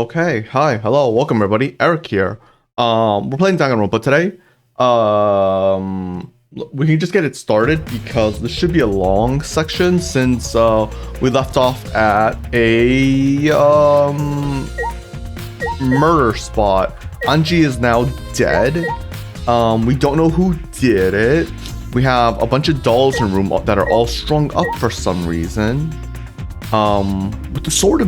Okay, hi, hello, welcome everybody. Eric here. We're playing Danganronpa today. We can just get it started because this should be a long section since we left off at a murder spot. Anji is now dead. We don't know who did it. We have a bunch of dolls in the room that are all strung up for some reason. With the sword,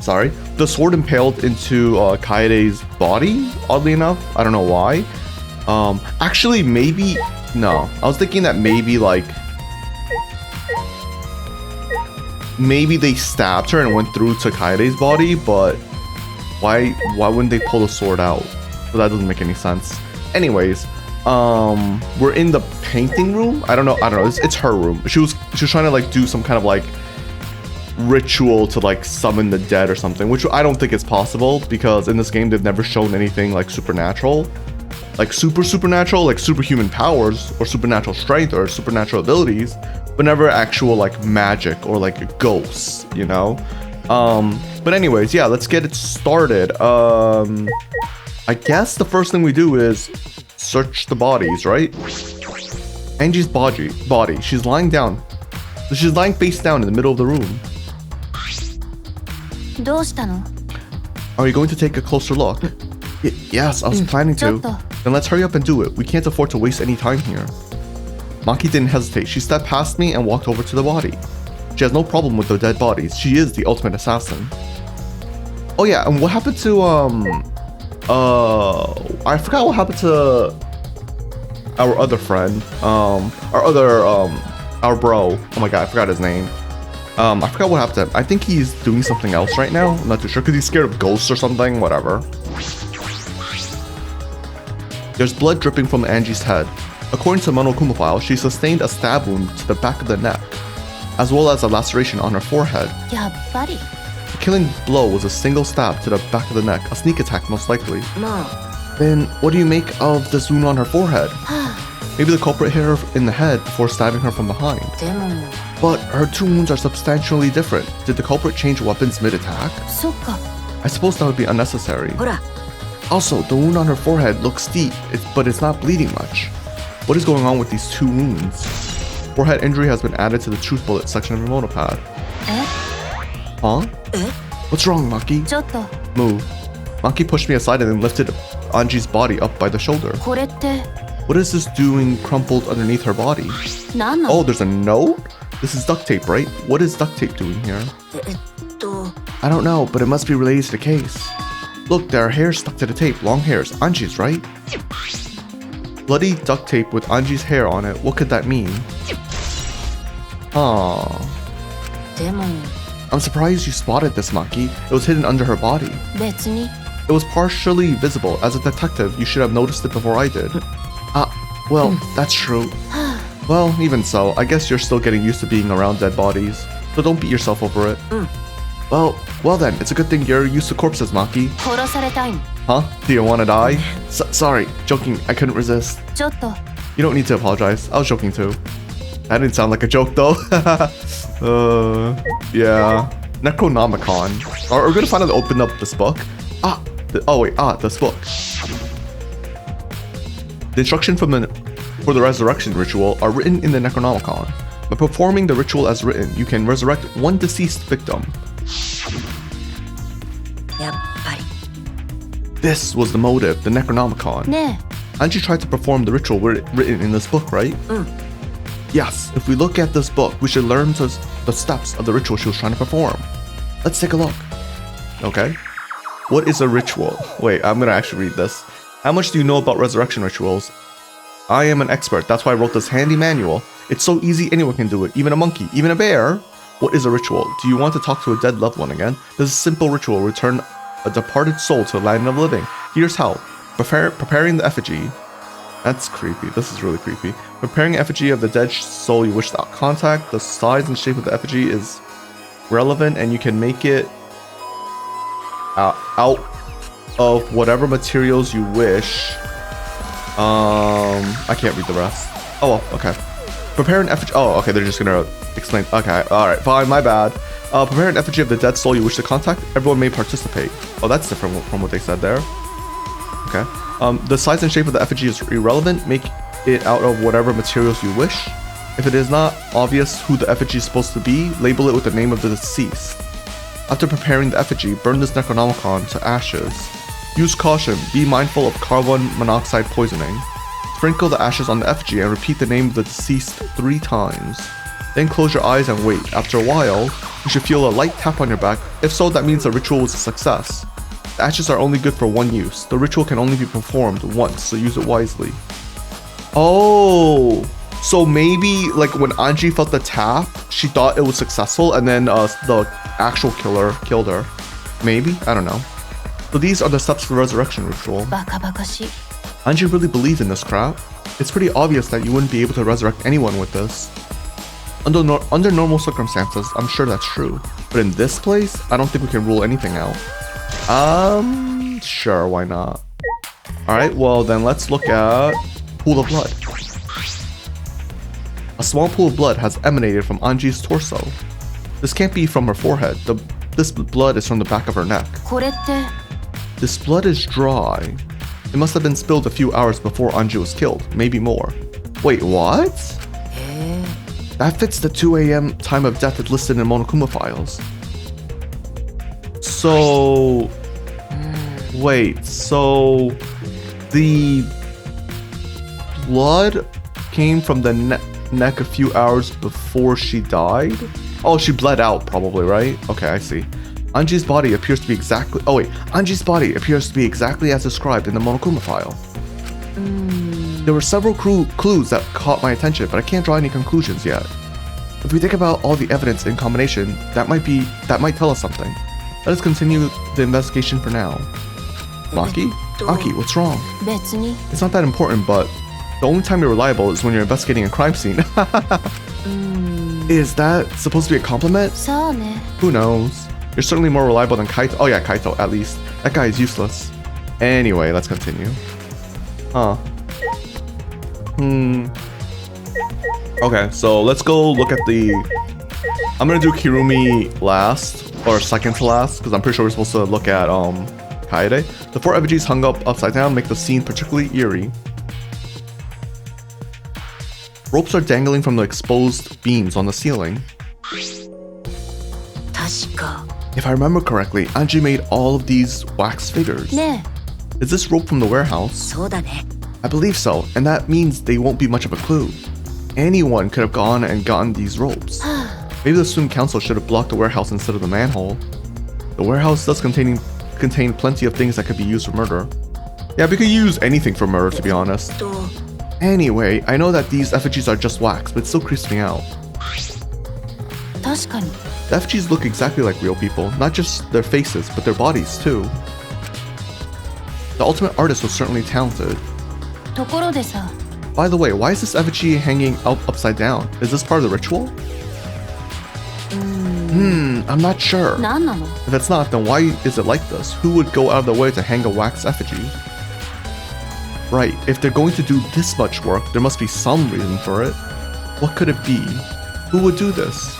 sorry, the sword impaled into Kaede's body. Oddly enough, I don't know why. Actually, maybe no. I was thinking that maybe they stabbed her and went through to Kaede's body, but why wouldn't they pull the sword out? So that doesn't make any sense. Anyways, we're in the painting room. I don't know. It's her room. She was trying to do some kind of ritual to summon the dead or something, which I don't think is possible because in this game they've never shown anything supernatural, supernatural, superhuman powers or supernatural strength or supernatural abilities, but never actual magic or ghosts, you know. But anyways, yeah, let's get it started. I guess the first thing we do is search the bodies, right? Angie's body. She's lying down. She's lying face down in the middle of the room. Are you going to take a closer look? Yes, I was planning to. Then let's hurry up and do it. We can't afford to waste any time here. Maki didn't hesitate. She stepped past me and walked over to the body. She has no problem with the dead bodies. She is the ultimate assassin. Oh yeah, and what happened to I forgot what happened to our other friend. Our bro. Oh my god, I forgot his name. I forgot what happened to him. I think he's doing something else right now. I'm not too sure because he's scared of ghosts or something. Whatever. There's blood dripping from Angie's head. According to Monokuma file, she sustained a stab wound to the back of the neck, as well as a laceration on her forehead. The killing blow was a single stab to the back of the neck, a sneak attack most likely. Then what do you make of this wound on her forehead? Maybe the culprit hit her in the head before stabbing her from behind. But her two wounds are substantially different. Did the culprit change weapons mid-attack? I suppose that would be unnecessary. Also, the wound on her forehead looks deep, but it's not bleeding much. What is going on with these two wounds? Forehead injury has been added to the truth bullet section of your notepad. Huh? What's wrong, Maki? Move. Maki pushed me aside and then lifted Anji's body up by the shoulder. What is this doing crumpled underneath her body? Oh, there's a note? This is duct tape, right? What is duct tape doing here? I don't know, but it must be related to the case. Look, there are hairs stuck to the tape. Long hairs. Anji's, right? Bloody duct tape with Anji's hair on it. What could that mean? I'm surprised you spotted this, Maki. It was hidden under her body. It was partially visible. As a detective, you should have noticed it before I did. Well, that's true. Well, even so, I guess you're still getting used to being around dead bodies, so don't beat yourself over it. Well then, it's a good thing you're used to corpses, Maki. Huh? Do you want to die? Sorry, joking, I couldn't resist. You don't need to apologize, I was joking too. That didn't sound like a joke though. Yeah. Necronomicon. Are we gonna finally open up this book? This book. The instructions for the resurrection ritual are written in the Necronomicon. By performing the ritual as written, you can resurrect one deceased victim. This was the motive, the Necronomicon. Anji tried to perform the ritual written in this book, right? Yes, if we look at this book, we should learn the steps of the ritual she was trying to perform. Let's take a look. Okay. What is a ritual? Wait, I'm gonna actually read this. How much do you know about resurrection rituals? I am an expert, that's why I wrote this handy manual. It's so easy, anyone can do it, even a monkey, even a bear. What is a ritual? Do you want to talk to a dead loved one again? This simple ritual return a departed soul to the land of the living. Here's how. Preparing the effigy. That's creepy, this is really creepy. Preparing an effigy of the dead soul you wish to contact. The size and shape of the effigy is relevant and you can make it out of whatever materials you wish. I can't read the rest. Oh well, okay. Prepare an effigy. Oh, okay, they're just gonna explain. Okay, alright, fine, my bad. Prepare an effigy of the dead soul you wish to contact. Everyone may participate. Oh, that's different from what they said there. Okay. The size and shape of the effigy is irrelevant. Make it out of whatever materials you wish. If it is not obvious who the effigy is supposed to be, label it with the name of the deceased. After preparing the effigy, burn this Necronomicon to ashes. Use caution. Be mindful of carbon monoxide poisoning. Sprinkle the ashes on the effigy and repeat the name of the deceased 3 times. Then close your eyes and wait. After a while, you should feel a light tap on your back. If so, that means the ritual was a success. The ashes are only good for one use. The ritual can only be performed once, so use it wisely. Oh, so maybe like when Anji felt the tap, she thought it was successful, and then the actual killer killed her. Maybe? I don't know. So these are the steps for the resurrection ritual. Anji really believed in this crap. It's pretty obvious that you wouldn't be able to resurrect anyone with this. Under normal circumstances, I'm sure that's true. But in this place, I don't think we can rule anything out. Sure, why not? Alright, well then let's look at Pool of Blood. A small pool of blood has emanated from Anji's torso. This can't be from her forehead. This blood is from the back of her neck. This blood is dry. It must have been spilled a few hours before Anji was killed, maybe more. Wait, what? That fits the 2 a.m. time of death that's listed in Monokuma files. So... Wait, so... The... blood came from the neck a few hours before she died? Oh, she bled out probably, right? Okay, I see. Anji's body appears to be exactly... Oh wait, Anji's body appears to be exactly as described in the Monokuma file. There were several clues that caught my attention, but I can't draw any conclusions yet. If we think about all the evidence in combination, that might tell us something. Let us continue the investigation for now. Maki? Maki, what's wrong? It's not that important, but the only time you're reliable is when you're investigating a crime scene. Is that supposed to be a compliment? Who knows? You're certainly more reliable than Kaito. Oh yeah, Kaito, at least. That guy is useless. Anyway, let's continue. Huh. Okay, so let's go look at the... I'm gonna do Kirumi last, or second to last, because I'm pretty sure we're supposed to look at Kaede. The 4 effigies hung up upside down make the scene particularly eerie. Ropes are dangling from the exposed beams on the ceiling. If I remember correctly, Anji made all of these wax figures. Is this rope from the warehouse? I believe so, and that means they won't be much of a clue. Anyone could have gone and gotten these ropes. Maybe the student council should have blocked the warehouse instead of the manhole. The warehouse does contain plenty of things that could be used for murder. Yeah, we could use anything for murder, to be honest. Anyway, I know that these effigies are just wax, but it still creeps me out. The effigies look exactly like real people, not just their faces, but their bodies too. The ultimate artist was certainly talented. By the way, why is this effigy hanging upside down? Is this part of the ritual? I'm not sure. If it's not, then why is it like this? Who would go out of their way to hang a wax effigy? Right, if they're going to do this much work, there must be some reason for it. What could it be? Who would do this?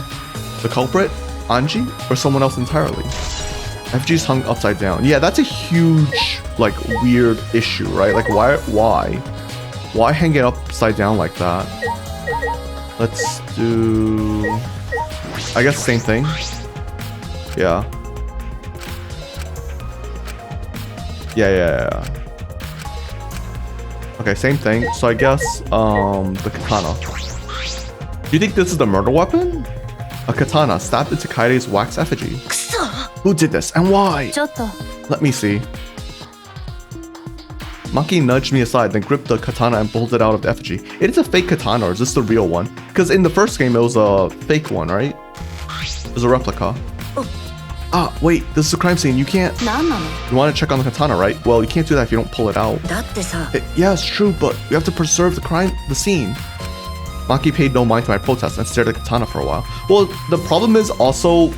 The culprit? Anji? Or someone else entirely? Effigies hung upside down. Yeah, that's a huge, like, weird issue, right? Like, why? Why hang it upside down like that? Let's do... I guess same thing. Yeah. Yeah. Okay, same thing. So I guess, the katana. Do you think this is the murder weapon? A katana stabbed into Kaede's wax effigy. Who did this and why? Let me see. Maki nudged me aside, then gripped the katana and pulled it out of the effigy. It is a fake katana, or is this the real one? Because in the first game, it was a fake one, right? It was a replica. Ah, wait, this is a crime scene. You can't... You want to check on the katana, right? Well, you can't do that if you don't pull it out. Yeah, it's true, but you have to preserve the scene. Maki paid no mind to my protest and stared at the katana for a while. Well, the problem is also,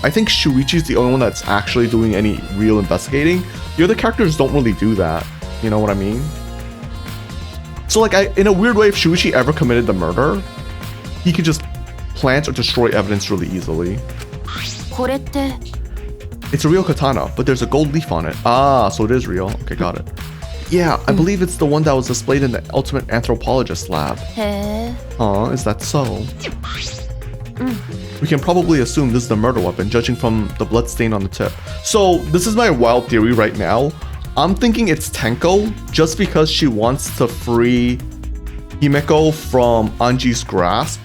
I think Shuichi's the only one that's actually doing any real investigating. The other characters don't really do that. You know what I mean? So, like, in a weird way, if Shuichi ever committed the murder, he could just plant or destroy evidence really easily. It's a real katana, but there's a gold leaf on it. Ah, so it is real. Okay, got it. Yeah, I believe it's the one that was displayed in the Ultimate Anthropologist lab. Is that so? We can probably assume this is the murder weapon, judging from the blood stain on the tip. So, this is my wild theory right now. I'm thinking it's Tenko, just because she wants to free Himeko from Anji's grasp.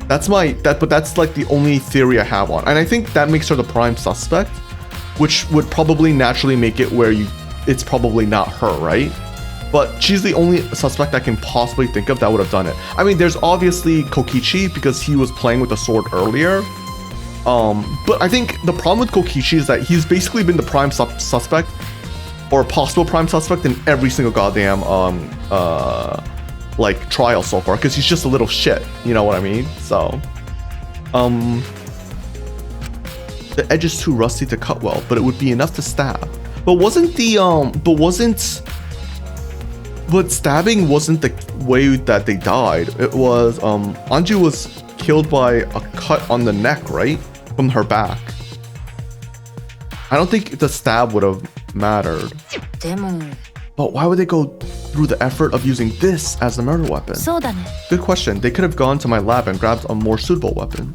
That's like the only theory I have on. And I think that makes her the prime suspect, which would probably naturally make it where it's probably not her, right? But she's the only suspect I can possibly think of that would have done it. I mean, there's obviously Kokichi because he was playing with the sword earlier. But I think the problem with Kokichi is that he's basically been the prime suspect or possible prime suspect in every single goddamn like trial so far, because he's just a little shit, you know what I mean? So the edge is too rusty to cut well, but it would be enough to stab. But stabbing wasn't the way that they died. It was Anji was killed by a cut on the neck, right? From her back. I don't think the stab would have mattered. But why would they go through the effort of using this as the murder weapon? Good question. They could have gone to my lab and grabbed a more suitable weapon.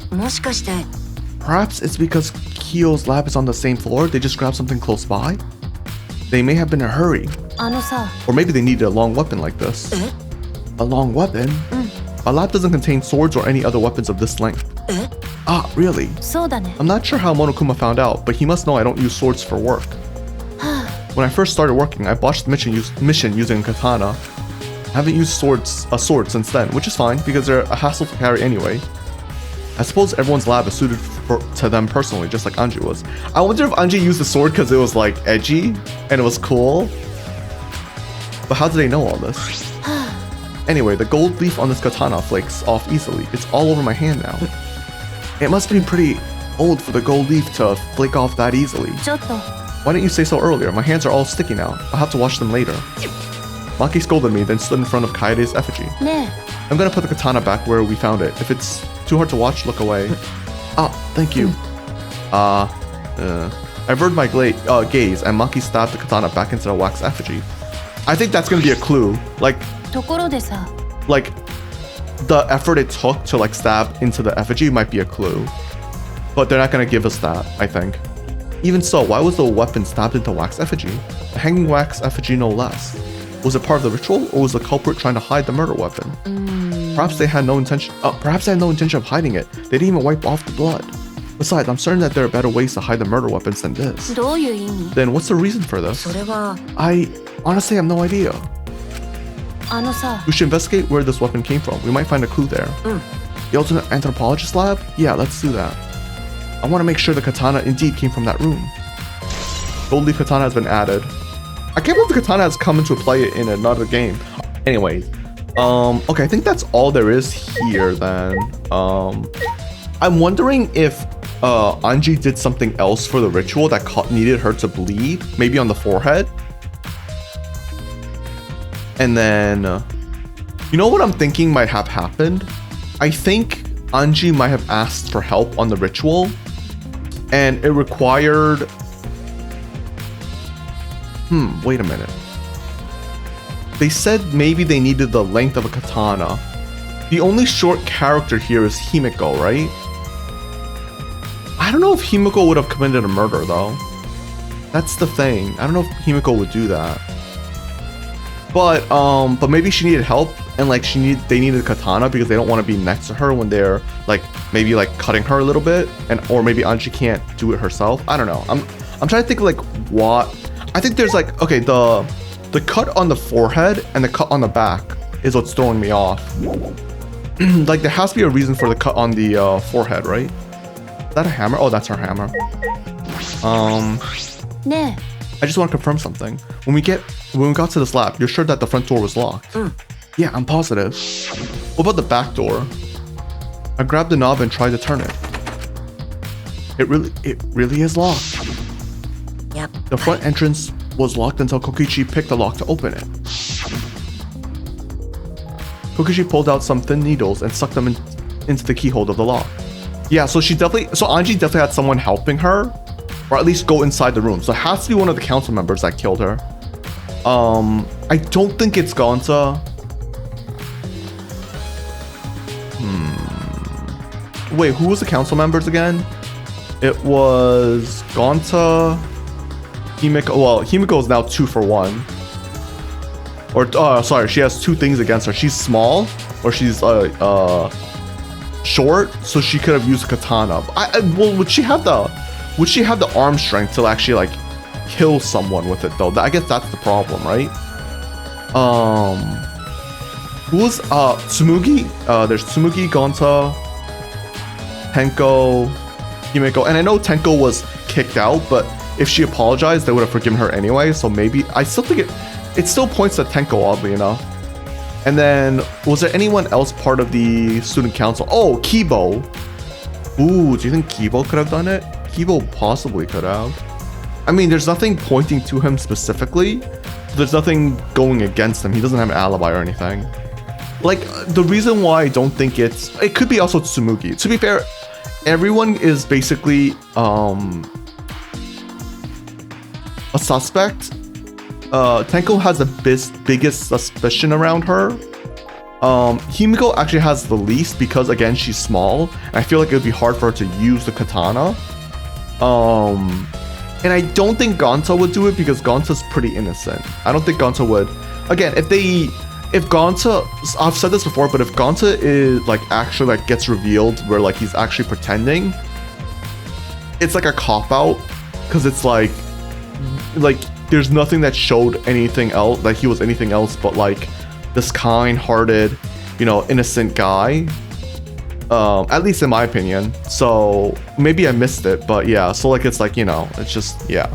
Perhaps it's because Kyo's lab is on the same floor, they just grabbed something close by? They may have been in a hurry. Or maybe they needed a long weapon like this. A long weapon? My lab doesn't contain swords or any other weapons of this length. Ah, really? I'm not sure how Monokuma found out, but he must know I don't use swords for work. When I first started working, I botched the mission using a katana. I haven't used a sword since then, which is fine because they're a hassle to carry anyway. I suppose everyone's lab is suited to them personally, just like Anji was. I wonder if Anji used the sword because it was like edgy and it was cool. But how do they know all this? Anyway, the gold leaf on this katana flakes off easily. It's all over my hand now. It must be pretty old for the gold leaf to flake off that easily. Why didn't you say so earlier? My hands are all sticky now. I'll have to wash them later. Maki scolded me, then stood in front of Kaede's effigy. I'm gonna put the katana back where we found it. If it's too hard to watch, look away. Ah, thank you. I averted my gaze and Maki stabbed the katana back into the wax effigy. I think that's gonna be a clue. Like the effort it took to like stab into the effigy might be a clue. But they're not gonna give us that, I think. Even so, why was the weapon stabbed into wax effigy? A hanging wax effigy no less. Was it part of the ritual, or was the culprit trying to hide the murder weapon? Perhaps they had no intention. Perhaps they had no intention of hiding it. They didn't even wipe off the blood. Besides, I'm certain that there are better ways to hide the murder weapons than this. Then what's the reason for this? I honestly have no idea. We should investigate where this weapon came from. We might find a clue there. The Ultimate Anthropologist lab? Yeah, let's do that. I want to make sure the katana indeed came from that room. Gold leaf katana has been added. I can't believe the katana has come into play in another game. Anyways, okay, I think that's all there is here then. I'm wondering if Anji did something else for the ritual that needed her to bleed, maybe on the forehead. And then, you know what I'm thinking might have happened? I think Anji might have asked for help on the ritual, and it required... wait a minute. They said maybe they needed the length of a katana. The only short character here is Himeko, right? I don't know if Himeko would have committed a murder though. That's the thing. I don't know if Himeko would do that. But maybe she needed help, and like they needed a katana because they don't want to be next to her when they're like maybe like cutting her a little bit, or maybe Anji can't do it herself. I don't know. I'm trying to think like what. I think there's like, okay, the cut on the forehead and the cut on the back is what's throwing me off. Like there has to be a reason for the cut on the forehead, right? Is that a hammer? Oh, that's her hammer. I just want to confirm something. When we got to this lab, you're sure that the front door was locked? Yeah, I'm positive. What about the back door? I grabbed the knob and tried to turn it. It really is locked. Yep. The front entrance was locked until Kokichi picked the lock to open it. Kokichi pulled out some thin needles and sucked them into the keyhole of the lock. Yeah, so Anji definitely had someone helping her, or at least go inside the room. So it has to be one of the council members that killed her. I don't think it's Gonta. Wait, who was the council members again? It was Gonta, Himiko. Well, Himiko is now 2 for 1. Or sorry, she has 2 things against her. She's small, or she's short, so she could have used a katana. Well, would she have the arm strength to actually like kill someone with it though? I guess that's the problem, right? Who was Tsumugi? There's Tsumugi, Gonta, Tenko, Himiko, and I know Tenko was kicked out, but if she apologized, they would have forgiven her anyway. So maybe I still think it still points to Tenko, oddly enough. And then was there anyone else part of the student council? Oh, Kibo. Ooh, do you think Kibo could have done it? Kibo possibly could have. I mean, there's nothing pointing to him specifically. There's nothing going against him. He doesn't have an alibi or anything. Like, the reason why I don't think it could be also Tsumugi. To be fair, everyone is basically a suspect. Tenko has the biggest suspicion around her. Himiko actually has the least because, again, she's small. And I feel like it would be hard for her to use the katana. And I don't think Gonta would do it because Gonta's pretty innocent. I don't think Gonta would. Again, if Gonta, I've said this before, but if Gonta is like actually like gets revealed where like he's actually pretending, it's like a cop-out because it's like there's nothing that showed anything else, that he was anything else but like this kind-hearted, you know, innocent guy. At least in my opinion. So maybe I missed it, but yeah. So like it's like, you know, it's just yeah.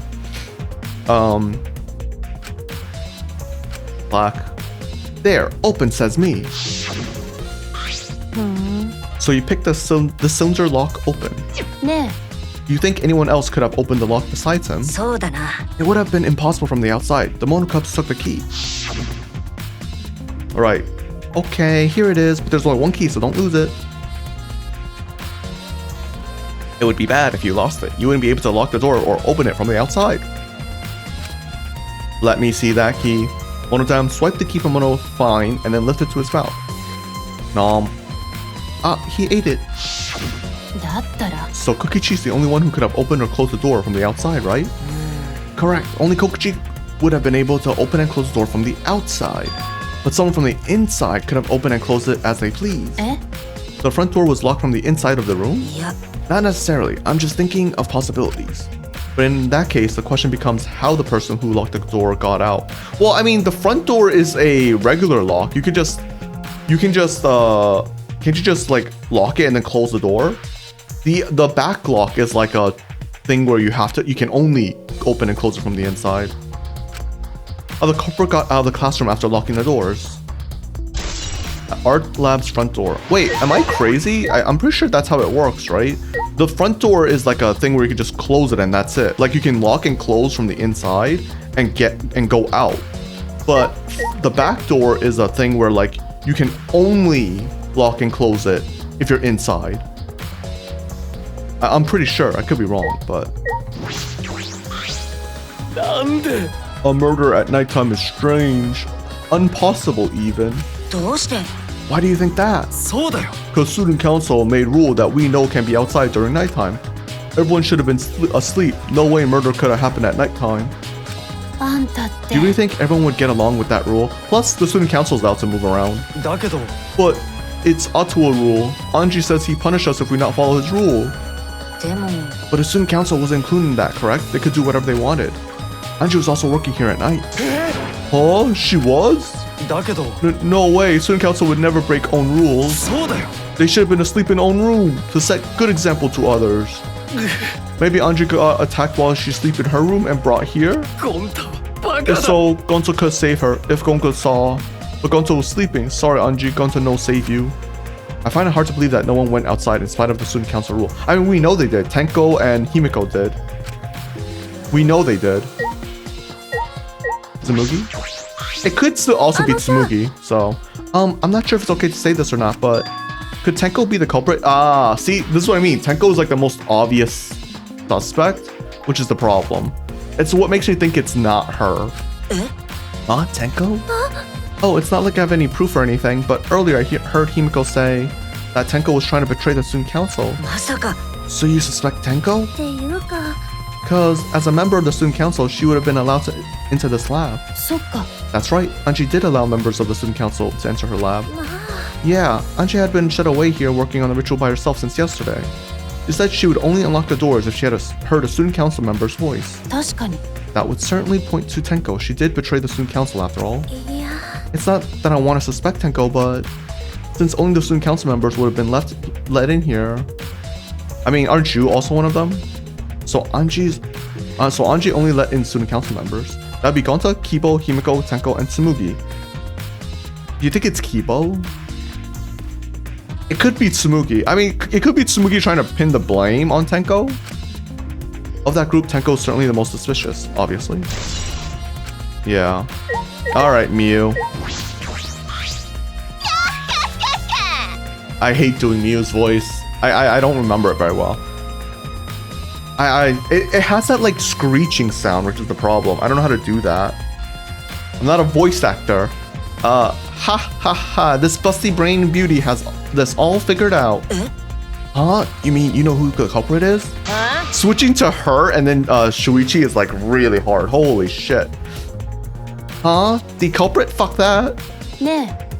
Black. There, open says me. So you picked the cylinder lock open. You think anyone else could have opened the lock besides him? It would have been impossible from the outside. The Monocubs took the key. Alright. Okay, here it is, but there's only one key, so don't lose it. It would be bad if you lost it. You wouldn't be able to lock the door or open it from the outside. Let me see that key. Monodam swiped the key from Mono fine and then lifted it to his mouth. Nom. Ah, he ate it. So Kokichi's the only one who could have opened or closed the door from the outside, right? Correct. Only Kokichi would have been able to open and close the door from the outside. But someone from the inside could have opened and closed it as they please. The front door was locked from the inside of the room? Yep. Not necessarily. I'm just thinking of possibilities. But in that case, the question becomes how the person who locked the door got out. Well, I mean, the front door is a regular lock. You can just can't you just like lock it and then close the door? The back lock is like a thing where you can only open and close it from the inside. The culprit got out of the classroom after locking the doors. Art lab's front door. Wait, am I crazy? I'm pretty sure that's how it works, right? The front door is like a thing where you can just close it and that's it. Like you can lock and close from the inside and go out. But the back door is a thing where like you can only lock and close it if you're inside. I'm pretty sure. I could be wrong, but a murder at nighttime is strange, impossible even. Why do you think that? Because student council made rule that we know can be outside during nighttime. Everyone should have been asleep. No way murder could have happened at nighttime. Do you really think everyone would get along with that rule? Plus, the student council is allowed to move around. But it's Atua rule. Anji says he punished us if we not follow his rule. But the student council wasn't included in that, correct? They could do whatever they wanted. Anji was also working here at night. Huh? She was? No way, student council would never break own rules. They should have been asleep in own room to set good example to others. Maybe Anji got attacked while she sleep in her room and brought here? If so, Gonzo could save her if Gonzo saw. But Gonzo was sleeping. Sorry Anji, Gonzo no save you. I find it hard to believe that no one went outside in spite of the student council rule. I mean, we know they did. Tenko and Himiko did. We know they did. Tsumugi? It could still also be Tsumugi, so I'm not sure if it's okay to say this or not, but Could Tenko be the culprit? Ah, see, this is what I mean. Tenko is like the most obvious suspect, which is the problem. It's what makes me think it's not her. Tenko? Oh, it's not like I have any proof or anything, but earlier I heard Himiko say that Tenko was trying to betray the student council. So you suspect Tenko? Because as a member of the student council, she would have been allowed into this lab. That's right, Anji did allow members of the student council to enter her lab. Yeah, Anji had been shut away here working on the ritual by herself since yesterday. She said she would only unlock the doors if she had heard a student council member's voice. That would certainly point to Tenko. She did betray the student council after all. It's not that I want to suspect Tenko, but since only the student council members would have been let in here. I mean, aren't you also one of them? So Anji only let in student council members. That'd be Gonta, Kibo, Himiko, Tenko, and Tsumugi. Do you think it's Kibo? It could be Tsumugi. I mean, it could be Tsumugi trying to pin the blame on Tenko. Of that group, Tenko is certainly the most suspicious, obviously. Yeah. Alright, Miu. I hate doing Miu's voice. I don't remember it very well. It has that like screeching sound, which is the problem. I don't know how to do that. I'm not a voice actor. Ha ha ha, this busty brain beauty has this all figured out. Huh? You mean you know who the culprit is? Switching to her and then Shuichi is like really hard. Holy shit. Huh? The culprit? Fuck that.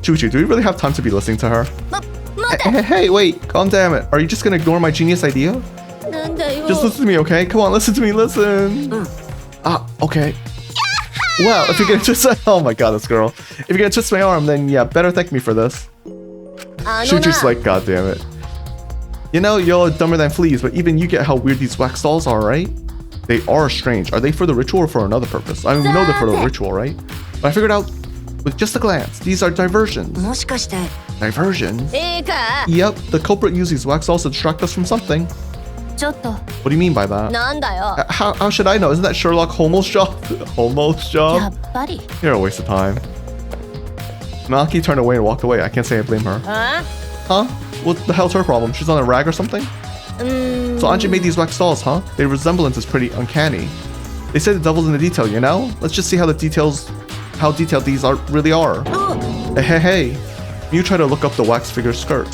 Shuichi, do we really have time to be listening to her? Hey, wait, calm damn it. Are you just gonna ignore my genius idea? Just listen to me, okay? Come on, listen to me, listen. Okay. Well, if you're gonna twist oh my god, this girl. If you're gonna twist my arm, then yeah, better thank me for this. Shuichi's like, god damn it. You know, you're dumber than fleas, but even you get how weird these wax dolls are, right? They are strange. Are they for the ritual or for another purpose? I mean, we know they're for the ritual, right? But I figured out with just a glance, these are diversions. Diversions? Yep, the culprit used these wax dolls to distract us from something. What do you mean by that? How should I know? Isn't that Sherlock Holmes' job? Holmes' job? You're a waste of time. Maki turned away and walked away. I can't say I blame her. Huh? What the hell's her problem? She's on a rag or something? So Anji made these wax dolls, huh? Their resemblance is pretty uncanny. They say the devil's in the detail, you know? Let's just see how detailed these really are. Hey. You try to look up the wax figure's skirt.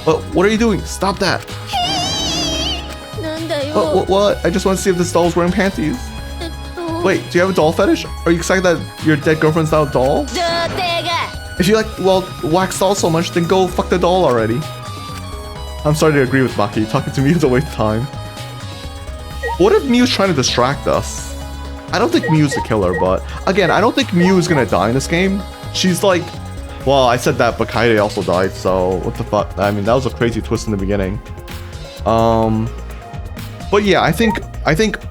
What are you doing? Stop that. What? I just want to see if this doll's wearing panties. Wait, do you have a doll fetish? Are you excited that your dead girlfriend's now a doll? If you like, wax dolls so much, then go fuck the doll already. I'm sorry to agree with Maki. Talking to me is a waste of time. What if Miu's trying to distract us? I don't think Miu's the killer, but again, I don't think Miu is gonna die in this game. She's like, well, I said that, but Kaede also died, so what the fuck? I mean, that was a crazy twist in the beginning. But yeah, I think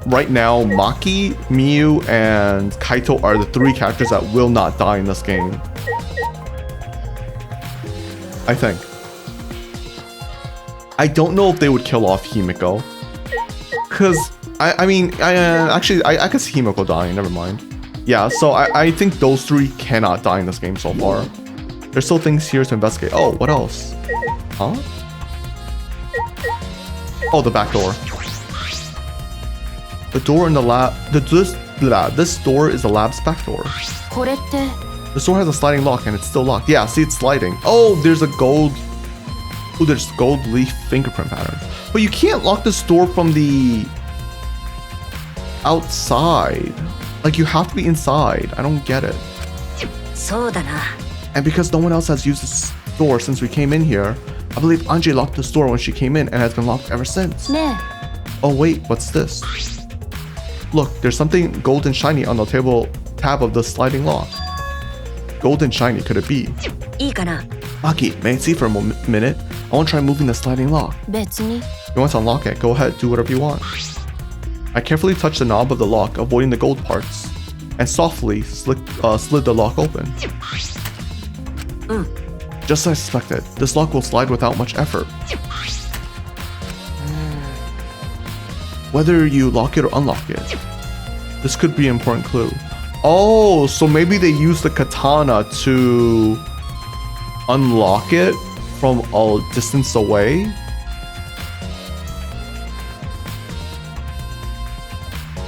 right now Maki, Miu, and Kaito are the three characters that will not die in this game. I think. I don't know if they would kill off Himiko. Cause I could see Himiko dying, never mind. Yeah, so I think those three cannot die in this game so far. There's still things here to investigate. Oh, what else? Huh? Oh, the back door. The door in the lab. This door is the lab's back door. This door has a sliding lock and it's still locked. Yeah, see, it's sliding. Oh, there's gold leaf fingerprint pattern. But you can't lock this door from the outside. Like, you have to be inside. I don't get it. And because no one else has used this door since we came in here, I believe Anji locked this door when she came in and has been locked ever since. Oh wait, what's this? Look, there's something gold and shiny on the tab of the sliding lock. Gold and shiny, could it be? Maki, may I see for a minute? I want to try moving the sliding lock. You want to unlock it? Go ahead, do whatever you want. I carefully touched the knob of the lock, avoiding the gold parts, and softly slid the lock open. Just as I suspected, this lock will slide without much effort. Whether you lock it or unlock it, this could be an important clue. Oh, so maybe they use the katana to unlock it from a distance away.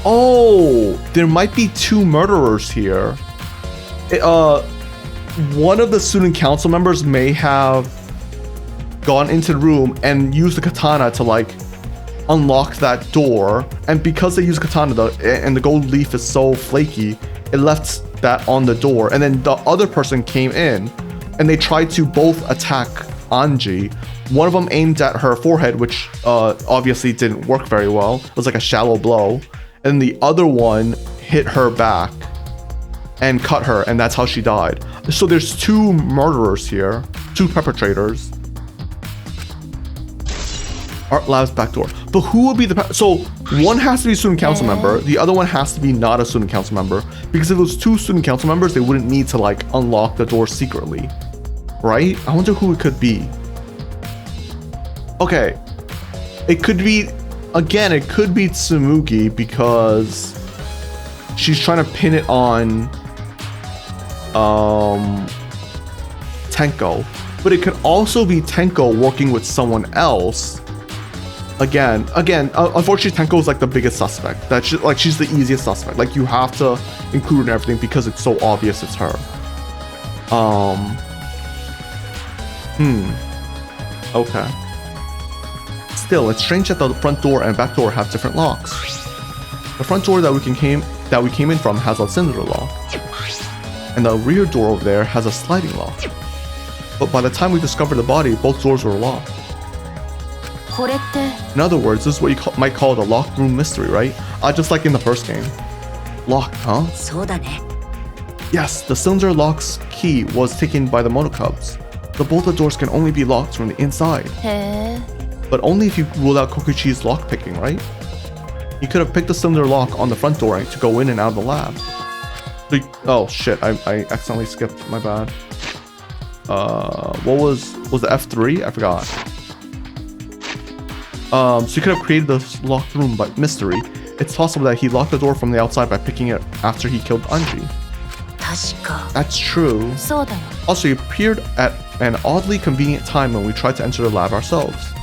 Oh, there might be two murderers here. One of the student council members may have gone into the room and used the katana to like unlock that door, and because they use katana and the gold leaf is so flaky, it left that on the door, and then the other person came in and they tried to both attack Anji. One of them aimed at her forehead, which obviously didn't work very well. It was like a shallow blow, and the other one hit her back and cut her, and that's how she died. So there's two murderers here, two perpetrators. Art Lab's back door. But who would be the... So one has to be a student council member. The other one has to be not a student council member. Because if it was two student council members, they wouldn't need to like unlock the door secretly. Right? I wonder who it could be. Okay. It could be... Again, it could be Tsumugi because she's trying to pin it on Tenko. But it could also be Tenko working with someone else. Again, unfortunately, Tenko is like the biggest suspect. That's just, like, she's the easiest suspect. Like, you have to include in everything because it's so obvious it's her. Okay. Still, it's strange that the front door and back door have different locks. The front door that we came in from has a cylinder lock, and the rear door over there has a sliding lock. But by the time we discovered the body, both doors were locked. In other words, this is what you might call the locked room mystery, right? Just like in the first game. Locked, huh? Yes, the cylinder lock's key was taken by the monocubs. So both the doors can only be locked from the inside. But only if you rule out Kokichi's lockpicking, right? You could have picked the cylinder lock on the front door to go in and out of the lab. Oh shit, I accidentally skipped, my bad. What was the F3? I forgot. So you could have created this locked room by mystery. It's possible that he locked the door from the outside by picking it after he killed Anji. That's true. Also, he appeared at an oddly convenient time when we tried to enter the lab ourselves.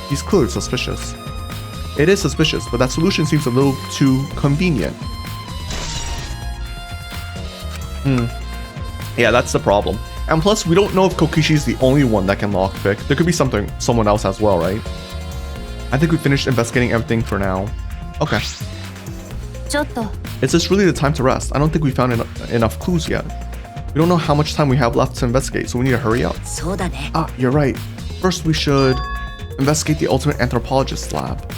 He's clearly suspicious. It is suspicious, but that solution seems a little too convenient. Yeah, that's the problem. And plus, we don't know if Kokishi's the only one that can lockpick. There could be someone else as well, right? I think we finished investigating everything for now. Okay. Is this really the time to rest? I don't think we found enough clues yet. We don't know how much time we have left to investigate, so we need to hurry up. Ah, you're right. First, we should investigate the ultimate anthropologist's lab.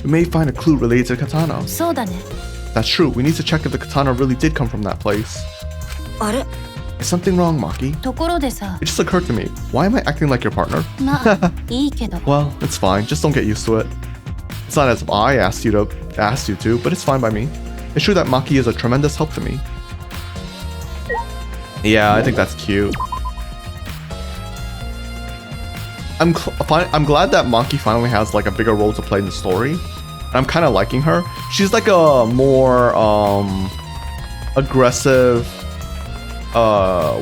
We may find a clue related to katana. That's true. We need to check if the katana really did come from that place. Is something wrong, Maki? It just occurred to me. Why am I acting like your partner? Well, it's fine. Just don't get used to it. It's not as if I asked you to, but it's fine by me. It's true that Maki is a tremendous help to me. Yeah, I think that's cute. I'm glad that Maki finally has like a bigger role to play in the story. I'm kind of liking her. She's like a more aggressive.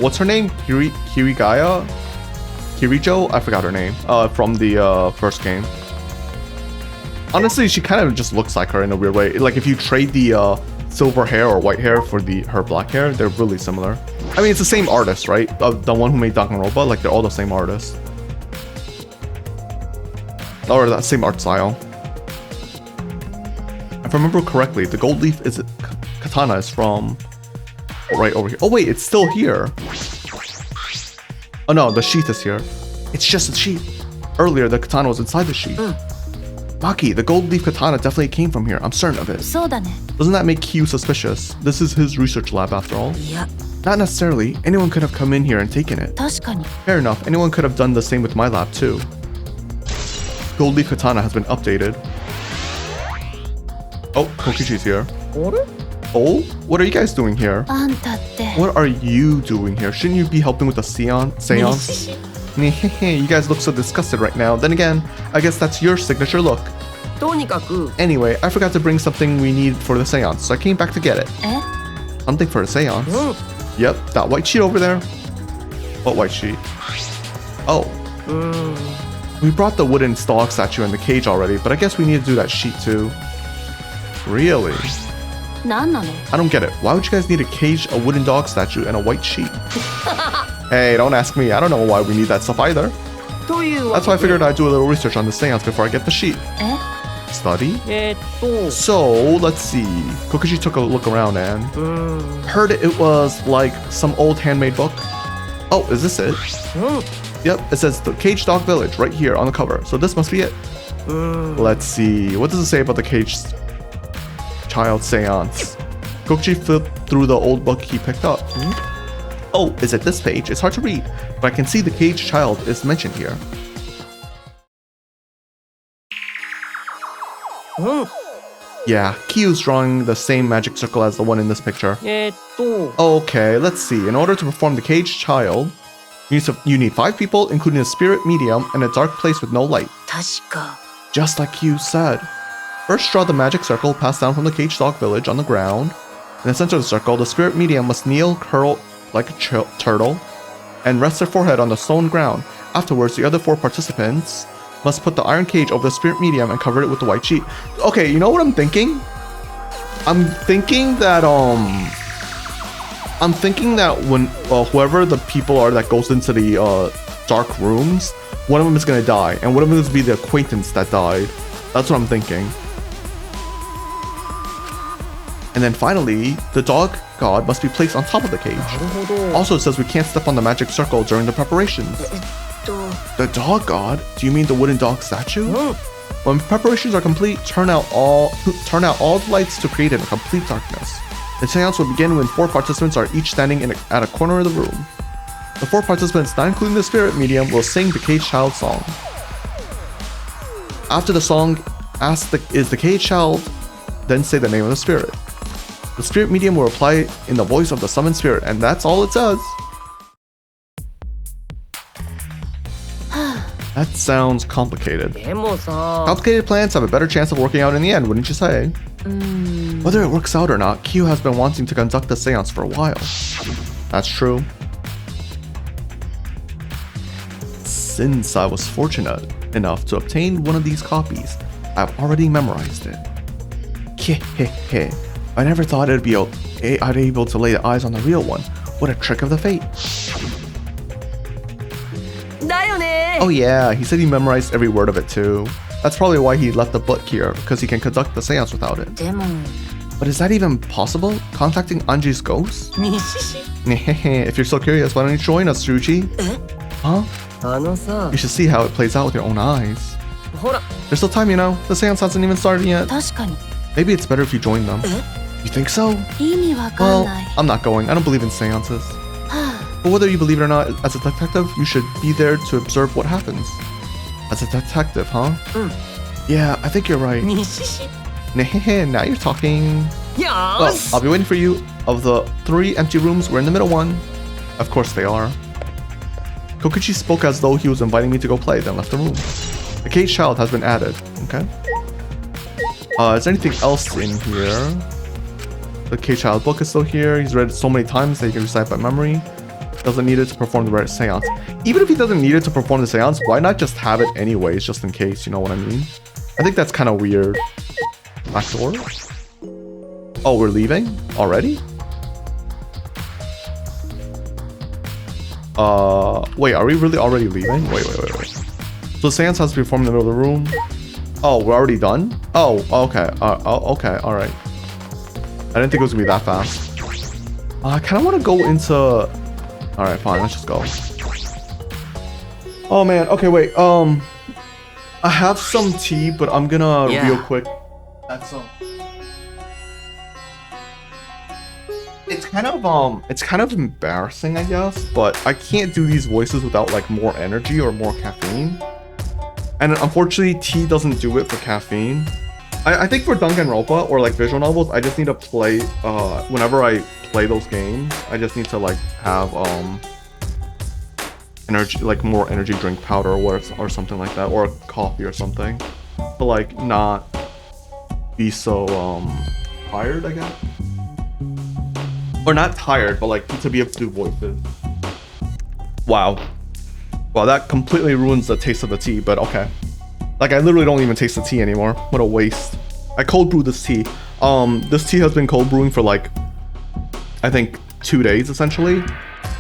What's her name? Kirijo? I forgot her name. From the first game. Honestly, she kind of just looks like her in a weird way. Like if you trade the silver hair or white hair for her black hair, they're really similar. I mean, it's the same artist, right? The one who made Danganronpa, like they're all the same artist. Or that same art style. If I remember correctly, the gold leaf katana is from right over here. Oh wait, it's still here. Oh no, the sheath is here. It's just a sheath. Earlier, the katana was inside the sheath. Maki, the gold leaf katana definitely came from here. I'm certain of it. Doesn't that make Q suspicious? This is his research lab after all. Not necessarily. Anyone could have come in here and taken it. Fair enough. Anyone could have done the same with my lab too. Gold leaf katana has been updated. Oh, Kokichi's here. Oh? What are you guys doing here? What are you doing here? Shouldn't you be helping with the seance? You guys look so disgusted right now. Then again, I guess that's your signature look. Anyway, I forgot to bring something we need for the seance, so I came back to get it. Something for the seance? Yep, that white sheet over there. What white sheet? Oh. We brought the wooden dog statue in the cage already, but I guess we need to do that sheet too. Really? I don't get it. Why would you guys need a cage, a wooden dog statue, and a white sheet? Hey, don't ask me. I don't know why we need that stuff either. That's why I figured I'd do a little research on the seance before I get the sheet. Study? So, let's see. Kokushi took a look around and heard it was like some old handmade book. Oh, is this it? Yep, it says the Cage Dog Village right here on the cover. So this must be it. Let's see. What does it say about the Cage Child Seance? Kokushi flipped through the old book he picked up. Oh, is it this page? It's hard to read, but I can see the Cage Child is mentioned here. Yeah, Kiyu's drawing the same magic circle as the one in this picture. Okay, let's see. In order to perform the Cage Child, you need 5 people, including a spirit medium, and a dark place with no light. Just like Kiyu said. First, draw the magic circle passed down from the Cage Dog Village on the ground. In the center of the circle, the spirit medium must kneel, curl like a turtle, and rest their forehead on the stone ground. Afterwards, the other 4 participants must put the iron cage over the spirit medium and cover it with the white sheet. Okay, you know what I'm thinking? I'm thinking that when whoever the people are that goes into the dark rooms, one of them is gonna die, and one of them is be the acquaintance that died. That's what I'm thinking. And then finally, the dog god must be placed on top of the cage. Also, it says we can't step on the magic circle during the preparations. The dog god? Do you mean the wooden dog statue? When preparations are complete, turn out all the lights to create a complete darkness. The seance will begin when 4 participants are each standing at a corner of the room. The 4 participants, not including the spirit medium, will sing the Cage Child song. After the song, ask is the Cage Child, then say the name of the spirit. The spirit medium will reply in the voice of the summoned spirit, and that's all it says. That sounds complicated. Complicated plans have a better chance of working out in the end, wouldn't you say? Whether it works out or not, Kiyu has been wanting to conduct the seance for a while. That's true. Since I was fortunate enough to obtain one of these copies, I've already memorized it. Hehehe. I never thought I'd be able to lay eyes on the real one. What a trick of the fate. Oh yeah, he said he memorized every word of it too. That's probably why he left the book here, because he can conduct the seance without it. But is that even possible? Contacting Anji's ghost? If you're so curious, why don't you join us, Shuji? Huh? You should see how it plays out with your own eyes. There's still time, you know. The seance hasn't even started yet. Maybe it's better if you join them. You think so? Well, I'm not going. I don't believe in seances. But whether you believe it or not, as a detective, you should be there to observe what happens. As a detective, huh? Yeah, I think you're right. Now you're talking. Well, I'll be waiting for you. Of the 3 empty rooms, we're in the middle one. Of course they are. Kokuchi spoke as though he was inviting me to go play, then left the room. The Cage Child has been added. Okay. Is there anything else in here? The Cage Child book is still here. He's read it so many times that he can recite by memory. Doesn't need it to perform the rare seance. Even if he doesn't need it to perform the seance, why not just have it anyways, just in case, you know what I mean? I think that's kind of weird. Back door? Oh, we're leaving? Already? Wait, are we really already leaving? Wait. So the seance has to be performed in the middle of the room. Oh, we're already done? Oh, okay. Okay, alright. I didn't think it was gonna be that fast. I kind of want to go into... Alright, fine, let's just go. Oh man, okay, wait. I have some tea, but I'm gonna real quick. That's it's kind of embarrassing, I guess, but I can't do these voices without like more energy or more caffeine. And unfortunately, tea doesn't do it for caffeine. I think for Danganronpa or like visual novels, I just need to play whenever I play those games, I just need to like have energy, like more energy drink powder or something like that, or coffee or something, to like not be so tired, I guess. Or not tired, but like to be able to do voices. Wow, Well, that completely ruins the taste of the tea, but okay. Like, I literally don't even taste the tea anymore. What a waste. I cold brewed this tea. This tea has been cold brewing for like, I think 2 days essentially.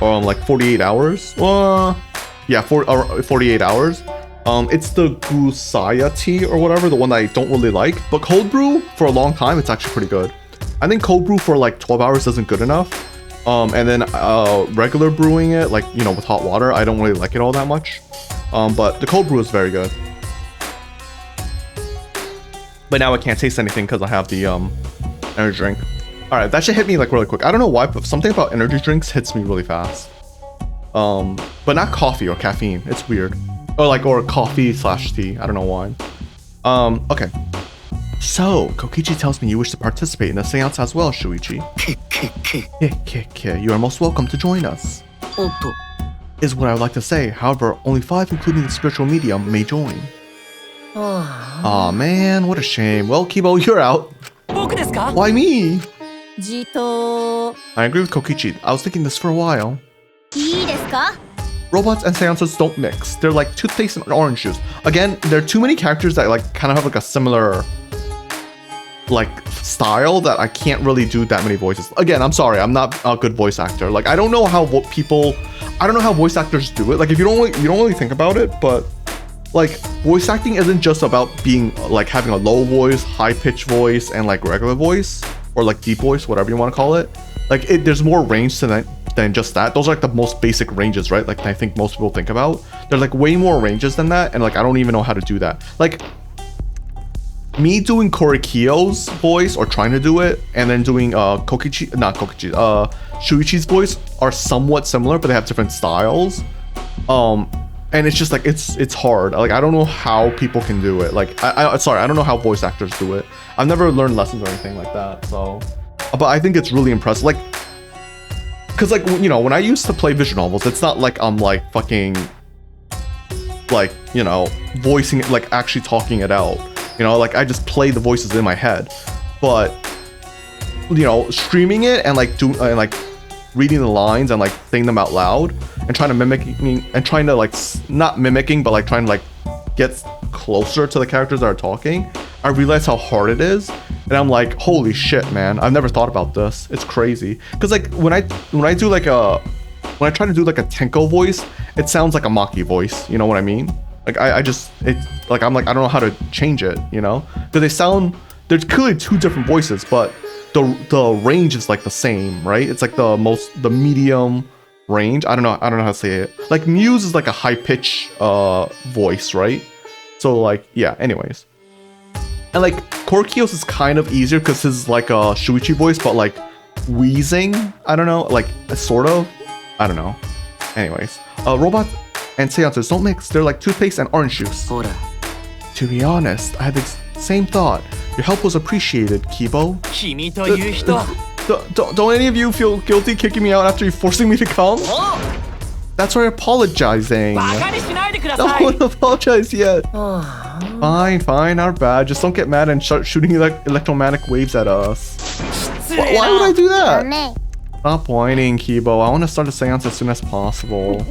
Like 48 hours. Yeah, 48 hours. It's the Gusaya tea or whatever, the one that I don't really like. But cold brew for a long time, it's actually pretty good. I think cold brew for like 12 hours isn't good enough. And then regular brewing it, like, you know, with hot water, I don't really like it all that much. But the cold brew is very good. But now I can't taste anything because I have the energy drink. All right, that should hit me like really quick. I don't know why, but something about energy drinks hits me really fast. But not coffee or caffeine. It's weird. Or coffee / tea. I don't know why. Okay. So, Kokichi tells me you wish to participate in the seance as well, Shuichi. You are most welcome to join us. Is what I would like to say. However, only 5, including the spiritual medium, may join. Aw, man, what a shame. Well, Kibo, you're out. Why me? I agree with Kokichi. I was thinking this for a while. Robots and seances don't mix. They're like toothpaste and orange juice. Again, there are too many characters that like kind of have like a similar like style that I can't really do that many voices. Again, I'm sorry, I'm not a good voice actor. Like, I don't know how voice actors do it. Like, if you don't really think about it, but like voice acting isn't just about being like having a low voice, high pitched voice, and like regular voice or like deep voice, whatever you want to call it. Like, there's more range to that than just that. Those are like the most basic ranges, right? Like, I think most people think about. There's like way more ranges than that, and like I don't even know how to do that. Like, me doing Korikyo's voice or trying to do it, and then doing Shuichi's voice are somewhat similar, but they have different styles. And it's just like it's hard. Like, I don't know how people can do it. Like, I don't know how voice actors do it. I've never learned lessons or anything like that. So, but I think it's really impressive. Like, because like, you know, when I used to play visual novels, it's not like I'm like fucking like, you know, voicing it, like actually talking it out. You know, like I just play the voices in my head. But, you know, streaming it and like reading the lines and like saying them out loud and trying to like not mimicking, but like trying to like get closer to the characters that are talking, I realize how hard it is. And I'm like, holy shit, man, I've never thought about this. It's crazy. Because like when I try to do like a Tenko voice, it sounds like a Maki voice, you know what I mean? Like I'm like, I don't know how to change it, you know? Because there's clearly 2 different voices, but the range is like the same, right? It's like the medium range. I don't know how to say it. Like Muse is like a high pitch voice, right? So like, yeah, anyways. And like Korikyo's is kind of easier because his like a Shuichi voice, but like wheezing, I don't know, like sort of, I don't know. Anyways, robots and seances don't mix. They're like toothpaste and orange juice. To be honest, I had the same thought. Your help was appreciated, Kibo. Don't any of you feel guilty kicking me out after you forcing me to come? That's why I'm apologizing. No one apologized yet. Fine, not bad. Just don't get mad and start shooting electromagnetic waves at us. Why would I do that? Stop whining, Kibo. I want to start a seance as soon as possible.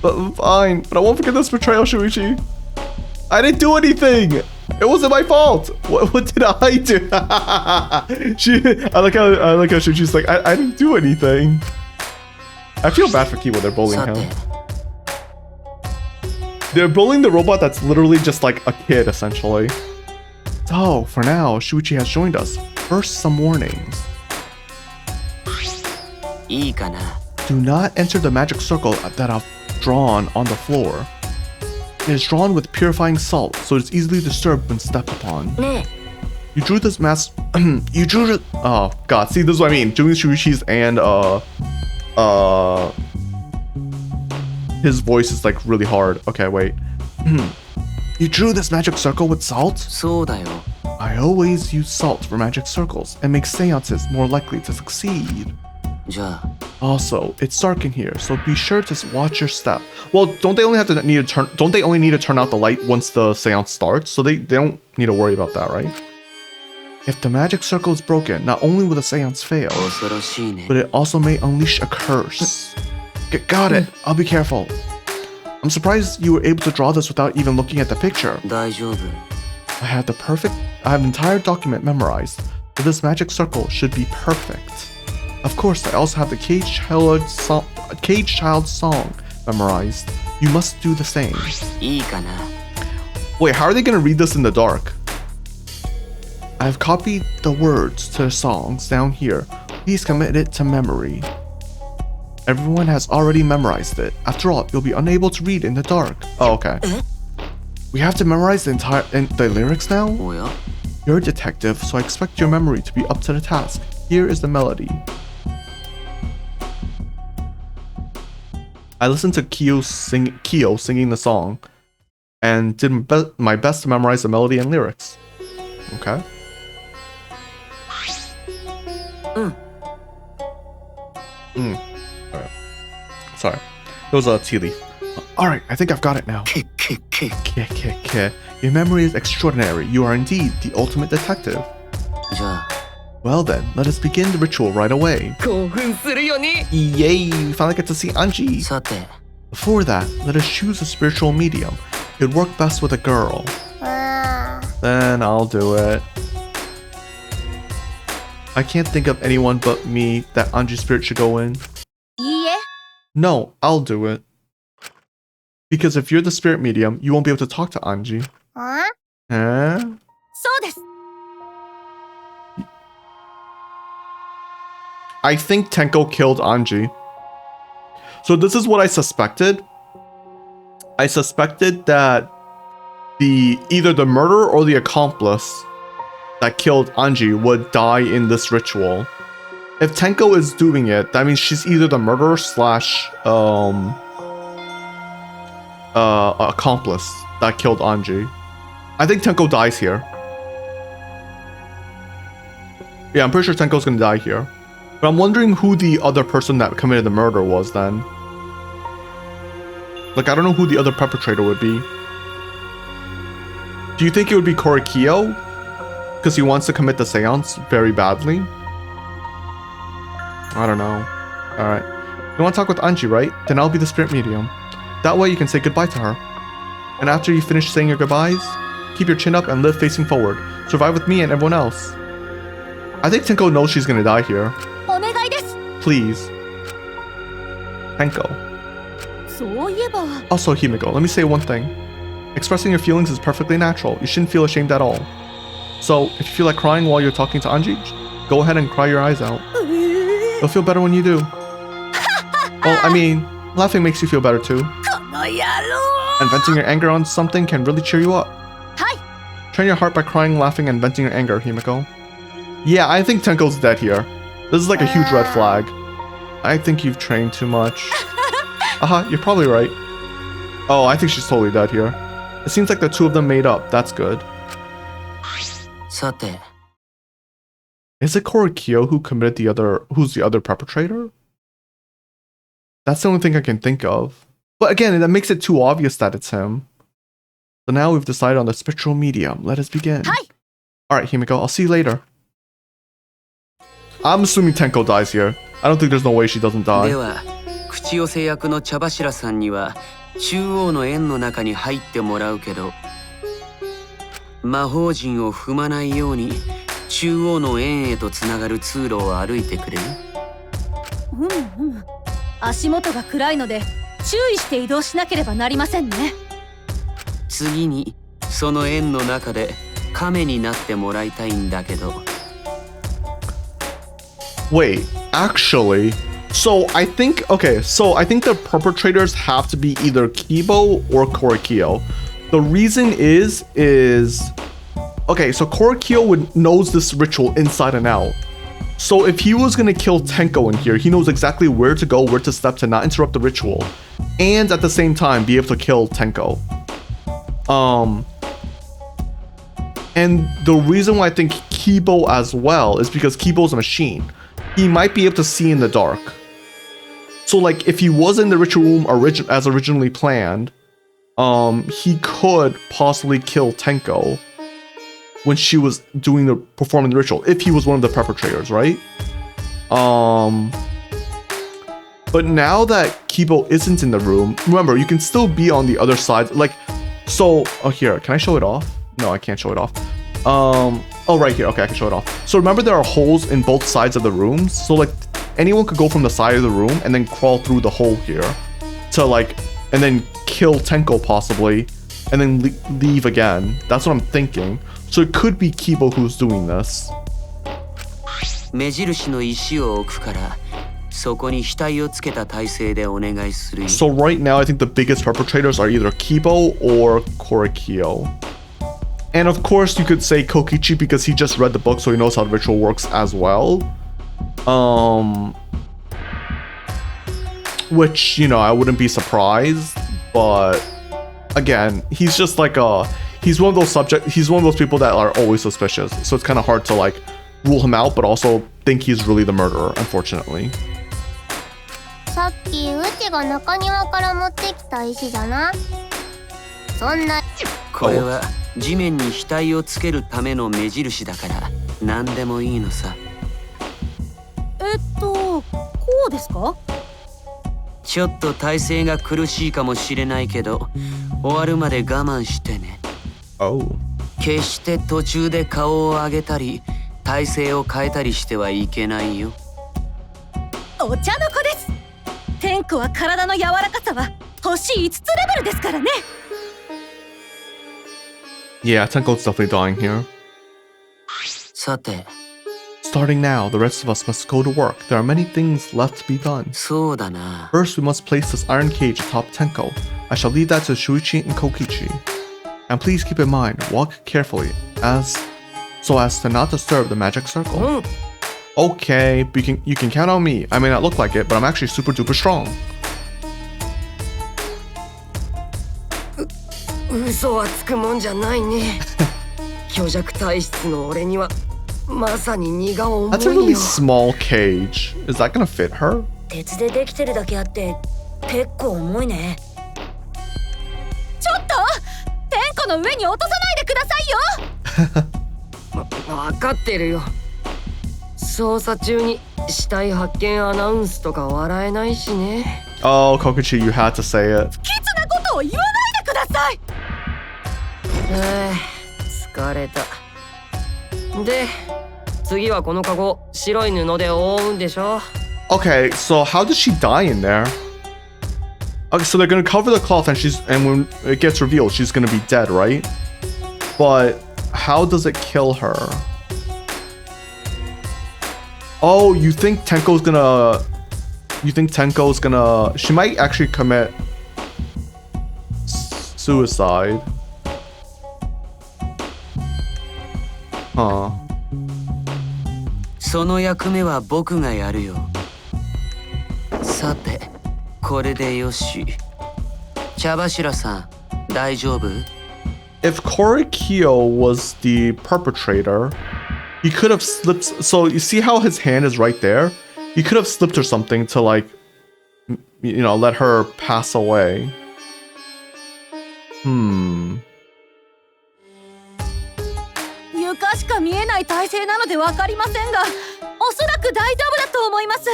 But fine, but I won't forget this betrayal, Shuichi. I didn't do anything. It wasn't my fault. What did I do? I like how Shuichi's like, I didn't do anything. I feel bad for Kibo. They're bullying him. They're bullying the robot that's literally just like a kid, essentially. So, for now, Shuichi has joined us. First, some warnings. Do not enter the magic circle that I've drawn on the floor. It is drawn with purifying salt, so it's easily disturbed when stepped upon. You drew this mask. Oh god, see, this is what I mean. Doing Shuichi's and his voice is like really hard. Okay, wait. You drew this magic circle with salt? I always use salt for magic circles and make seances more likely to succeed. Also, it's dark in here, so be sure to watch your step. Well, don't they only need to turn out the light once the seance starts? So they don't need to worry about that, right? If the magic circle is broken, not only will the seance fail, but it also may unleash a curse. Got it. I'll be careful. I'm surprised you were able to draw this without even looking at the picture. 大丈夫。I have the entire document memorized, so this magic circle should be perfect. Of course, I also have the Cage Child song memorized. You must do the same. いいかな。 Wait, how are they gonna read this in the dark? I've copied the words to the songs down here. Please commit it to memory. Everyone has already memorized it. After all, you'll be unable to read in the dark. Oh, okay. We have to memorize the lyrics now? おや You're a detective, so I expect your memory to be up to the task. Here is the melody. I listened to Kyo singing the song and did my best to memorize the melody and lyrics. Okay. Alright. Sorry. It was a tea leaf. Alright, I think I've got it now. Your memory is extraordinary. You are indeed the ultimate detective. じゃあ Well then, let us begin the ritual right away. 興奮するよね。 Yay, we finally get to see Anji. さて Before that, let us choose a spiritual medium. It'd work best with a girl. Then I'll do it. I can't think of anyone but me that Anji's spirit should go in. いいえ No, I'll do it. Because if you're the spirit medium, you won't be able to talk to Anji. あ Huh? そうです I think Tenko killed Anji. So this is what I suspected. I suspected that either the murderer or the accomplice that killed Anji would die in this ritual. If Tenko is doing it, that means she's either the murderer slash accomplice that killed Anji. I think Tenko dies here. Yeah, I'm pretty sure Tenko's gonna die here. But I'm wondering who the other person that committed the murder was then. Like, I don't know who the other perpetrator would be. Do you think it would be Korikyo? Because he wants to commit the seance very badly? I don't know. Alright. You want to talk with Anji, right? Then I'll be the spirit medium. That way you can say goodbye to her. And after you finish saying your goodbyes, keep your chin up and live facing forward. Survive with me and everyone else. I think Tenko knows she's gonna die here. お願いです Please. Tenko. そういえば Also, Himiko, let me say one thing. Expressing your feelings is perfectly natural. You shouldn't feel ashamed at all. So, if you feel like crying while you're talking to Anji, go ahead and cry your eyes out. You'll feel better when you do. Well, I mean, laughing makes you feel better too. この野郎 And venting your anger on something can really cheer you up. はい Train your heart by crying, laughing, and venting your anger, Himiko. Yeah, I think Tenko's dead here. This is like a huge red flag. I think you've trained too much. You're probably right. Oh, I think she's totally dead here. It seems like the two of them made up. That's good. さて Is it Korikyo who committed who's the other perpetrator? That's the only thing I can think of. But again, that makes it too obvious that it's him. So now we've decided on the spiritual medium. Let us begin. Hi. Alright, Himiko, I'll see you later. I'm assuming Tenko dies here. I don't think there's no way she doesn't で die. は口寄せ役の茶柱さんには中央の円の中に入ってもらうけど魔法陣を踏まないように中央の円へとつながる通路を歩いてくれる足元が暗いので注意して移動しなければなりませんね次にその円の中で亀になってもらいたいんだけど Wait, actually, I think the perpetrators have to be either Kibo or Korikyo. The reason is okay, so Korikyo knows this ritual inside and out. So if he was gonna kill Tenko in here, he knows exactly where to go, where to step to not interrupt the ritual, and at the same time be able to kill Tenko. And the reason why I think Kibo as well is because Kibo's a machine. He might be able to see in the dark. So like if he was in the ritual room as originally planned, he could possibly kill Tenko when she was performing the ritual, if he was one of the perpetrators, right? But now that Kibo isn't in the room, remember, you can still be on the other side. Like, so, oh, here, can I show it off? No, I can't show it off. Oh, right here. Okay, I can show it off. So remember, there are holes in both sides of the rooms. So like, anyone could go from the side of the room and then crawl through the hole here to like, and then kill Tenko possibly, and then leave again. That's what I'm thinking. So it could be Kibo who's doing this. 目印の石を置くから、そこに額をつけた体勢でお願いするよ。 So right now, I think the biggest perpetrators are either Kibo or Korikyo. And of course, you could say Kokichi because he just read the book, so he knows how the ritual works as well. Which, you know, I wouldn't be surprised, but again, he's just like he's one of those people that are always suspicious. So it's kind of hard to like rule him out, but also think he's really the murderer, unfortunately. さっきうちが中庭から持ってきた石じゃな。そんな。これは地面に額をつけるための目印だから、何でもいいのさ。こうですか？ちょっと体勢が苦しいかもしれないけど、終わるまで我慢してね。決して途中で顔を上げたり、体勢を変えたりしてはいけないよ。お茶の子です。天子は体の柔らかさは星5つレベルですからね。Yeah, Tenko's definitely dying here. さて。Starting now, the rest of us must go to work. There are many things left to be done. そうだな。 First, we must place this iron cage atop Tenko. I shall leave that to Shuichi and Kokichi. And please keep in mind, walk carefully, so as to not disturb the magic circle. Okay, but you can count on me. I may not look like it, but I'm actually super duper strong. 嘘はつくもんじゃないね。虚弱体質の俺には。まさに荷が重いよ。 That's a really small cage. Is that gonna fit her? 鉄でできてるだけあって結構重いね。ちょっと天子の上に落とさないでくださいよ。わかってるよ。捜査中に死体発見アナウンスとか笑えないしね。Oh, Kokichi, you had to say it. 不吉なことを言わないでください。疲れた。で、次はこのカゴ白い布で覆うんでしょ。 Okay, so how does she die in there? Okay, so they're gonna cover the cloth, and when it gets revealed, she's gonna be dead, right? But how does it kill her? Oh, you think Tenko's gonna? She might actually commit suicide. Huh. その役目は僕がやるよ。さて、これでよし。茶柱さん、大丈夫？ If Korikyo was the perpetrator, he could have slipped. So you see how his hand is right there? He could have slipped or something to like, you know, let her pass away. 床しか見えない体勢なので分かりませんが、おそらく大丈夫だと思います。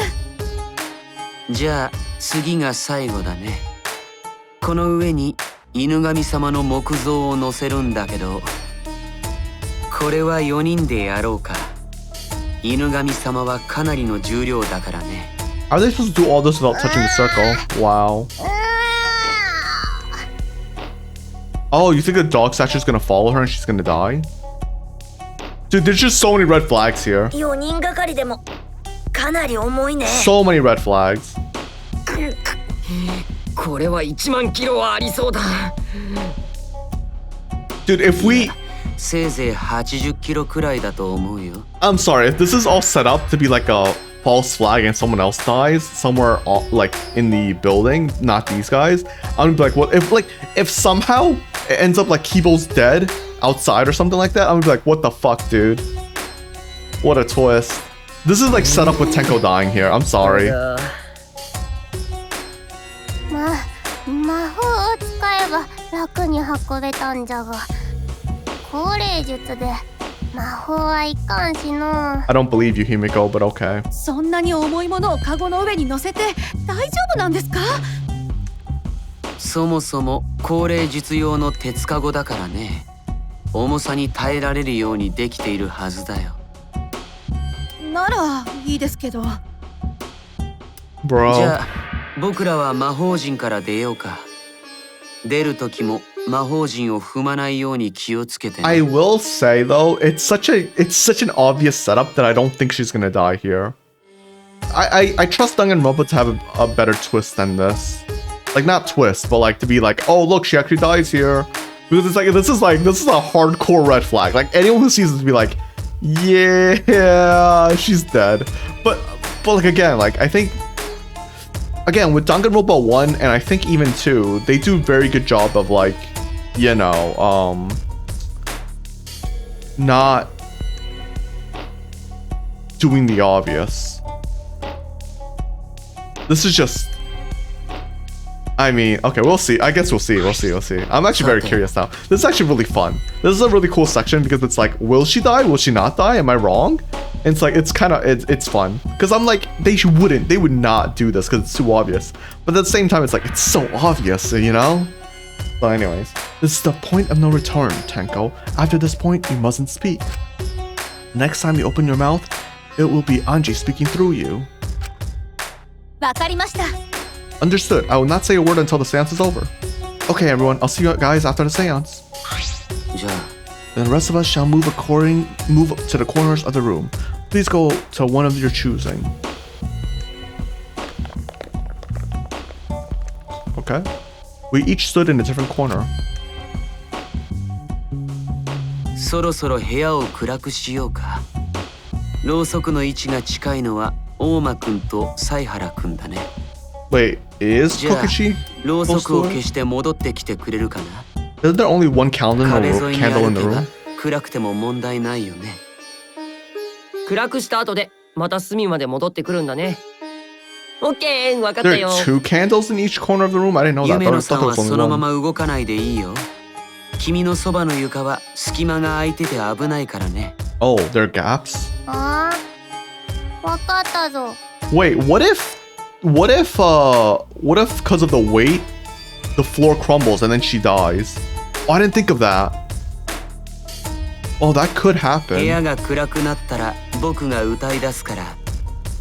じゃあ次が最後だね。この上に犬神様の木像を乗せるんだけど、これは4人でやろうか。犬神様はかなりの重量だからね。Are they supposed to do all this without touching the circle? Wow. Oh, you think the dog statue is gonna follow her and she's gonna die? Dude, there's just so many red flags here. 4人がかりでもかなり重いね。 So many red flags. これは1万キロはありそうだ。 Dude, if we... せいぜい80キロくらいだと思うよ。 I'm sorry, if this is all set up to be like a false flag and someone else dies somewhere like in the building, not these guys, I'm gonna be like, what if somehow it ends up like Kibo's dead outside or something like that, I'm gonna be like, what the fuck, dude? What a twist. This is like set up with Tenko dying here. I'm sorry. 魔法を使えば楽に運べたんじゃが、高齢術で I don't believe you, Himiko, but okay. そんなに重いものをカゴの上に乗せて大丈夫なんですか？そもそも高齢術用の鉄カゴだからね。重さに耐えられるようにできているはずだよ。ならいいですけど。Bro. じゃあ僕らは魔法陣から出ようか。出る時も魔法陣を踏まないように気をつけてね。I will say though, it's such an obvious setup that I don't think she's gonna die here. I trust Danganronpa to have a better twist than this. Like not twist, but like to be like, oh look, she actually dies here. Because it's like this is a hardcore red flag. Like anyone who sees this would be like, yeah, she's dead. But like again, like I think again with Danganronpa 1 and I think even 2, they do a very good job of like, you know, not doing the obvious. This is just, I mean, okay, we'll see. I guess we'll see. I'm actually very curious now. This is actually really fun. This is a really cool section because it's like, will she die? Will she not die? Am I wrong? And it's like, it's kind of, it's fun. Because I'm like, they would not do this because it's too obvious. But at the same time, it's like, it's so obvious, you know? But anyways, this is the point of no return, Tenko. After this point, you mustn't speak. Next time you open your mouth, it will be Anji speaking through you. わかりました。 Understood. I will not say a word until the seance is over. Okay, everyone. I'll see you guys after the seance. じゃあ Then the rest of us shall move to the corners of the room. Please go to one of your choosing. Okay. We each stood in a different corner. そろそろ部屋を暗くしようか。ろうそくの位置が近いのは大間くんと犀原くんだね。 Wait, is じゃあ Kokichi ろうそ close くを to 消 it? して戻ってきてくれるかな。 Isn't there only one candle 壁 in 沿い the にあ candle る in the けが room? 暗くても問題ないよね。暗くした後でまた隅まで戻ってくるんだね。オッケー、わかった There よ。 are two candles in each corner of the room? I didn't know that. 夢 I 野 thought さん there は was そ only のま one. ま動かないでいいよ。君のそばの床は隙間が空いてて危ないからね。Oh, there are gaps? ああ、わかったぞ。 Wait, what if because of the weight, the floor crumbles and then she dies? Oh, I didn't think of that. Oh, that could 部屋 happen. が暗くなったら僕が歌い出すから、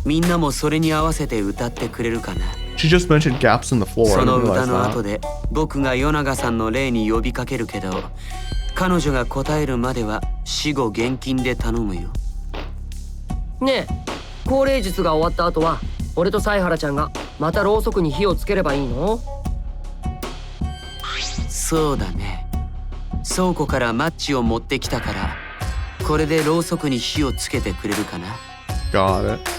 みんなもそれに合わせて歌ってくれるかな。 She just mentioned gaps in the floor. I その didn't 歌 realize の後 that. で僕が与永さんの霊に呼びかけるけど、彼女が答えるまでは死後現金で頼むよ。ねえ、高齢術が終わった後は俺と犀原ちゃんがまたろうそくに火をつければいいの？そうだね。倉庫からマッチを持ってきたから、これでろうそくに火をつけてくれるかな。 Got it.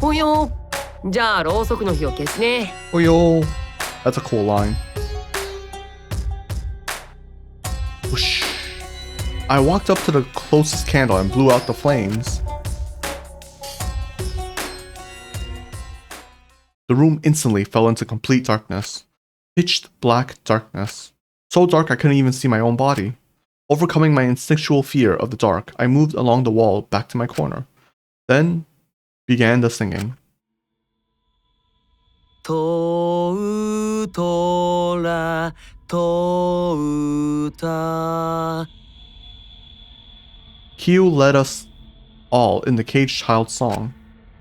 ほよー。じゃあろうそくの火を消すね。 Oh, yo. That's a cool line. Whoosh. I walked up to the closest candle and blew out the flames. The room instantly fell into complete darkness. Pitched black darkness. So dark I couldn't even see my own body. Overcoming my instinctual fear of the dark, I moved along the wall back to my corner. Then began the singing. とうとらとうた。 Kyu led us all in the caged child's song.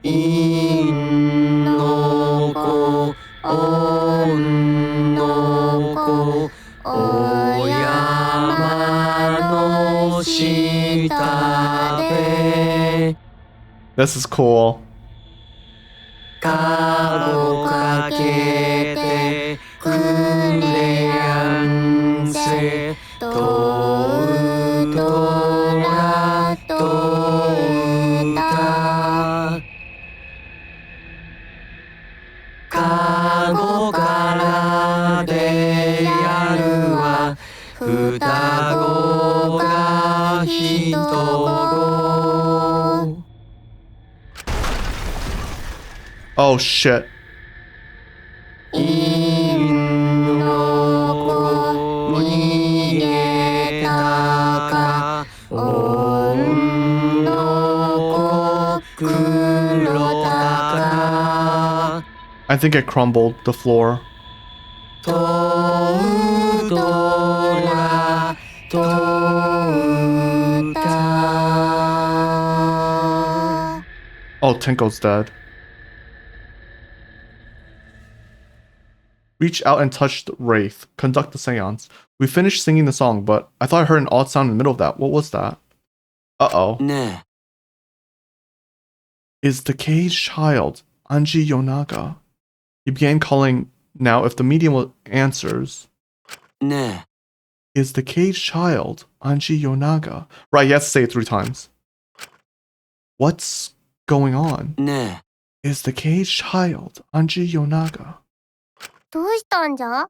いんのこおんのこお山の下で This is cool. かごかけてくれやんせとうとらとうたかごからでやるは双子が一子 Oh shit. いんのこ逃げたかおん I think it crumbled the floor. Oh, Tenko's dead. Reach out and touch the wraith. Conduct the seance. We finished singing the song, but I thought I heard an odd sound in the middle of that. What was that? Uh-oh. Nah. Is the caged child Anji Yonaga? He began calling. Now, if the medium answers, Nah. is the caged child Anji Yonaga? Right, he has to say it 3 times. What's going on? Nah. Is the caged child Anji Yonaga? どうしたんじゃ？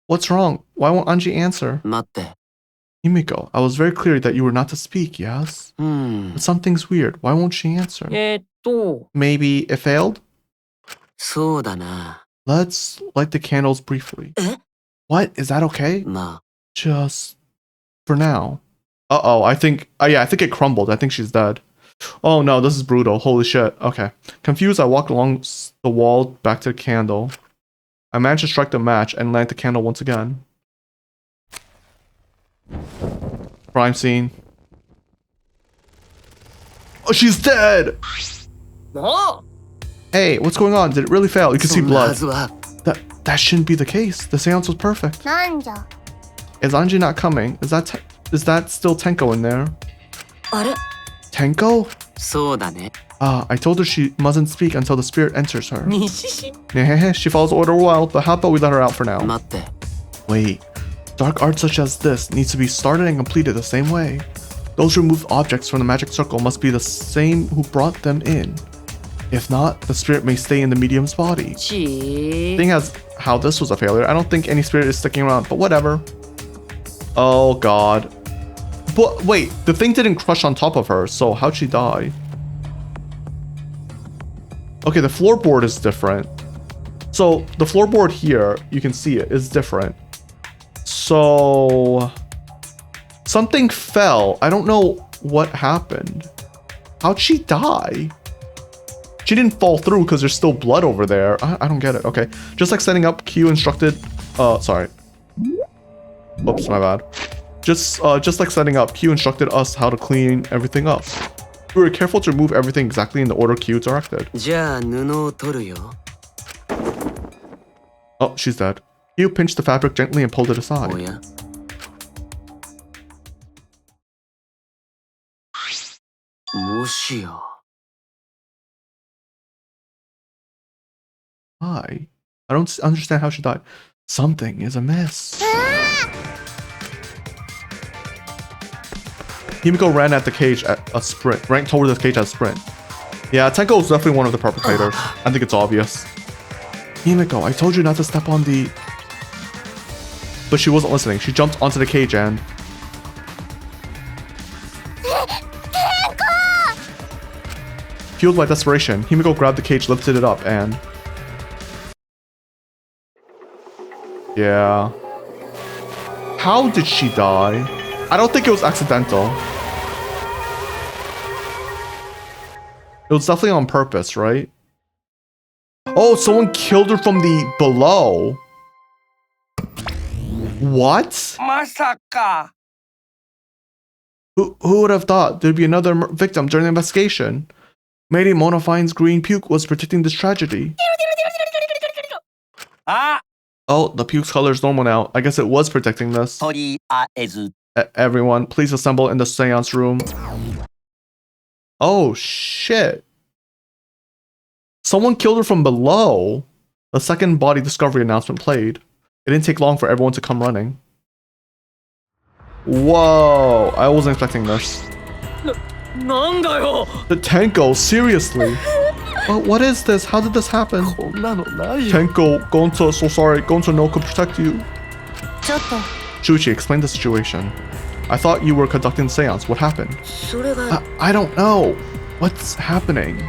What's wrong? Why won't Anji answer? 待って。 Himiko, I was very clear that you were not to speak, yes? But something's weird. Why won't she answer? Maybe it failed? そうだな。 Let's light the candles briefly. What? Is that okay? まあ。 Just for now. Uh-oh, I think it crumbled. I think she's dead. Oh no, this is brutal. Holy shit. Okay. Confused, I walked along the wall back to the candle. I managed to strike the match and light the candle once again. Crime scene. Oh, she's dead! Hey, what's going on? Did it really fail? You can see blood. That shouldn't be the case. The seance was perfect. なんじゃ？ Is Anji not coming? Is that still Tenko in there? あれ？ Tenko? そうだね。 I told her she mustn't speak until the spirit enters her. She follows the order well, but how about we let her out for now? 待って。 Wait. Dark art such as this needs to be started and completed the same way. Those removed objects from the magic circle must be the same who brought them in. If not, the spirit may stay in the medium's body. Seeing as how this was a failure, I don't think any spirit is sticking around, but whatever. Oh god. But wait, the thing didn't crush on top of her, so how'd she die? Okay, the floorboard is different. So the floorboard here, you can see it, is different. So something fell. I don't know what happened. How'd she die? She didn't fall through because there's still blood over there. I don't get it. Okay. Just like setting up, Q instructed... sorry. Whoops, my bad. Just like setting up, Q instructed us how to clean everything up. We were careful to remove everything exactly in the order Q directed. じゃあ布を取るよ。 Oh, she's dead. Q pinched the fabric gently and pulled it aside. おや。もしや。 Why? I don't understand how she died. Something is amiss. Himiko ran at the cage at a sprint. Ran toward the cage at a sprint. Yeah, Tenko is definitely one of the perpetrators. I think it's obvious. Himiko, I told you not to step on the... But she wasn't listening. She jumped onto the cage and... Fueled by desperation, Himiko grabbed the cage, lifted it up, and... Yeah. How did she die? I don't think it was accidental. It was definitely on purpose, right? Oh, someone killed her from the below. What? Masaka. Who would have thought there'd be another victim during the investigation? Maybe Mona finds green puke was predicting this tragedy. Ah. Oh, the puke's color is normal now. I guess it was predicting this. Everyone, please assemble in the seance room. Oh, shit. Someone killed her from below. The second body discovery announcement played. It didn't take long for everyone to come running. Whoa, I wasn't expecting this. The Tenko, seriously. What is this? How did this happen? Tenko, Gonzo, so sorry. Gonzo no could protect you. Shuichi, explain the situation. I thought you were conducting the seance. What happened? I don't know. What's happening?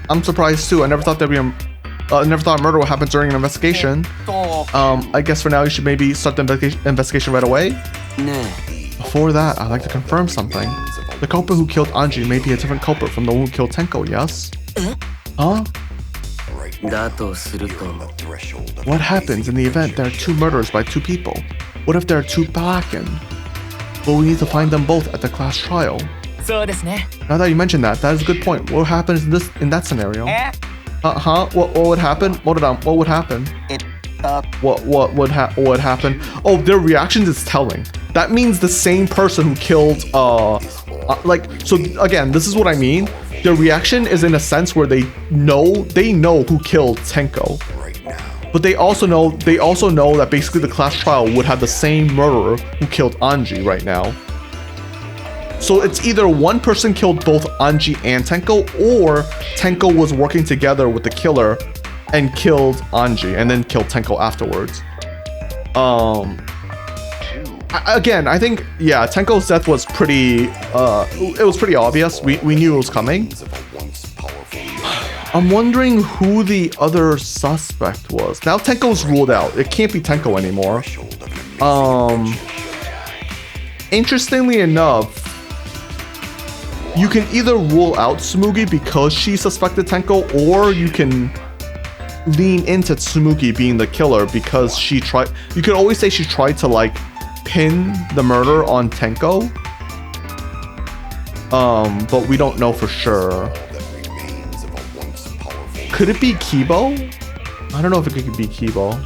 I'm surprised too. I never thought a murder would happen during an investigation. I guess for now you should maybe start the investigation right away. Before that, I'd like to confirm something. The culprit who killed Anji may be a different culprit from the one who killed Tenko, yes? Huh? What happens in the event there are two murders by two people? What if there are two blackened? Well, we need to find them both at the class trial. Now that you mentioned that is a good point. What happens in that scenario? What would happen? What would happen? What would happen? Oh, their reactions is telling. That means the same person who killed so again, this is what I mean. Their reaction is in a sense where they know who killed Tenko. But they also know that basically the class trial would have the same murderer who killed Anji right now. So it's either one person killed both Anji and Tenko, or Tenko was working together with the killer and killed Anji and then killed Tenko afterwards. Again, I think, yeah, Tenko's death was pretty, it was pretty obvious. We knew it was coming. I'm wondering who the other suspect was. Now Tenko's ruled out. It can't be Tenko anymore. Interestingly enough, you can either rule out Tsumugi because she suspected Tenko, or you can lean into Tsumugi being the killer because she tried. You could always say she tried to like pin the murder on Tenko. But we don't know for sure. Could it be Kibo? I don't know if it could be Kibo.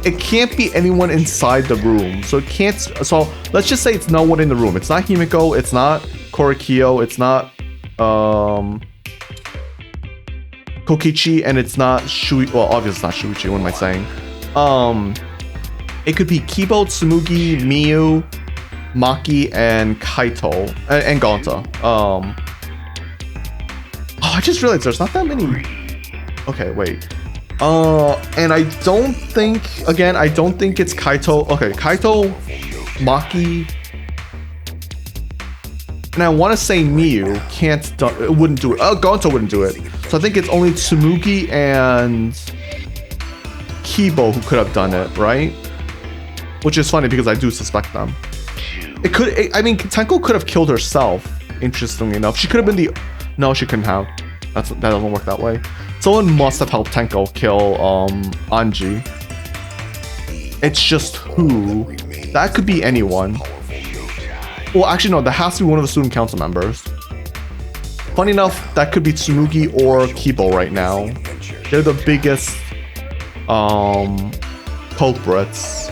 It can't be anyone inside the room. So it can't. So let's just say it's no one in the room. It's not Himiko. It's not Korikyo. It's not Kokichi, and it's not Shui. Well, obviously it's not Shuichi. What am I saying? It could be Kibo, Tsumugi, Miyu, Maki, and Kaito, and Gonta. Oh, I just realized there's not that many. Okay, wait. And I don't think it's Kaito. Okay, Kaito, Maki, and I want to say Miyu wouldn't do it. Oh, Gonta wouldn't do it. So I think it's only Tsumugi and Kibo who could have done it, right? Which is funny because I do suspect them. I mean, Tenko could have killed herself. Interestingly enough, she could have been no, she couldn't have. That doesn't work that way. Someone must have helped Tenko kill Anji. It's just who? That could be anyone. Well, actually no, that has to be one of the student council members. Funny enough, that could be Tsumugi or Kibo right now. They're the biggest culprits.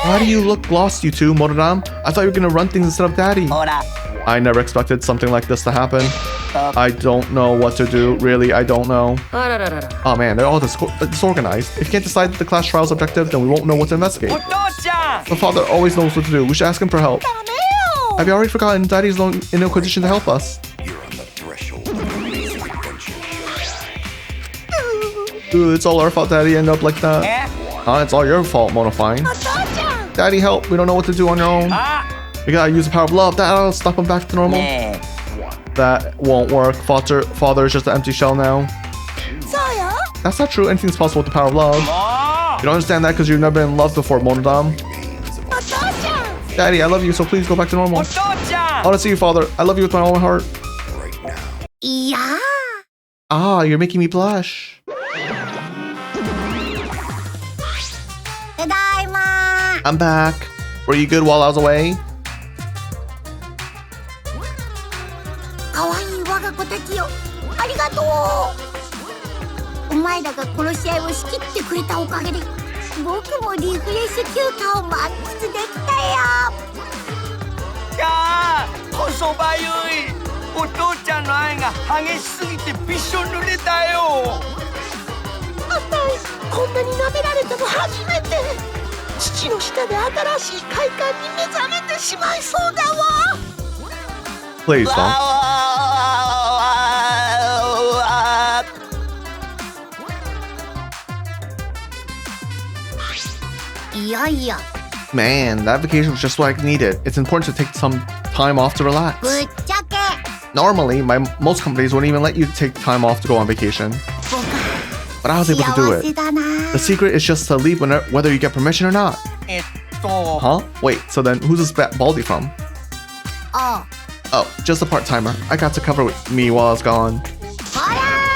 Why do you look lost, you two, Motoram? I thought you were gonna run things instead of Daddy. I never expected something like this to happen. I don't know what to do. Really, I don't know. Oh man, they're all disorganized. If you can't decide the class trial's objective, then we won't know what to investigate. The father always knows what to do. We should ask him for help. Have you already forgotten? Daddy's in no condition to help us. Dude, it's all our fault Daddy ended up like that. It's all your fault, Monofine. Daddy, help. We don't know what to do on your own. We gotta use the power of love. That'll stop him back to normal. That won't work. Father is just an empty shell now. That's not true. Anything's possible with the power of love. You don't understand that because you've never been in love before, Monodam. Daddy, I love you, so please go back to normal. I want to see you, Father. I love you with my whole heart. Yeah. Ah, you're making me blush. I'm back. Were you good while I was away? Please don't. Man, that vacation was just what I needed. It's important to take some time off to relax. Normally, most companies wouldn't even let you take time off to go on vacation. but I was able to do it. The secret is just to leave whether you get permission or not. Huh? Wait, so then who's this Baldy from? Oh, just a part-timer. I got to cover with me while I was gone.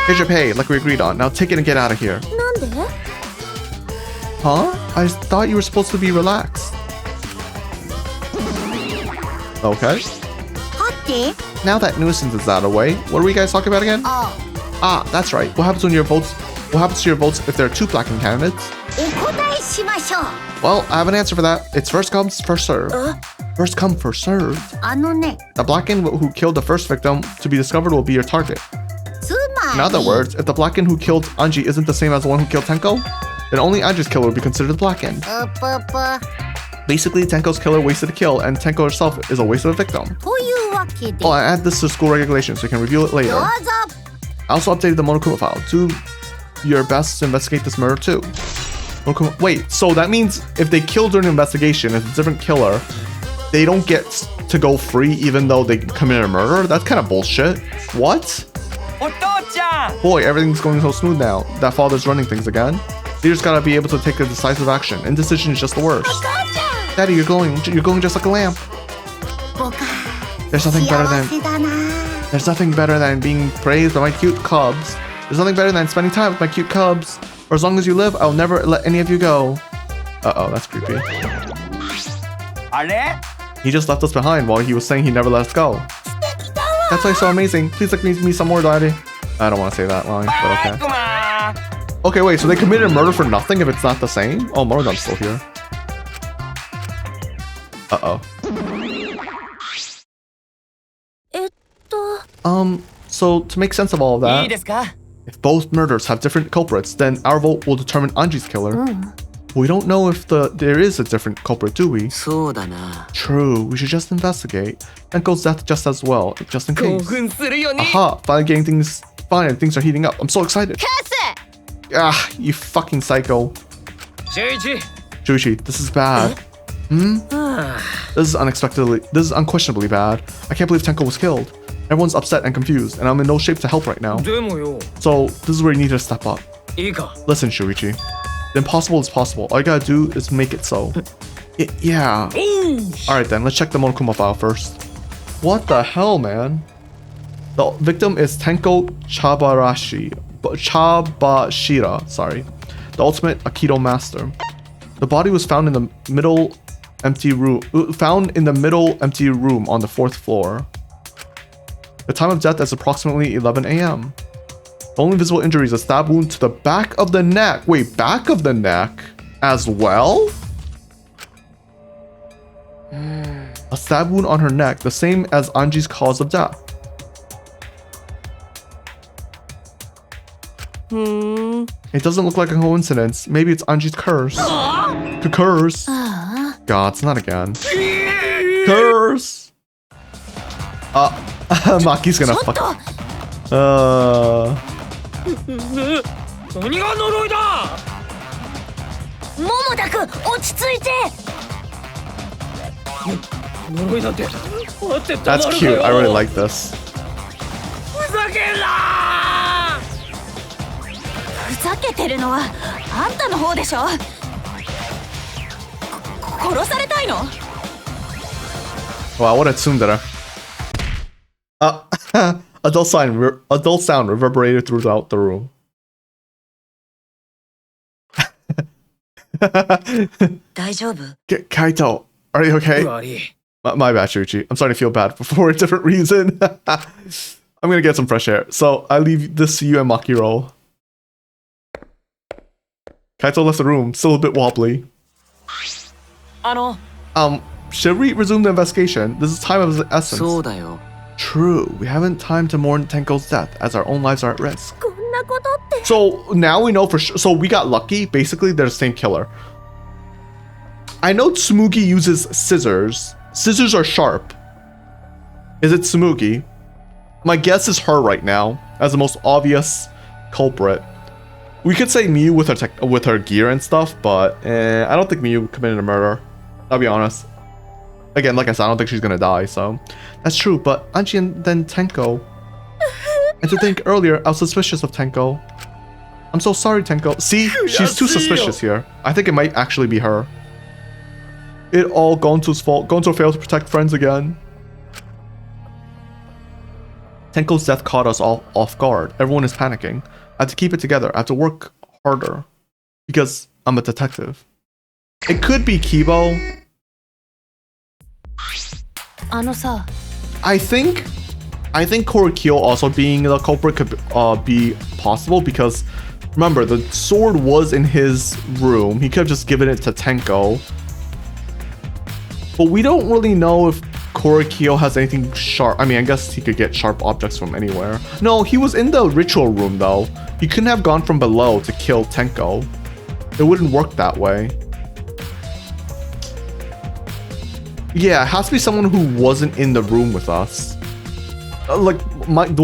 Here's your pay, like we agreed on. Now take it and get out of here. Huh? I thought you were supposed to be relaxed. Okay. Now that nuisance is out of the way, what are we guys talking about again? Ah, that's right. What happens when your votes? What happens to your votes if there are two blackened candidates? Well, I have an answer for that. It's first come, first serve. First come, first served. The blackened who killed the first victim to be discovered will be your target. In other words, if the blackened who killed Anji isn't the same as the one who killed Tenko, then only Anji's killer would be considered the blackened. Basically, Tenko's killer wasted a kill, and Tenko herself is a waste of a victim. Oh, I add this to school regulations so you can review it later. I also updated the Monokuma file. Do your best to investigate this murder too. Wait, so that means if they kill during the investigation, if it's a different killer, they don't get to go free even though they committed a murder? That's kind of bullshit. What? Boy, everything's going so smooth now. That father's running things again. Leaders gotta be able to take a decisive action. Indecision is just the worst. Daddy, you're glowing just like a lamp. There's nothing better than being praised by my cute cubs. There's nothing better than spending time with my cute cubs. For as long as you live, I'll never let any of you go. Uh-oh, that's creepy. He just left us behind while he was saying he never let us go. That's why so amazing. Please let me some more, Daddy. I don't want to say that line, but okay. Okay, wait, so they committed a murder for nothing if it's not the same? Oh, Monogam's still here. Uh-oh. So to make sense of all of that, if both murders have different culprits, then our vote will determine Anji's killer. We don't know if there is a different culprit, do we? True, we should just investigate. Tenko's death just as well, just in case. Aha, finally things are heating up. I'm so excited. Ah, you fucking psycho. Shuichi, this is bad. This is unquestionably bad. I can't believe Tenko was killed. Everyone's upset and confused, and I'm in no shape to help right now. So, this is where you need to step up. Listen, Shuichi. The impossible is possible. All you gotta do is make it so. Yeah. Alright then, let's check the Monokuma file first. What the hell, man? The victim is Tenko Chabashira, sorry. The ultimate Aikido master. The body was found in the middle empty room on the 4th floor. The time of death is approximately 11 a.m. The only visible injury is a stab wound to the back of the neck. Wait, back of the neck as well? A stab wound on her neck, the same as Anji's cause of death. It doesn't look like a coincidence. Maybe it's Anji's curse. Curse. God, it's not again. Curse. Maki's gonna fuck. That's cute. I really like this. Well, I would assume that adult sound reverberated throughout the room. Kaito, are you okay? My bad, Shuichi. I'm starting to feel bad for a different reason. I'm gonna get some fresh air. So I leave this to you and Maki roll. Kaito left the room, still a bit wobbly. Should we resume the investigation? This is time of the essence. True, we haven't time to mourn Tenko's death as our own lives are at risk. So now we know for sure. So we got lucky. Basically, they're the same killer. I know Tsumugi uses scissors. Scissors are sharp. Is it Tsumugi? My guess is her right now as the most obvious culprit. We could say Miyu with her gear and stuff, but I don't think Miyu committed a murder. I'll be honest. Again, like I said, I don't think she's gonna die, so that's true. But Anji and then Tenko. And to think earlier, I was suspicious of Tenko. I'm so sorry, Tenko. See, she's too suspicious here. I think it might actually be her. It all Gonzo's fault. Gonzo failed to protect friends again. Tenko's death caught us all off guard. Everyone is panicking. I have to keep it together. I have to work harder. Because I'm a detective. It could be Kibo. I think Korikyo also being the culprit could be possible because remember the sword was in his room. He could have just given it to Tenko. But we don't really know if Korikyo has anything sharp. I mean, I guess he could get sharp objects from anywhere. No, he was in the ritual room though. He couldn't have gone from below to kill Tenko. It wouldn't work that way. Yeah, it has to be someone who wasn't in the room with us. Well,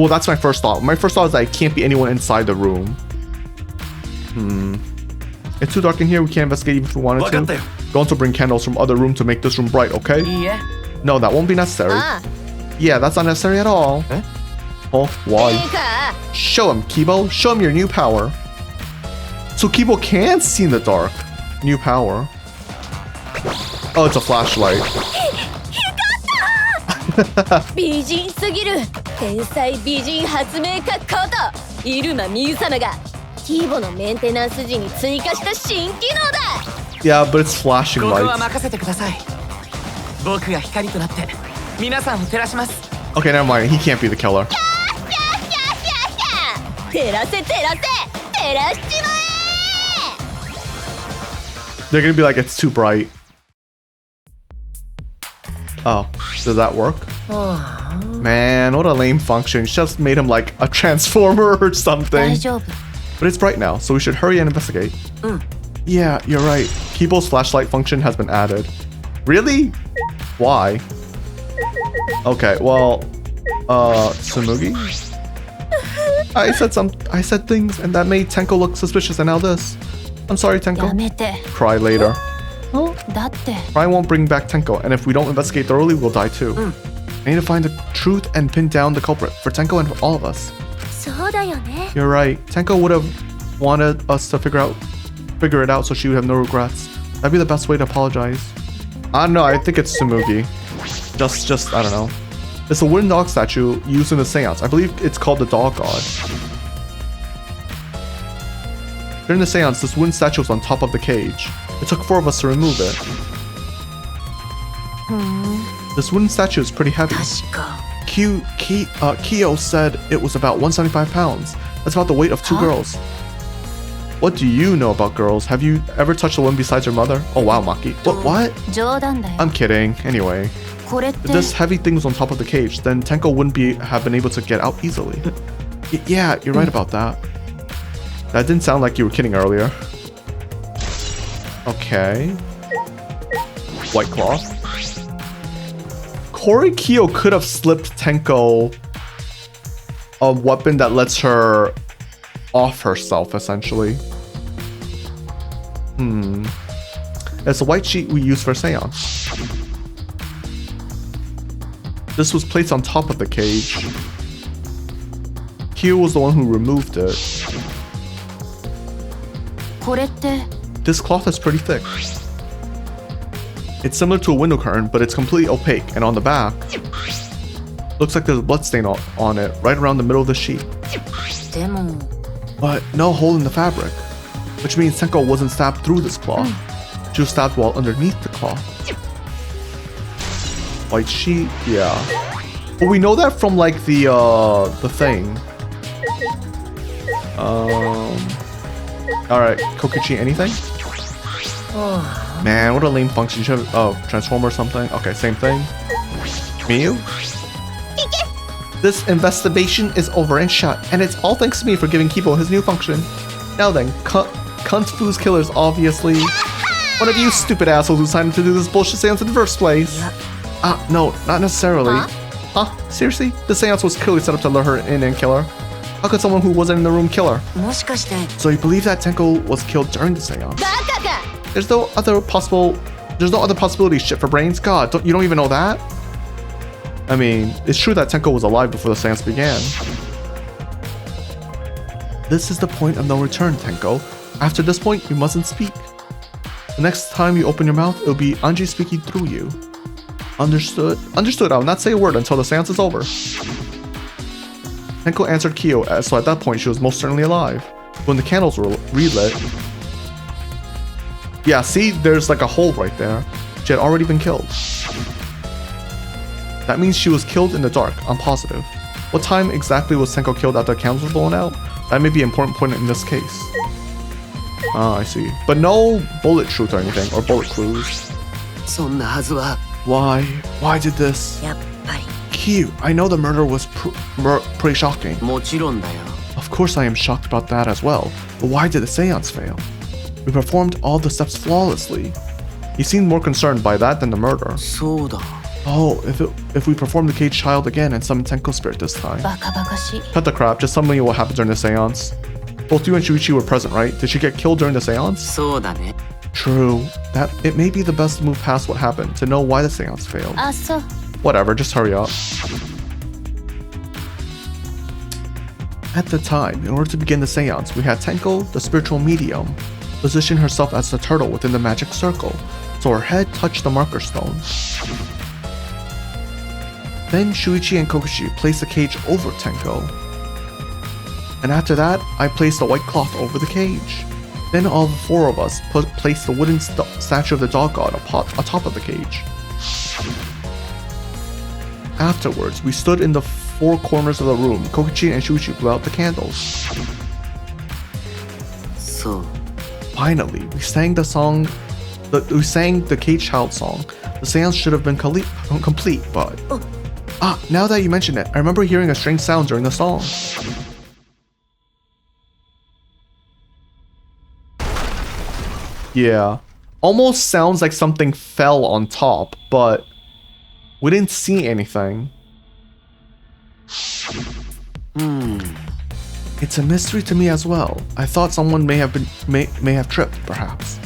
that's my first thought. My first thought is that it can't be anyone inside the room. It's too dark in here. We can't investigate even if we wanted to. Going to bring candles from other room to make this room bright, okay? Yeah. No, that won't be necessary. Yeah, that's not necessary at all. Oh, why? Show him, Kibo. Show him your new power. So Kibo can see in the dark. New power. Oh, it's a flashlight. 美人すぎる天才美人発明家こと入間美優様がキーボのメンテナンス時に追加した新機能だ Yeah, but it's flashing ここは lights. 任せてください。僕が光となって皆さんを照らします。 Okay, never mind. He can't be the killer. 照らせ照らせ照らしちま They're gonna be like, it's too bright. Oh, does that work? Man, what a lame function. Just made him like a transformer or something. But it's bright now, so we should hurry and investigate. Yeah, you're right. Kibo's flashlight function has been added. Really? Why? Okay, well, Tsumugi? I said things and that made Tenko look suspicious and now this. I'm sorry, Tenko. Cry later. Cry won't bring back Tenko, and if we don't investigate thoroughly, we'll die too. I need to find the truth and pin down the culprit for Tenko and for all of us. You're right. Tenko would have wanted us to figure it out so she would have no regrets. That'd be the best way to apologize. I don't know, I think it's Tsumugi. Just, I don't know. It's a wooden dog statue used in the seance. I believe it's called the Dog God. During the seance, this wooden statue was on top of the cage. It took 4 of us to remove it. This wooden statue is pretty heavy. Kyo said it was about 175 pounds. That's about the weight of 2 girls. What do you know about girls? Have you ever touched a woman besides your mother? Oh wow, Maki. What? I'm kidding. Anyway. If this heavy thing was on top of the cage, then Tenko wouldn't have been able to get out easily. Yeah, you're right about that. That didn't sound like you were kidding earlier. Okay. White cloth. Korikyo could have slipped Tenko a weapon that lets her off herself, essentially. It's a white sheet we use for seance. This was placed on top of the cage. Kyo was the one who removed it. This cloth is pretty thick. It's similar to a window curtain, but it's completely opaque, and on the back, looks like there's a bloodstain on it, right around the middle of the sheet. But no hole in the fabric, which means Tenko wasn't stabbed through this cloth. She was stabbed while underneath the cloth. White sheet, yeah. But we know that from like the thing. Alright, Kokichi, anything? Man, what a lame function. Transformer or something? Okay, same thing. Miyu? This investigation is over and shut, and it's all thanks to me for giving Kibo his new function. Now then, Cunt Foo's killers, obviously. One of you stupid assholes who signed up to do this bullshit seance in the first place. No, not necessarily. Huh? Seriously? The seance was clearly set up to lure her in and kill her. How could someone who wasn't in the room kill her? So you believe that Tenko was killed during the seance? There's no other possibility. Shit for brains. God, you don't even know that? I mean, it's true that Tenko was alive before the seance began. This is the point of no return, Tenko. After this point, you mustn't speak. The next time you open your mouth, it'll be Anji speaking through you. Understood? Understood, I'll not say a word until the seance is over. Tenko answered Kyo, so at that point she was most certainly alive. When the candles were relit... Yeah, see, there's like a hole right there. She had already been killed. That means she was killed in the dark, I'm positive. What time exactly was Tenko killed after the candles were blown out? That may be an important point in this case. Ah, I see. But no bullet truth or anything, or bullet clues. Why? Why did this? やっぱり Q, I know the murder was pretty shocking. Of course I am shocked about that as well. But why did the seance fail? We performed all the steps flawlessly. He seemed more concerned by that than the murder. Oh, if we perform the caged child again and summon Tenko's spirit this time. Cut the crap, just tell me what happened during the seance. Both you and Shuichi were present, right? Did she get killed during the seance? True. That it may be the best to move past what happened, to know why the seance failed. Whatever, just hurry up. At the time, in order to begin the seance, we had Tenko, the spiritual medium, position herself as the turtle within the magic circle, so her head touched the marker stone. Then Shuichi and Kokushi placed the cage over Tenko. And after that, I placed a white cloth over the cage. Then all four of us placed the wooden statue of the dog god atop of the cage. Afterwards, we stood in the four corners of the room. Kokuchi and Shuichi blew out the candles. So, finally, we sang the song. We sang the cage child song. The seance should have been complete, but now that you mention it, I remember hearing a strange sound during the song. Yeah, almost sounds like something fell on top, but we didn't see anything. It's a mystery to me as well. I thought someone may have tripped, perhaps.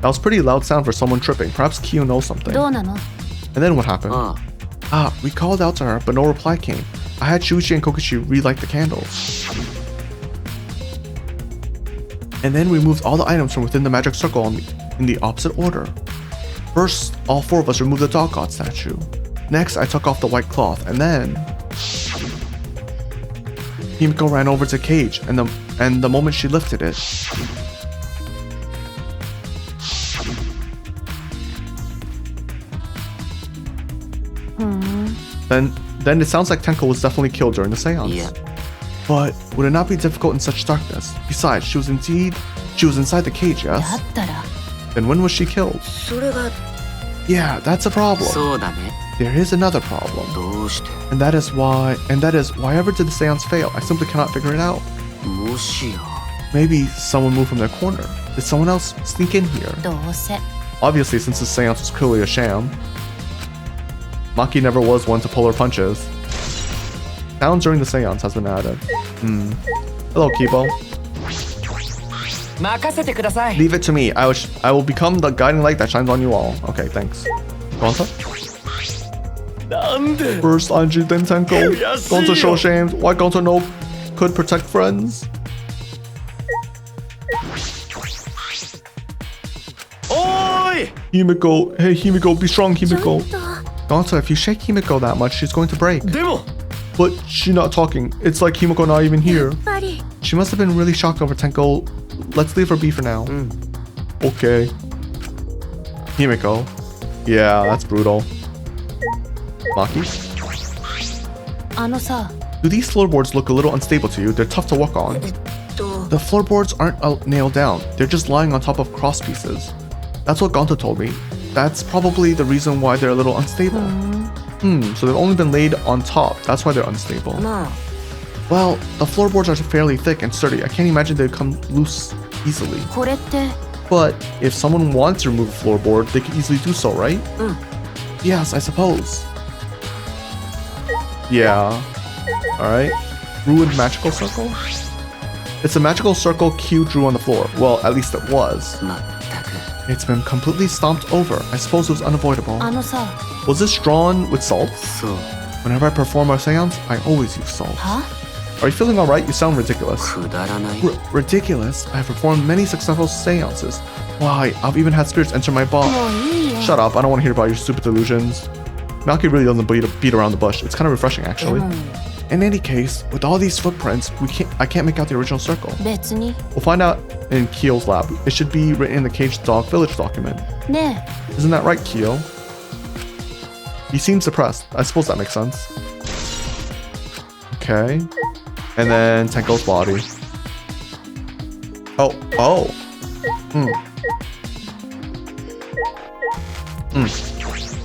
That was pretty loud sound for someone tripping. Perhaps Kyo knows something. And then what happened? We called out to her, but no reply came. I had Shuichi and Kokushi relight the candles. And then we moved all the items from within the magic circle in the opposite order. First, all four of us removed the dog god statue. Next, I took off the white cloth, and then Himiko ran over to the cage, and the moment she lifted it, then it sounds like Tenko was definitely killed during the seance. Yeah. But would it not be difficult in such darkness? Besides, she was inside the cage, yes? Then when was she killed? それが Yeah, that's a problem. そうだね。 There is another problem. どうして And that is why ever did the seance fail? I simply cannot figure it out. もしや Maybe someone moved from their corner. Did someone else sneak in here? Obviously, since the seance was clearly a sham. Maki never was one to pull her punches. Sound during the seance has been added. Hello, Kibo. 任せてください Leave it to me. I will become the guiding light that shines on you all. Okay, thanks. Gonta? なんで First Anji, then Tenko. Gonta show shamed. Why Gonta no could protect friends? おーい Himiko, hey Himiko, be strong, Himiko. Gonta, if you shake Himiko that much, she's going to break. でも But she's not talking. It's like Himiko not even here. ぱり She must have been really shocked over Tenko. Let's leave her be for now. Okay. Himiko. Yeah, that's brutal. Maki? あのさ Do these floorboards look a little unstable to you? They're tough to walk on. と The floorboards aren't nailed down. They're just lying on top of cross pieces. That's what Gonta told me. That's probably the reason why they're a little unstable. So they've only been laid on top. That's why they're unstable. まあ Well, the floorboards are fairly thick and sturdy. I can't imagine they'd come loose easily. これって But if someone wants to remove a floorboard, they could easily do so, right? Yes, I suppose. Yeah. Alright. Ruined magical circle? It's a magical circle Q drew on the floor. Well, at least it was. まったく It's been completely stomped over. I suppose it was unavoidable. あのさ Was this drawn with salt? そう Whenever I perform a seance, I always use salt. は Are you feeling alright? You sound ridiculous. くだらない Ridiculous? I have performed many successful seances. Why, I've even had spirits enter my body. Shut up, I don't want to hear about your stupid delusions. Malky really doesn't beat around the bush. It's kind of refreshing, actually. In any case, with all these footprints, I can't make out the original circle. 別に We'll find out in Keel's lab. It should be written in the Caged Dog Village document. ね Isn't that right, Keel? He seems depressed. I suppose that makes sense. Okay. And then Tenko's body. Oh.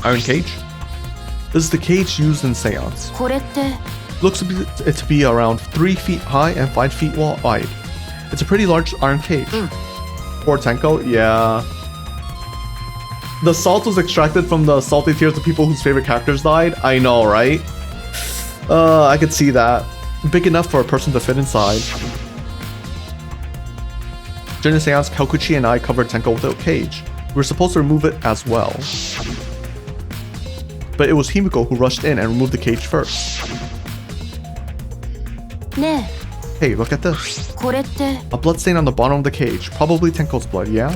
Iron cage? This is the cage used in seance. これって Looks to be around 3 feet high and 5 feet wide. It's a pretty large iron cage. Poor Tenko, yeah. The salt was extracted from the salty tears of people whose favorite characters died. I know, right? I could see that. Big enough for a person to fit inside. During the seance, Kakuchi and I covered Tenko with a cage. We were supposed to remove it as well. But it was Himiko who rushed in and removed the cage first. ね Hey, look at this. これって A blood stain on the bottom of the cage. Probably Tenko's blood, yeah?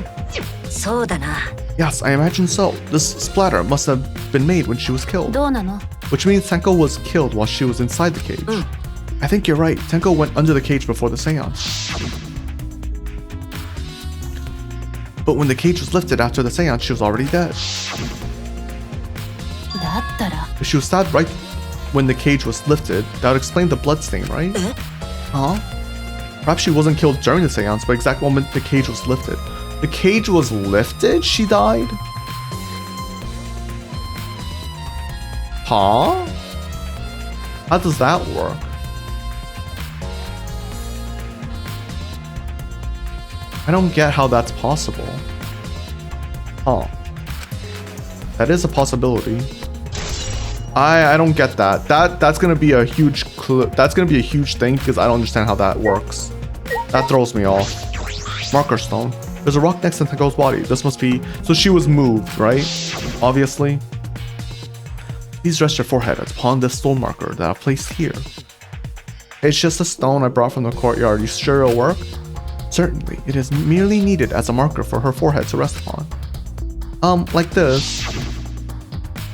そうだな Yes, I imagine so. This splatter must have been made when she was killed. どうなの Which means Tenko was killed while she was inside the cage. I think you're right. Tenko went under the cage before the seance. But when the cage was lifted after the seance, she was already dead. だったら If she was stabbed right when the cage was lifted, that would explain the blood stain, right? Huh? Perhaps she wasn't killed during the seance, but exact moment the cage was lifted. The cage was lifted? She died? Huh? How does that work? I don't get how that's possible. Huh. That is a possibility. I don't get that. That's gonna be a huge that's gonna be a huge thing because I don't understand how that works. That throws me off. Marker stone. There's a rock next to Tenko's body. This must be so she was moved, right? Obviously. Please rest your forehead upon this stone marker that I've placed here. It's just a stone I brought from the courtyard. You sure it'll work? Certainly. It is merely needed as a marker for her forehead to rest upon. Like this.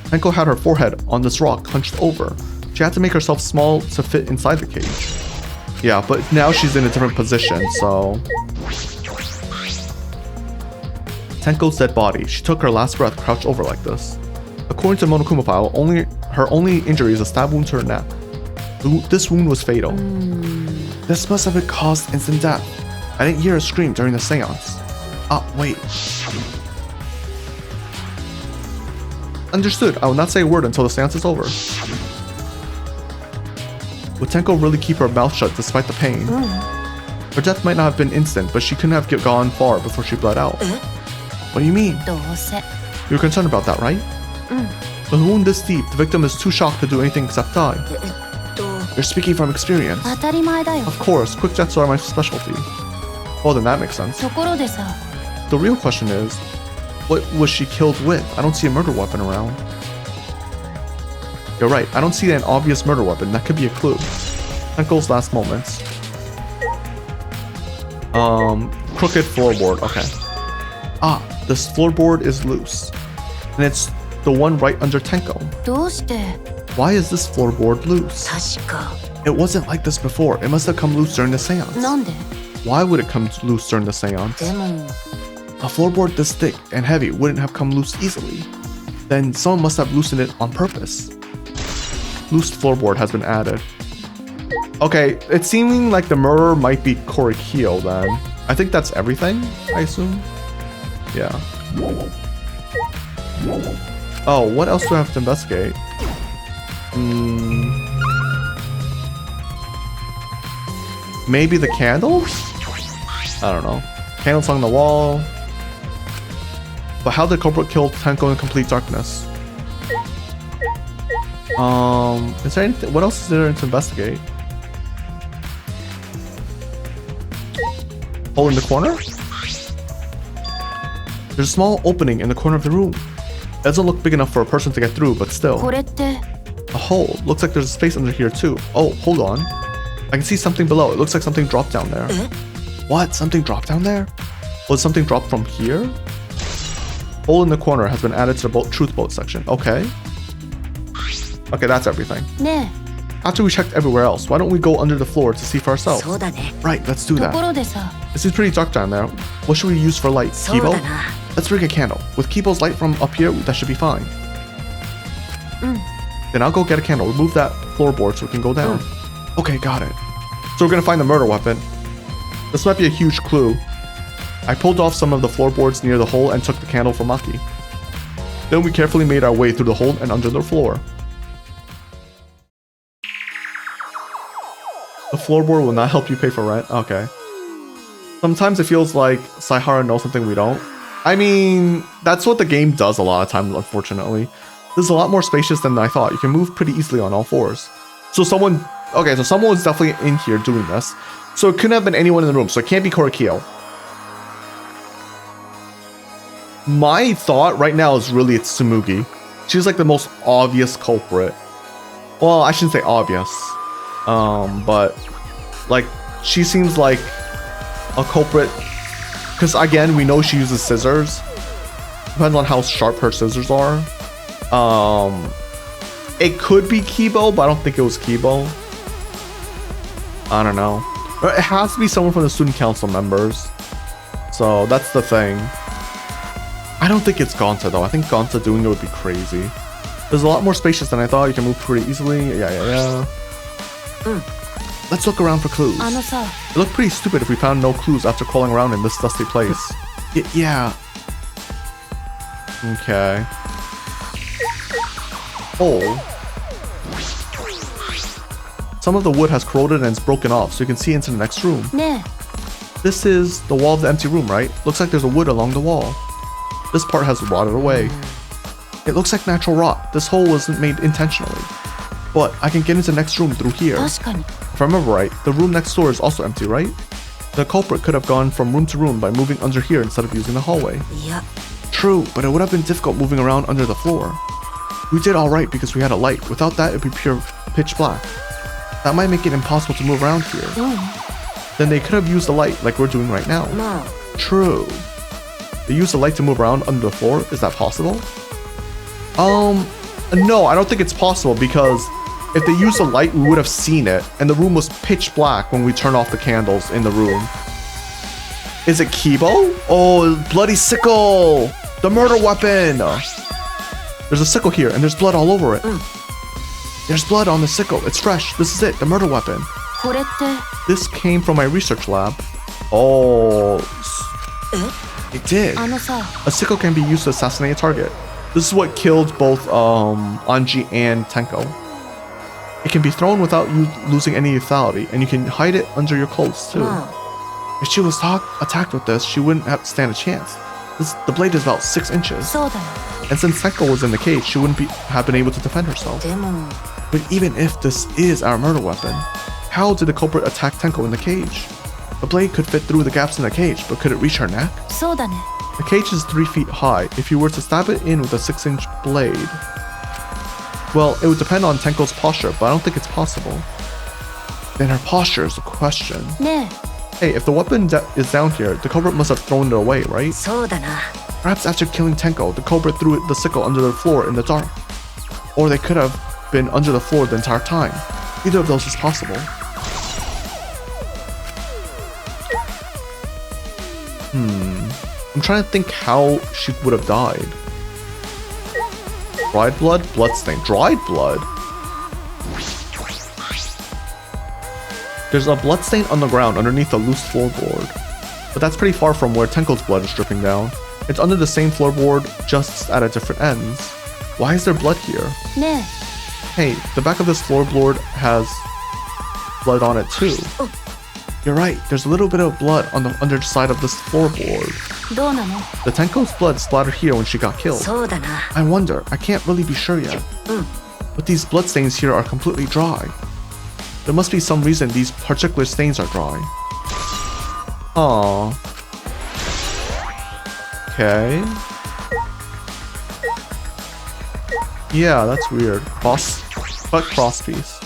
Tenko had her forehead on this rock hunched over. She had to make herself small to fit inside the cage. Yeah, but now she's in a different position, so... Tenko's dead body. She took her last breath crouched over like this. According to Monokuma file, her only injury is a stab wound to her neck. This wound was fatal. This must have been caused instant death. I didn't hear a scream during the seance. Wait. Understood. I will not say a word until the seance is over. Would Tenko really keep her mouth shut despite the pain? Her death might not have been instant, but she couldn't have gone far before she bled out. What do you mean? どうせ You're concerned about that, right? With a wound this deep, the victim is too shocked to do anything except die. You're speaking from experience. 当たり前だよ Of course, quick deaths are my specialty. Well, then that makes sense. ところでさ The real question is, what was she killed with? I don't see a murder weapon around. You're right, I don't see an obvious murder weapon. That could be a clue. Tenko's last moments. Crooked floorboard, okay. This floorboard is loose. And it's the one right under Tenko. どうして Why is this floorboard loose? 確か It wasn't like this before. It must have come loose during the seance. なんで Why would it come loose during the seance? でも A floorboard this thick and heavy wouldn't have come loose easily. Then someone must have loosened it on purpose. Loose floorboard has been added. Okay, it's seeming like the murderer might be Korikyo then. I think that's everything, I assume? Yeah. Oh, what else do I have to investigate? Maybe the candles? I don't know. Candles on the wall. But how did culprit kill Tenko in complete darkness? Is there anything? What else is there to investigate? Hole in the corner? There's a small opening in the corner of the room. It doesn't look big enough for a person to get through, but still. これって A hole. Looks like there's a space under here too. Oh, hold on. I can see something below. It looks like something dropped down there. What? Something dropped down there? Was something dropped from here? Hole in the corner has been added to the truth boat section. Okay. Okay, that's everything. After we checked everywhere else, why don't we go under the floor to see for ourselves? Right, let's do that. This is pretty dark down there. What should we use for light? Kibo? Let's bring a candle. With Kibo's light from up here, that should be fine. Then I'll go get a candle. Remove that floorboard so we can go down. Okay, got it. So we're gonna find the murder weapon. This might be a huge clue. I pulled off some of the floorboards near the hole and took the candle from Maki. Then we carefully made our way through the hole and under the floor. The floorboard will not help you pay for rent? Okay. Sometimes it feels like Saihara knows something we don't. I mean, that's what the game does a lot of times, unfortunately. This is a lot more spacious than I thought. You can move pretty easily on all fours. So someone was definitely in here doing this. So it couldn't have been anyone in the room, so it can't be Korekiyo. My thought right now is really it's Tsumugi. She's like the most obvious culprit. Well, I shouldn't say obvious. But like she seems like a culprit because again we know she uses scissors. Depends on how sharp her scissors are. It could be Kibo, but I don't think it was Kibo. I don't know. It has to be someone from the student council members. So that's the thing. I don't think it's Gonta though. I think Gonta doing it would be crazy. There's a lot more spacious than I thought. You can move pretty easily. Yeah. Let's look around for clues. It looked pretty stupid if we found no clues after crawling around in this dusty place. Yeah. Okay. Hole. Some of the wood has corroded and it's broken off, so you can see into the next room. This is the wall of the empty room, right? Looks like there's a wood along the wall. This part has rotted away. It looks like natural rot. This hole wasn't made intentionally. But I can get into the next room through here. If I remember right, the room next door is also empty, right? The culprit could have gone from room to room by moving under here instead of using the hallway. Yeah. True, but it would have been difficult moving around under the floor. We did alright because we had a light. Without that, it'd be pure pitch black. That might make it impossible to move around here. Then they could have used the light like we're doing right now. No. True. They used the light to move around under the floor? Is that possible? No, I don't think it's possible because if they used the light, we would have seen it, and the room was pitch black when we turned off the candles in the room. Is it Kibo? Oh, bloody sickle! The murder weapon! There's a sickle here, and there's blood all over it. There's blood on the sickle. It's fresh. This is it, the murder weapon. This came from my research lab. Oh. It did. A sickle can be used to assassinate a target. This is what killed both Anji and Tenko. It can be thrown without you losing any lethality, and you can hide it under your clothes too. If she was attacked with this, she wouldn't have to stand a chance. The blade is about 6 inches. And since Tenko was in the cage, she wouldn't have been able to defend herself. But even if this is our murder weapon, how did the culprit attack Tenko in the cage? The blade could fit through the gaps in the cage, but could it reach her neck? The cage is 3 feet high. If you were to stab it in with a 6-inch blade, well, it would depend on Tenko's posture, but I don't think it's possible. Then her posture is the question. Hey, if the weapon is down here, the culprit must have thrown it away, right? Perhaps after killing Tenko, the culprit threw the sickle under the floor in the dark. Or they could have been under the floor the entire time. Either of those is possible. I'm trying to think how she would have died. Dried blood? Bloodstain. Dried blood? There's a bloodstain on the ground underneath the loose floorboard. But that's pretty far from where Tenko's blood is dripping down. It's under the same floorboard, just at different ends. Why is there blood here? Hey, the back of this floorboard has blood on it too. You're right, there's a little bit of blood on the underside of this floorboard. The Tenko's blood splattered here when she got killed. I wonder, I can't really be sure yet. But these blood stains here are completely dry. There must be some reason these particular stains are dry. Aww. Okay. Yeah, that's weird. Cross piece.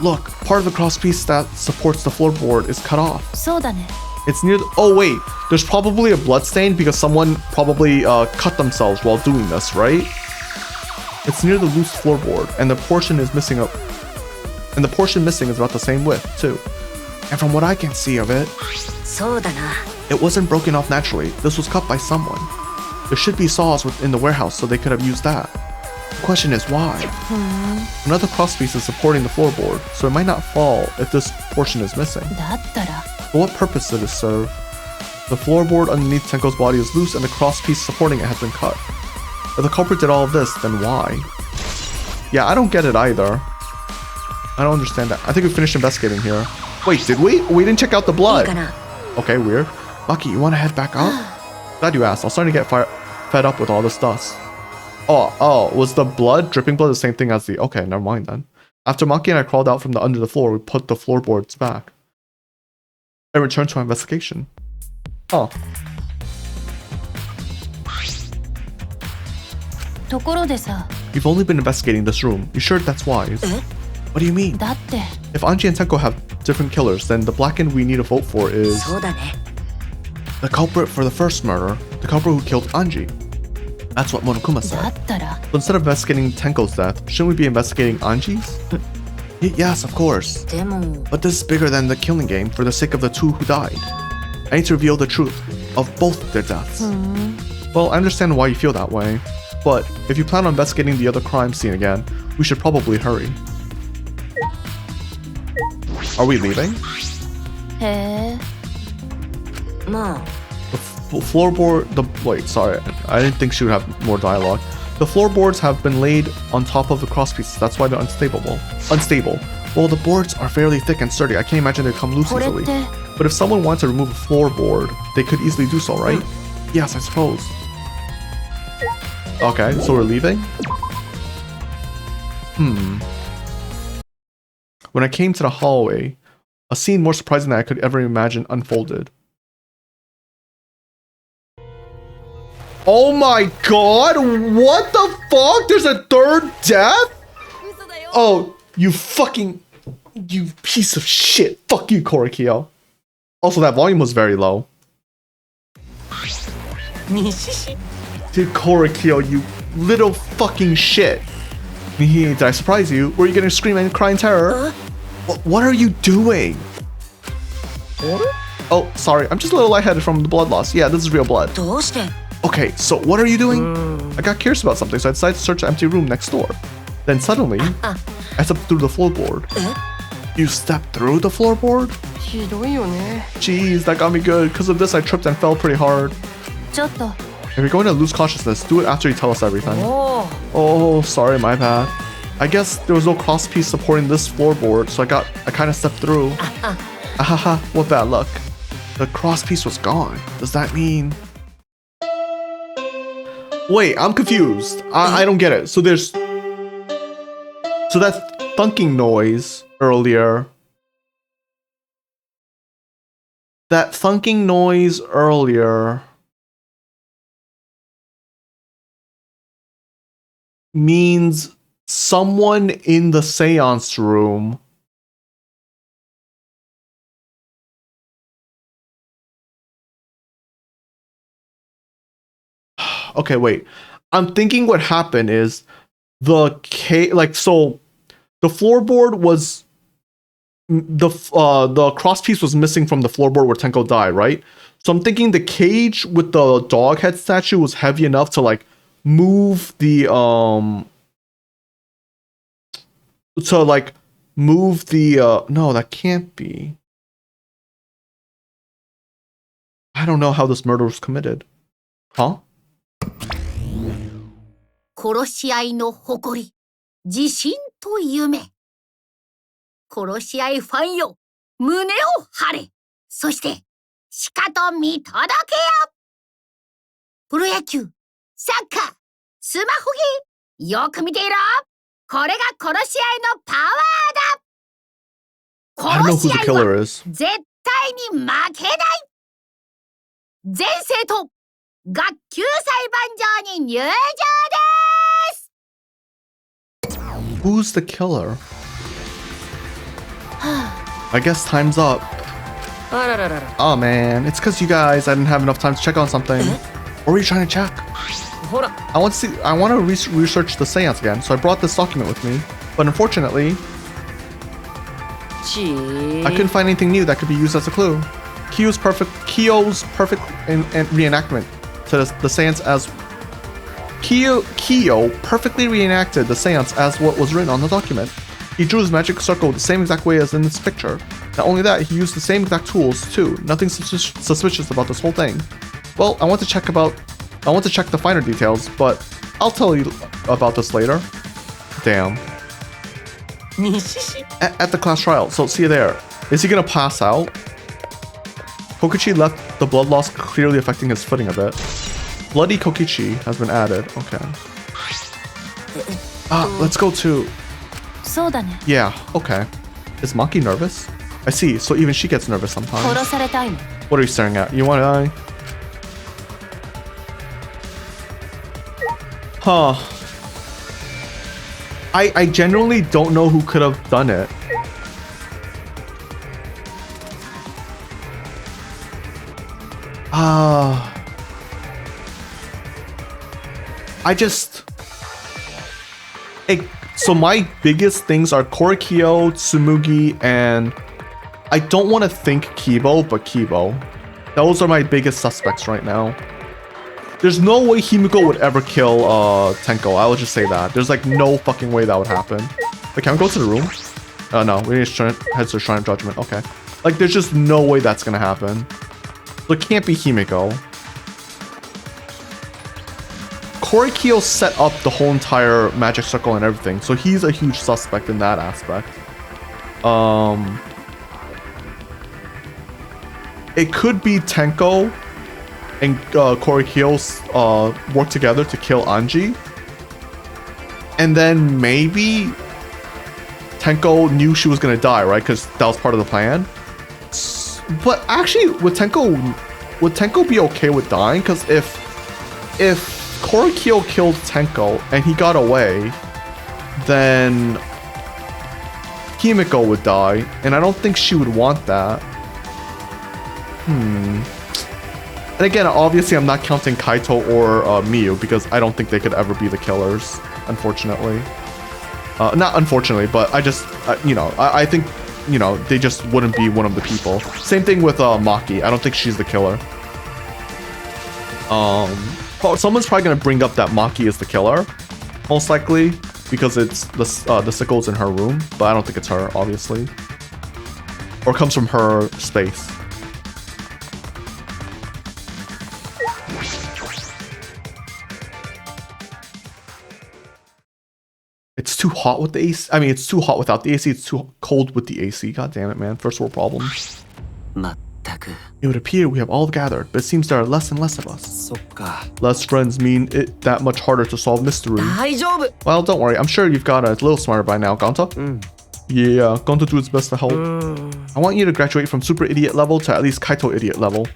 Look, part of the cross piece that supports the floorboard is cut off. そうだね。 It's near the, oh wait, there's probably a blood stain because someone probably cut themselves while doing this, right? It's near the loose floorboard, and the portion is missing and the portion missing is about the same width too. And from what I can see of it, そうだな。 it wasn't broken off naturally. This was cut by someone. There should be saws within the warehouse, so they could have used that. The question is why? Another crosspiece is supporting the floorboard, so it might not fall if this portion is missing. だったら But what purpose did it serve? The floorboard underneath Tenko's body is loose and the crosspiece supporting it has been cut. If the culprit did all of this, then why? Yeah, I don't get it either. I don't understand that. I think we finished investigating here. Wait, did we? We didn't check out the いい blood. かな。 Okay, weird. Lucky, you want to head back up? Glad you asked. I was starting to get fed up with all this dust. Oh, was the blood, dripping blood, the same thing as the... Okay, never mind then. After Maki and I crawled out from under the floor, we put the floorboards back and returned to our investigation. Oh. ところでさ、 You've only been investigating this room. You sure that's wise? What do you mean? だって If Anji and Tenko have different killers, then the blackened we need to vote for is そうだね。 the culprit for the first murder, the culprit who killed Anji. That's what Monokuma だ said. ったら So instead of investigating Tenko's death, shouldn't we be investigating Anji's? Yes, of course. でも、 But this is bigger than the killing game for the sake of the two who died. I need to reveal the truth of both their deaths. Well, I understand why you feel that way, but if you plan on investigating the other crime scene again, we should probably hurry. Are we leaving? へえ。まあ、 The floorboard, wait, sorry, I didn't think she would have more dialogue. The floorboards have been laid on top of the crosspieces, that's why they're unstable. Well, the boards are fairly thick and sturdy, I can't imagine they'd come loose これっ easily. て But if someone wanted to remove a floorboard, they could easily do so, right? Yes, I suppose. Okay, so we're leaving? When I came to the hallway, a scene more surprising than I could ever imagine unfolded. Oh my god! What the fuck? There's a third death? Oh, you piece of shit. Fuck you, Korikyo. Also, that volume was very low. Dude, Korikyo, you little fucking shit. Did I surprise you? Were you gonna scream and cry in terror? What are you doing? Oh, sorry. I'm just a little lightheaded from the blood loss. Yeah, this is real blood. どうして？ Okay, so what are you doing? I got curious about something, so I decided to search the empty room next door. Then suddenly, I stepped through the floorboard. You stepped through the floorboard? ひどいよね。 Jeez, that got me good. Because of this, I tripped and fell pretty hard. ちょっと If you're going to lose consciousness, do it after you tell us everything. おお。 Oh, sorry, my bad. I guess there was no crosspiece supporting this floorboard, so I kind of stepped through. Ahaha, what bad luck. The crosspiece was gone. Does that mean... Wait, I'm confused. I don't get it. So there's... So that thunking noise earlier... That thunking noise earlier... means someone in the seance room okay, wait. I'm thinking what happened is the floorboard was the crosspiece was missing from the floorboard where Tenko died, right? So I'm thinking the cage with the dog head statue was heavy enough to like move the no, that can't be. I don't know how this murder was committed. Huh? 殺し合いの誇り、自信と夢。殺し合いファンよ、胸を張れ。そして、しかと見届けよ。プロ野球、サッカー、スマホゲー、よく見ていろ。これが殺し合いのパワーだ。 I don't know 殺 who し the 合い killer は is. 絶対に負けない。全生徒、学級裁判場に入場です。 Who's the killer? I guess time's up. Oh man, it's because you guys, I didn't have enough time to check on something. What were you trying to check? I want to research the seance again, so I brought this document with me. But unfortunately, I couldn't find anything new that could be used as a clue. Kyo's perfect reenactment to the seance as Kyo perfectly reenacted the seance as what was written on the document. He drew his magic circle the same exact way as in this picture. Not only that, he used the same exact tools too. Nothing suspicious about this whole thing. Well, I want to check the finer details, but I'll tell you about this later. Damn. At the class trial, so see you there. Is he gonna pass out? Kokichi left the blood loss clearly affecting his footing a bit. Bloody Kokichi has been added. Okay. Let's go to... Yeah, okay. Is Maki nervous? I see, so even she gets nervous sometimes. What are you staring at? You want to die? Huh. I genuinely don't know who could have done it. So my biggest things are Korikyo, Tsumugi, and I don't want to think Kibo, but Kibo. Those are my biggest suspects right now. There's no way Himiko would ever kill Tenko. I will just say that. There's like no fucking way that would happen. Like, can we go to the room? Oh no, we need to head to the Shrine of Judgment. Okay. Like, there's just no way that's gonna happen. So it can't be Himiko. Korikyo set up the whole entire magic circle and everything, so he's a huge suspect in that aspect. It could be Tenko and Korikyo work together to kill Anji. And then maybe Tenko knew she was gonna die, right? Because that was part of the plan. But actually, would Tenko be okay with dying? Because if Korikyo killed Tenko and he got away, then Himiko would die, and I don't think she would want that. And again, obviously I'm not counting Kaito or Miyu, because I don't think they could ever be the killers, unfortunately. Not unfortunately, but I just, I think, they just wouldn't be one of the people. Same thing with Maki. I don't think she's the killer. But someone's probably gonna bring up that Maki is the killer, most likely, because it's the sickle's in her room, but I don't think it's her, obviously. Or comes from her space. It's too hot with the AC. I mean, it's too hot without the AC. It's too cold with the AC. God damn it, man. First world problems. It would appear we have all gathered, but it seems there are less and less of us. Less friends mean it that much harder to solve mystery. Well, don't worry. I'm sure you've got a little smarter by now, Gonta. Yeah, Gonta do its best to help. I want you to graduate from super idiot level to at least Kaito idiot level.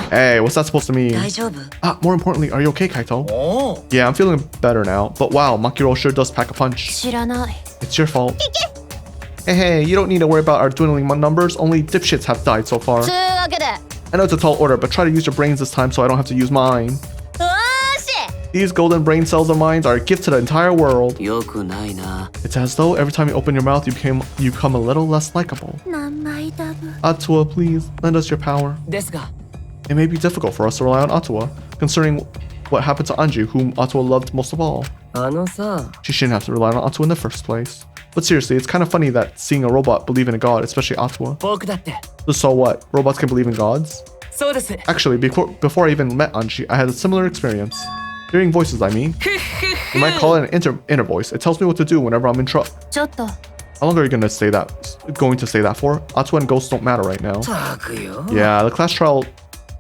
Hey, what's that supposed to mean? More importantly, are you okay, Kaito? Yeah, I'm feeling better now. But wow, Makiro sure does pack a punch. It's your fault. Hey, you don't need to worry about our dwindling numbers. Only dipshits have died so far. I know it's a tall order, but try to use your brains this time so I don't have to use mine. These golden brain cells of mine are a gift to the entire world. It's as though every time you open your mouth, you become a little less likable. Atua, please, lend us your power. It may be difficult for us to rely on Atua, considering what happened to Anji, whom Atua loved most of all. She shouldn't have to rely on Atua in the first place. But seriously, it's kind of funny that seeing a robot believe in a god, especially Atua. So what? Robots can believe in gods? Actually, before I even met Anji, I had a similar experience. Hearing voices, I mean. You might call it an inner voice. It tells me what to do whenever I'm in trouble. How long are you going to say that for? Atua and ghosts don't matter right now. Yeah, the class trial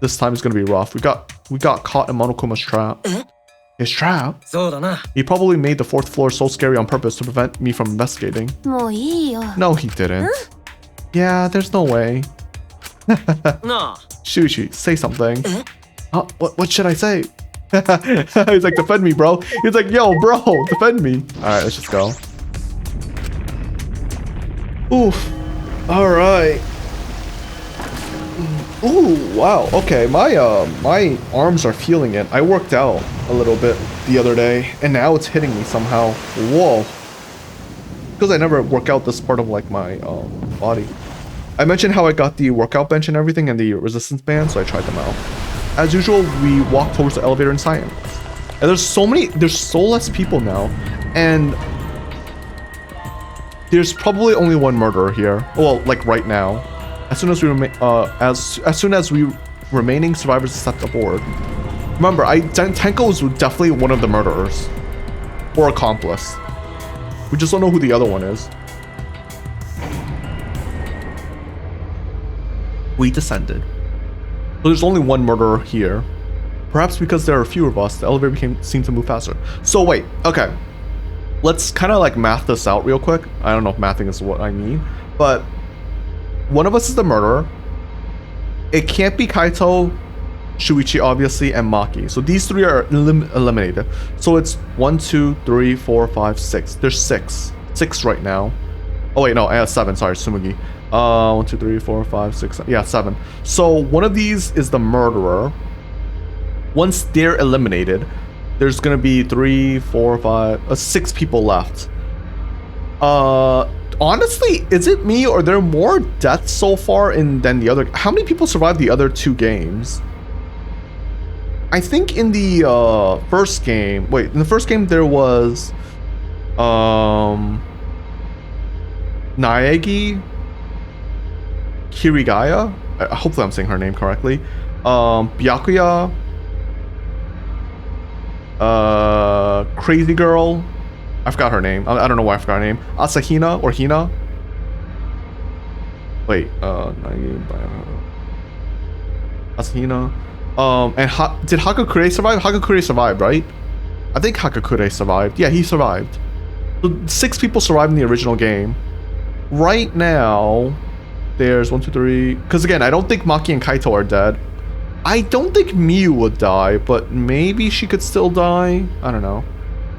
this time is going to be rough. We got caught in Monokuma's trap. His trap? He probably made the 4th floor so scary on purpose to prevent me from investigating. No, he didn't. Yeah, there's no way. Shushi, say something. What should I say? He's like, defend me, bro. He's like, yo, bro, defend me. Alright, let's just go. Oof. All right. Ooh, wow. Okay, my arms are feeling it. I worked out a little bit the other day, and now it's hitting me somehow. Whoa. Because I never work out this part of like my body. I mentioned how I got the workout bench and everything and the resistance band, so I tried them out. As usual, we walk towards the elevator in science. And there's so less people now, and there's probably only one murderer here. Well, like right now. As soon as we as soon as we remaining survivors step aboard. Remember, Tenko is definitely one of the murderers or accomplice. We just don't know who the other one is. We descended. So there's only one murderer here. Perhaps because there are fewer of us, the elevator seemed to move faster. So wait, okay. Let's kind of like math this out real quick. I don't know if mathing is what I mean, but one of us is the murderer. It can't be Kaito, Shuichi obviously, and Maki. So these three are eliminated. So it's 1, 2, 3, 4, 5, 6. There's 6. 6 right now. Oh wait, no, I have 7. Sorry, Sumugi. 1, 2, 3, 4, 5, 6. Yeah, 7. So one of these is the murderer. Once they're eliminated, there's gonna be 3, 4, 5, 6 people left. Honestly, is it me or are there more deaths so far than the other? How many people survived the other 2 games? I think in the first game. Wait, in the first game there was Naegi, Kirigaya. Hopefully I'm saying her name correctly. Byakuya. Crazy girl. I forgot her name. I don't know why I forgot her name. Asahina or Hina. Wait, Asahina. And did Hakakure survive? Hakakure survived, right? I think Hakakure survived. Yeah, he survived. So 6 people survived in the original game. Right now, there's 1, 2, 3. Because again, I don't think Maki and Kaito are dead. I don't think Miu would die, but maybe she could still die. I don't know.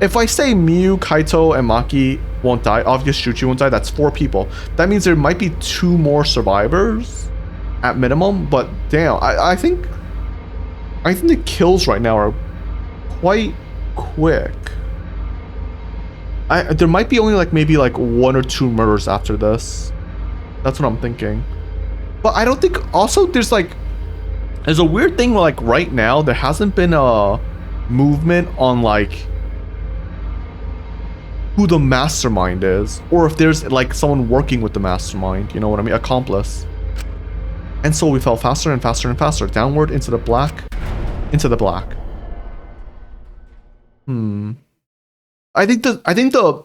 If I say Miu, Kaito, and Maki won't die, obviously Shuichi won't die, that's 4 people. That means there might be 2 more survivors at minimum, but damn, I think the kills right now are quite quick. There might be only like maybe like 1 or 2 murders after this. That's what I'm thinking. But I don't think, also there's a weird thing where like right now there hasn't been a movement on like who the mastermind is, or if there's like someone working with the mastermind, you know what I mean, accomplice. And so we fell faster and faster and faster, downward into the black. I think the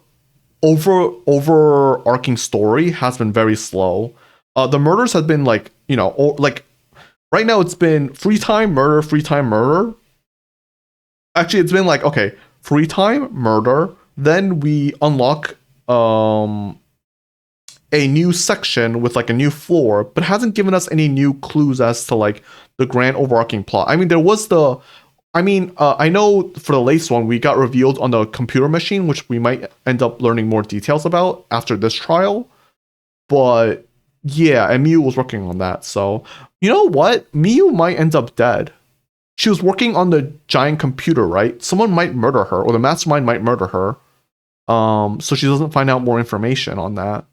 overarching story has been very slow. The murders have been like, you know, like right now it's been free time, murder, free time, murder. Actually, it's been like, okay, free time, murder. Then we unlock a new section with like a new floor, but hasn't given us any new clues as to like the grand overarching plot. I mean, there was I know for the latest one, we got revealed on the computer machine, which we might end up learning more details about after this trial. But yeah, and Miu was working on that. So, you know what? Miu might end up dead. She was working on the giant computer, right? Someone might murder her, or the mastermind might murder her. So she doesn't find out more information on that.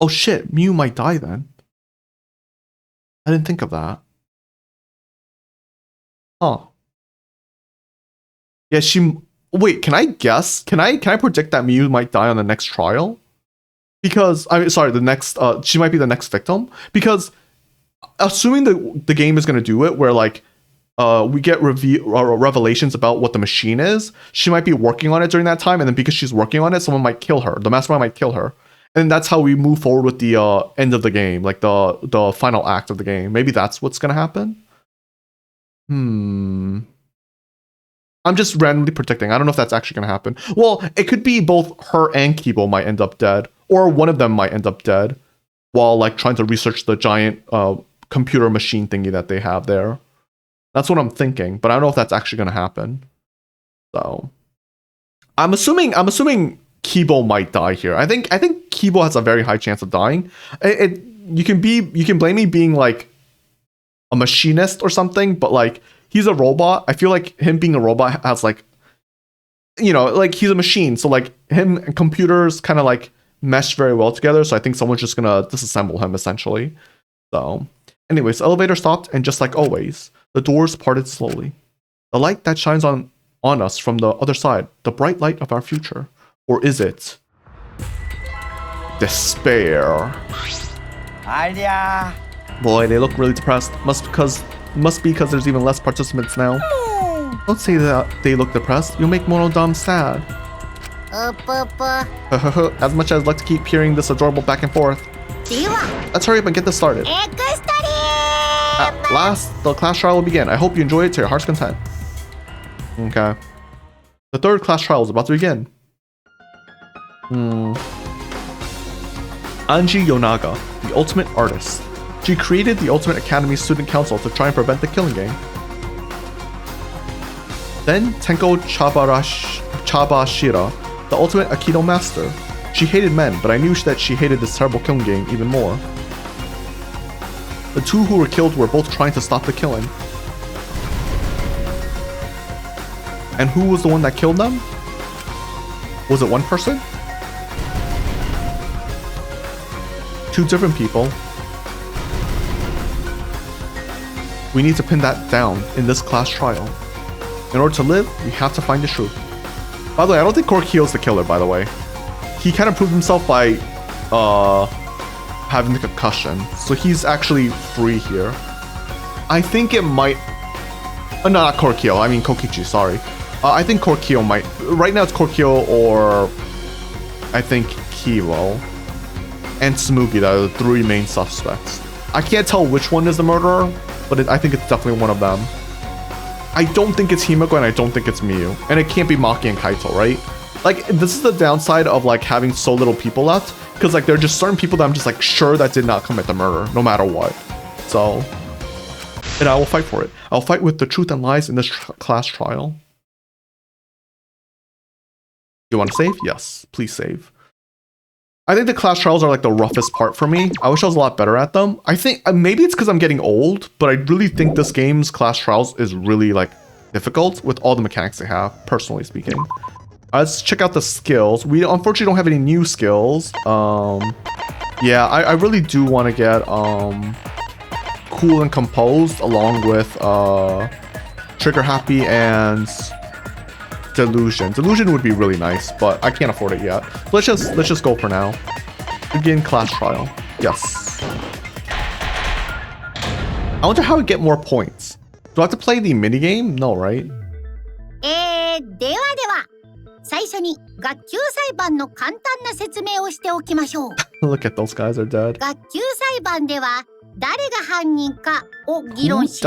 Oh shit, Miu might die then. I didn't think of that. Huh. Yeah, wait, can I guess? Can I predict that Miu might die on the next trial? Because she might be the next victim. Because assuming the game is gonna do it where like we get revelations about what the machine is, she might be working on it during that time, and then because she's working on it, someone might kill her. The mastermind might kill her. And that's how we move forward with the end of the game, like the final act of the game. Maybe that's what's gonna happen. I'm just randomly predicting. I don't know if that's actually gonna happen. Well, it could be both her and Kibo might end up dead, or one of them might end up dead while like trying to research the giant computer machine thingy that they have there. That's what I'm thinking, but I don't know if that's actually gonna happen. So I'm assuming Kibo might die here. I think Kibo has a very high chance of dying. You can blame me being like a machinist or something, but like he's a robot. I feel like him being a robot has like, like he's a machine. So like him and computers kind of like mesh very well together. So I think someone's just gonna disassemble him essentially. So anyways, elevator stopped, and just like always, the doors parted slowly. The light that shines on us from the other side, the bright light of our future. Or is it despair? Boy, they look really depressed. Must be because there's even less participants now. Don't say that they look depressed. You'll make Monodam sad. As much as I'd like to keep hearing this adorable back and forth. Let's hurry up and get this started. At last, the class trial will begin. I hope you enjoy it to your heart's content. Okay. The third class trial is about to begin. Anji Yonaga, the ultimate artist. She created the Ultimate Academy Student Council to try and prevent the killing gang. Then Tenko Chabashira, the ultimate Aikido master. She hated men, but I knew that she hated this terrible killing gang even more. The two who were killed were both trying to stop the killing. And who was the one that killed them? Was it one person? Two different people. We need to pin that down in this class trial. In order to live, we have to find the truth. By the way, I don't think Korkio's the killer, by the way. He kind of proved himself by having the concussion. So he's actually free here. I think it might... no, not Korkio. I mean Kokichi, sorry. I think Korkio might... Right now it's Korkio or... I think Kiwo. And Tsumugi, that are the three main suspects. I can't tell which one is the murderer, but I think it's definitely one of them. I don't think it's Himiko and I don't think it's Miyu. And it can't be Maki and Kaito, right? Like, this is the downside of like having so little people left. Because like there are just certain people that I'm just like sure that did not commit the murder, no matter what. So, and I will fight for it. I'll fight with the truth and lies in this class trial. You want to save? Yes, please save. I think the class trials are like the roughest part for me. I wish I was a lot better at them. I think maybe it's because I'm getting old, but I really think this game's class trials is really like difficult with all the mechanics they have, personally speaking. Let's check out the skills. We unfortunately don't have any new skills. Yeah, I really do want to get cool and composed along with trigger happy and delusion. Delusion would be really nice, but I can't afford it yet. Let's just go for now. Begin class trial. Yes. I wonder how I get more points. Do I have to play the minigame? No, right? ではでは、最初に学級裁判の簡単な説明をしておきましょう。Look at those guys are dead. 学級裁判では誰が犯人かを議論し、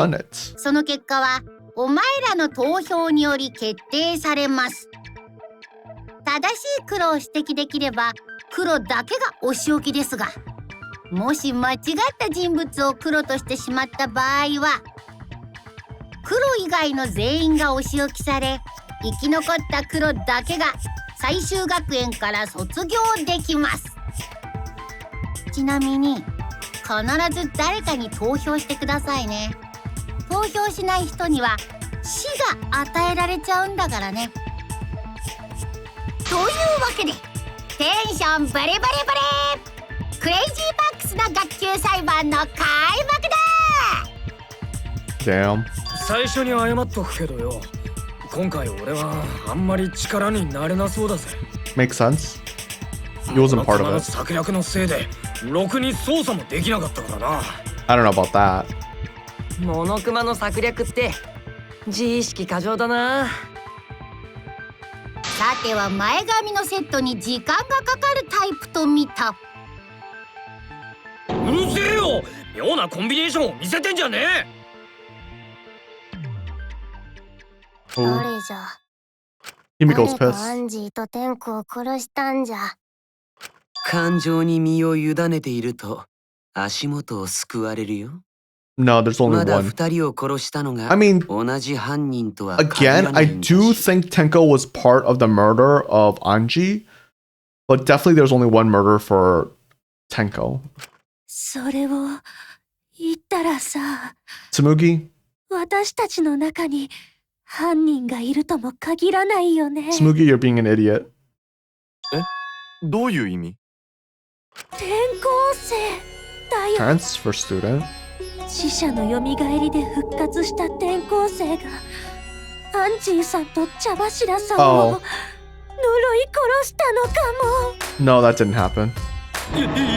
その結果はお前らの投票により決定されます。正しい黒を指摘できれば黒だけがお仕置きですが、もし間違った人物を黒としてしまった場合は、黒以外の全員がお仕置きされ、生き残った黒だけが最終学園から卒業できます。ちなみに必ず誰かに投票してくださいね。投票しない人には死が与えられちゃうんだからね。というわけでテンションブリブリブリクレイジーバックスの学級裁判の開幕だ。 Damn. 最初に謝っとくけどよ、今回俺はあんまり力になれなそうだぜ。 Makes sense. He wasn't part of it. 策略のせいでろくに操作もできなかったからな。 I don't know about that. モノクマの策略って自意識過剰だな。さては前髪のセットに時間がかかるタイプと見た。うるせえよ、妙なコンビネーションを見せてんじゃねえ。誰じゃ。 Himiko's 誰 pissed. がアンジーとテンコを殺したんじゃ。感情に身を委ねていると足元を救われるよ。 No, there's only まだ one. 二人を殺したのが I mean, 同じ犯人とは限 again, らな I いんだ do し。 think Tenko was part of the murder of Anji. But definitely there's only one murder for Tenko. それを言ったらさ、 Tsumugi? 私たちの中に犯人がいるとも限らないよね。 Tsumugi, you're being an idiot. どういう意味？転校生だよ。 Transfer student? 死者の蘇りで復活した転校生がアンジーさんと茶柱さんを呪い殺したのかも。 No, that didn't happen.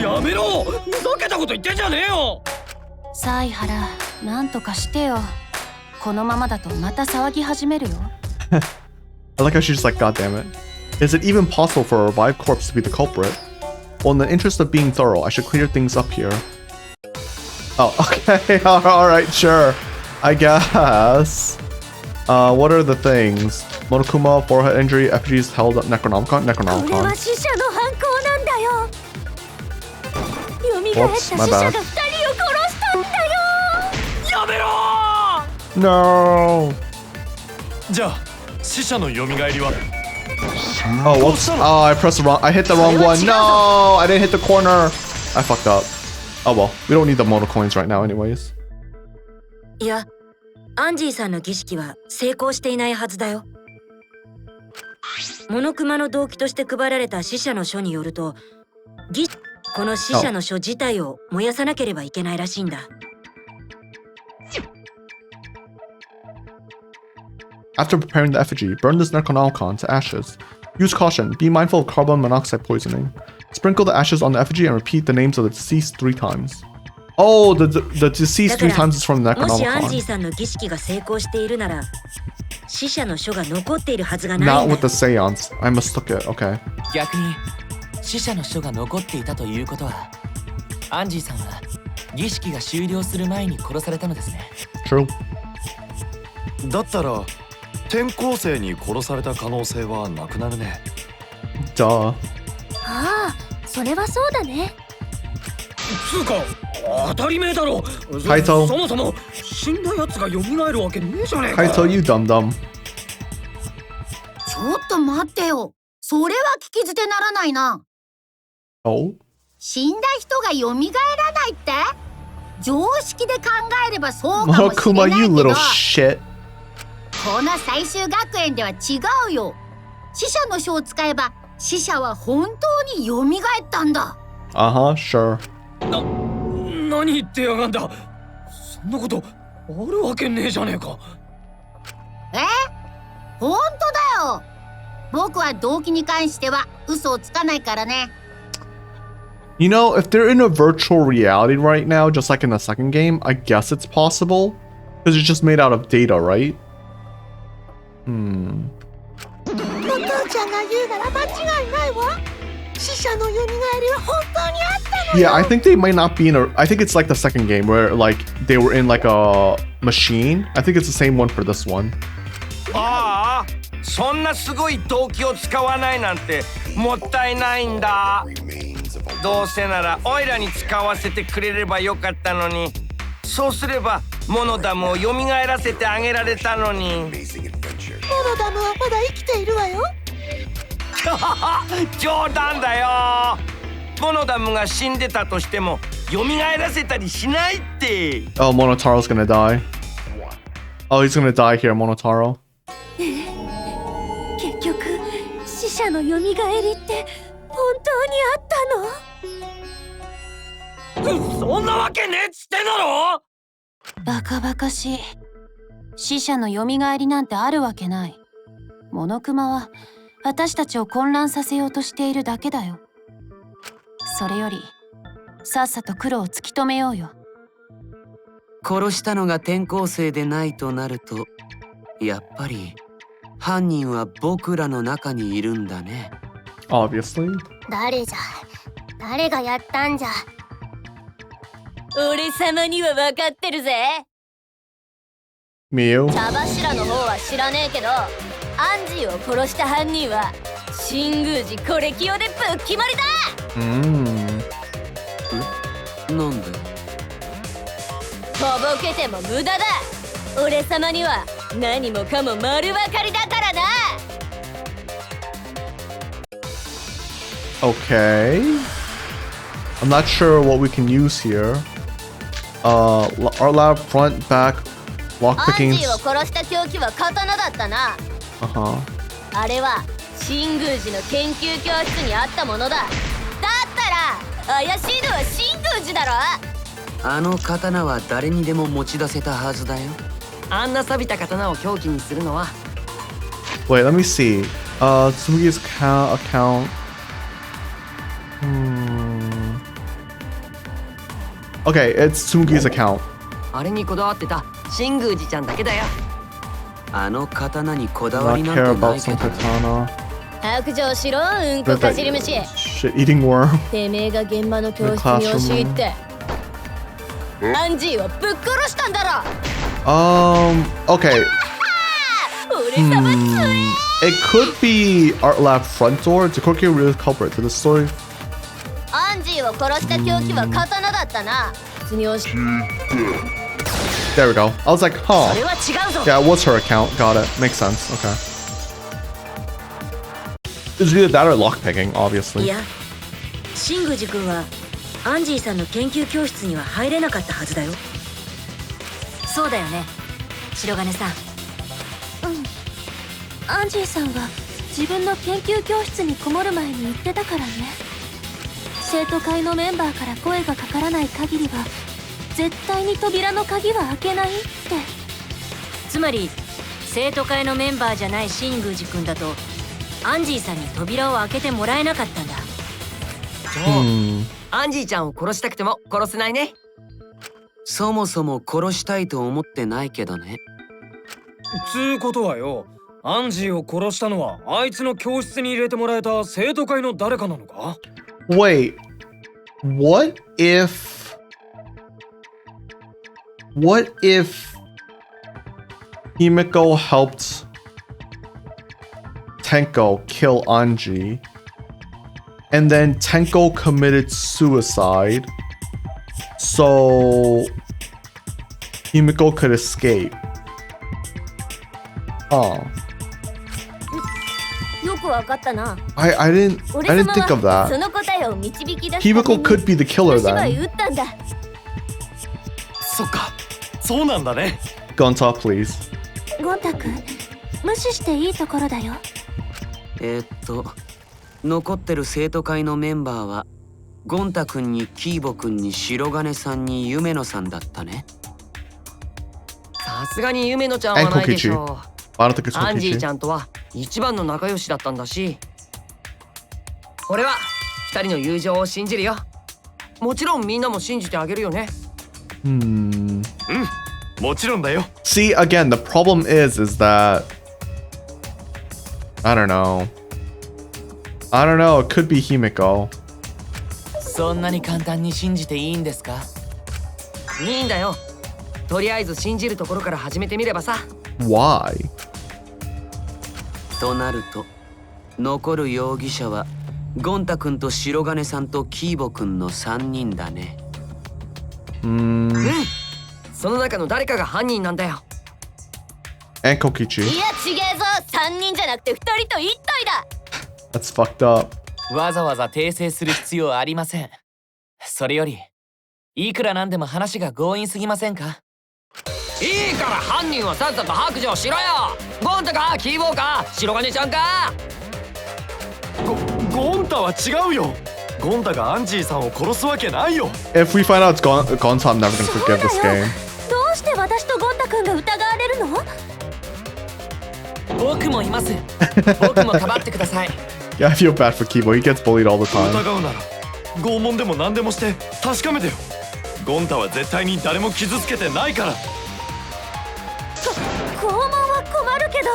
やめろ！ふざけたこと言ってんじゃねえよ！犀原、なんとかしてよ。このままだとまた騒ぎ始めるよ。I like how she's just like, God damn it. Is it even possible for a revived corpse to be the culprit? Well, in the interest of being thorough, I should clear things up here. Oh, okay. Alright, sure. I guess. What are the things? Monokuma, forehead injury, effigies held at Necronomicon? これは Necronomicon. 死者の犯行なんだよ。蘇った死 Whoops, my 者 bad. が2人を殺したんだよ。やめろ！ No! じゃあ死者の蘇りは Oh, whoops. Oh, I pressed the wrong. I hit the wrong one. No! I didn't hit the corner. I fucked up. Oh well. We don't need the mono coins right now, anyways. いや、アンジーさんの儀式は成功していないはずだよ。モノクマの動機として配られた死者の書によると、この死者の書自体を燃やさなければいけないらしいんだ。After preparing the effigy, burn this Necronomicon to ashes. Use caution. Be mindful of carbon monoxide poisoning. Sprinkle the ashes on the effigy and repeat the names of the deceased 3 times. Oh, the deceased 3 times is from the もしアンジー Necronomicon. さんの儀式が成功しているなら、死者の書が残っているはずがないん Not だ。 with the seance. I mistook it. Okay. 逆に死者の書が残っていたということはアンジーさんは儀式が終了する前に殺されたのですね。 True. だったら転校生に殺された可能性はなくなるね。 Duh. ああ、それはそうだね。つうか当たり前だろ。カイトそもそも死んだやつが蘇るわけねえじゃねえか。 Kaito, you dumb dumb. ちょっと待ってよ。それは聞き捨てならないな。 Oh? 死んだ人が蘇らないって常識で考えればそうかもしれ Monokuma, ない you けど、 little shit. この最終学園では違うよ。死者の書を使えば死者は本当に蘇ったんだ。 Uh-huh, sure. 何言ってやがんだ。そんなことあるわけねえじゃねえか。本当だよ。僕は動機に関しては嘘をつかないからね。You know, if they're in a virtual reality right now, just like in the second game, I guess it's possible. Because it's just made out of data, right? お父ちゃんが言うなら間違いないわ。死者の蘇りは本当にあったのよ。 Yeah, I think they might not be in a... I think it's like the second game where, like, they were in, like, a machine. I think it's the same one for this one. ああ、そんなすごい動機を使わないなんてもったいないんだ。どうせならオイラに使わせてくれればよかったのに、そうすればモノダムを蘇らせてあげられたのに。モノダムはまだ生きているわよ。冗談だよ。モノダムが死んでたとしても蘇らせたりしないって。 Oh, Monotaro's gonna die. Oh, he's gonna die here, Monotaro. 結局死者の蘇りって本当にあったの？そんなわけねえっつってんだろ。バカバカしい。死者の蘇りなんてあるわけない。モノクマは私たちを混乱させようとしているだけだよ。それよりさっさと黒を突き止めようよ。殺したのが転校生でないとなると、やっぱり犯人は僕らの中にいるんだね。Obviously. 誰じゃ、誰がやったんじゃ。俺様には分かってるぜ。 Miu? 茶柱の方は知らねえけど、アンジーを殺した犯人は新宮寺コレキオでぶっ決まりだ。なんで？とぼけても無駄だ。俺様には何もかも丸分かりだからな。Okay. I'm not sure what we can use here. Art lab, front, back, lockpicking. アンジーを殺した凶器は刀だったな。あれは神宮寺の研究教室にあったものだ。だったら怪しいのは神宮寺だろ。あの刀は誰にでも持ち出せたはずだよ。あんな錆びた刀を凶器にするのは。Wait, let me see. Tsumugi's account. Okay, it's Tsumugi's account. あれにこだわってた神宮寺ちゃんだけだよ。あの刀にこだわ Not りなん care てな about い some けど。katana. 白状しろ、うんこかじり虫。 Shit-eating worm. てめえが現場の教室に押し入ってアンジーをぶっ殺したんだろ。Okay. 俺様強え。 It could be Art Lab front door. Did Koki really culprit to the story? アンジーを殺した凶器は刀だったな。次押し。 There we go. I was like, huh. それは違うぞ。 Yeah, what's her account? Got it. Makes sense. Okay. It's either that or lockpicking, obviously. いや、神宮寺君はアンジーさんの研究教室には入れなかったはずだよ。そうだよね、白金さん。アンジーさんは自分の研究教室にこもる前に言ってたからね。生徒会のメンバーから声がかからない限りは絶対に扉の鍵は開けないって。つまり生徒会のメンバーじゃない神宮寺君だとアンジーさんに扉を開けてもらえなかったんだ。アンジーちゃんを殺したくても殺せないね。そもそも殺したいと思ってないけどね。つうことはよ、アンジーを殺したのはあいつの教室に入れてもらえた生徒会の誰かなのか？ Wait, what if Himiko helped Tenko kill Anji and then Tenko committed suicide so Himiko could escape? Oh. よくわかったな。 I didn't think of そ that. の答えを導き出す。 Himiko could be the killer 芝居 then. 打ったんだ。そっか、そうなんだね。Gonta, please. ゴンタ君、無視していいところだよ。残ってる生徒会のメンバーはゴンタ君にキーボ君に白金さんに夢野さんだったね。さすがに夢野ちゃんはないでしょう。 I don't think it's アンジー Kokichi. ちゃんとは一番の仲良しだったんだし、俺は二人の友情を信じるよ。もちろんみんなも信じてあげるよね。もちろんだよ。 See, again, the problem is that I don't know. It could be Himiko. そんなに簡単に信じていいんですか？いいんだよ。とりあえず信じるところから始めてみればさ。 Why? となると残る容疑者はゴンタ君と白金さんとキーボ君の3人だね。その中の誰かが犯人なんだよ。 And Kokichi. いや違えぞ、3人じゃなくて2人と1体だ。 That's fucked up. わざわざ訂正する必要ありません。それよりいくらなんでも話が強引すぎませんか？いいから犯人はさっさと白状しろよ。ゴンタかキーボーか白金ちゃんか。ゴンタは違うよ。ゴンタがアンジーさんを殺すわけないよ。 If we find out it's Gonta, I'm never gonna forgive this game. どうして私とゴンタ君が疑われるの？僕もいます。僕もかばってください。Yeah, I feel bad for Kibo. He gets bullied all the time. 疑うなら拷問でも何でもして確かめてよ。ゴンタは絶対に誰も傷つけてないから。拷問は困るけど、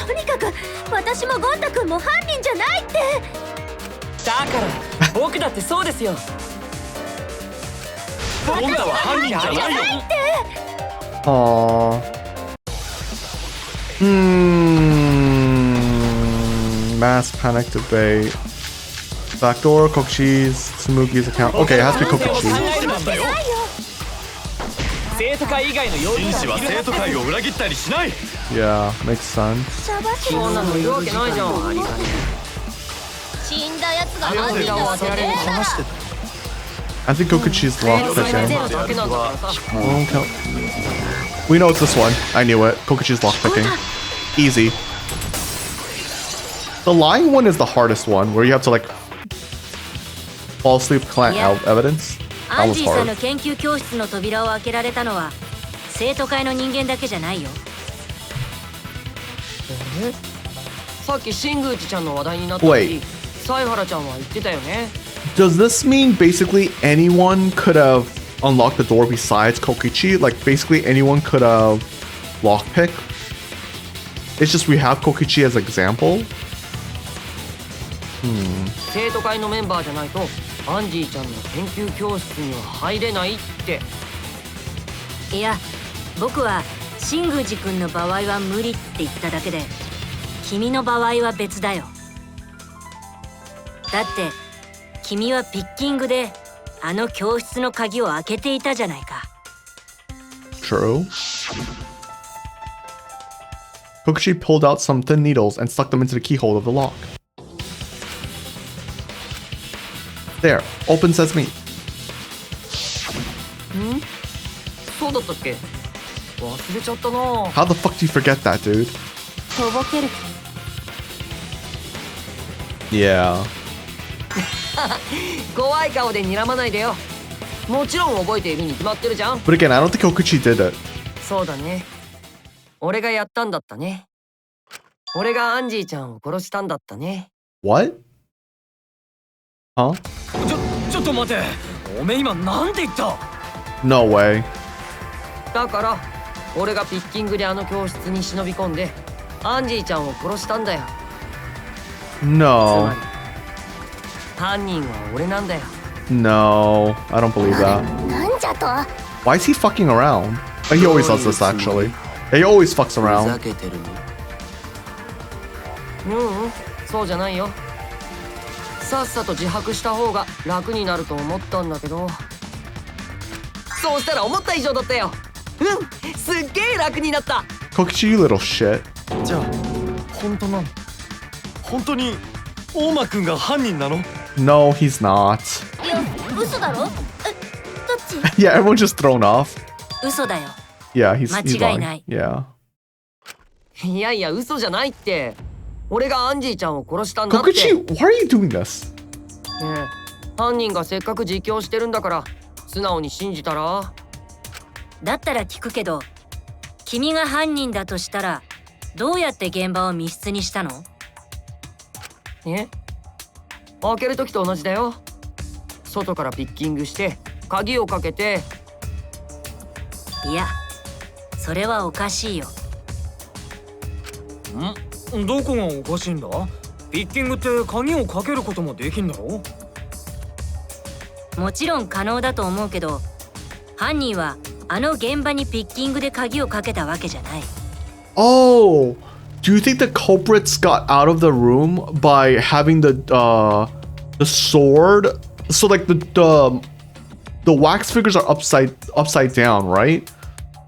とにかく私もゴンタ君も犯人じゃないって。だから僕だってそうですよ。ゴンタは犯人じゃないよ。Mass panic debate. Backdoor, Kokichi's, Tsumugi's account. Okay, it has to be Kokichi. 生徒会以外の容疑紳士は生徒会を裏切ったりしない。 Yeah, makes sense. そんなのいるわけないじゃん。死んだやつが犯人なわけねえだろ。 I think Kokuchi's lockpicking. Okay. We know it's this one. I knew it. Kokuchi's lockpicking. Easy. The lying one is the hardest one, where you have to like fall asleep, plant evidence. That was さんの hard. 研究教室の扉を開けられたのは生徒会の人間だけじゃないよ。さっき新宮寺ちゃんの話題になった時、犀原ちゃんは言ってたよね。Does this mean basically anyone could have unlocked the door besides Kokichi? Like basically anyone could have lockpick? It's just we have Kokichi as an example? 生徒会のメンバーじゃないとアンジーちゃんの研究教室には入れないって。いや、僕は新宮寺君の場合は無理って言っただけで、君の場合は別だよ。だって君はピッキングであの教室の鍵を開けていたじゃないか。 True. Kokichi pulled out some thin needles and stuck them into the keyhole of the lock. There, open sesame. そうだったっけ？忘れちゃったな。 How the fuck do you forget that, dude? とぼける。Yeah. 怖い顔で睨まないでよ。もちろん覚えているに決まってるじゃん。 But again, I don't think Kokichi did it. そうだね。俺がやったんだったね。俺がアンジーちゃんを殺したんだったね。 What? Huh? ちょっと待て。おめえ今なんて言った？ No way. だから俺がピッキングであの教室に忍び込んでアンジーちゃんを殺したんだよ。 No. 犯人は俺なんだよ。 No, I don't believe that. なんじゃと。 Why is he fucking around? Like, he always does this, actually. He always fucks ふ around. ざけてるの？そうじゃないよ。さっさと自白した方が楽になると思ったんだけど、そうしたら思った以上だったよ。すっげえ楽になった。 Kokichi, you little shit. じゃあ本当なの？本当に大間くんが犯人なの？ No, he's not. いや、嘘だろ？どっち？ Yeah, everyone's just thrown off. 嘘だよ。 Yeah, he's 間違いない。 Yeah. いやいや、嘘じゃないって。俺がアンジーちゃんを殺したんだって。 Kokichi, why are you doing this? ねえ、犯人がせっかく自供してるんだから素直に信じたら？だったら聞くけど、君が犯人だとしたらどうやって現場を密室にしたの？開ける時と同じだよ。外からピッキングして鍵をかけて。いや、それはおかしいよ。どこがおかしいんだ？ピッキングって鍵をかけることもできんだろ？もちろん可能だと思うけど、犯人はあの現場にピッキングで鍵をかけたわけじゃない。 Oh, do you think the culprits got out of the room by having the sword? So like the wax figures are upside down, right?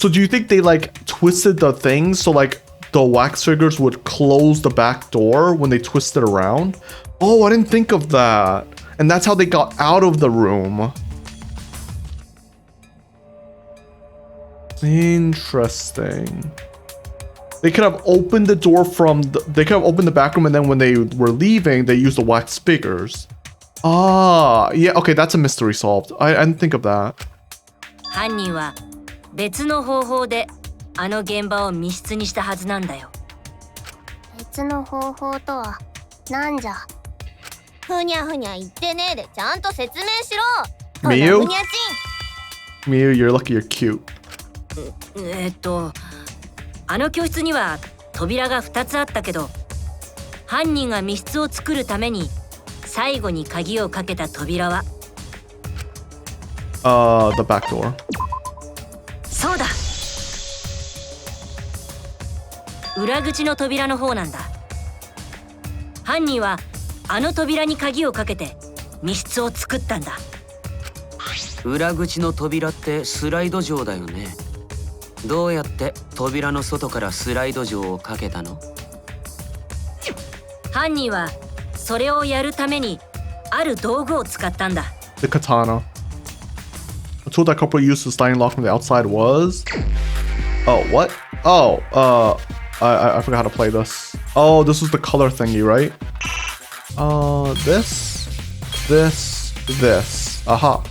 So do you think they like twisted the things so like the wax figures would close the back door when they twist it around? Oh, I didn't think of that. And that's how they got out of the room. Interesting. They could have opened the door from they could have opened the back room, and then when they were leaving, they used the wax figures. Ah, yeah, okay, that's a mystery solved. I didn't think of that. 犯人は別の方法であの現場を密室にしたはずなんだよ。別の方法とはなんじゃ？ふにゃふにゃ言ってねえでちゃんと説明しろ。Miyu? ふにゃちん。 Miyu, you're lucky you're cute. あの教室には扉が2つあったけど、犯人が密室を作るために最後に鍵をかけた扉は The back door. そうだ、裏口の扉の方なんだ。犯人はあの扉に鍵をかけて密室を作ったんだ。裏口の扉ってスライド錠だよね。どうやって扉の外からスライド錠をかけたの？犯人はそれをやるためにある道具を使ったんだ。 The katana. The tool that couple used to sliding lock from the outside was... Oh, what? Oh, I forgot how to play this. Oh, this was the color thingy, right? This. Aha.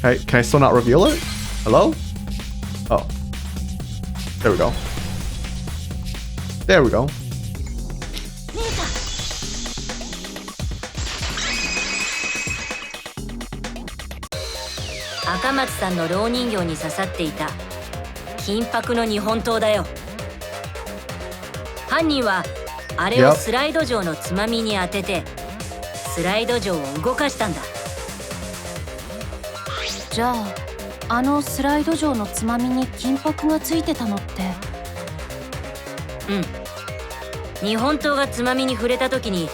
Okay, can I still not reveal it? Hello? Oh. There we go. There we go. 赤松さんの蝋人形に刺さっていた金箔の日本刀だよ。犯人はあれをスライド錠のつまみに当ててスライド錠を動かしたんだ。じゃああのスライド錠のつまみに金箔がついてたのって。うん。日本刀がつまみに触れた時に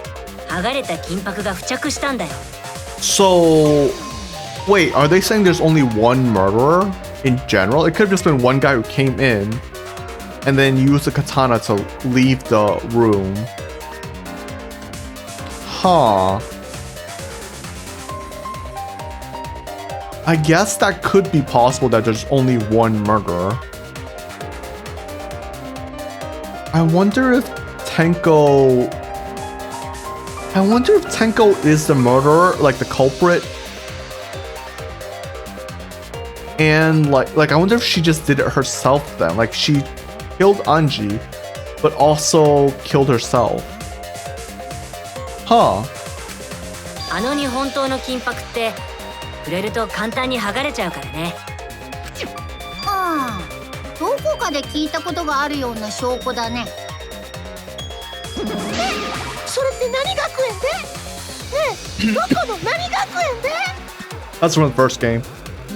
剥がれた金箔が付着したんだよ。 So, wait, are they saying there's only one murderer in general? It could have just been one guy who came in and then used the katana to leave the room. Huh. I guess that could be possible that there's only one murderer. I wonder if Tenko is the murderer, like the culprit. And like I wonder if she just did it herself then. Like she killed Anji, but also killed herself. Huh. あの日本刀の金箔って触れると簡単に剥がれちゃうからね。ああ、どこかで聞いたことがあるような証拠だね。それって何学園で？どこの何学園で？ That's from the first game.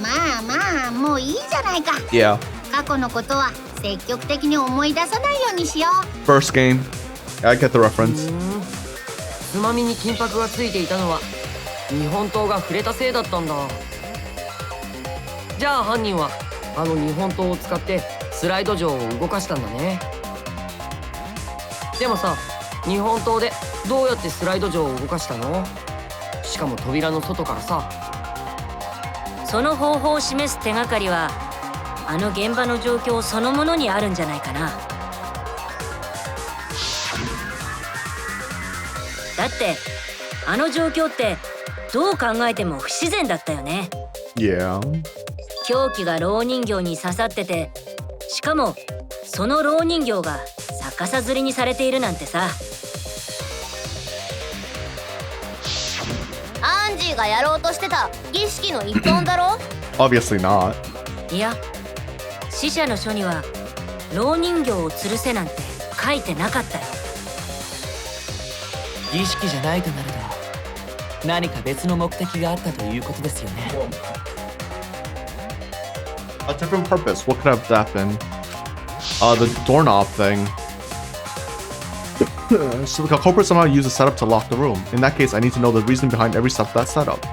まあまあ、もういいじゃないか。Yeah. 過去のことは積極的に思い出さないようにしよう。First game. I get the reference. つまみに金箔がついていたのは日本刀が触れたせいだったんだ。じゃあ犯人はあの日本刀を使ってスライド錠を動かしたんだね。でもさ、日本刀でどうやってスライド錠を動かしたの？しかも扉の外からさ。その方法を示す手がかりはあの現場の状況そのものにあるんじゃないかな。だってあの状況ってどう考えても不自然だったよね。Yeah. 凶器が蝋人形に刺さってて、しかもその蝋人形が逆さづりにされているなんてさ。アンジーがやろうとしてた儀式の一本だろ？ Obviously not. いや、死者の書には蝋人形を吊るせなんて書いてなかったよ。儀式じゃないとなると何か別の目的があったということですよね。A different purpose. What could have that been? The doorknob thing. So the culprit somehow used a setup to lock the room. In that case, I need to know the reason behind every step of that setup.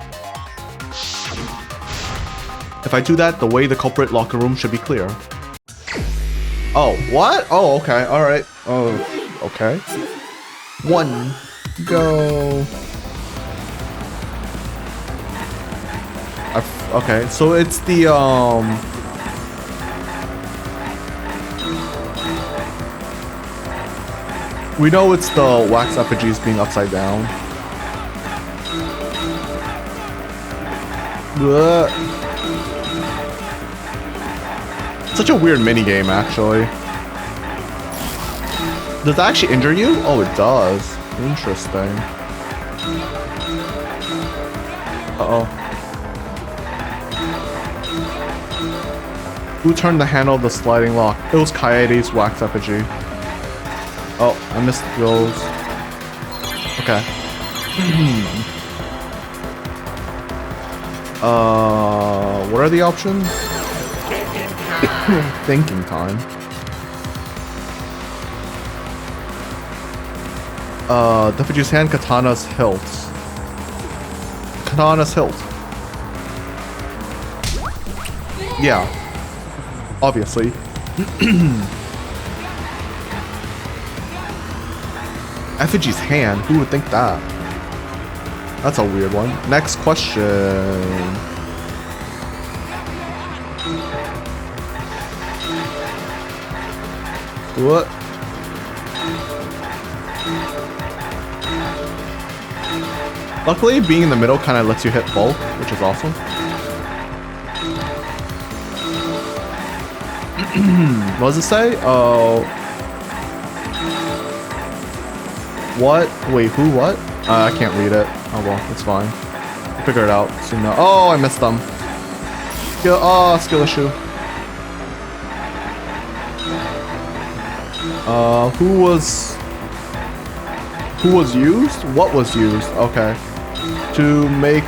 If I do that, the way the culprit locked the room should be clear. Oh, what? Oh, okay. All right. Oh, okay. One. Go. Okay, so it's the we know it's the wax effigies being upside down. Ugh. Such a weird mini game, actually. Does that actually injure you? Oh, it does. Interesting. Uh-oh. Who turned the handle of the sliding lock? It was Kaede's wax effigy. Oh, I missed those. Okay. What are the options? Thinking time. The effigy's hand, katana's hilt. Katana's hilt. Yeah. Obviously. Effigy's hand? Who would think that? That's a weird one. Next question. What? Luckily, being in the middle kind of lets you hit both, which is awesome. What does it say? Oh. What? Wait, who? What? I can't read it. Oh well, it's fine. We'll figure it out soon enough. Oh, I missed them. Skill issue. Who was used? What was used? Okay. To make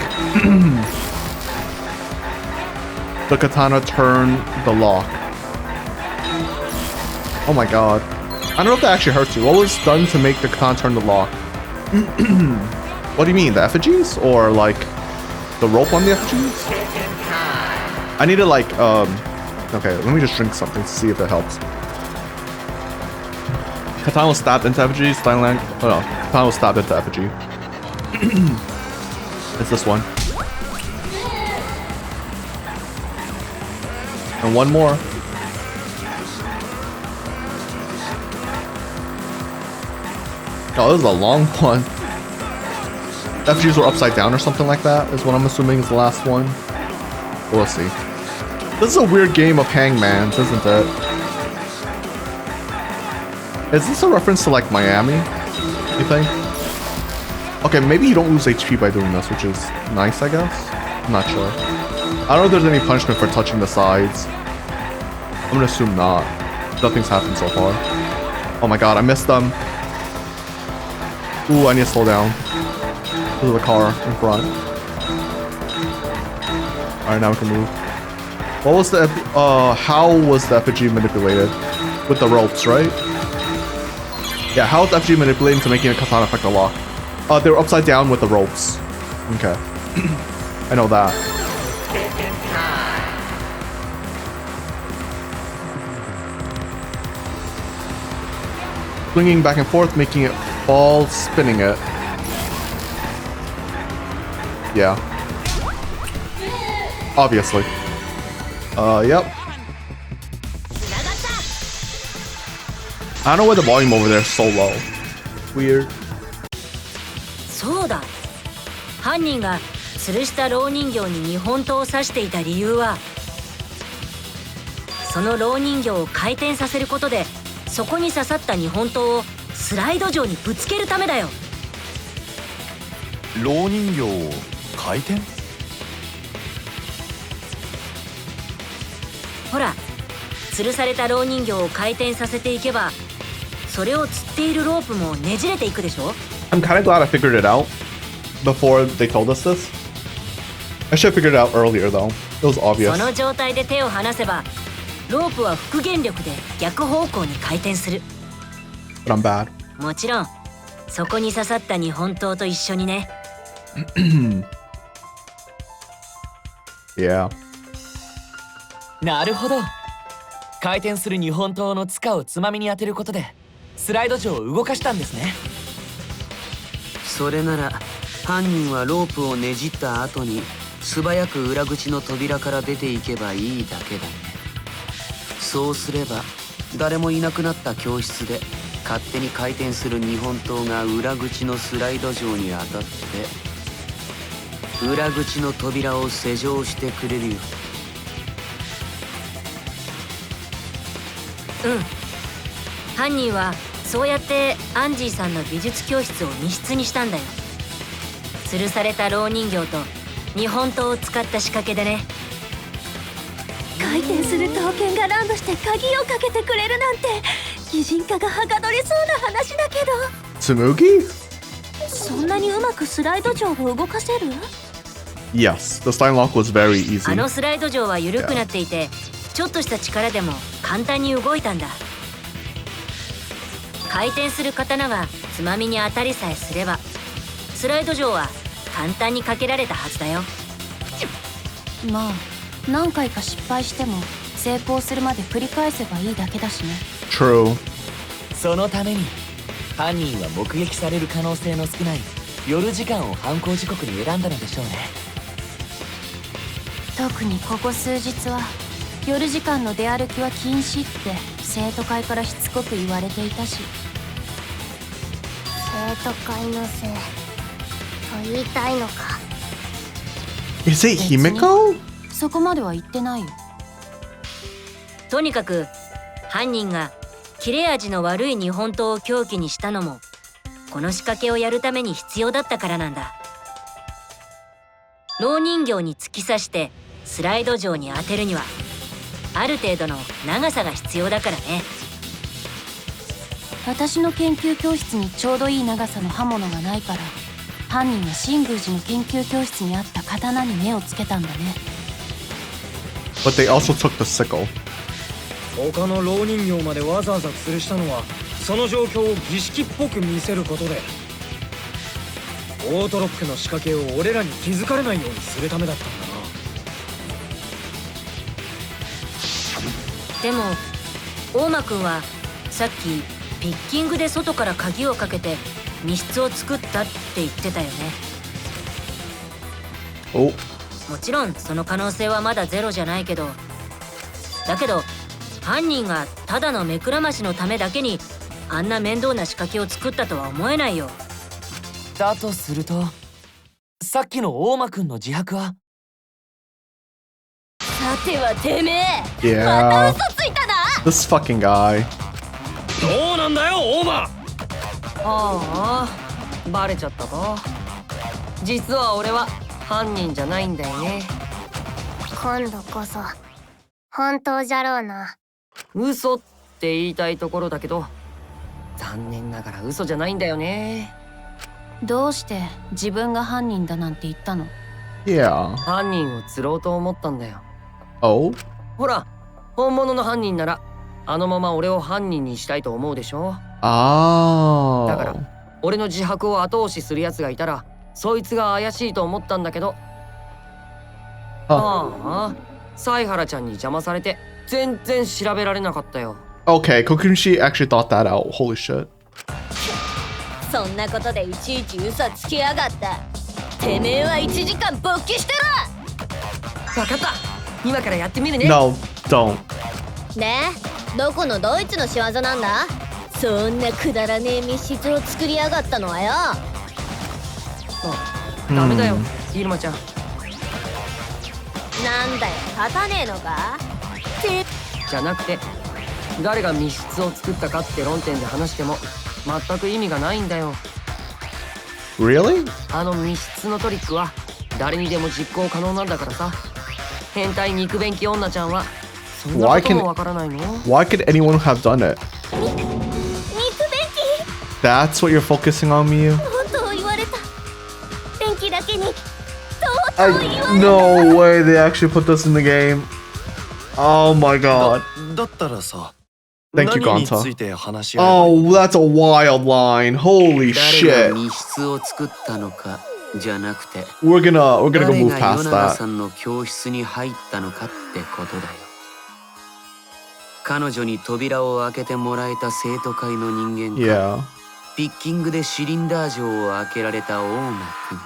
the katana turn the lock. Oh my god. I don't know if that actually hurts you. What was done to make the katana turn the lock? What do you mean? The effigies? Or like the rope on the effigies? I need to like, okay, let me just drink something to see if it helps. Katana was stabbed into effigy. Katana was stabbed into effigy. It's this one. And one more. Oh, this is a long one. Effigies were upside down or something like that, is what I'm assuming is the last one. We'll see. This is a weird game of hangmans, isn't it? Is this a reference to like Miami, you think? Okay, maybe you don't lose HP by doing this, which is nice, I guess? I'm not sure. I don't know if there's any punishment for touching the sides. I'm gonna assume not. Nothing's happened so far. Oh my god, I missed them. Ooh, I need to slow down. There's a car in front. Alright, now we can move. What was the how was the effigy manipulated? With the ropes, right? Yeah, how was the effigy manipulating to making a katana affect the lock? They were upside down with the ropes. Okay. I know that. Swinging back and forth, making it fall, spinning it. Yeah. Obviously. Yep. I don't know why the volume over there is so low. Weird. そうだ。犯人が吊るした蝋人形に日本刀を刺していた理由は、その蝋人形を回転させることで、そこに刺さった日本刀をスライド上にぶつけるためだよ。蝋人形を回転？ほら、吊るされた蝋人形を回転させていけば、それを吊っているロープもねじれていくでしょ？ I'm kind of glad I figured it out before they told us this. I should have figured it out earlier though. It was obvious. その状態で手を離せば、ロープは復元力で逆方向に回転する。But I'm bad. もちろん、そこに刺さった日本刀と一緒にね。Yeah. なるほど。回転する日本刀の塚をつまみに当てることでスライド上を動かしたんですね。それなら犯人はロープをねじった後に素早く裏口の扉から出ていけばいいだけだね。そうすれば誰もいなくなった教室で勝手に回転する日本刀が裏口のスライド上に当たって裏口の扉を施錠してくれるよ。うん。犯人はそうやってアンジーさんの美術教室を密室にしたんだよ。吊るされた蝋人形と日本刀を使った仕掛けでね。回転する刀剣がランドして鍵をかけてくれるなんて擬人化がはかどりそうな話だけど。Tsumugi? そんなにうまくスライド錠を動かせる？ Yes, the slime lock was very easy. あのスライド錠は緩くなっていて、ちょっとした力でも簡単に動いたんだ。回転する刀がつまみに当たりさえすれば、スライド錠は簡単にかけられたはずだよ。まあ何回か失敗しても成功するまで繰り返せばいいだけだしね。 True. そのために犯人は目撃される可能性の少ない夜時間を犯行時刻に選んだのでしょうね。特にここ数日は夜時間の出歩きは禁止って生徒会からしつこく言われていたし。生徒会のせいと言いたいのか。Is it Himeko? そこまでは言ってないよ。とにかく犯人が切れ味の悪い日本刀を凶器にしたのもこの仕掛けをやるために必要だったからなんだ。蝋人形に突き刺してスライド上に当てるにはある程度の長さが必要だからね。私の研究教室にちょうどいい長さの刃物がないから、犯人は新宮寺の研究教室にあった刀に目をつけたんだね。 But they also took the sickle. 他の蝋人形までわざわざ吊るしたのはその状況を儀式っぽく見せることで、オートロックの仕掛けを俺らに気づかれないようにするためだったんだな。でも大間くんはさっきピッキングで外から鍵をかけて密室を作ったって言ってたよね。お、もちろんその可能性はまだゼロじゃないけど、だけど犯人がただの目くらましのためだけにあんな面倒な仕掛けを作ったとは思えないよ。だとするとさっきの大間くんの自白は。さてはてめえ、 Yeah. また嘘ついたな。 This fucking guy. どうなんだよ大間。ああ、バレちゃったか。実は俺は犯人じゃないんだよね。今度こそ本当じゃろうな。嘘って言いたいところだけど、残念ながら嘘じゃないんだよね。どうして自分が犯人だなんて言ったの？ Yeah. 犯人を釣ろうと思ったんだよ。Oh? ほら、本物の犯人ならあのまま俺を犯人にしたいと思うでしょ。Oh. だから俺の自白を後押しするやつがいたらそいつが怪しいと思ったんだけど、ああ、犀原ちゃんに邪魔されて全然調べられなかったよ。 Okay, Kokunushi actually thought that out. Holy shit. そんなことでいちいち嘘つきやがった。てめえは1時間勃起してわかった、今からやってみるね。 No, don't. ろ。ねえ、どこのドイツの仕業なんだ。そんなくだらねえ密室を作りやがったのはよ。ダメだよ、イルマちゃん。なんだよ、立たねえのか。じゃなくて、誰が密室を作ったかって論点で話しても全く意味がないんだよ。 Really? あの密室のトリックは誰にでも実行可能なんだからさ。変態肉便器女ちゃんはそんなこともわからないの？ Why could anyone have done it? 肉便器。 That's what you're focusing on, Miyu? とうとう言われた。便器だけにとうとう言われた。 No way they actually put this in the game. Oh my god. だったらさ、 Thank you, 何に Gonta. ついて話し合えばいい？ Oh, that's a wild line. Holy 誰が shit. 密室を作ったのかじゃなくて、 We're gonna go 誰 move が past 与永 that. さんの教室に入ったのかってことだよ。彼女に扉を開けてもらえた生徒会の人間か、 Yeah. ピッキングでシリンダー錠を開けられた大間くん。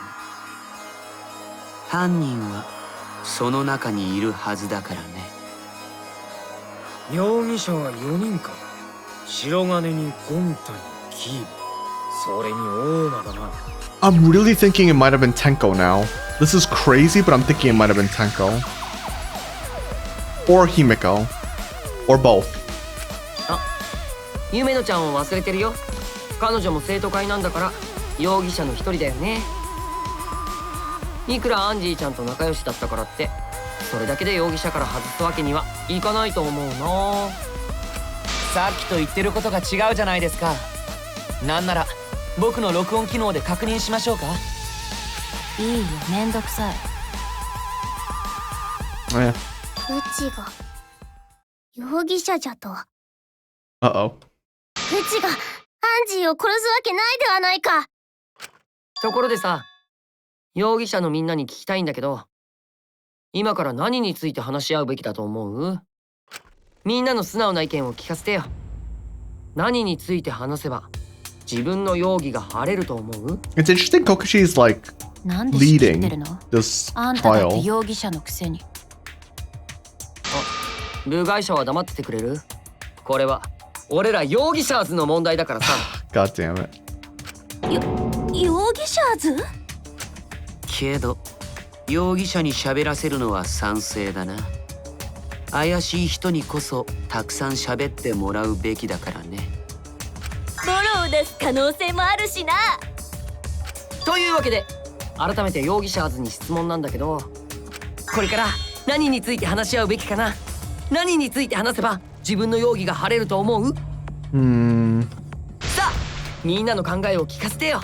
犯人はその中にいるはずだからね。容疑者は4人か。白金にゴンタにキー、それに大間だな。 I'm really thinking it might have been Tenko now. This is crazy, but I'm thinking it might have been Tenko. Or Himeko. Or both. あ、ゆめのちゃんを忘れてるよ。彼女も生徒会なんだから容疑者の一人だよね。いくらアンジーちゃんと仲良しだったからってそれだけで容疑者から外すわけにはいかないと思うな。さっきと言ってることが違うじゃないですか。なんなら僕の録音機能で確認しましょうか。いいよ、めんどくさい。Eh. うちが容疑者じゃと。 Uh-oh. うちがアンジーを殺すわけないではないか。ところでさ、容疑者のみんなに聞きたいんだけど、今から何について話し合うべきだと思う？みんなの素直な意見を聞かせてよ。何について話せば自分の容疑が晴れると思う？ It's interesting Kokishi is like なんで知ってる leading の？ this あんただって trial. 容疑者のくせに。部外者は黙っててくれる？これは俺ら容疑者ーズの問題だからさ。God damn it. 容疑者ズ？けど容疑者に喋らせるのは賛成だな。怪しい人にこそたくさん喋ってもらうべきだからね。ボロを出す可能性もあるしな。というわけで改めて容疑者ーズに質問なんだけど、これから何について話し合うべきかな？何について話せば自分の容疑が晴れると思う？さあみんなの考えを聞かせてよ。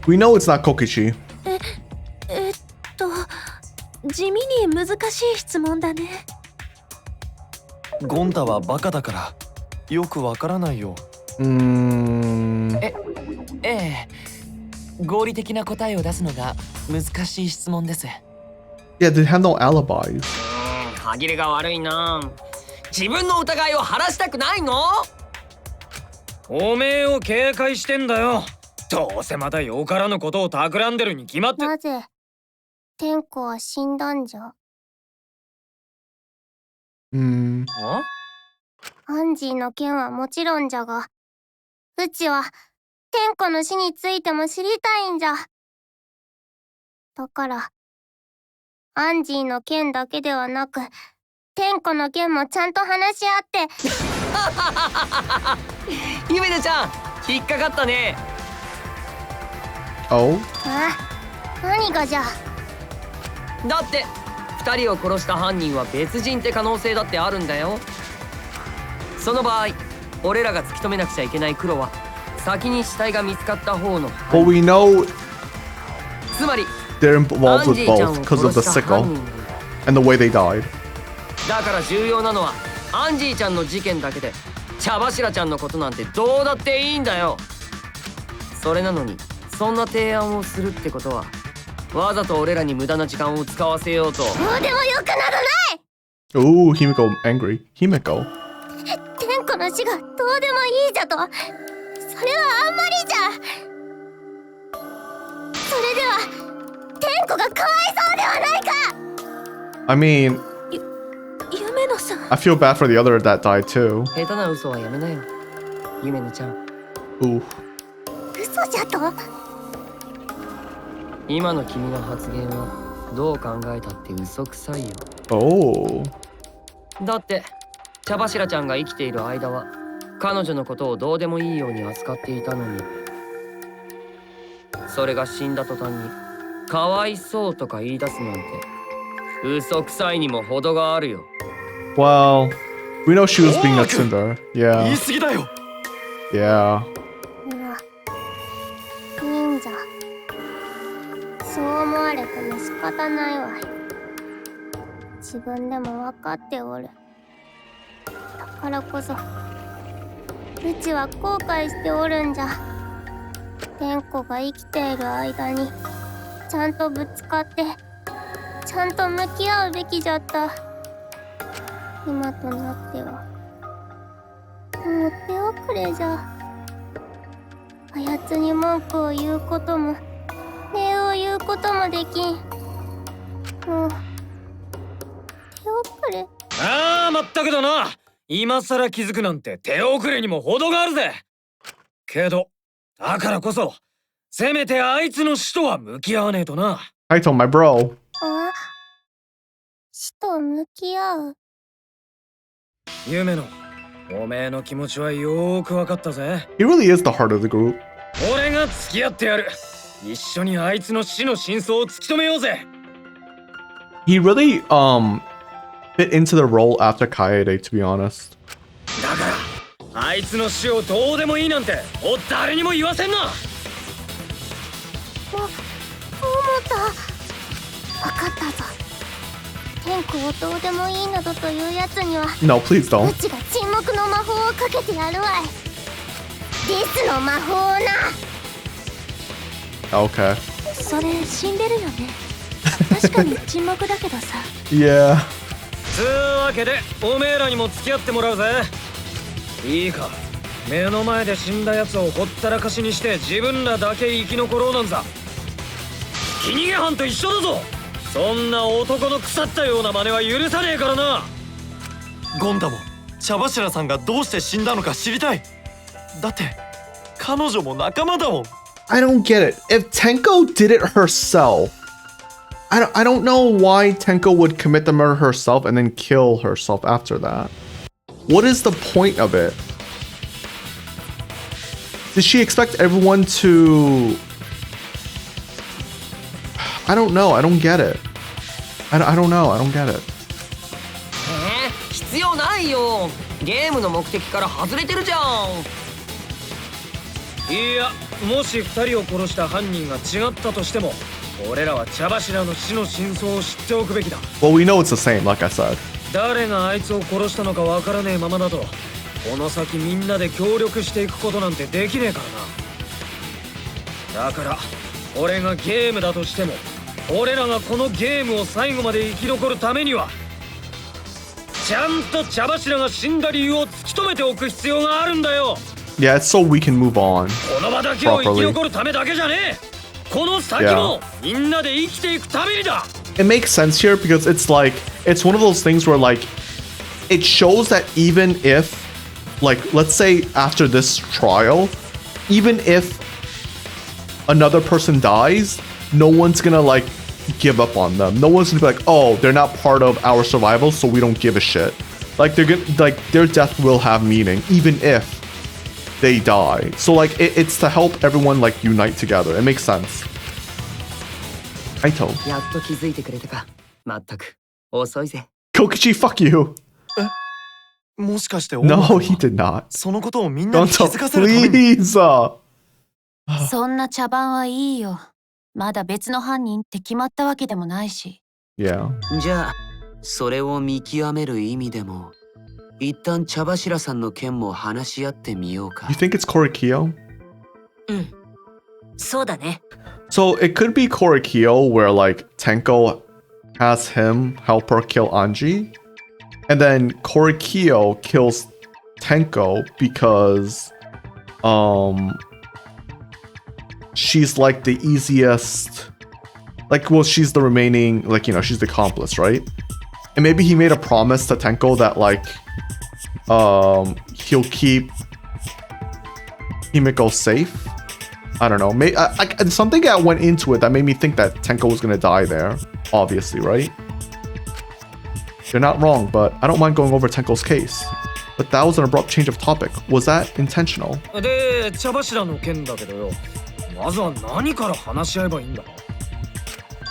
We know it's not Kokishi. 地味に難しい質問だね。ゴンタはバカだからよくわからないよ。ええ、合理的な答えを出すのが難しい質問です。 Yeah, they have no alibis. 歯切れが悪いな。自分の疑いを晴らしたくないの？おめえを警戒してんだよ。どうせまたよからぬことを企んでるに決まって。なぜ天子は死んだんじゃ。アンジーの件はもちろんじゃが、うちは天子の死についても知りたいんじゃ。だからアンジーの件だけではなく天子の件もちゃんと話し合って。ゆめなちゃん引っかかったね。Oh? 何がじゃ。だって2人を殺した犯人は別人って可能性だってあるんだよ。その場合俺らが突き止めなくちゃいけない黒は先に死体が見つかった方の。 Well, we know つまり they're involved with both because of the sickle and the way they died. だから重要なのはアンジーちゃんの事件だけで茶柱ちゃんのことなんてどうだっていいんだよ。それなのにそんな提案をするってことはわざと俺らに無駄な時間を使わせようと。どうでもよくなどない。 Ooh, Himiko angry. Himiko. 天子の死がどうでもいいじゃと。それはあんまりじゃ。それでは天子がかわいそうではないか。 I mean, 夢野さん。 I feel bad for the other that died too. 下手な嘘はやめなよ、ゆめのちゃん。Ooh. 嘘じゃと。今の君の発言はどう考えたって嘘くさいよ。Oh. だって茶柱ちゃんが生きている間は彼女のことをどうでもいいように扱っていたのに、それが死んだ途端にかわいそうとか言い出すなんて嘘くさいにも程があるよ。 Well, we know she was being a Tsundere. 言 Yeah. い過ぎだよ。 Yeah. いいんじゃ。そう思われても仕方ないわい。自分でも分かっておる。だからこそうちは後悔しておるんじゃ。天子が生きている間にちゃんとぶつかってちゃんと向き合うべきじゃった。今となってはもう手遅れじゃ。あやつに文句を言うことも礼を言うこともできん。もう手遅れ。ああ、まったくだな。今さら気づくなんて手遅れにも程があるぜ。けどだからこそせめてあいつの死とは向き合わねえとな。I told my bro. 死と向き合う。夢のおめえの気持ちはよーく分かったぜ。 He really is the heart of the group. 俺が付き合ってやる。一緒にあいつの死の真相を突き止めようぜ。 He really fit into the role after Kaede, to be honest. だからあいつの死をどうでもいいなんて誰にも言わせんな。そう思った。分かったぞ。天子をどうでもいいなどというやつには No, please don't. うちが沈黙の魔法をかけてやるわい。デスの魔法をな。 Okay. それ死んでるよね。確かに沈黙だけどさ。Yeah. つうわけでおめえらにも付き合ってもらうぜ。いいか、目の前で死んだ奴をほったらかしにして自分らだけ生き残ろうなんざひき逃げ犯と一緒だぞ。そんな男の腐ったような真似は許さねえからな。ゴン太も茶柱さんがどうして死んだのか知りたい。だって彼女も仲間だもん。 I don't get it. If Tenko did it herself, I don't know why Tenko would commit the murder herself and then kill herself after that. What is the point of it? Did she expect everyone to... I don't know. I don't get it. I don't know. I don't get it. 必要ないよ。ゲームの目的から外れてるじゃん。いや、もし2人を殺した犯人が違ったとしても、俺らは茶柱の死の真相を知っておくべきだ。Well, we know it's the same, like I said. 誰があいつを殺したのかわからねえままだと、この先みんなで協力していくことなんてできねえからな。だから俺がゲームだとしても、俺らがこのゲームを最後まで生き残るためにはちゃんと茶柱が死んだ理由を突き止めておく必要があるんだよ。 Yeah, it's so we can move on この場だけを生き残るためだけじゃねえ。この先もみんなで生きていくためにだ。 It makes sense here because it's like, it's one of those things where like, it shows that even if, like, let's say after this trial, even if another person dies, no one's gonna like give up on them. No one's gonna be like, oh, they're not part of our survival, so we don't give a shit. Like they're gonna, like their death will have meaning, even if they die. So like it's to help everyone like unite together. It makes sense. Kaito. やっと気づいてくれたか。まったく遅いぜ。 Kokichi, fuck you. もしかして No, he did not. そのことをみんなに気 Don't づかせるために please. そんな茶番はいいよ。まだ別の犯人って決まったわけでもないし。Yeah. じゃあそれを見極める意味でも一旦茶柱さんの件も話し合ってみようか。 You think it's Korikyo? うん。そうだね。 So it could be Korikyo where like Tenko has him help her kill Anji. And then Korikyo kills Tenko because she's like the easiest, like, well, she's the remaining, like, you know, she's the accomplice, right? And maybe he made a promise to Tenko that like he'll keep Himiko safe. I don't know. Maybe something that went into it that made me think that Tenko was gonna die there. Obviously, right? You're not wrong, but I don't mind going over Tenko's case. But that was an abrupt change of topic. Was that intentional? で、茶柱の件だけどよ。まずは何から話し合えばいいんだ。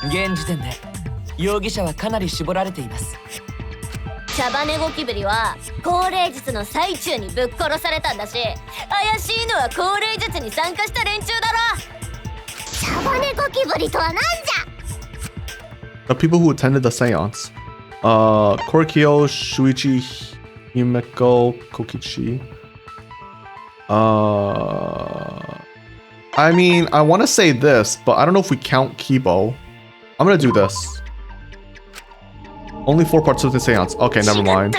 現時点で容疑者はかなり絞られています。茶羽ゴキブリは降霊術の最中にぶっ殺されたんだし、怪しいのは降霊術に参加した連中だろ。茶羽ゴキブリとはなんじゃ。 The people who attended the seance. Korikyo, Shuichi, Himeko, Kokichi. I mean, I want to say this, but I don't know if we count Kibo. I'm gonna do this. Only 4 parts of the seance. Okay, never mind.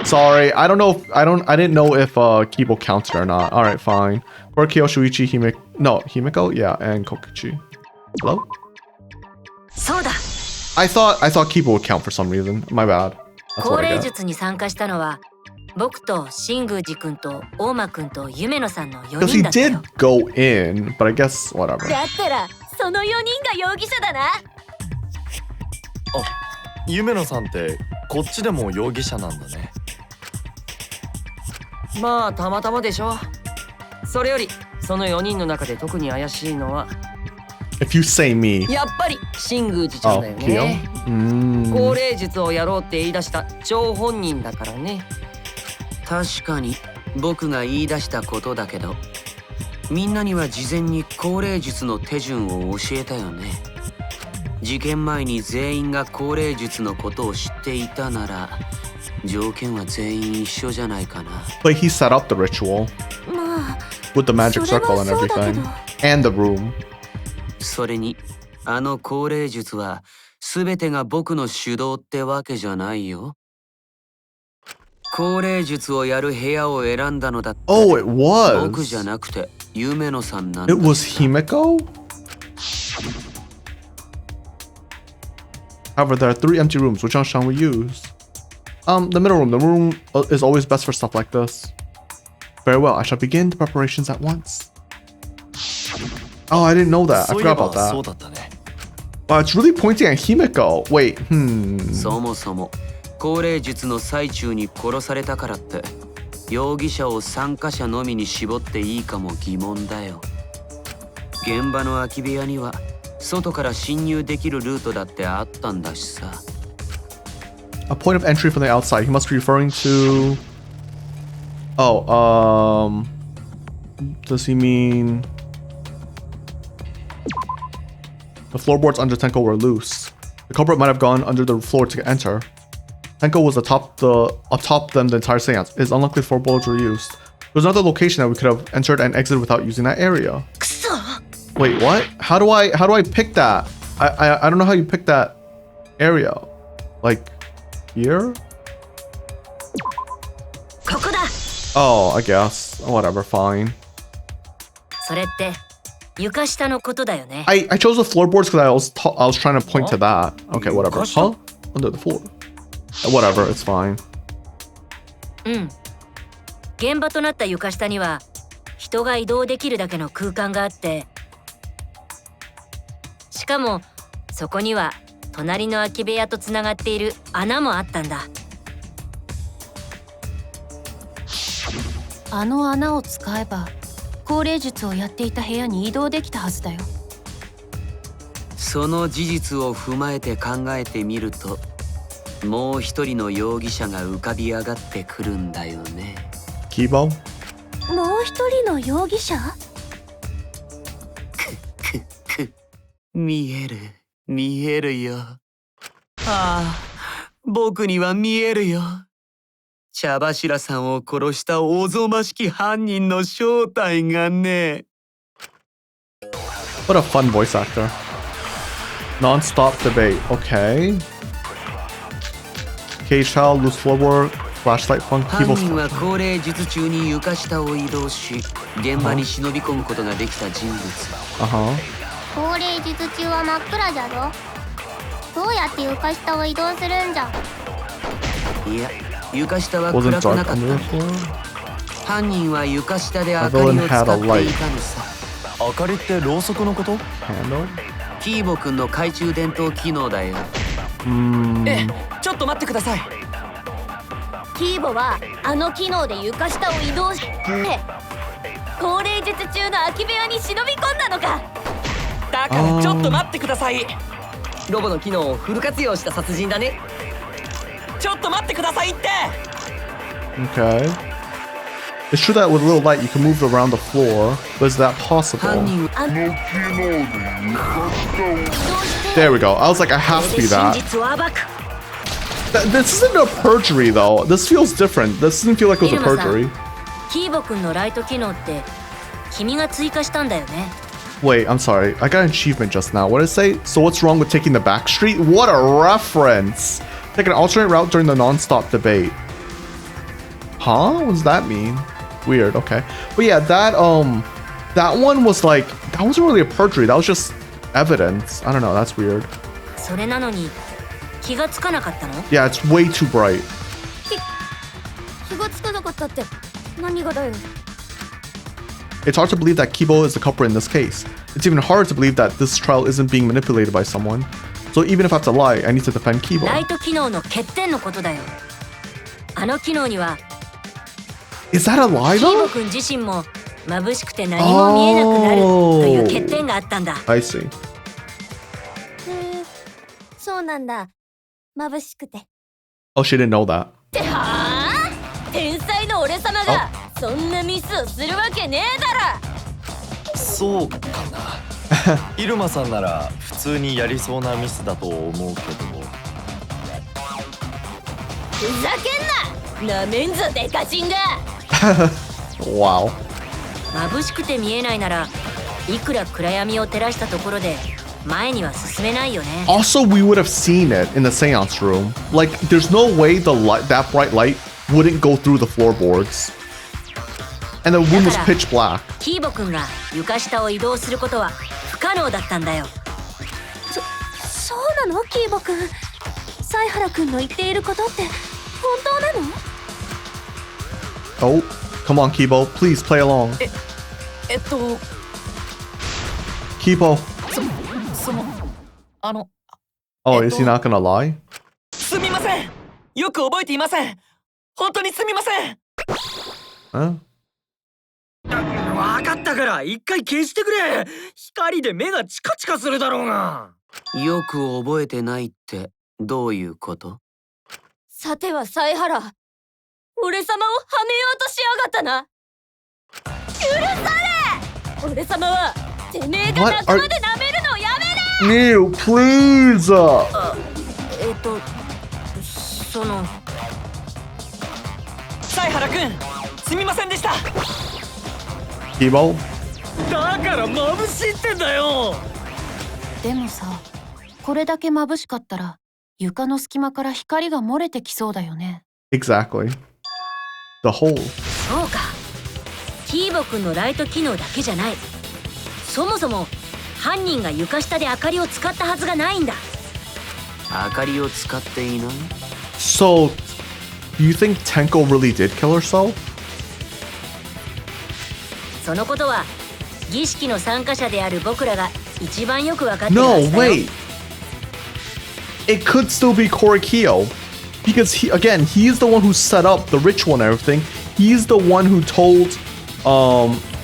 Sorry, I don't know if I didn't know if Kibo counted or not. All right, fine. Korikyo, Shuichi, Himeko, yeah, and Kokichi. Hello? そうだ。I thought Kibo would count for some reason. My bad. That's 降 what I 霊 get. 術に参加したのは僕と新宮寺くんと大間くんと夢野さんの4 Because 人 he だった did よ。 go in, but I guess whatever. だったらその4人が容疑者だな。夢野さんってこっちでも容疑者なんだね。まあたまたまでしょ。それよりその4人の中で特に怪しいのは If you say me. やっぱり新宮寺ちゃん Oh, だよ Kyo? ね。降霊術をやろうって言い出した張本人だからね。確かに僕が言い出したことだけど、みんなには事前に降霊術の手順を教えたよね。事件前に全員が降霊術のことを知っていたなら条件は全員一緒じゃないかな。 But he set up the ritual まあ with the magic それは circle and そうだけ everything. ど。 And the room. それにあの降霊術は全てが僕の主導ってわけじゃないよ。高齢術をやる部屋を選んだのだって。Oh, it was. 僕じゃなくて夢野さんなんだ。It was Himeko? However, there are 3 empty rooms. Which one shall we use? The middle room. The room is always best for stuff like this. Very well. I shall begin the preparations at once. Oh, I didn't know that. I forgot about that. Wow, it's really pointing at Himeko. Wait, そもそも高齢術の最中に殺されたからって容疑者を参加者のみに絞っていいかも疑問だよ。現場の空き部屋には外から侵入できるルートだってあったんだしさ。A point of entry from the outside. He must be referring to... Oh, does he mean... The floorboards under Tenko were loose. The culprit might have gone under the floor to enter. Tenko was atop them the entire seance. It is unlikely floorboards were used. There's another location that we could have entered and exited without using that area. Wait, what? How do I pick that? I don't know how you pick that area. Like here? Oh, I guess. Whatever, fine. I chose the floorboards because I was trying to point to that. Okay, whatever. Huh? Under the floor. Whatever, it's fine. 現場となった床下には人が移動できるだけの空間があって、しかもそこには隣の空き部屋とつながっている穴もあったんだ。あの穴を使えば高齢術をやっていた部屋に移動できたはずだよ。その事実を踏まえて考えてみると、もう一人の容疑者が浮かび上がってくるんだよね。キーボー？もう一人の容疑者？見えるよ。ああ、僕には見えるよ。茶柱さんを殺したおぞましき犯人の正体がね。What a fun voice actor. Non-stop debate. Okay. Cage child, loose floorboard, flashlight funk, keyboard. 犯人は高齢術中に床下を移動し、現場に忍び込むことができた人物。高齢術中は真っ暗じゃぞ。どうやって床下を移動するんじゃ。いや、床下は暗くなかった。犯人は床下で明かりを使っていたのさ。明かりってろうそくのこと？キーボくんの懐中電灯機能だよ。ちょっと待ってください。キーボはあの機能で床下を移動して高齢術中の空き部屋に忍び込んだのか。だからちょっと待ってください。ロボの機能をフル活用した殺人だね。ちょっと待ってくださいって。 Okay. It's true that with a little light you can move around the floor, but is that possible? There we go. I was like, I have to be that. This isn't a perjury though. This feels different. This doesn't feel like it was a perjury. キーボくんのライト機能って君が追加したんだよね。Wait, I'm sorry. I got an achievement just now. What did it say? So what's wrong with taking the back street? What a reference! Take an alternate route during the non-stop debate. Huh? What does that mean? Weird. Okay. But yeah, that one was like, that wasn't really a perjury. That was just evidence. I don't know. That's weird. それなのに気がつかなかったの？ Yeah, it's way too bright. 気がつかなかったって何がだよ。It's hard to believe that Kibo is the culprit in this case. It's even harder to believe that this trial isn't being manipulated by someone. So even if I have to lie, I need to defend Kibo. ライト機能の欠点のことだよ。あの機能には Is that a lie キー though? ボくん自身も眩しくて何も見えなくなるという欠点があったんだ。I see. そうなんだ。眩しくて。Oh, she didn't know that. ってはあ？天才の俺様がそんなミスをするわけねえだろ。そうかな。入間さんなら普通にやりそうなミスだと思うけど。ふざけんな。なめんぞデカチンが。Wow. 眩しくて見えないならいくら暗闇を照らしたところで前には進めないよね。 Also, we would have seen it in the seance room. Like, there's no way that bright light wouldn't go through the floorboards. And the room was pitch black. キーボくんが床下を移動することは不可能だったんだよ。そうなのキーボくん。犀原くんの言っていることって本当なの？ Oh, come on, Kibo. Please play along. Kibo. Oh, is he not gonna lie? すみません。よく覚えていません。本当にすみません。Huh? わかったから一回消してくれ。光で目がチカチカするだろうが。よく覚えてないってどういうこと？さては犀原、俺様をはめようとしやがったな。許され！俺様はてめえが仲間で舐めるのをやめれ！ Neil, please! その犀原くん、すみませんでした。Kibo? だから眩しいってんだよ。でもさ、これだけ眩しかったら床の隙間から光が漏れてきそうだよね。Exactly. The hole. そうか。キーボくんのライト機能だけじゃない。そもそも犯人が床下で明かりを使ったはずがないんだ。明かりを使っていない？ So, do you think Tenko really did kill herself? そのことは儀式の参加者である僕らが一番よく分かってるは No, ずだよ。 wait. It could still be Korikyo. Because he's the one who set up the ritual and everything. He's the one who told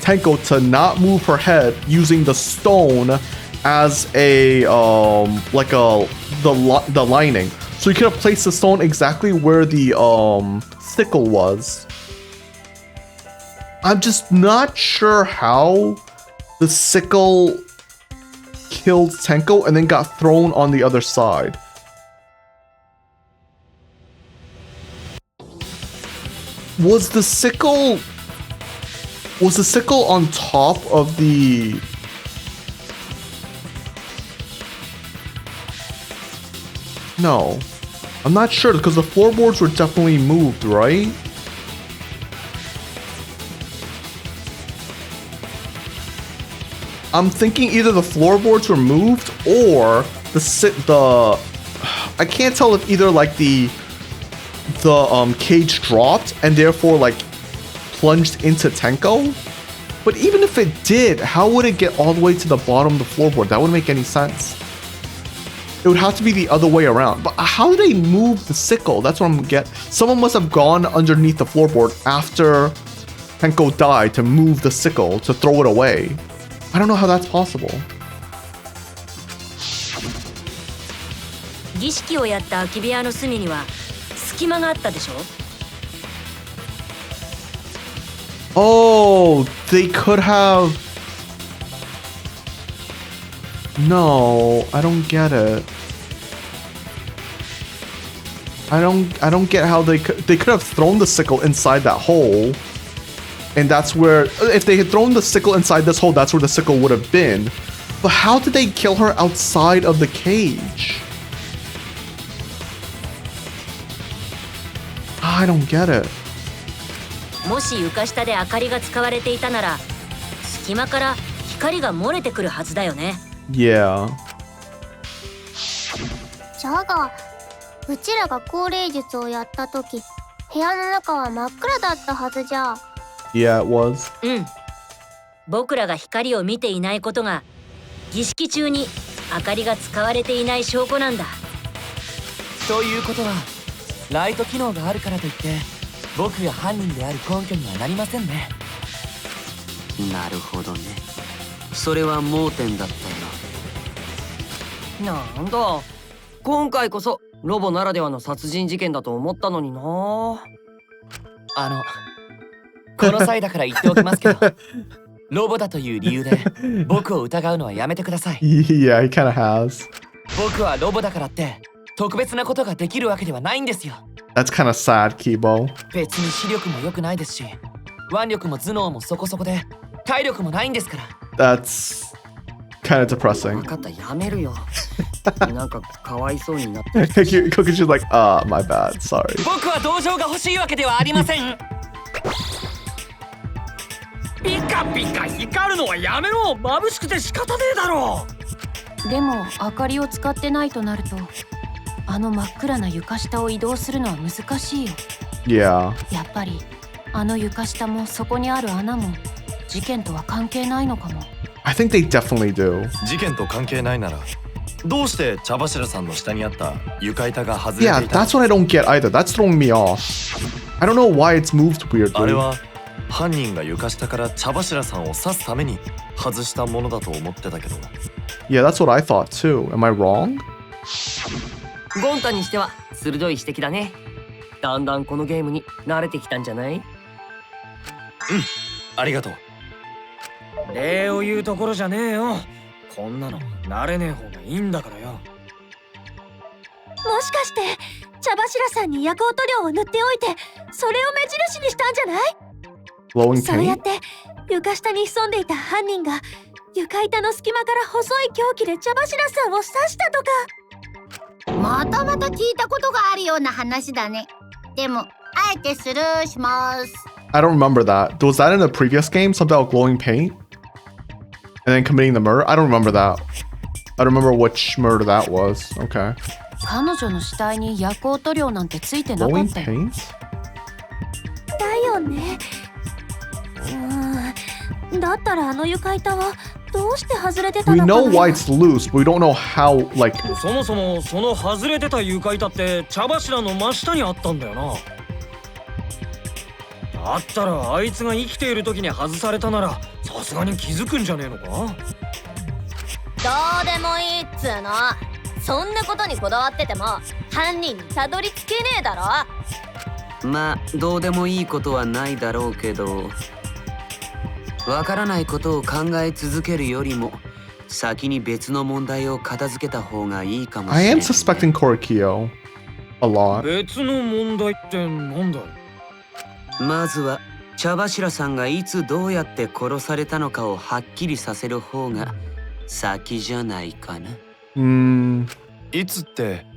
Tenko to not move her head using the stone as a the lining. So you could have placed the stone exactly where the sickle was. I'm just not sure how the sickle killed Tenko and then got thrown on the other side. Was the sickle on top of the... No. I'm not sure because the floorboards were definitely moved, right? I'm thinking either the floorboards were moved or the I can't tell if either like the cage dropped and therefore like plunged into Tenko. But even if it did, how would it get all the way to the bottom of the floorboard? That wouldn't make any sense. It would have to be the other way around. But how do they move the sickle? That's what I'm getting. Someone must have gone underneath the floorboard after Tenko died to move the sickle to throw it away. I don't know how that's possible. 儀式をやった空き部屋の隅には隙間があったでしょ。 Oh, they could have... No, I don't get it. I don't get how they could have thrown the sickle inside that hole. And that's where, if they had thrown the sickle inside this hole, that's where the sickle would have been. But how did they kill her outside of the cage? I don't get it. もし床下で明かりが使われていたなら、隙間から光が漏れてくるはずだよね。Yeah. じゃが、うちらが降霊術をやった時、部屋の中は真っ暗だったはずじゃ。Yeah, it was. うん。僕らが光を見ていないことが、儀式中に明かりが使われていない証拠なんだ。ということは、ライト機能があるからといって、僕が犯人である根拠にはなりませんね。なるほどね。それは盲点だったよ。なんだ、今回こそロボならではの殺人事件だと思ったのにな。この際だから言っておきますけど、ロボだという理由で僕を疑うのはやめてください。Yeah, he kind of has. 僕はロボだからって特別なことができるわけではないんですよ。That's kind of sad, Kibo. 別に視力も良くないですし、腕力も頭脳もそこそこで、体力もないんですから。That's kind of depressing. 分かった、やめるよ。なんかかわいそうになって。Kokichi's like, my bad, sorry. 僕は同情が欲しいわけではありません。ピカピカ光るのはやめろ。眩しくて仕方ねえだろ。でも明かりを使ってないとなると、あの真っ暗な床下を移動するのは難しいよ。Yeah. やっぱりあの床下もそこにある穴も事件とは関係ないのかも。I think they definitely do. 事件と関係ないなら、どうして茶柱さんの下にあった床板が外れていた？ Yeah, that's what I don't get either. That's throwing me off. I don't know why it's moved weirdly. あれは犯人が床下から茶柱さんを刺すために外したものだと思ってたけど。Yeah, that's what I thought too. Am I wrong? ゴンタにしては鋭い指摘だね。だんだんこのゲームに慣れてきたんじゃない？ありがとう。礼を言うところじゃねえよ。こんなの慣れねえ方がいいんだからよ。もしかして茶柱さんに夜光塗料を塗っておいて、それを目印にしたんじゃない？ Glowing そうやっ paint? て床下に潜んでいた犯人が床板の隙間から細い凶器で茶柱さんを刺したとか。またまた聞いたことがあるような話だね。でもあえてスルーします。I don't remember that. Was that in the previous game? Something about glowing paint? And then committing the murder? I don't remember that. I don't remember which murder that was. Okay. 彼女の死体に夜光塗料なんてついてなか Glowing ったよ。 paint? だよね。だったらあの床板はどうして外れてた We のか know な。 why it's loose, but we don't know how, like... そもそもその外れてた床板って茶柱の真下にあったんだよな。だったらあいつが生きている時に外されたならさすがに気づくんじゃねえのか？どうでもいいっつうの。そんなことにこだわってても犯人にたどり着けねえだろ。まあどうでもいいことはないだろうけど、わからないことを考え続けるよりも先に別の問題を片付けた方がいいかもしれない。 I am suspecting Korikyo a lot. 別の問題ってなんだよ。まずは茶柱さんがいつどうやって殺されたのかをはっきりさせる方が先じゃないかな。いつって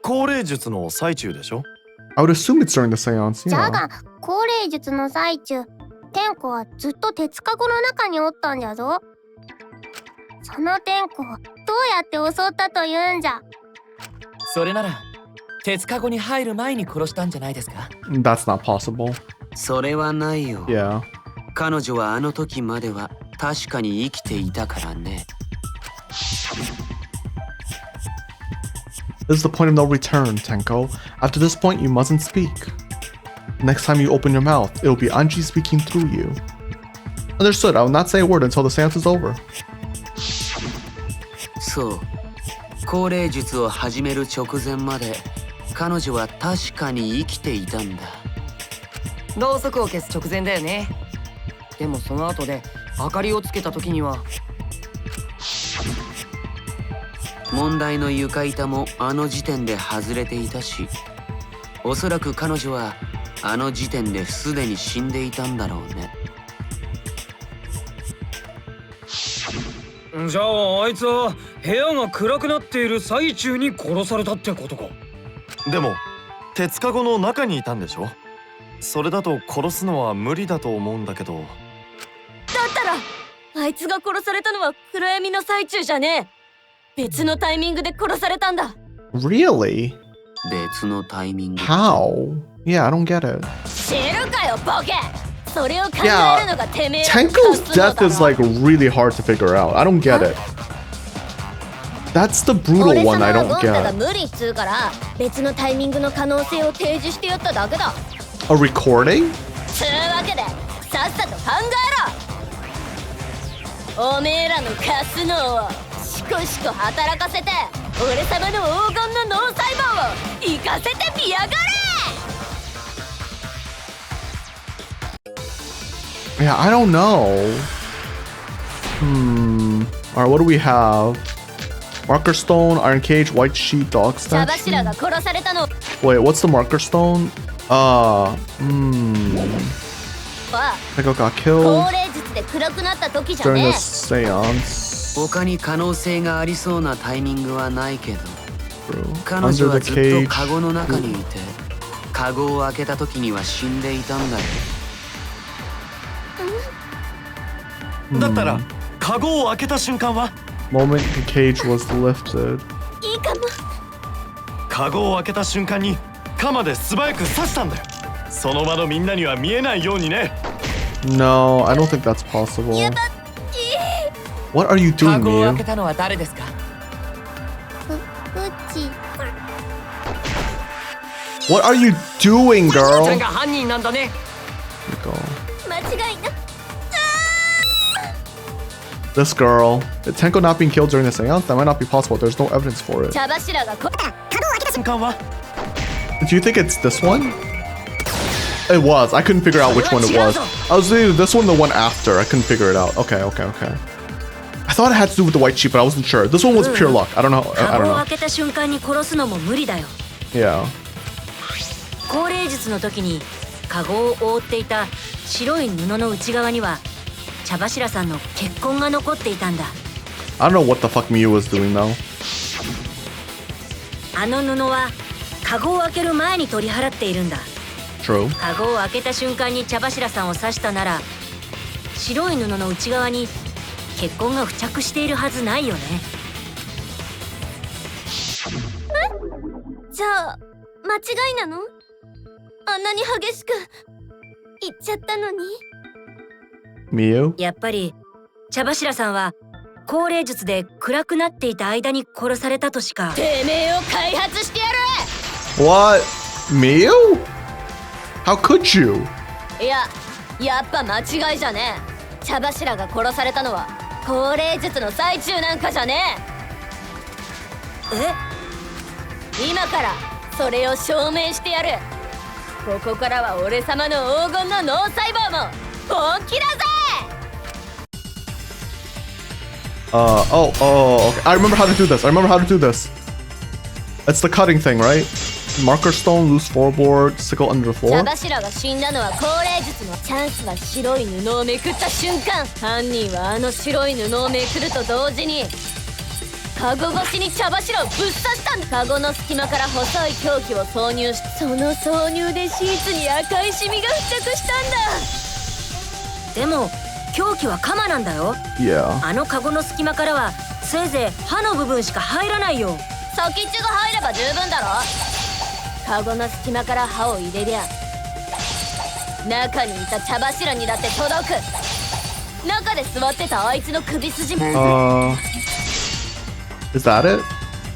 高齢術の最中でしょ？ I would assume it's during the seance, じゃ yeah. が高齢術の最中、天子はずっと鉄かごの中におったんじゃぞ。その天子をどうやって襲ったというんじゃ。それなら鉄かごに入る前に殺したんじゃないですか？ That's not possible. それはないよ。Yeah. 彼女はあの時までは確かに生きていたからね。This is the point of no return, Tenko. After this point, you mustn't speak. Next time you open your mouth, it'll be Anji speaking through you. Understood. I will not say a word until the seance is over. そう。高齢術を始める直前まで彼女は確かに生きていたんだ。ろうそくを消す直前だよね。でもその後で明かりをつけた時には問題の床板もあの時点で外れていたし、おそらく彼女はあの時点ですでに死んでいたんだろうね。じゃああいつは部屋が暗くなっている最中に殺されたってことか。でも鉄かごの中にいたんでしょ？それだと殺すのは無理だと思うんだけど。だったらあいつが殺されたのは暗闇の最中じゃねえ。別のタイミングで殺されたんだ。 Really? 別のタイミング。 How? Yeah, I don't get it. 知るかよボケ。それを考えるのがてめえ。 Tenko's death is like really hard to figure out. I don't get it. That's the brutal one I don't 俺様はゴンタが get. 無理っつうから別のタイミングの可能性を提示してやっただけだ。 A recording? つうわけでさっさと考えろ。おめえらのカス脳をシコシコ働かせて俺様の黄金の脳細胞を生かせてみやがれ。 Yeah, I don't know. Alright, what do we have? Marker stone, iron cage, white sheet, dog 茶 statue. 柱が殺されたの Wait, what's the marker stone? Tenko got は killed 高齢術で暗くなった時じゃ during ね the seance. 他に可能性がありそうなタイミングはないけど、彼 Under 女は the ずっと cage. カゴの中にいて、カゴを開けた時には死んでいたんだよ。だったらカゴを開けた瞬間は Moment the cage was lifted. いいかも。カゴを開けた瞬間に鎌で素早く刺したんだよ。その場のみんなには見えないようにね。 No, I don't think that's possible. やばっ What are you カ doing, ゴを開 Miu? けたのは誰ですか？うち What are you doing, ちゃ girl? んが犯人なんだね。 Go. 間違いな。 This girl. Tenko not being killed during the seance? That might not be possible. There's no evidence for it. 茶柱がこ瞬間は Do you think it's this one? It was. I couldn't figure out which one it was. I was either this one or the one after. I couldn't figure it out. Okay. I thought it had to do with the white sheep, but I wasn't sure. This one was pure luck. I don't know. カ I ゴ don't を know. 開けた瞬間に殺すのも無理だよ。 Yeah. 降霊術の時にカゴを覆っていた白い布の内側には茶柱さんの血痕が残っていたんだ。 I don't know what the fuck Miu was doing though. あの布はカゴを開ける前に取り払っているんだ。 True. カゴを開けた瞬間に茶柱さんを刺したなら、白い布の内側に血痕が付着しているはずないよね。じゃあ間違いなの？あんなに激しく言っちゃったのに。 Miu? やっぱり茶柱さんは降霊術で暗くなっていた間に殺されたとしか。てめえを開発してやる。 What? Miu? How could you? いや、やっぱ間違いじゃねえ。茶柱が殺されたのは降霊術の最中なんかじゃねえ。今からそれを証明してやる。ここからは俺様の黄金の脳細胞も本気だぜ。Okay. I remember how to do this. It's the cutting thing, right? Marker stone, loose floorboard, sickle under the 茶 floor. 柱が死んだのは降霊術のチャンスは白い布をめくった瞬間。犯人はあの白い布をめくると同時にカゴ越しに茶柱をぶっ刺したんだ。カゴの隙間から細い凶器を挿入し、その挿入でシーツに赤いシミが付着したんだ。でも凶器は鎌なんだよ。 Yeah. あのカゴの隙間からはせいぜい刃の部分しか入らないよ。先っちょが入れば十分だろ。カゴの隙間から刃を入れりゃ中にいた茶柱にだって届く。中で座ってたあいつの首筋も。 Is that it?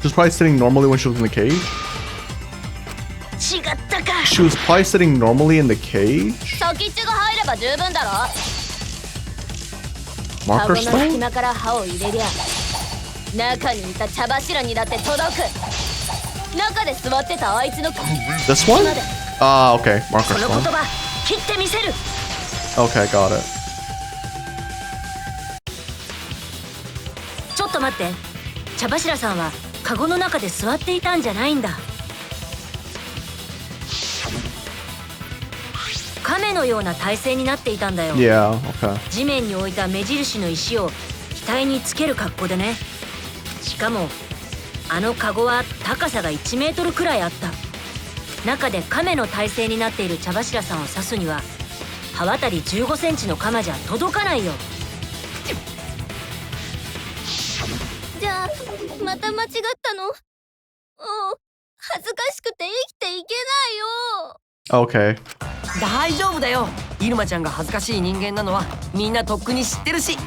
She was probably sitting normally when she was in the cage? 違ったか。 She was probably sitting normally in the cage? 先っちょが入れば十分だろ。カ Marker ゴの隙 stone? 間から刃を入れりゃ中にいた茶柱にだって届く。中で座ってたあいつの This one? Okay. Marker その言 stone. 葉切ってみせる。 Okay, got it. ちょっと待って。茶柱さんはカゴの中で座っていたんじゃないんだ。亀のような体勢になっていたんだよ。 Yeah, okay. 地面に置いた目印の石を額につける格好でね。しかもあのカゴは高さが1メートルくらいあった。中で亀の体勢になっている茶柱さんを刺すには刃渡り15センチの鎌じゃ届かないよ。じゃあまた間違ったの？恥ずかしくて生きていけないよ。 Okay. 大丈夫だよ。イルマちゃんが恥ずかしい人間なのはみんなとっくに知ってるし。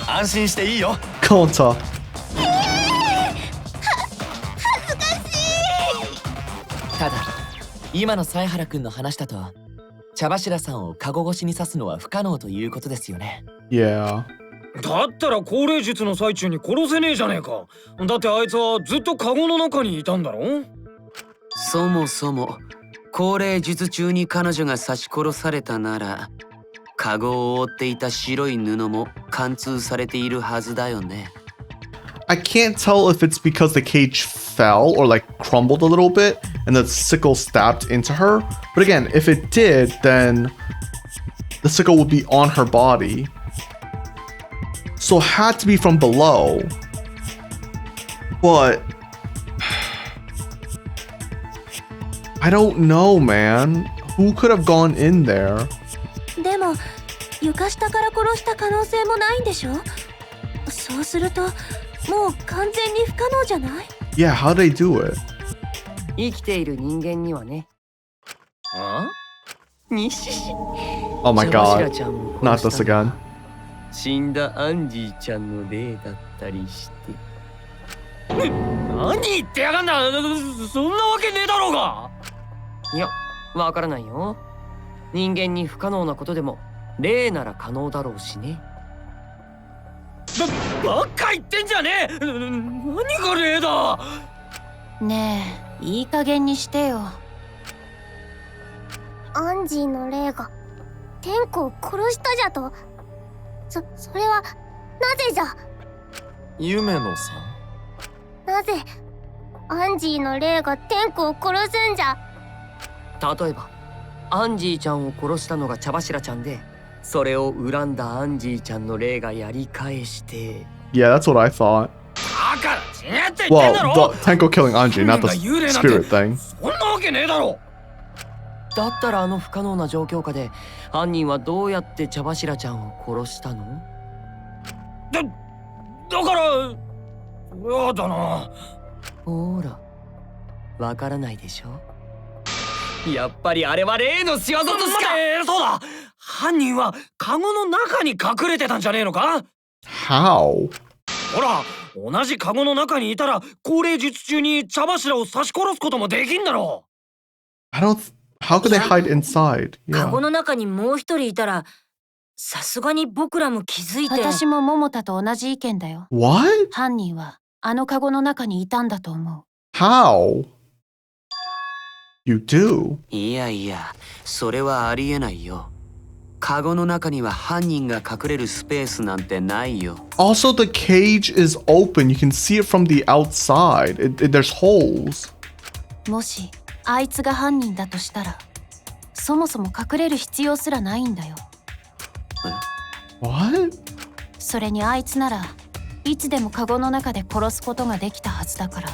安心していいよ。 Konta. 恥ずかしい。ただ今の犀原くんの話だと茶柱さんをカゴ越しに刺すのは不可能ということですよね。 Yeah. だったら降霊術の最中に殺せねえじゃねえか。だってあいつはずっとカゴの中にいたんだろ。そもそも降霊術中に彼女が刺し殺されたならカゴを覆っていた白い布も貫通されているはずだよね。 I can't tell if it's because the cage fell or like crumbled a little bit and the sickle stabbed into her. But again, if it did, then the sickle would be on her body. So it had to be from below. But I don't know, man. Who could have gone in there? でも床下から殺した可能性もないんでしょ。そうするともう完全に不可能じゃない？ Yeah, how did they do it? 生きている人間にはね。あ？にしし。Oh my god. Not this again. 死んだアンジーちゃんの霊だったりして。何言ってやがんだ。そんなわけねえだろうが。いや、わからないよ。人間に不可能なことでも霊なら可能だろうしね。ばっか言ってんじゃねえ。何が霊だ。ねえ、いい加減にしてよ。アンジーの霊が天子を殺したじゃと。それはなぜじゃ。夢野さん。なぜアンジーの霊が天子を殺すんじゃ。例えばアンジーちゃんを殺したのが茶柱ちゃんで、それを恨んだアンジーちゃんの霊がやり返して。 Yeah, that's what I thought. だから違って言ってんだろ。 Well, the Tenko killing Anji, not the spirit thing. そんなわけねえだろ。だったらあの不可能な状況下で犯人はどうやって茶柱ちゃんを殺したの？だからやだな。ほら、わからないでしょ。やっぱりあれは霊の仕業としか。そうだ。犯人はカゴの中に隠れてたんじゃねえのか？ How? ほら、同じカゴの中にいたら高齢術中に茶柱を刺し殺すこともできんだろう。 I don't. How could they hide inside? カ Yeah. ゴの中にもう一人いたらさすがに僕らも気づいて。私も桃田と同じ意見だよ。 What? 犯人はあのカゴの中にいたんだと思う。 How? You do? いやいや、それはありえないよ。カゴの中には犯人が隠れるスペースなんてないよ。 Also, the cage is open. You can see it from the outside. There's holes. もしあいつが犯人だとしたら、そもそも隠れる必要すらないんだよ。What? それにあいつならいつでもカゴの中で殺すことができたはずだから、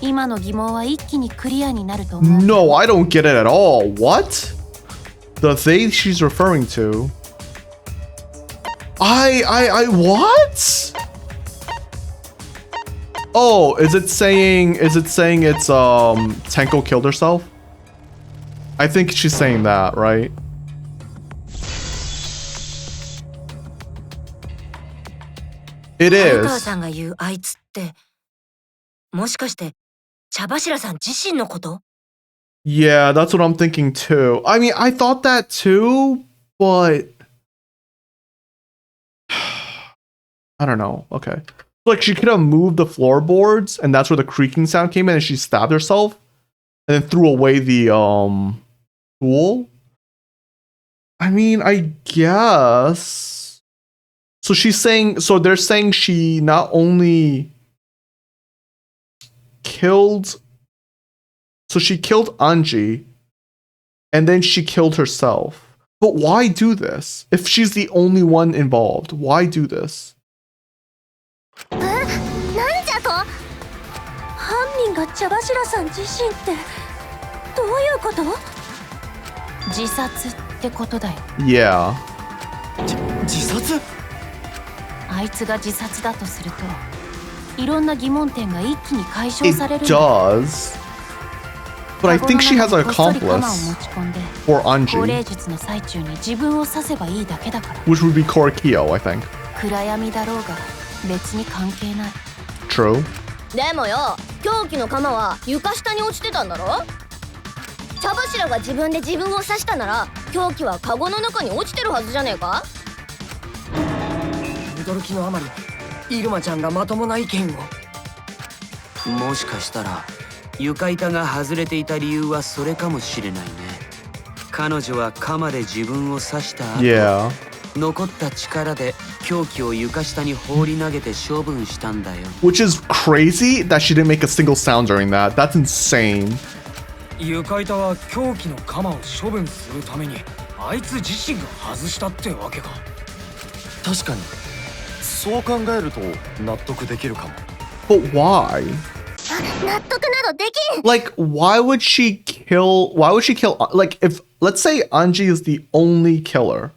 今の疑問は一気にクリアになると思う。 No, I don't get it at all. What? The they she's referring to? What? Oh, is it saying it's Tenko killed herself? I think she's saying that, right? It 早川 is. さんが言うあいつってもしかして茶柱さん自身のこと？ Yeah, that's what I'm thinking too. I mean, I thought that too, but I don't know. Okay. Like she could have moved the floorboards and that's where the creaking sound came in and she stabbed herself and then threw away the tool. I mean, I guess. So they're saying she not only killed, so she killed Anji and then she killed herself. But why do this? If she's the only one involved, why do this? なんじゃと。犯人が茶柱さん自身ってどういうこと？自殺ってことだよ。 Yeah. 自殺？あいつが自殺だとすると、いろんな疑問点が一気に解消 It されるんだ。 does. But I think she has an こっそり鎌を accomplice 持ち込んで、 for 高 Anji, 齢術の最中に自分を刺せばいいだけだから。 which would be Korikyo, I think. 暗闇だろうが別に関係ない。 True. でもよ、凶器の鎌は床下に落ちてたんだろ。茶柱が自分で自分を刺したなら凶器はカゴの中に落ちてるはずじゃねえか。驚きのあまりイルマちゃんがまともな意見を。もしかしたら床板が外れていた理由はそれかもしれないね。彼女は鎌で自分を刺した後、Yeah. 残った力で凶器を床下に放り投げて処分したんだよ。 Which is crazy that she didn't make a single sound during that. That's insane. 床板は凶器の鎌を処分するためにあいつ自身が外したってわけか。確かにそう考えると納得できるかも。 But why? 納得などできん。 Like, why would she kill? Like, if let's say Anji is the only killer,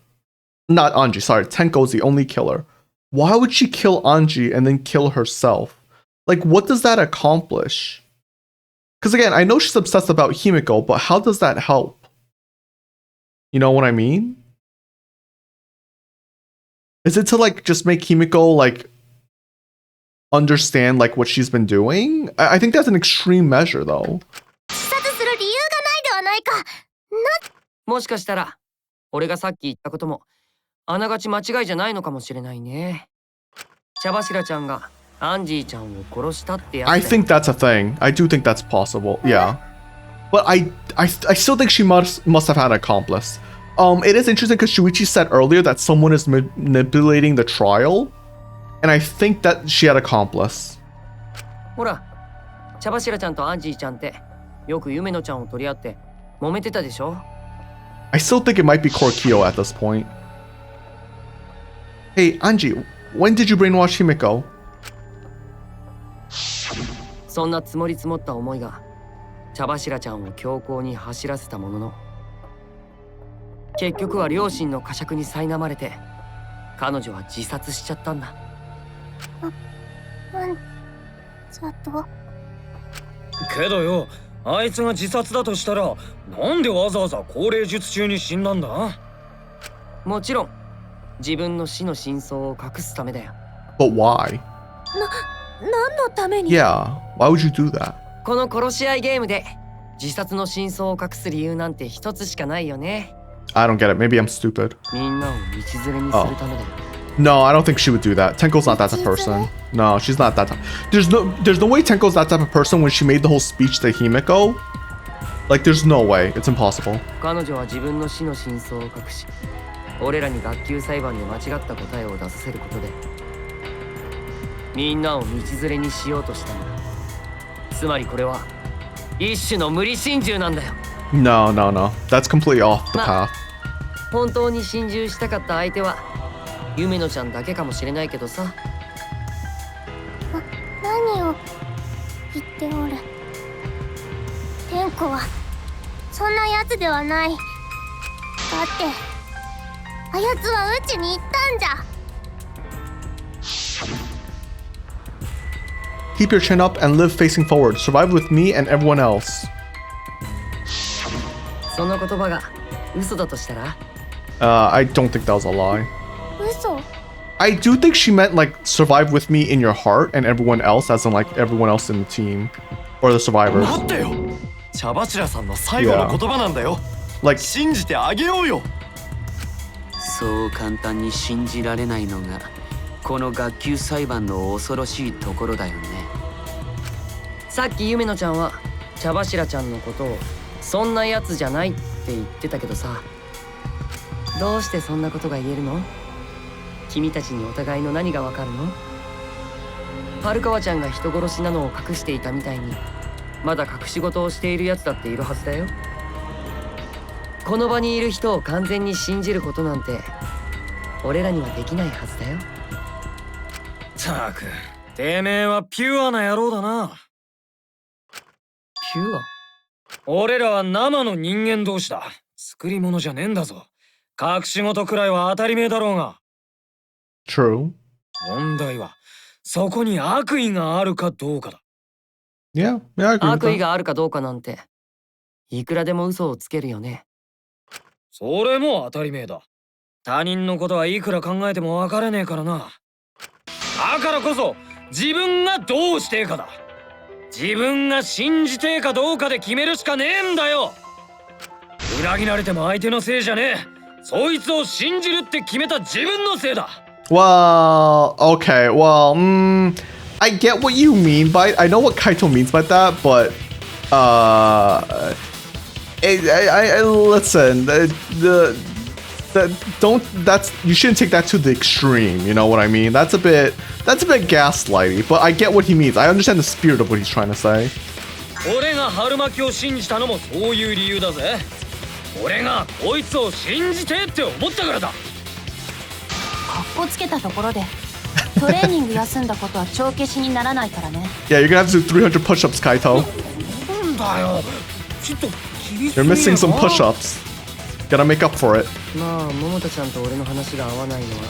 not Anji, sorry, Tenko is the only killer. Why would she kill Anji and then kill herself? Like, what does that accomplish? Because again, I know she's obsessed about Himiko, but how does that help? You know what I mean? Is it to like just make Himiko like understand like what she's been doing? I think that's an extreme measure though. 自殺する理由がないではないか。もしかしたら俺がさっき言ったこともあながち間違いじゃないのかもしれないね。茶柱ちゃんがアンジーちゃんを殺したってやつ。 I think that's a thing. I do think that's possible. Yeah. But I still think she must have had an accomplice. It is interesting because Shuichi said earlier that someone is manipulating the trial. And I think that she had an accomplice. ほら、茶柱ちゃんとアンジーちゃんってよく夢野ちゃんを取り合って揉めてたでしょ。 I still think it might be Korkio at this point. Hey, Anji, when did you brainwash Himiko? そんな積もり積もった思いが茶柱ちゃんを強行に走らせたものの、結局は両親の呵責に苛まれて彼女は自殺しちゃったんだ。なんちゃと。けどよ、あいつが自殺だとしたらなんでわざわざ高齢術中に死んだんだ？もちろん自分の死の真相を隠すためだよ。 But why? 何のために？ Yeah, why would you do that? この殺し合いゲームで自殺の真相を隠す理由なんて一つしかないよね。 I don't get it. Maybe I'm stupid. みんなを道連れにするためだよ。 No, I don't think she would do that. Tenko's not that type of person. No, she's not that type. There's no way Tenko's that type of person when she made the whole speech to Himiko. Like, there's no way. It's impossible. 彼女は自分の死の真相を隠し、俺らに学級裁判で間違った答えを出させることでみんなを道連れにしようとしたんだ。つまりこれは一種の無理心中なんだよ。 No. That's completely off the path. 本当に心中したかった相手は夢野ちゃんだけかもしれないけどさ。何を言っておる。天子はそんなやつではない。だってあやつはうちに行ったんじゃ。 Keep your chin up and live facing forward. Survive with me and everyone else. その言葉が嘘だとしたら I don't think that was a lie. 嘘。 I do think she meant like survive with me in your heart and everyone else, as in like everyone else in the team or the survivors. 待ってよ。茶柱さんの最後の言葉なんだよ。 Like 信じてあげようよ。そう簡単に信じられないのがこの学級裁判の恐ろしいところだよね。さっき夢野ちゃんは茶柱ちゃんのことをそんなやつじゃないって言ってたけどさ、どうしてそんなことが言えるの？君たちにお互いの何がわかるの？春川ちゃんが人殺しなのを隠していたみたいにまだ隠し事をしているやつだっているはずだよ。この場にいる人を完全に信じることなんて俺らにはできないはずだよ。ったく、てめえはピュアな野郎だな。ピュア？俺らは生の人間同士だ。作り物じゃねえんだぞ。隠し事くらいは当たり前だろうが。true. 問題はそこに悪意があるかどうかだ。Yeah, I agree with 悪意 that. があるかどうかなんていくらでも嘘をつけるよね。それも当たり前だ。他人のことはいくら考えても分からねえからな。だからこそ自分がどうしてえかだ。自分が信じてえかどうかで決めるしかねえんだよ。裏切られても相手のせいじゃねえ。そいつを信じるって決めた自分のせいだ。 Well, okay, well, I get what you mean by I know what Kaito means by that, but listen, you shouldn't take that to the extreme, you know what I mean? That's a bit gaslighty, but I get what he means. I understand the spirit of what he's trying to say. 俺が春巻きを信じたのもそういう理由だぜ。俺がこいつを信じてって思ったからだ。かっこつけたところでトレーニング休んだことは帳消しにならないからね。Yeah, you're gonna have to do 300 push-ups, Kaito. なんだよ。ちょっと厳しす You're ぎる missing some な。 push-ups. Gotta make up for it. まあ桃田ちゃんと俺の話が合わないのは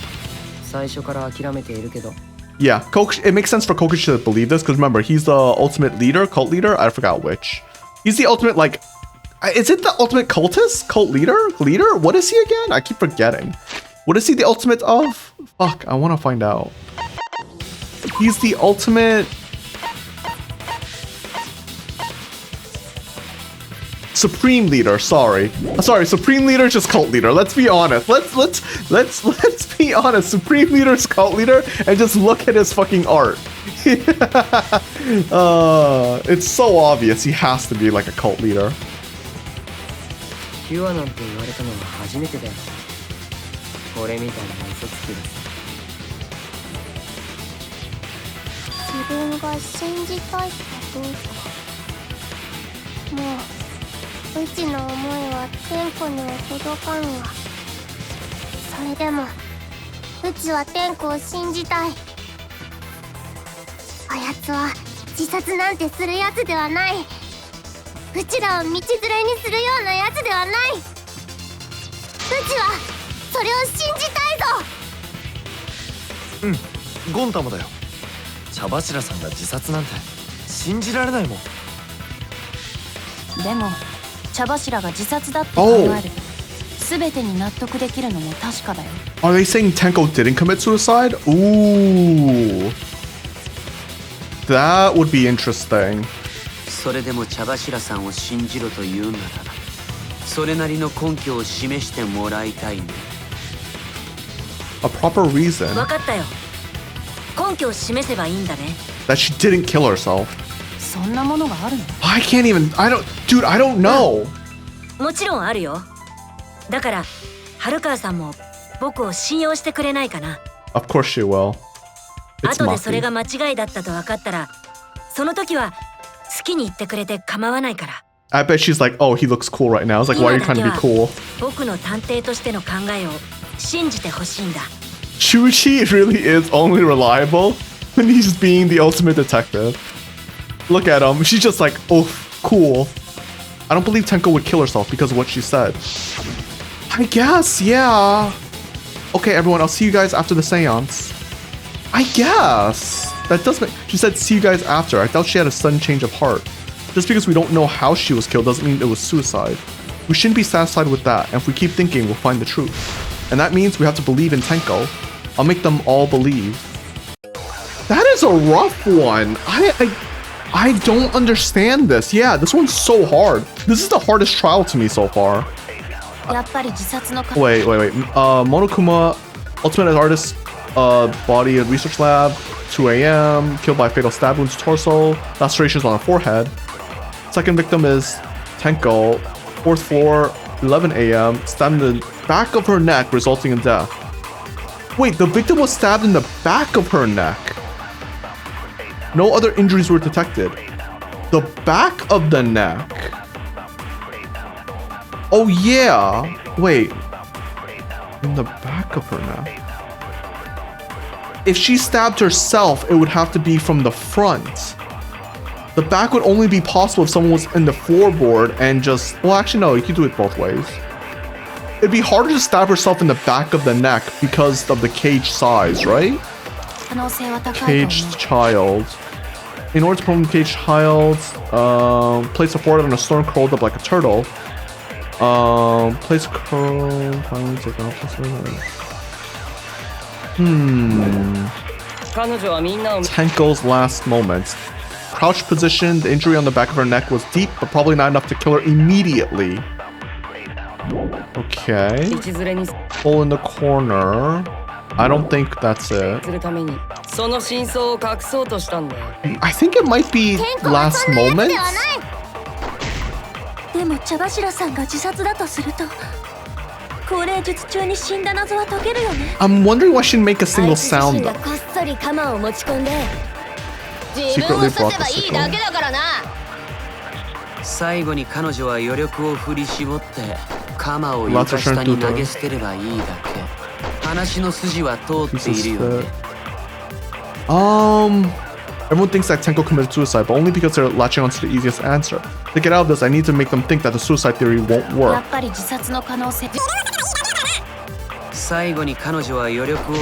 最初から諦めているけど。 Yeah, it makes sense for Kokushi to believe this because remember, he's the ultimate leader, cult leader. I forgot which. He's the ultimate, like, is it the ultimate cultist? Cult leader? Leader? What is he again? I keep forgetting. What is he the ultimate of? Fuck, I want to find out. He's the ultimate... Supreme leader, sorry. Supreme leader is just cult leader. Let's be honest. Let's be honest. Supreme leader is cult leader and just look at his fucking art. It's so obvious he has to be like a cult leader. ピュアなんて言われたのは初めてだよ。俺みたいな嘘つきです。自分が信じたいかどうか。もううちの思いは天子には届かんわ。それでもうちは天子を信じたい。あやつは自殺なんてするやつではない。うちらを道連れにするようなやつではない。うちはそれを信じたいぞ。ゴンタもだよ。茶柱さんが自殺なんて信じられないもん。でも茶柱が自殺だって考えると全てに納得できるのも確かだよ。 Are they saying Tenko didn't commit suicide? Ooh. That would be interesting. それでも茶柱さんを信じろと言うならそれなりの根拠を示してもらいたいね。 A proper reason 分かったよ。根拠を示せばいいんだね。 that she didn't kill herself. そんなものがあるの？ I can't even. I don't know. もちろんあるよ。だから春川さんも僕を信用してくれないかな。 Of course she will. It's 後でそれ Maki. が間違いだったと分かったらその時は好きに言ってくれて構わないから。 I bet she's like, oh, he looks cool right now. I was like, why are you trying to be cool? 僕の探偵としての考えを信じてほしいんだ。 Shuichi really is only reliable when he's being the ultimate detective. Look at him. She's just like, oh, cool. I don't believe Tenko would kill herself because of what she said. I guess, yeah. Okay, everyone, I'll see you guys after the seance. I guess. That does make... She said, see you guys after. I doubt she had a sudden change of heart. Just because we don't know how she was killed doesn't mean it was suicide. We shouldn't be satisfied with that, and if we keep thinking, we'll find the truth. And that means we have to believe in Tenko. I'll make them all believe. That is a rough one. I don't understand this. Yeah, this one's so hard. This is the hardest trial to me so far. やっぱり自殺の Wait. Monokuma, ultimate artist, body and research lab, 2 a.m., killed by fatal stab wounds to torso, lacerations on her forehead. Second victim is Tenko, 4th floor, 11 a.m., stabbed in the back of her neck, resulting in death. Wait, the victim was stabbed in the back of her neck. No other injuries were detected. The back of the neck. Oh yeah. Wait. In the back of her neck. If she stabbed herself, it would have to be from the front. The back would only be possible if someone was in the floorboard and just... Well, actually, no, you could do it both ways. It'd be harder to stab herself in the back of the neck because of the cage size, right? Caged child. In order to perform caged child, place a forehead on a stone curled up like a turtle. Place a curl. Tenko's last moments. Crouch position, the injury on the back of her neck was deep, but probably not enough to kill her immediately. Okay. Hole in the corner. I don't think that's it. I think it might be last moments. でも茶柱さんが自殺だとすると高齢術中に死んだ謎は解けるよね。 I'm wondering why she didn't make a single sound though. こっそり鎌を持ち込んで自分を Secretly 刺 brought せ the ばいいだけだからな。最後に彼女は余力を振り絞って鎌を床下に投げ捨てればいいだけ。話の筋は通っているよね。Everyone thinks that Tenko committed suicide, but only because they're latching onto the easiest answer. To get out of this, I need to make them think that the suicide theory won't work. やっぱり自殺の可能性。最後に彼女は余力を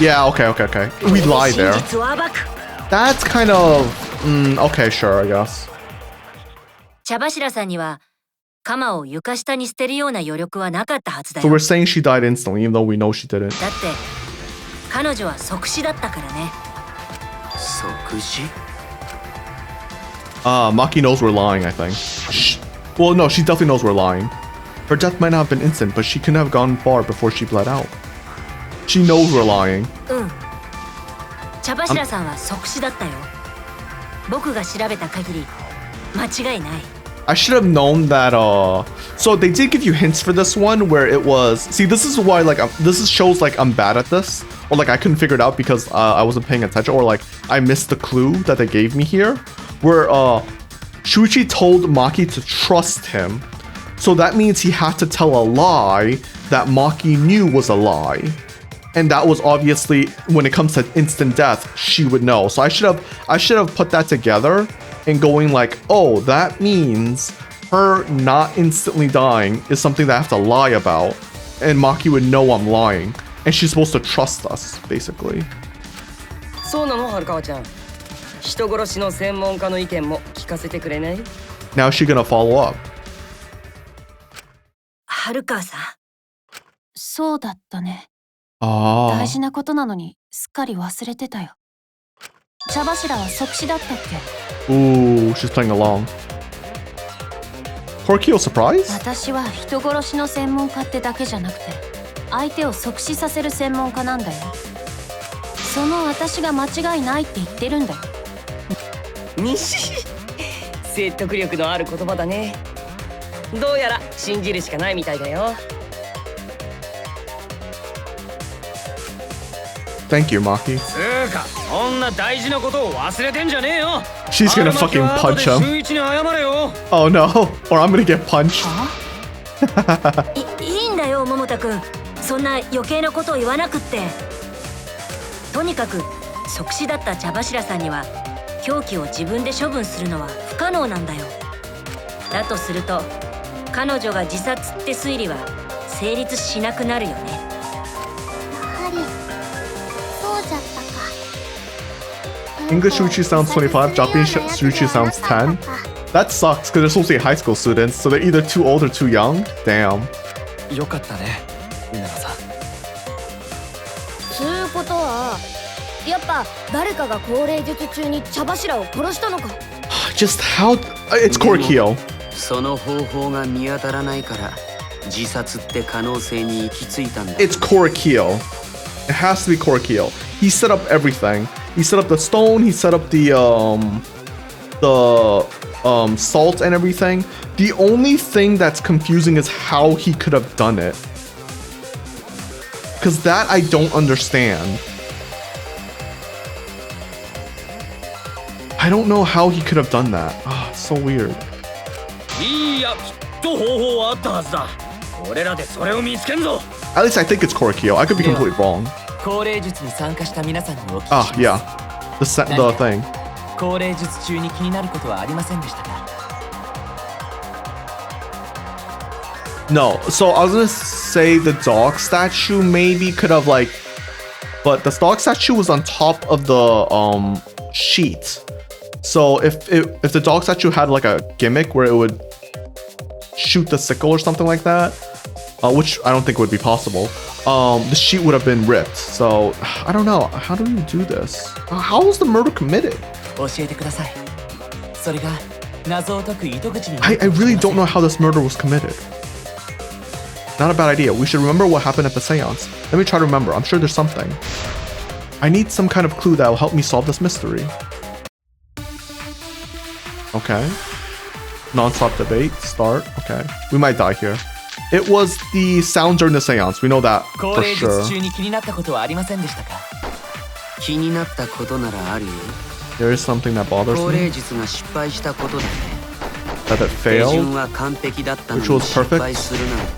Yeah, okay. We lie there. That's kind of... okay, sure, I guess. 茶柱さんには鎌を床下に捨てるような余力はなかったはずだ So よ。 we're saying she died instantly, even though we know she didn't. だって彼女は即死だったからね。即死 Maki knows we're lying, I think. Well, no, she definitely knows we're lying. Her death might not have been instant, but she couldn't have gone far before she bled out. She knows we're lying. うん。茶柱さんは即死だったよ。僕が調べた限り間違いない。I should have known that, so they did give you hints for this one where it was... See, this is why, like, shows, like, I'm bad at this. Or, like, I couldn't figure it out because I wasn't paying attention. Or, like, I missed the clue that they gave me here. Where, Shuichi told Maki to trust him. So that means he had to tell a lie that Maki knew was a lie. And that was obviously, when it comes to instant death, she would know. So I should have put that together and going like, oh, that means her not instantly dying is something that I have to lie about. And Maki would know I'm lying. And she's supposed to trust us, basically. そうなの、はるかわちゃん。人殺しの専門家の意見も聞かせてくれない？ Now is she gonna follow up? はるかさん。そうだったね。Ah. 大事なことなのにすっかり忘れてたよ。茶柱は即死だったっけ？ Ooh, she's playing along. Korkio surprise? 私は人殺しの専門家ってだけじゃなくて、相手を即死させる専門家なんだよ。その私が間違いないって言ってるんだよ。西説得力のある言葉だね。どうやら信じるしかないみたいだよ。Thank you, Maki. つーか、こんな大事なことを忘れてんじゃねえよ。 She's gonna fucking punch him. 週一に謝れよ。 Oh no, or I'm gonna get punched. いいんだよ、桃田くん。そんな余計なことを言わなくって。とにかく即死だった茶柱さんには凶器を自分で処分するのは不可能なんだよ。だとすると彼女が自殺って推理は成立しなくなるよね。やはりそうじゃったか。 English Shuichi sounds 25, Japanese Shuichi sounds 10. That sucks because they're supposed to be high school students, so they're either too old or too young. Damn. よかったね、稲田さん。つうことはやっぱ誰かが高齢術中に茶柱を殺したのか。 Just how... It's Korkio. その方法が見当たらないから自殺って可能性に行き着いたんだ。 It's Korkio. It has to be Korkio. He set up everything. He set up the stone, he set up the salt and everything. The only thing that's confusing is how he could have done it. Because that I don't understand. I don't know how he could have done that. Ah, it's so weird. いや、きっと方法はあったはずだ。俺らでそれを見つけんぞ。 At least I think it's Korkio. I could be completely wrong. 高齢術に参加した皆さんにお聞きし Ah, ます。 yeah. The thing. 高齢術中に気になることはありませんでしたか？ No, so I was gonna say the dog statue maybe could have like, but the dog statue was on top of the sheet. So if the dog statue had like a gimmick where it would shoot the sickle or something like that, which I don't think would be possible, the sheet would have been ripped. So I don't know. How do you do this? How was the murder committed? 教えてください。それが謎を解く糸口に。 I really don't know how this murder was committed. Not a bad idea. We should remember what happened at the seance. Let me try to remember. I'm sure there's something. I need some kind of clue that will help me solve this mystery. Okay. Non-stop debate. Start. Okay. We might die here. It was the sound during the seance. We know that 高 for 齢 sure. 術中に気になったことはありませんでしたか？気になったことならあるよ。 There is something that bothers 高齢 me. 術が失敗したことだね。 That it 手順 failed. は完璧だったのに Which was 失 perfect. 敗するなんて。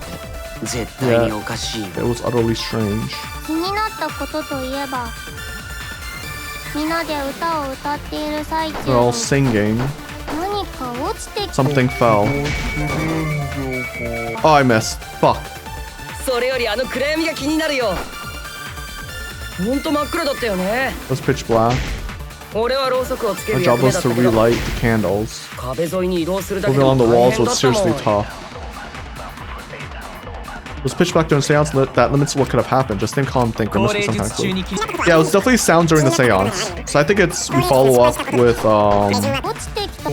絶対におかしい。 It was utterly strange. 気になったことといえば、みんなで歌を歌っている最中 They're all に singing. 何か落ちてきて Something fell. Oh, I missed. Fuck. それよりあの暗闇が気になるよ。ほんと真っ暗だったよね。 It was pitch black. 俺はろうそくをつけ My る job 役目 was だった to けど、 relight the candles. 壁沿いに移動するだけ Moving でも along the 大 walls 変だ was ったも seriously ん。 tough. It was pitch black during seance that limits what could have happened. Just think calm, think there must be some kind of clue. Yeah, it was definitely sound during the seance. So I think it's we follow up with 落ちてきた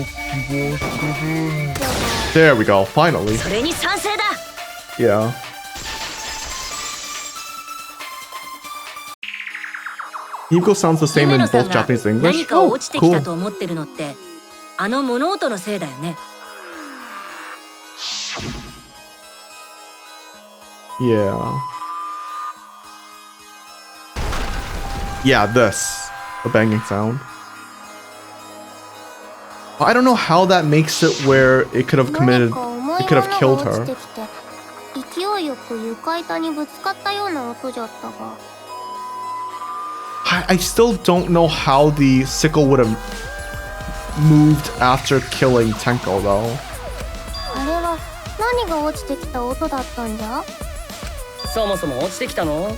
there we go, finally. それに賛成だ。 Yeah. Hiko sounds the same 夢 in 野さ both んが Japanese and 何 English. かを Oh, 落ちてきた cool. と思ってるのってあの物音のせいだよね。 Yeah. Yeah, this. The banging sound. I don't know how that makes it where it could have committed, 何か重 it い could も have の killed が落ち her. てきて勢いよく床板にぶつかったような音じゃったが I still don't know how the sickle would have moved after killing Tenko though. あれは何が落ちてきた音だったんじゃ？そもそも落ちてきたの？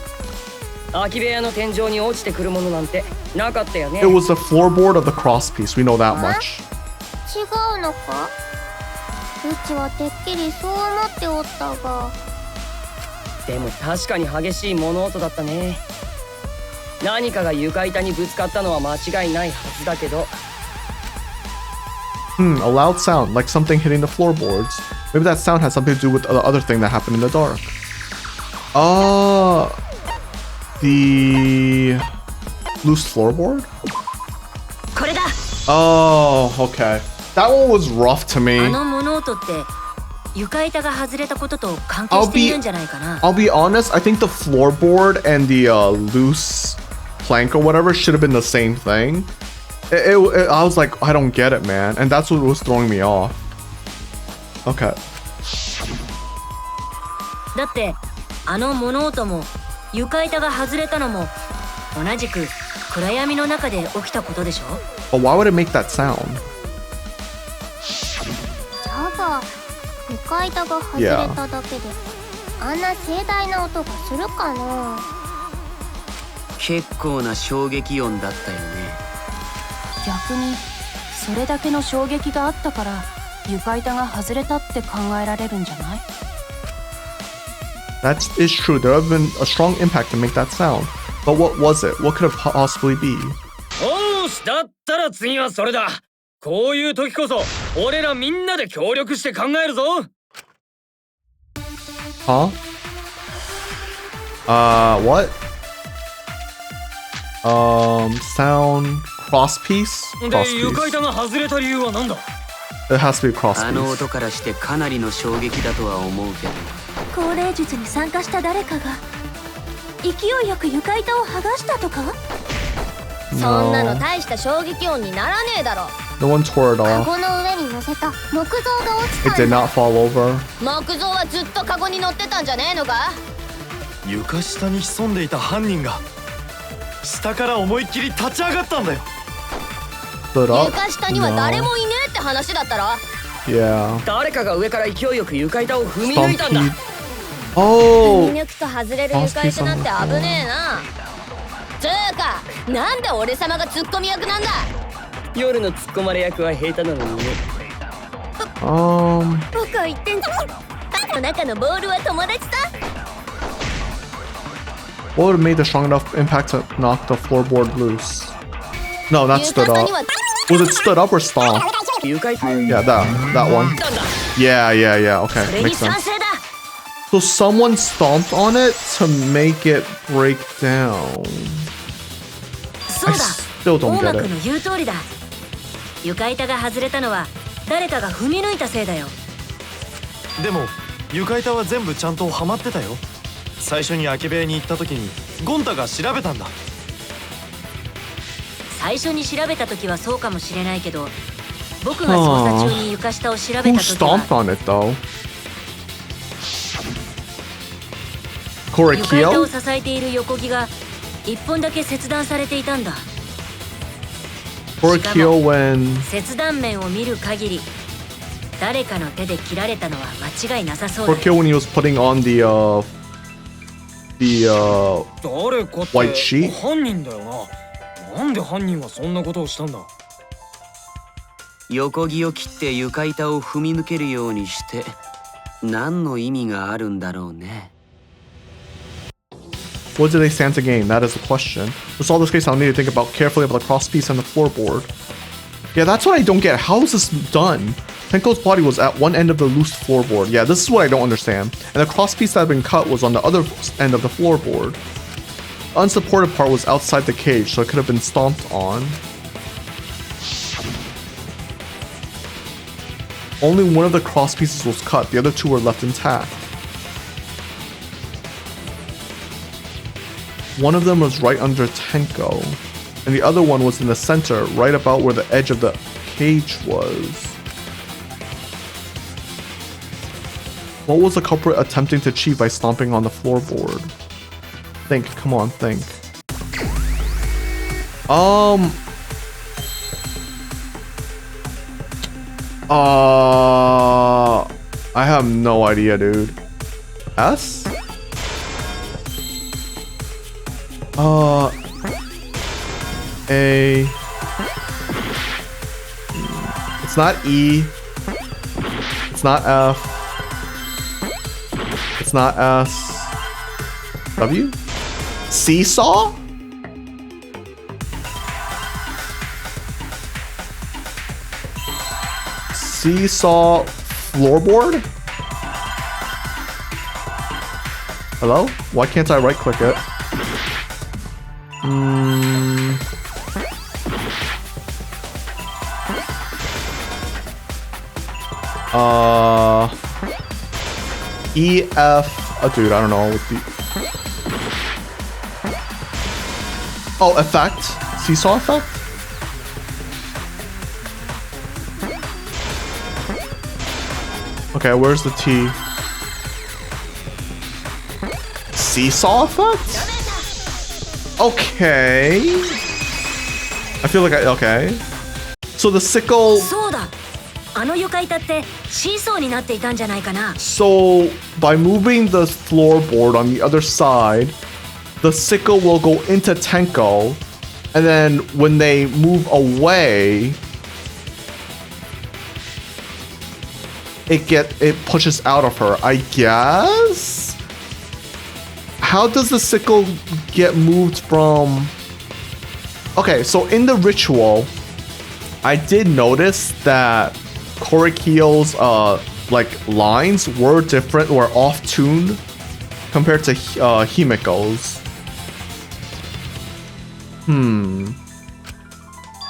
空き部屋の天井に落ちてくるものなんてなかったよね。 It was the floorboard of the cross piece, we know that much. 違うのか？うちはてっきりそう思っておったが。でも確かに激しい物音だったね。何かが床板にぶつかったのは間違いないはずだけど。A loud sound, like something hitting the floorboards. Maybe that sound has something to do with the other thing that happened in the dark. The loose floorboard? これだ。 Oh, okay. That one was rough to あ me. の物音って床板が外れたことと関係しているんじゃないかな。 I'll be honest, I think the floorboard and the loose plank or whatever should have been the same thing. I was like, I don't get it, man. And that's what was throwing me off. Okay. だってあの物音も床板が外れたのも同じく暗闇の中で起きたことでしょ。 But why would it make that sound? だが床板が外れただけで、あんな盛大な音がするかな？結構な衝撃音だったよね。逆にそれだけの衝撃があったから床板が外れたって考えられるんじゃない？ That is true. There have been a strong impact to make that sound. But what was it? What could it possibly be? おーし、だったら次はそれだ。こういう時こそ俺らみんなで協力して考えるぞ。 Huh? What? Sound cross piece? で、 Cross 床 piece. 板が外れた理由は何だ？ It has to be a cross あの piece. 音からしてかなりの衝撃だとは思うけど。降霊術に参加した誰かが勢いよく床板を剥がしたとか？そんなの大した衝撃音にならねえだろ。 No one tore it カ off. ゴの上に乗せた木造が落ち It た did んだ。 not fall over. 木造はずっとカゴに乗ってたんじゃねえのか？床下に潜んでいた犯人が下から思いっきり立ち上がったんだよ。 Stood up? 床下には誰もいねえって話だったろ。 Yeah. 誰かが上から勢いよく床板を踏み抜いたんだ。 Stampede. Oh! 踏み抜くと外れる床板なんて危ねえな。つうか、なんで俺様がツッコミ役なんだ。夜の突っ込まれ役は下手なのにね。僕は言ってんじゃん。パンの中のボールは友達さ。 What would have made a strong enough impact to knock the floorboard loose? No, not stood 床下 up. には Was it stood up or stomped? 床板 Yeah, that one. なんだ。 Yeah. Okay, それに makes 賛 sense. 成だ。 So someone stomped on it to make it break down. そう I だ。 still 大 don't 幕 get の it. 言う通りだ。床板が外れたのは誰かが踏み抜いたせいだよ。でも床板は全部ちゃんとはまってたよ。最初に空き部屋に行った時にゴンタが調べたんだ。最初に調べた時はそうかもしれないけど、僕が捜査中に床下を調べ Who た時は stomped on it though? Korekio? 床板を支えている横木が一本だけ切断されていたんだ。 Korekio when 切断面を見る限り誰かの手で切られたのは間違いなさそうだ。 Korekio when he was putting on the 誰かって white sheet? 犯人だよな。なんで犯人はそんなことをしたんだ。横木を切って床板を踏み抜けるようにして何の意味があるんだろうね。 What do they stand to gain? That is the question. To solve this case, I'll need to think about carefully about the crosspiece and the floorboard. Yeah, that's what I don't get. How is this done? Tenko's body was at one end of the loose floorboard. Yeah, this is what I don't understand. And the crosspiece that had been cut was on the other end of the floorboard. The unsupported part was outside the cage, so it could have been stomped on. Only one of the crosspieces was cut. The other two were left intact. One of them was right under Tenko, and the other one was in the center, right about where the edge of the cage was. What was the culprit attempting to achieve by stomping on the floorboard? Think, come on, think. I have no idea, dude. S? A. It's not E. It's not F. It's not S. W? Seesaw? Seesaw floorboard? Hello? Why can't I right click it? E, F, dude, I don't know what the... Oh, effect? Seesaw effect? Okay, where's the T? Seesaw effect? Okay. I feel like okay. So the sickle... そうだ。あの床板ってシーソーになっていたんじゃないかな。 So by moving the floorboard on the other side, the sickle will go into Tenko, and then when they move away, it pushes out of her, I guess? How does the sickle get moved from... Okay, so in the ritual, I did notice that Korekio's like lines were different, were off-tuned compared to Himiko's.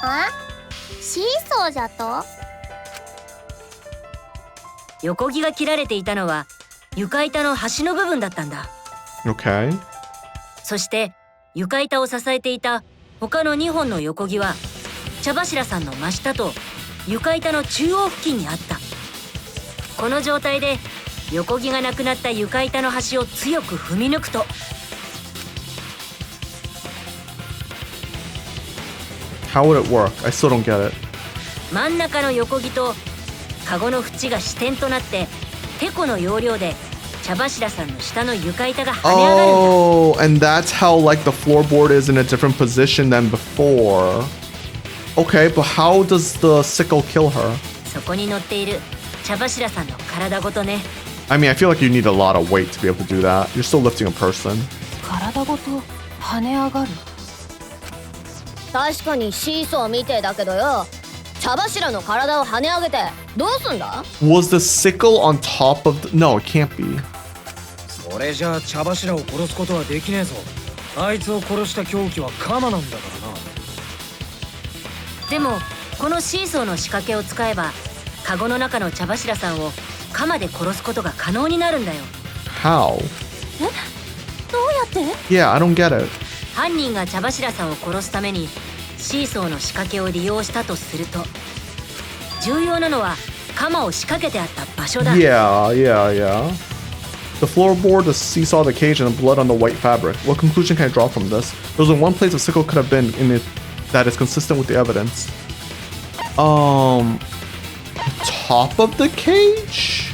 あ？シーソーじゃと？横木が切られていたのは床板の端の部分だったんだ。 Okay. そして床板を支えていた他の2本の横木は茶柱さんの真下と床板の中央付近にあった。この状態で横木がなくなった床板の端を強く踏み抜くと、 How would it work? I still don't get it. 真ん中の横木とカゴの縁が支点となってテコの要領で茶柱さんの下の床板が跳ね上がるんだ。 Oh, and that's how like the floorboard is in a different position than before. Okay, but how does the sickle kill her? そこに乗っている茶柱さんの体ごとね。 I mean, I feel like you need a lot of weight to be able to do that. You're still lifting a person. 体ごと跳ね上がる。確かにシーソーみてえだけどよ。茶柱の体を跳ね上げてどうすんだ？ Was the sickle on top of the... No, it can't be. それじゃあ茶柱を殺すことはできねえぞ。あいつを殺した凶器は鎌なんだからな。でもこのシーソーの仕掛けを使えばカゴの中の茶柱さんを鎌で殺すことが可能になるんだよ。 How? どうやって？ Yeah, I don't get it. 犯人が茶柱さんを殺すためにシーソーの仕掛けを利用したとすると、重要なのは鎌を仕掛けてあった場所だ。 Yeah. The The floorboard, the seesaw, the cage, and the blood on the white fabric. What conclusion can I draw from this? There's only one place a sickle could have been in it that is consistent with the evidence. Top of the cage?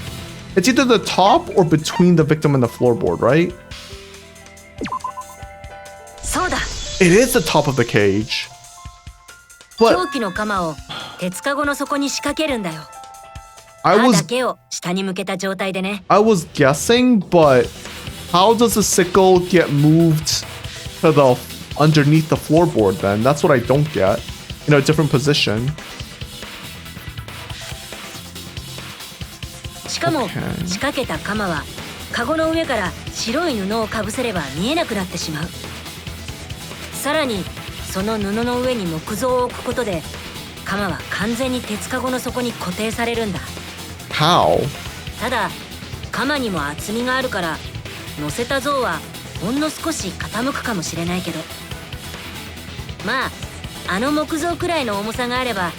It's either the top or between the victim and the floorboard, right? It is the top of the cage. But I was guessing, but how does the sickle get moved to the underneath the floorboard then? That's what I don't get. In a different position. しかも仕掛けた鎌はカゴの上から白い布をかぶせれば見えなくなってしまう。さらにその布の上に木像を置くことで鎌は完全に鉄カゴの底に固定されるんだ。How? ただ鎌にも厚みがあるから乗せた像はほんの少し傾くかもしれないけど、まああの木像くらいの重さがあれば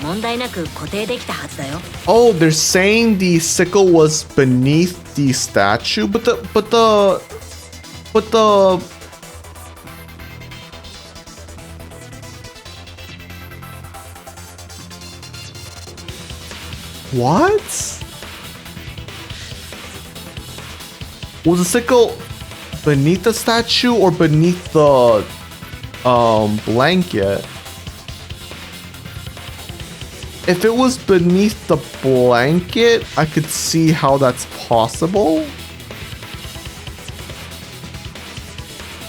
問題なく固定できたはずだよ。Oh, they're saying the sickle was beneath the statue, but the what? Was the sickle beneath the statue or beneath the blanket? If it was beneath the blanket, I could see how that's possible.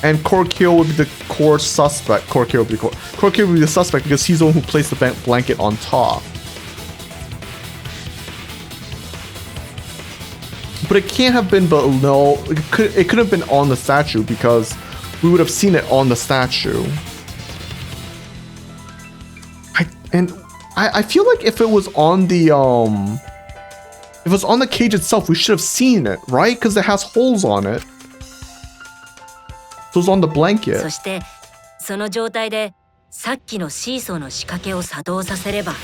And Korkyo would be the core suspect. Korkyo would be the suspect because he's the one who placed the blanket on top. But it can't have been below. It could have been on the statue because we would have seen it on the statue. I feel like if it was on the cage itself, we should have seen it, right? Because it has holes on it. So it's on the blanket. そしてその状態でさっきのシーソーの仕掛けを作動させれば、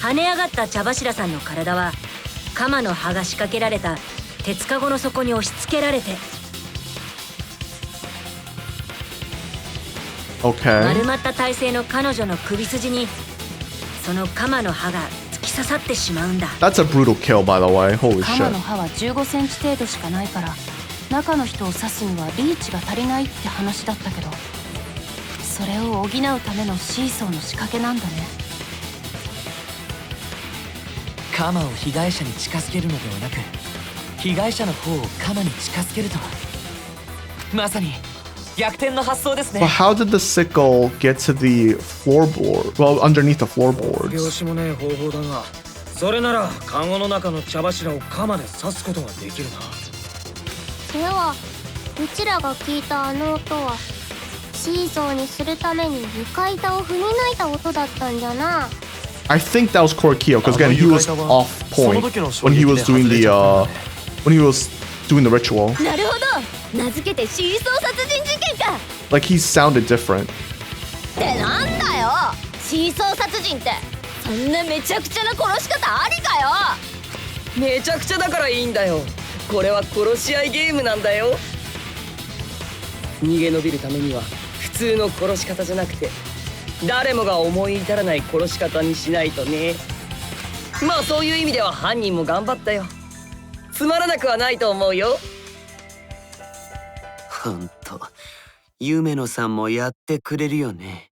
跳ね上がった茶柱さんの体は鎌の刃が仕掛けられた鉄カゴの底に押し付けられて、丸まった体勢の彼女の首筋にその鎌の刃が突き刺さってしまうんだ。That's a brutal kill, by the way. Holy shit. 鎌の刃は15センチ程度しかないから中の人を刺すにはリーチが足りないって話だったけど、それを補うためのシーソーの仕掛けなんだね。鎌を被害者に近づけるのではなく被害者の方を鎌に近づけるとはまさに逆転の発想ですね。 But how did the sickle get to the floorboard? Well, underneath the floorboards. 拍子もねえ方法だが、それならカゴの中の茶柱を鎌で刺すことができるな。ではうちらが聞いたあの音はシーソーにするために床板を踏み抜いた音だったんじゃな。I think that was Korkyo because again he was off point when he was doing the ritual. なるほど、名付けてシーソー殺人事件か。 Like he sounded different. ってなんだよ、シーソー殺人ってそんなめちゃくちゃな殺し方ありかよ。めちゃくちゃだからいいんだよ。これは殺し合いゲームなんだよ。逃げ延びるためには普通の殺し方じゃなくて誰もが思い至らない殺し方にしないとね。まあそういう意味では犯人も頑張ったよ。つまらなくはないと思うよ。ほんと夢野さんもやってくれるよね。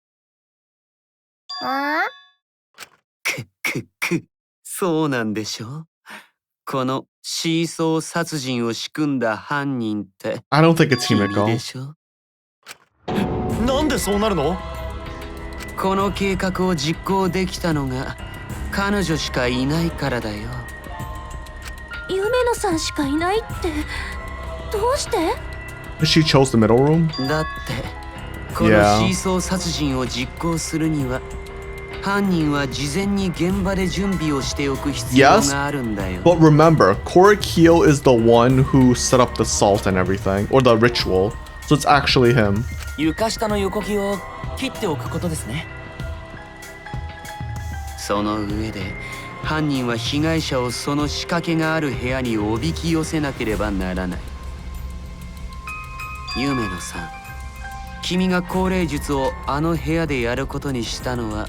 あ？そうなんでしょ。このシーソー殺人を仕組んだ犯人って I don't think it's Himeko. でしょ。なんでそうなるの？この計画を実行できたのが彼女しかいないからだよ。夢野さんしかいないってどうして？ She chose the middle room? だってこのシーソー殺人を実行するには犯人は事前に現場で準備をしておく必要があるんだよ。But remember, Korikyo is the one who set up the salt and everything, or the ritual. So it's actually him. 床下の横木を切っておくことですね。その上で犯人は被害者をその仕掛けがある部屋におびき寄せなければならない。夢野さん、君が降霊術をあの部屋でやることにしたのは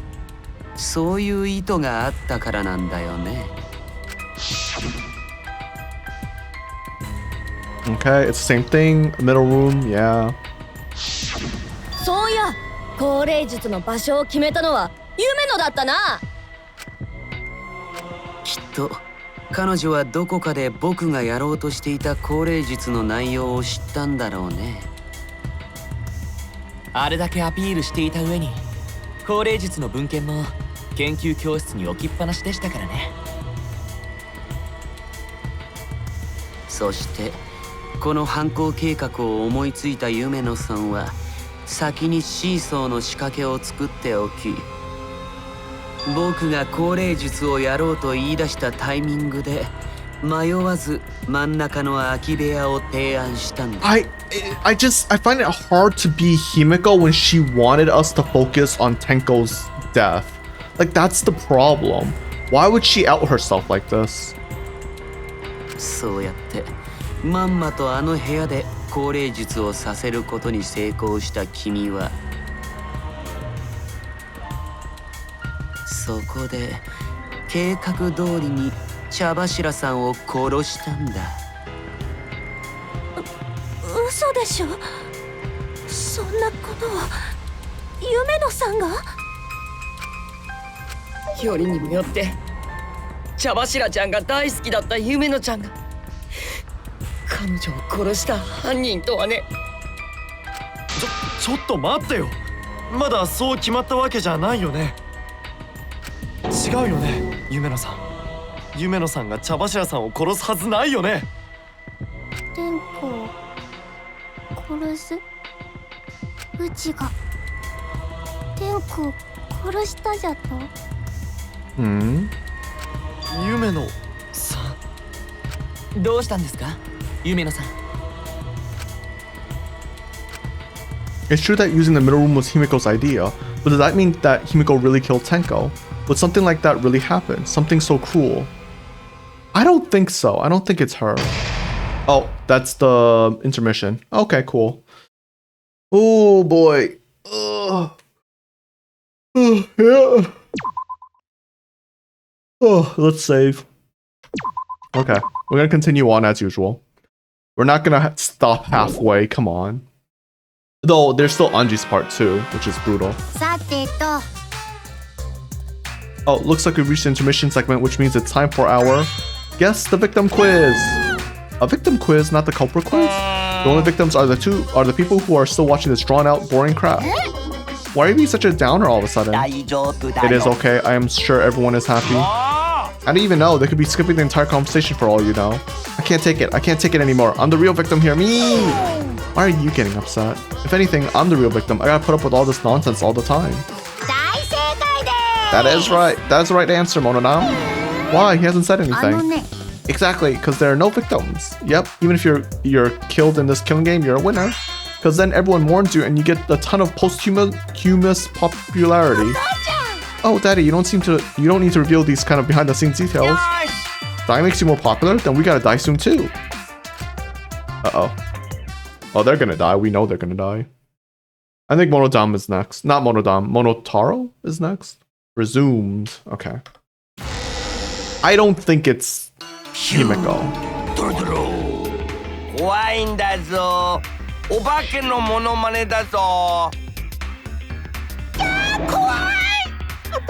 そういう意図があったからなんだよね。Okay, it's the same thing. Middle room, yeah. そういや、降霊術の場所を決めたのは夢野だったな。きっと彼女はどこかで僕がやろうとしていた降霊術の内容を知ったんだろうね。あれだけアピールしていた上に降霊術の文献も研究教室に置きっぱなしでしたからね。そしてこの犯行計画を思いついた夢野さんは先にシーソーの仕掛けを作っておき、僕が降霊術をやろうと言い出したタイミングで迷わず真ん中の空き部屋を提案したんだ。I find it hard to be Himiko when she wanted us to focus on Tenko's death. Like, that's the problem. Why would she out herself like this? そうやってまんまとあの部屋で降霊術をさせることに成功した君は、そこで計画通りに茶柱さんを殺したんだ。嘘でしょ。そんなことを夢野さんが。よりにもよって茶柱ちゃんが大好きだった夢野ちゃんが彼女を殺した犯人とはね。ちょっと待ってよ。まだそう決まったわけじゃないよね。違うよね、夢野さん。夢野さんが茶柱さんを殺すはずないよね。天子を殺す？うちが天子を殺したじゃと？夢野さん、どうしたんですか、夢野さん。It's true that using the middle room was Himiko's idea, but does that mean that Himiko really killed Tenko? Would something like that really happen? Something so cruel? I don't think so. I don't think it's her. Oh, that's the intermission. Okay, cool. Oh boy. Yeah. Oh, let's save. Okay, we're gonna continue on as usual. We're not gonna stop halfway. Come on. Though there's still Anji's part too, which is brutal. Oh, looks like we've reached the intermission segment, which means it's time for our Guess the Victim quiz. A victim quiz, not the culprit quiz. The only victims are the people who are still watching this drawn out, boring crap. Why are you being such a downer all of a sudden? It is okay. I am sure everyone is happy. I don't even know. They could be skipping the entire conversation for all you know. I can't take it. I can't take it anymore. I'm the real victim here. Me! Why are you getting upset? If anything, I'm the real victim. I gotta put up with all this nonsense all the time. That is right. That's the right answer, Monodam. Why? He hasn't said anything. Exactly, because there are no victims. Yep, even if you're killed in this killing game, you're a winner. Because then everyone mourns you and you get a ton of posthumous popularity. Oh, Daddy, you don't need to reveal these kind of behind-the-scenes details. Die makes you more popular? Then we gotta die soon too. Uh-oh. Oh, they're gonna die. We know they're gonna die. I think Monodam is next. Not Monodam. Monotaro is next. Resumed. Okay. I don't think it's Himiko. 怖いんだぞ。お化けのモノマネだぞ。怖い。あたい、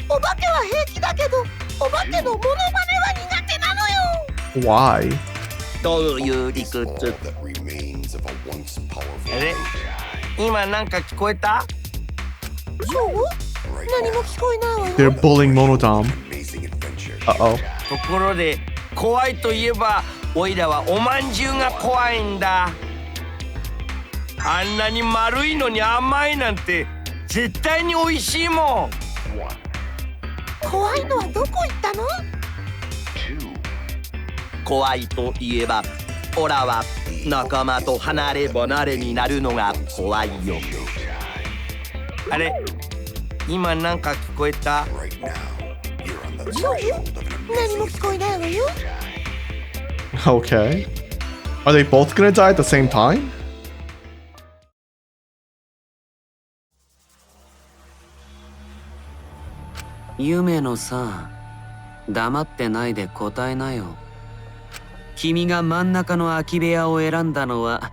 お化けは平気だけど、お化けのモノマネは苦手なのよ。 Why? どういう理屈？あれ？今なんか聞こえた？そう？何も聞こえないわよ。 They're bullying Monodam. Uh-oh. ところで怖いといえばおいらはおまんじゅうが怖いんだ。あんなに丸いのに甘いなんて絶対に美味しいもん。怖いのはどこ行ったの？怖いといえばオラは仲間と離れ離れになるのが怖いよ。あれ今なんか聞こえた？何も聞こえないわよ。 Okay. Are they both gonna die at the same time? 夢野さん、黙ってないで答えなよ。君が真ん中の空き部屋を選んだのは、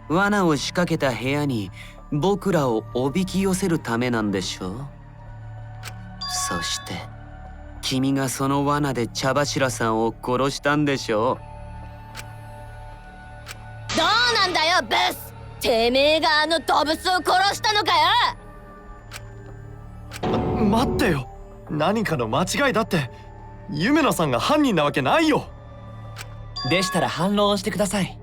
罠を仕掛けた部屋に僕らをおびき寄せるためなんでしょ？そして、君がその罠で茶柱さんを殺したんでしょ？どうなんだよ、ブス！てめえがあの動物を殺したのかよ！待ってよ。何かの間違いだって。夢野さんが犯人なわけないよ。でしたら反論をしてください。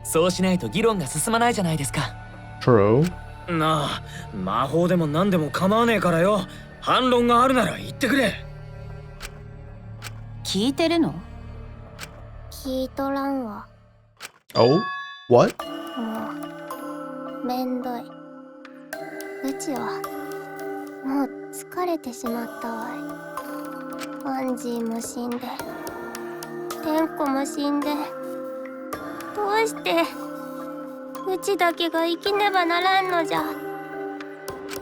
そうしないと議論が進まないじゃないですか。 True. なあ、魔法でも何でも構わねえからよ。反論があるなら言ってくれ。聞いてるの？聞いとらんわ。 Oh? What? もうめんどい。うちはもう疲れてしまったわい。アンジーも死んで、テンコも死んで、どうしてうちだけが生きねばならんのじゃ。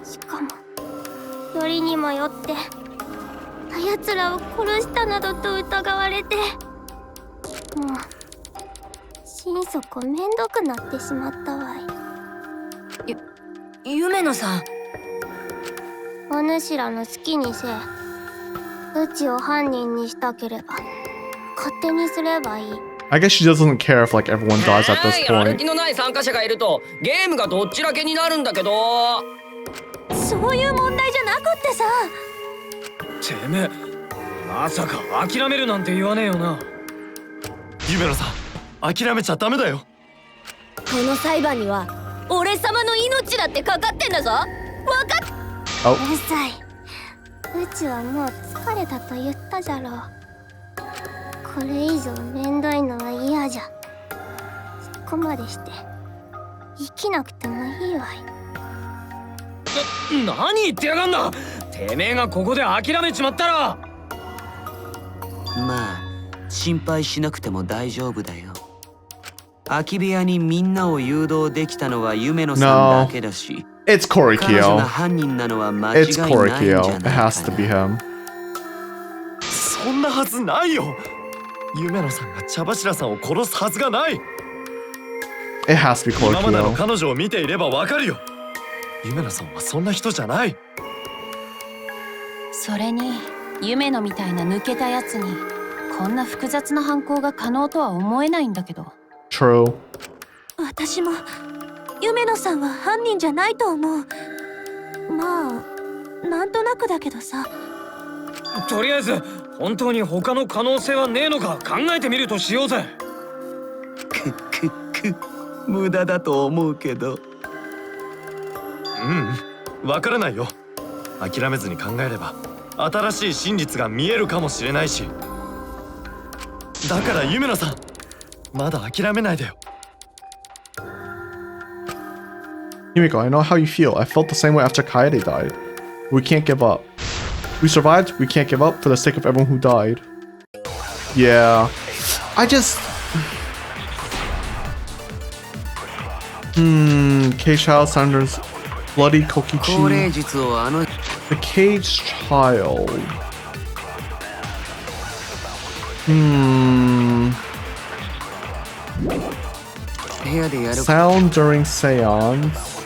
しかもよりにもよってあやつらを殺したなどと疑われて、もう心底めんどくなってしまったわい。夢野さん、お主らの好きにせえ。うちを犯人にしたければ勝手にすればいい。 I guess she doesn't care if like everyone dies at this やる point. 気のない参加者がいるとゲームがどっちらけになるんだけど。そういう問題じゃなくってさ。てめえ、まさか諦めるなんて言わねえよな。夢野さん、諦めちゃダメだよ。この裁判には俺様の命だってかかってんだぞ。わかっ。うるさい。うちはもう疲れたと言ったじゃろう。これ以上めんどいのは嫌じゃ。そこまでして生きなくてもいいわい。何言ってやがんだ。てめえがここで諦めちまったら。まあ、心配しなくても大丈夫だよ。空き部屋にみんなを誘導できたのは夢野さんだけだし。It's 彼女が Korikyo. 犯人なのは間違い It's ないんじゃない Korikyo. か It has to be な。 him. そんなはずないよ。夢野さんが茶柱さんを殺すはずがない。 It has to be 今までの Korikyo. 彼女を見ていればわかるよ。夢野さんはそんな人じゃない。それに夢野みたいな抜けたやつにこんな複雑な犯行が可能とは思えないんだけど。 True. 私も夢野さんは犯人じゃないと思う。まあなんとなくだけどさ。とりあえず本当に他の可能性はねえのか考えてみるとしようぜ。無駄だと思うけど。わからないよ。諦めずに考えれば新しい真実が見えるかもしれないし。だから夢野さん、まだ諦めないでよ。 Yumiko, I know how you feel. I felt the same way after Kaede died. We can't give up. We survived, we can't give up for the sake of everyone who died. Yeah. I just... Cage Child Sanders Bloody Kokichi. The Cage Child. Sound during seance.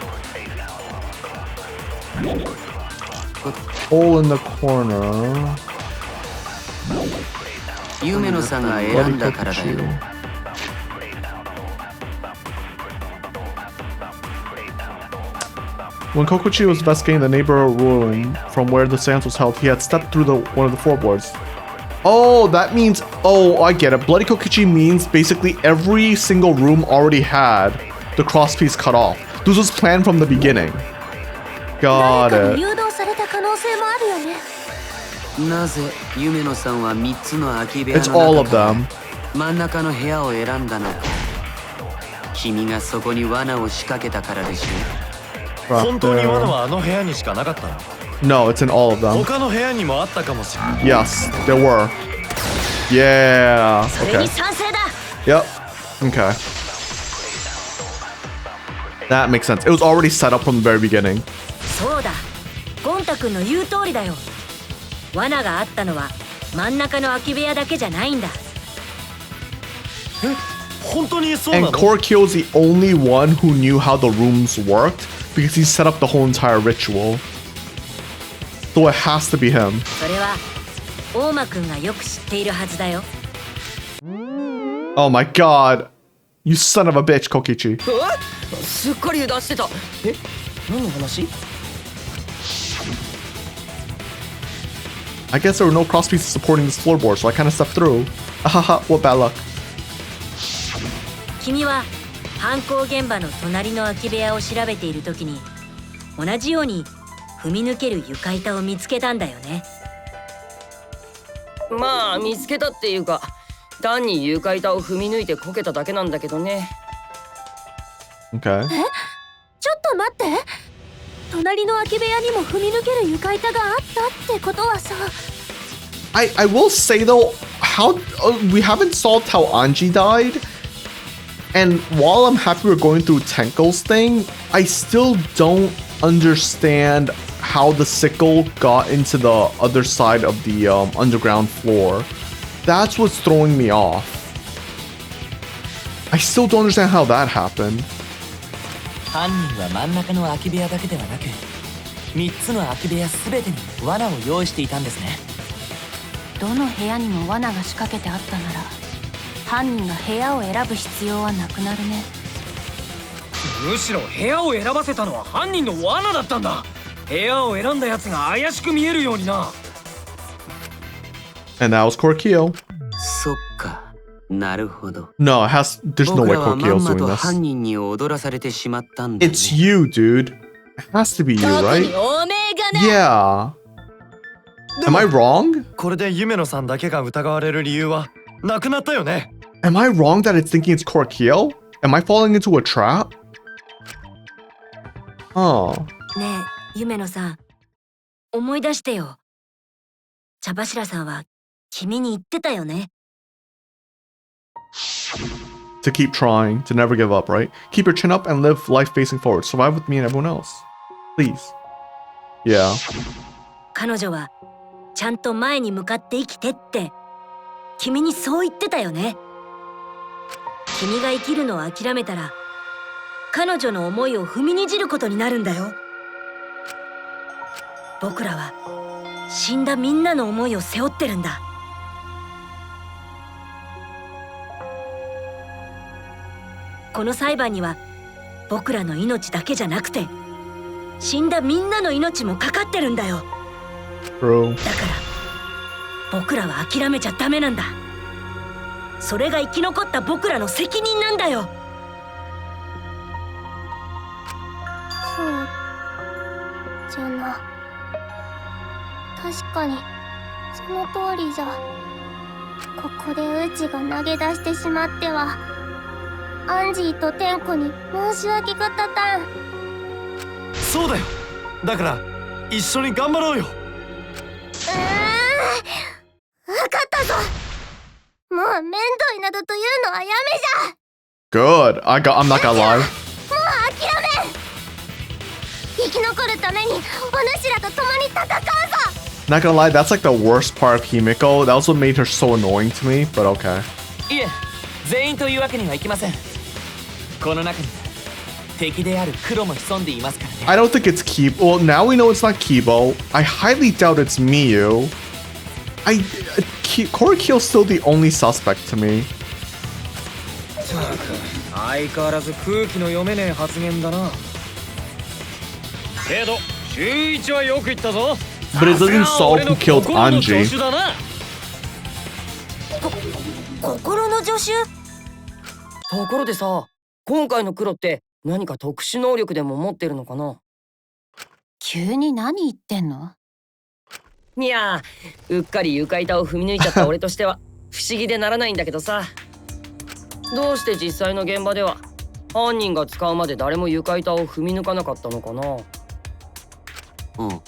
Hole in the corner. 夢野さんが選んだからだよ。When Kokuchi was investigating the neighbor room from where the seance was held, he had stepped through one of the floorboards. Oh, that means... Oh, I get it. Bloody Kokuchi means basically every single room already had the crosspiece cut off. This was planned from the beginning. Got it. 誘導された可能性もあるよね。なぜ夢野さんは3つの空き部屋 It's all の of 中から them. 真ん中の部屋を選んだのか。君がそこに罠を仕掛けたからでしょ。本当に罠はあの部屋にしかなかったの？ No, it's in all of them. 他の部屋にもあったかもしれない。 Yes, there were. Yeah. それに Okay. 賛成だ。 Yep. Okay. That makes sense. It was already set up from the very beginning. そうだ。ゴンタ君の言う通りだよ。罠があったのは真ん中の空き部屋だけじゃないんだ。え、本当にそうなの？ And Korkyo's the only one who knew how the rooms worked because he set up the whole entire ritual. So it has to be him. それは大間君がよく知っているはずだよ。 Oh my god. You son of a bitch, Kokichi. すっかり油断してた。え、何の話？ I guess there were no cross pieces supporting this floorboard, so I kind of stepped through. Ahaha, what bad luck. 君は犯行現場の隣の空き部屋を調べている時に同じように踏み抜ける床板を見つけたんだよね。まあ見つけたっていうか、単に床板を踏み抜いてこけただけなんだけどね。Okay. ちょっと待って。隣の空き部屋にも踏み抜ける床板があったってことはさ。I will say though, how we haven't solved how Anji died. And while I'm happy we're going through Tenko's thing, I still don't understand how the sickle got into the other side of the underground floor. That's what's throwing me off. I still don't understand how that happened. 犯人は真ん中の空き部屋だけではなく3つの空き部屋全てに罠を用意していたんですね。どの部屋にも罠が仕掛けてあったなら犯人が部屋を選ぶ必要はなくなるね。むしろ部屋を選ばせたのは犯人の罠だったんだ。部屋を選んだやつが怪しく見えるようにな。 And that was Korkyo. そっか。なるほど。 No, there's no way 僕らはま Korkyo's んま doing と this. 犯人に踊らされてしまったんだ、ね。 It's you, dude. It has to be you, 特 right? におめえがな。 Yeah. Am I wrong? これで夢野さんだけが疑われる理由はなくなったよね。 Am I wrong that it's thinking it's Korkyo? Am I falling into a trap? Oh. ねえ、夢野さん、思い出してよ。茶柱さんは君に言ってたよね。To keep trying, to never give up, right? Keep your chin up and live life facing forward. Survive with me and everyone else. Please. Yeah. 彼女はちゃんと前に向かって生きてって君にそう言ってたよね。君が生きるのを諦めたら彼女の思いを踏みにじることになるんだよ。僕らは死んだみんなの思いを背負ってるんだ。この裁判には僕らの命だけじゃなくて死んだみんなの命もかかってるんだよ。True. だから僕らは諦めちゃダメなんだ。それが生き残った僕らの責任なんだよ。そうじゃな。確かにその通りじゃ。ここでうちが投げ出してしまってはアンジーとテンコに申し訳がたたん。そうだよ。だから一緒に頑張ろうよ。わかったぞ。もう面倒いなどというのはやめじゃ。 Good. I'm not gonna lie. もう諦めん。生き残るためにお主らと共に戦うぞ。 Not gonna lie, that's like the worst part of Himiko. That was what made her so annoying to me, but okay. いえ、全員というわけにはいきません。この中に敵である黒も潜んでいますからね。I don't think it's Kibo. Well, now we know it's not Kibo. I highly doubt it's Miyu. Korikyo's still the only suspect to me. 相変わらず空気の読めねえ発言だな。けど週一はよく言ったぞ。 But it doesn't solve who killed Anji. 心の助手？ところでさ、今回の黒って何か特殊能力でも持ってるのかな？急に何言ってんの？いや、うっかり床板を踏み抜いちゃった俺としては不思議でならないんだけどさ。どうして実際の現場では犯人が使うまで誰も床板を踏み抜かなかったのかな？うん。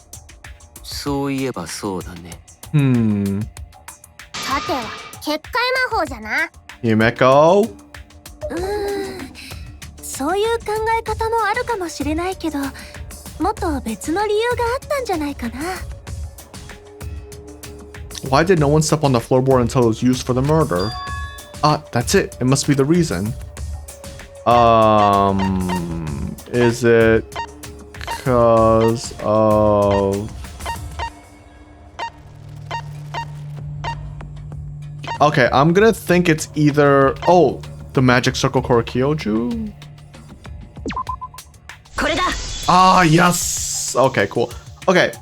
そういえばそうだね。さては結界魔法じゃな。Himeko? そういう考え方もあるかもしれないけど、もっと別の理由があったんじゃないかな。Why did no one step on the floorboard until it was used for the murder? Ah, that's it. It must be the reason. Is it because of... Okay, I'm gonna think it's either... Oh, the magic circle Korokyoju? Ah, yes! Okay, cool. Okay.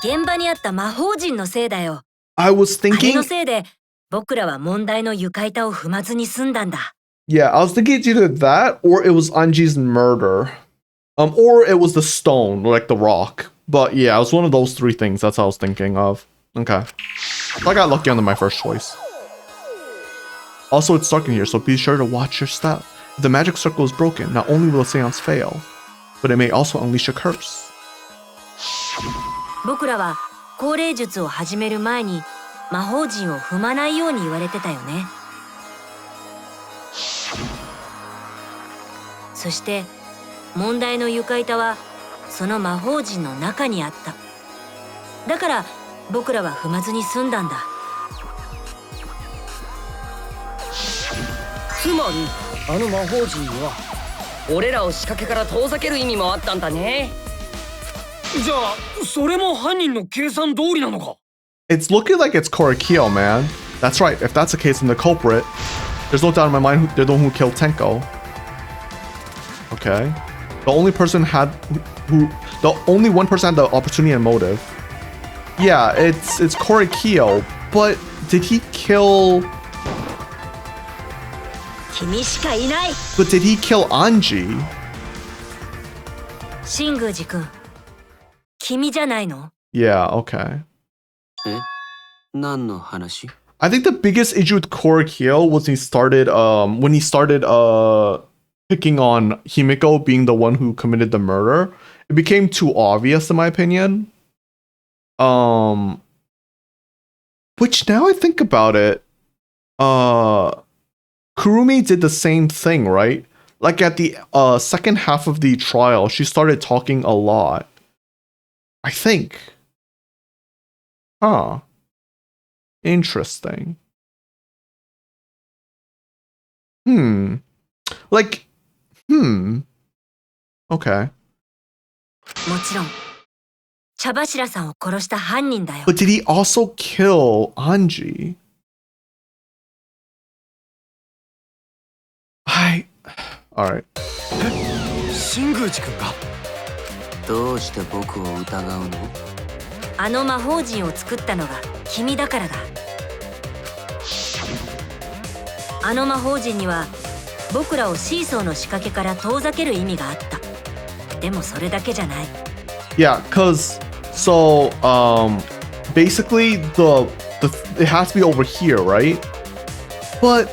現場にあった魔法陣のせいだよ。I was あれ thinking... のせいで僕らは問題の床板を踏まずに済んだんだ。Yeah, I was thinking it's either that or it was Anji's murder. Or it was the stone, like the rock. But yeah, it was one of those three things. That's what I was thinking of. Okay. So I got lucky on my first choice. Also, it's dark in here, so be sure to watch your step. If the magic circle is broken, not only will the seance fail, but it may also unleash a curse. 僕らは降霊術を始める前に魔法陣を踏まないように言われてたよね。そして問題の床板はその魔法陣の中にあった。だから僕らは踏まずに済んだんだ。つまりあの魔法陣には俺らを仕掛けから遠ざける意味もあったんだね。じゃあそれも犯人の計算通りなのか。 It's looking like it's Korokyo, man. That's right. If that's the case, then the culprit, there's no doubt in my mind they're the one who killed Tenko. Okay. The only one person had the opportunity and motive. Yeah, it's Korokyo, but did he kill... 君しかいない。 But did he kill Anji? 新宮寺君、君じゃないの？ Yeah, okay. え？何の話？ I think the biggest issue with Korokyo was when he started picking on Himeko being the one who committed the murder. It became too obvious in my opinion. Which now I think about it, Kurumi did the same thing, right? Like at the second half of the trial, she started talking a lot. I think. Huh. Interesting. Like, Okay. もちろん茶柱さんを殺した犯人だよ。 But did he also kill Anji? Alright. 新宮寺君が？どうして僕を疑うの？あの魔法陣を作ったのが君だからだ。あの魔法陣には僕らをシーソーの仕掛けから遠ざける意味があった。でもそれだけじゃない。Yeah, cause basically it has to be over here, right? But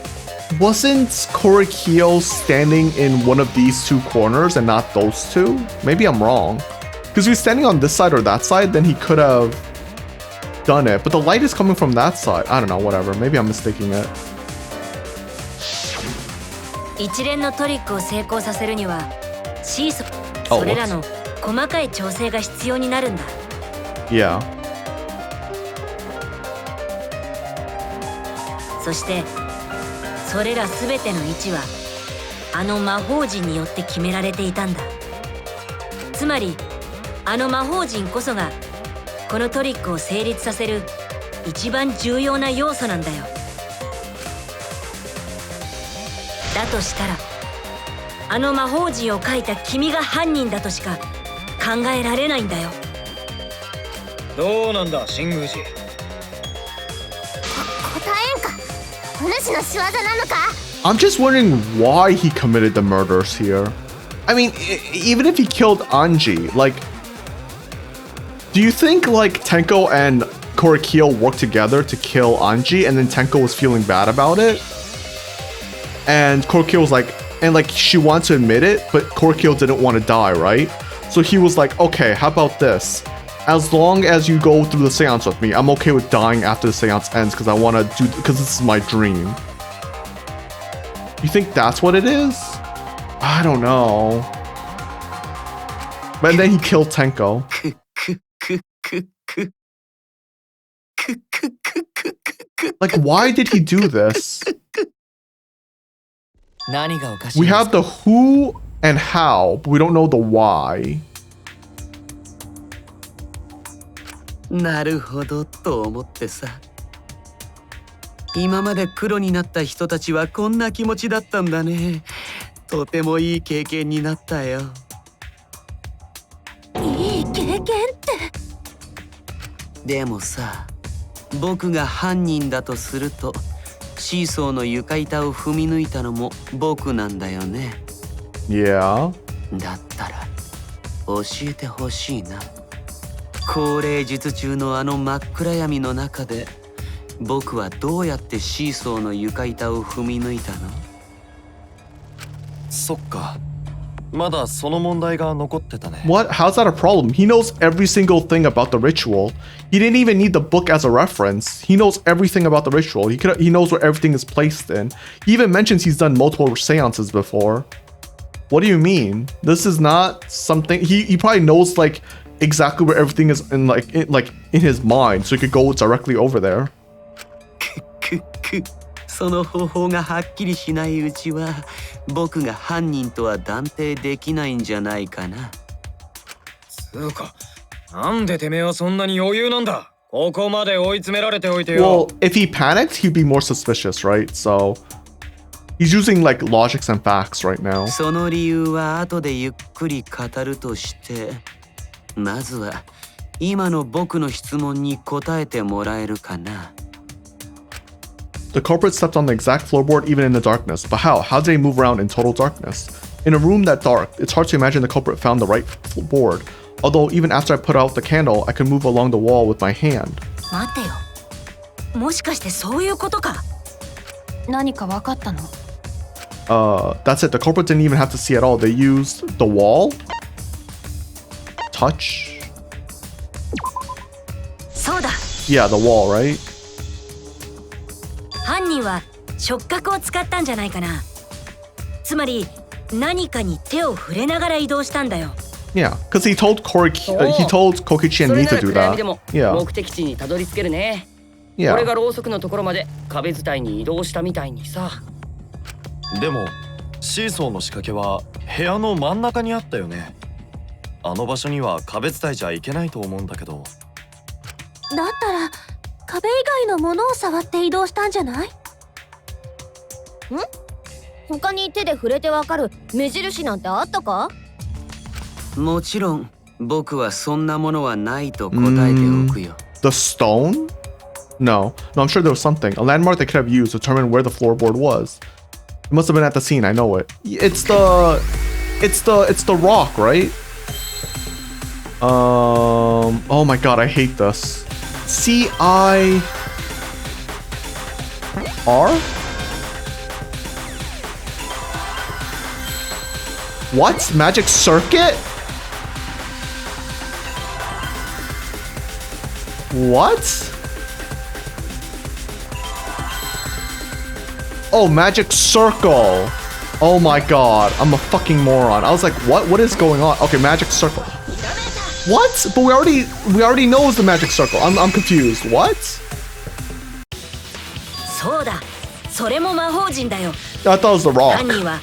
wasn't Korokyo standing in one of these two corners and not those two? Maybe I'm wrong. Because he was standing on this side or that side, then he could have done it. But the light is coming from that side. I don't know, whatever. Maybe I'm mistaking it. 一連のトリックを成功させるにはシーソー、それらの細かい調整が必要になるんだ。Yeah. そしてそれらすべての位置はあの魔法陣によって決められていたんだ。つまりあの魔法陣こそがこのトリックを成立させる一番重要な要素なんだよ。だとしたらあの魔法陣を書いた君が犯人だとしか考えられないんだよ。どうなんだ新宮寺。答えんか。お主の仕業なのか。 I'm just wondering why he committed the murders here. I mean, even if he killed Anji, like, do you think like Tenko and Korokyo worked together to kill Anji, and then Tenko was feeling bad about it? And Korokyo was like, and like she wants to admit it, but Korokyo didn't want to die, right? So he was like, okay, how about this? as long as you go through the seance with me, I'm okay with dying after the seance ends because I want to do, because this is my dream. You think that's what it is? I don't know. But then he killed Tenko. Like, why did he do this? We have the who and how, but we don't know the why. なるほどと思ってさ。今まで黒になった人たちはこんな気持ちだったんだね。とてもいい経験になったよ。いい経験って。でもさ、僕が犯人だとすると、シーソーの床板を踏み抜いたのも僕なんだよね。Yeah. だったら教えてほしいな。高齢術中のあの真っ暗闇の中で、僕はどうやってシーソーの床板を踏み抜いたの？そっか。まだその問題が残ってたね。What? How's that a problem? He knows every single thing about the ritual. He didn't even need the book as a reference. He knows everything about the ritual. He knows where everything is placed in. He even mentions he's done multiple seances before. What do you mean? This is not something he probably knows like exactly where everything is in in his mind, so he could go directly over there. その方法がはっきりしないうちは、僕が犯人とは断定できないんじゃないかな。つうか、なんでてめえはそんなに余裕なんだ。ここまで追い詰められておいてよ。Well, if he panicked, he'd be more suspicious, right? So he's using like logics and facts right now. その理由は後でゆっくり語るとして、まずは今の僕の質問に答えてもらえるかな。The culprit stepped on the exact floorboard even in the darkness. But how? How did he move around in total darkness? In a room that dark, it's hard to imagine the culprit found the right board. Although even after I put out the candle, I could move along the wall with my hand. 待てよ。もしかしてそういうことか。何か分かったの？ That's it. The culprit didn't even have to see at all. They used the wall. Touch. そうだ。 Yeah, the wall, right? 犯人は触覚を使ったんじゃないかな。つまり何かに手を触れながら移動したんだよ。Yeah, because he told Kokichi and me to do that. Yeah. 目的地にたどり着けるね。Yeah. 俺がろうそくのところまで壁伝いに移動したみたいにさ。でもシーソーの仕掛けは部屋の真ん中にあったよね。あの場所には壁伝いじゃいけないと思うんだけど。だったら壁以外のものを触って移動したんじゃない？ん？他に手で触れてわかる目印なんてあったか？もちろん僕はそんなものはないと答えておくよ。The stone? No, I'm sure there was something. A landmark they could have used to determine where the floorboard was. It must have been at the scene. I know it. It's the rock, right? Oh my god, I hate this. C-I-R? What? Magic circuit? What? Oh, magic circle. Oh my god, I'm a fucking moron. I was like, what? What is going on? Okay, magic circle. What? But we already know it's the magic circle. I'm confused. What? そうだ。それも魔法陣だよ。I thought it was the rock. 犯人は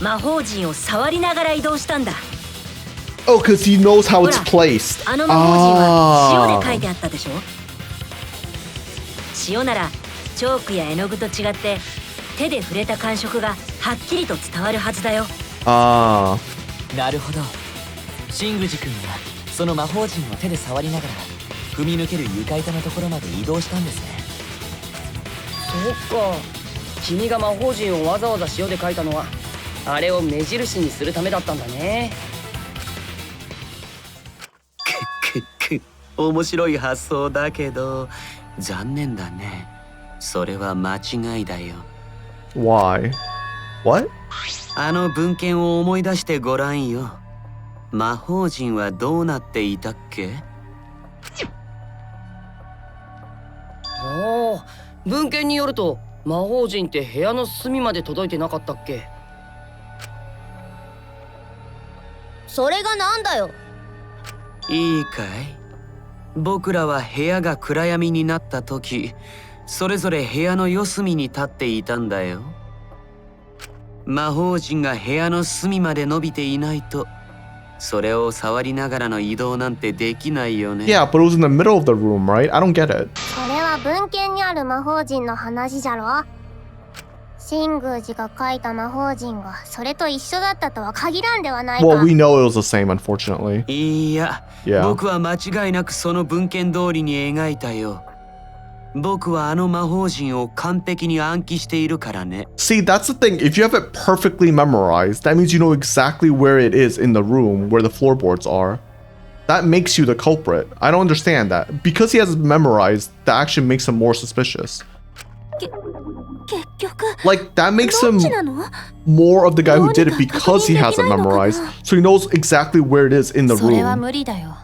魔法陣を触りながら移動したんだ。Oh, because he knows how it's placed. あの魔法陣は塩で書いてあったでしょ。塩ならチョークや絵の具と違って手で触れた感触がはっきりと伝わるはずだよ。ああ。なるほど。シングジ君はその魔法陣を手で触りながら踏み抜ける床板のところまで移動したんですね。そっか。君が魔法陣をわざわざ塩で描いたのはあれを目印にするためだったんだね。面白い発想だけど残念だね。それは間違いだよ。Why? What? あの文献を思い出してごらんよ。魔法陣はどうなっていたっけ？文献によると魔法陣って部屋の隅まで届いてなかったっけ？それがなんだよ。いいかい？僕らは部屋が暗闇になった時、それぞれ部屋の四隅に立っていたんだよ。魔法陣が部屋の隅まで伸びていないと、それを触りながらの移動なんてできないよね。Yeah, but it was in the middle of the room, right? I don't get it. それは文献にある魔法陣の話じゃろ。神宮寺が書いた魔法陣がそれと一緒だったとは限らんではないか。Well, we know it was the same, unfortunately. いや、Yeah. 僕は間違いなくその文献通りに描いたよ。僕はあの魔法陣を完璧に暗記しているからね。See, that's the thing. If you have it perfectly memorized, that means you know exactly where it is in the room where the floorboards are. That makes you the culprit. I don't understand that. Because he has it memorized, that actually makes him more suspicious. Like, that makes him more of the guy who did it because he has it memorized. So he knows exactly where it is in the それは room. 無理だよ。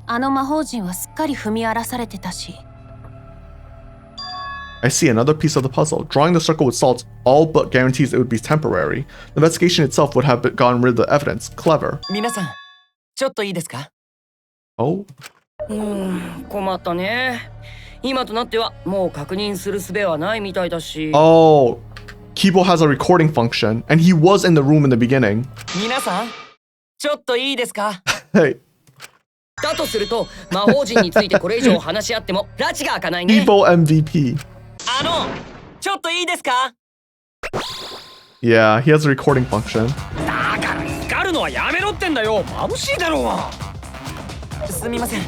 あの魔法陣はすっかり踏み荒らされてたし。I see another piece of the puzzle. Drawing the circle with salts all but guarantees it would be temporary. The investigation itself would have gotten rid of the evidence. Clever. 皆さん、ちょっといいですか？ Oh? 困ったね。今となってはもう確認する術はないみたいだし。Oh, Kibo has a recording function, and he was in the room in the beginning. 皆さん、ちょっといいですか？ Hey. だとすると魔法陣についてこれ以上話し合っても拉致が開かないね。Kibo MVP. ちょっといいですか？ Yeah, he has a recording function. だから光るのはやめろってんだよ。眩しいだろうが。すみません。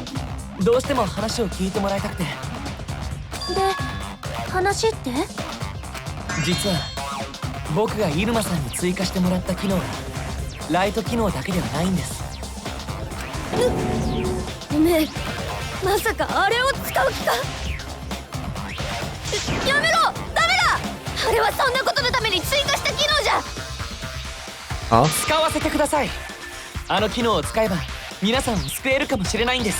どうしても話を聞いてもらいたくて。で、話って？実は僕がイルマさんに追加してもらった機能がライト機能だけではないんです。ねえ、まさかあれを使う気か？やめろ！ダメだ！あれはそんなことのために追加した機能じゃ。使わせてください。あの機能を使えば皆さんを救えるかもしれないんです。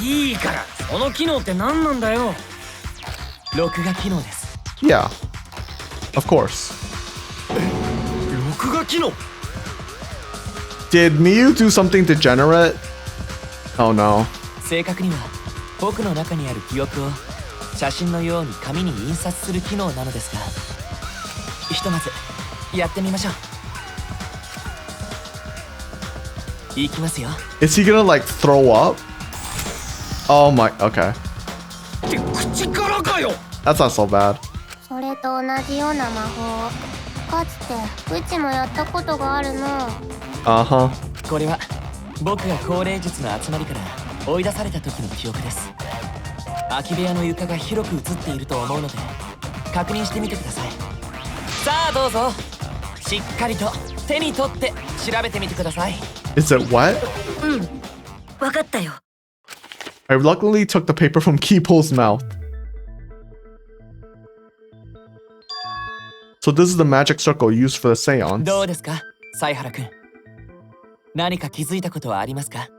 いいから、その機能って何なんだよ。録画機能です。Yeah, of course. 録画機能 Did Miyu do something degenerate? Oh no. 正確には僕の中にある記憶を写真のように紙に印刷する機能なのですが、ひとまずやってみましょう。いきますよ。Is he gonna like throw up? Oh my, okay. 口からかよ。 That's not so bad. それと同じような魔法、かつてうちもやったことがあるの。Uh-huh. これは僕が高齢術の集まりから追い出された時の記憶です。空き部屋の床が広く映っていると思うので確認してみてください。さあどうぞ、しっかりと手に取って調べてみてください。 Is it wet? うん、わかったよ。I reluctantly took the paper from Kipo's mouth. So this is the magic circle used for the seance. どうですか、犀原くん。何か気づいたことはありますか？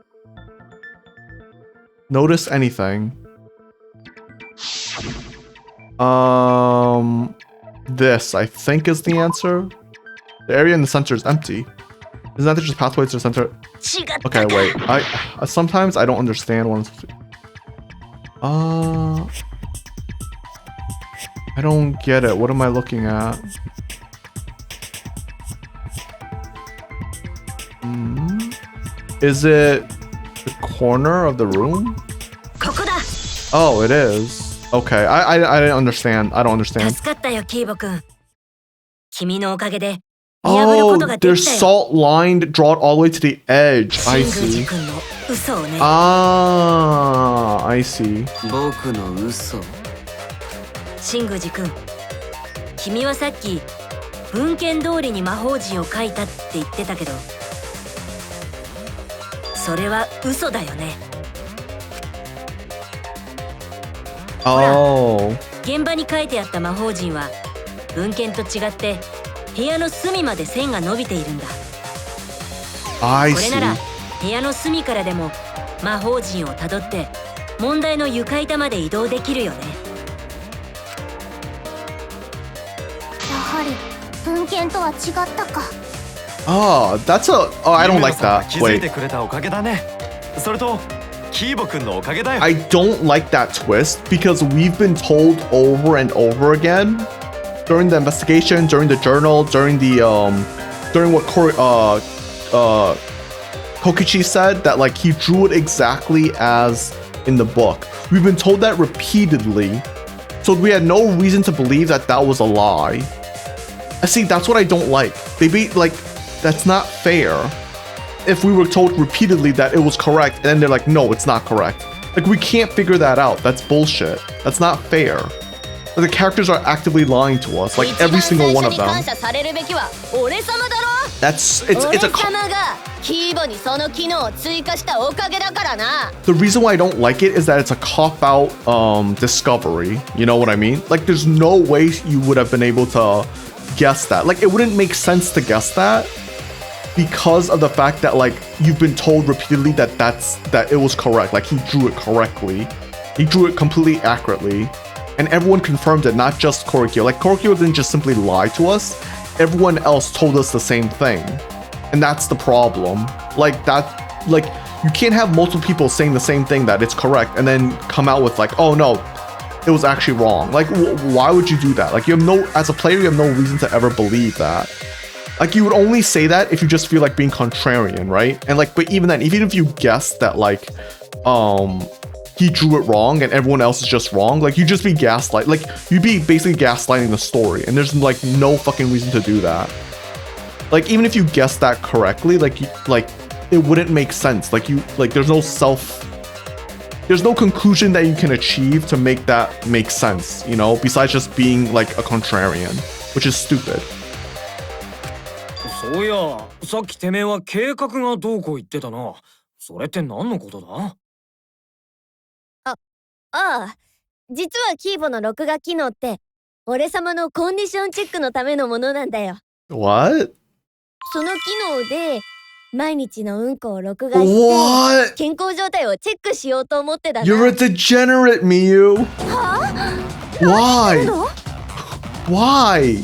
Notice anything? This I think is the answer. The area in the center is empty. Isn't that just pathways to the center? Okay, wait. I sometimes I don't understand what I'm. I don't get it. What am I looking at? Is it the corner of the room? ここだ。 Oh, it is. Okay, I didn't understand. I don't understand. 助かったよ、キーボくん。君のおかげで見破ることがで There's きたよ。 salt lined, drawn all the way to the edge. I 神宮 see. 寺くんの嘘をね。I see. 僕の嘘。神宮寺くん、君はさっき文献通りに魔法陣を書いたって言ってたけど、それは嘘だよね。Oh. 現場に書いてあった魔法陣は文献と違って部屋の隅まで線が伸びているんだ。 I これなら see. 部屋の隅からでも魔法陣をたどって問題の床板まで移動できるよね。はり文献とは違ったか。 Oh, that's a. Oh, I don't like that. 気づいて Wait. くれたおかげだね。それとキーボくんのおかげだよ。 I don't like that twist because we've been told over and over again during the investigation, during the journal, during what Kokichi said that like he drew it exactly as in the book. We've been told that repeatedly, so we had no reason to believe that that was a lie. I see. That's what I don't like. That's not fair. If we were told repeatedly that it was correct, and then they're like, no, it's not correct. Like, we can't figure that out. That's bullshit. That's not fair. The characters are actively lying to us, like every single one of them. It's a. The reason why I don't like it is that it's a cop-out discovery. You know what I mean? Like, there's no way you would have been able to guess that. Like, it wouldn't make sense to guess that because of the fact that like you've been told repeatedly that it was correct. Like, he drew it correctly. He drew it completely accurately. And everyone confirmed it, not just Korikyo. Like, Korikyo didn't just simply lie to us. Everyone else told us the same thing. And that's the problem. Like, you can't have multiple people saying the same thing that it's correct and then come out with like, oh no, it was actually wrong. Like, why would you do that? Like, as a player, you have no reason to ever believe that. Like, you would only say that if you just feel like being contrarian, right? And like, but even then, even if you guess that like, he drew it wrong and everyone else is just wrong, like, you'd just be gaslight. Like, you'd be basically gaslighting the story, and there's like no fucking reason to do that. Like, even if you guessed that correctly, like it wouldn't make sense. Like, there's no conclusion that you can achieve to make that make sense, you know, besides just being like a contrarian, which is stupid. そういや、さっきてめえは計画がどうこう言ってたな。それって何のことだ？ああ、実はキーボの録画機能って俺様のコンディションチェックのためのものなんだよ。 What? その機能で毎日のうんこを録画して健康状態をチェックしようと思ってだな。 You're a degenerate, Miyu. はあ？ Why? Why?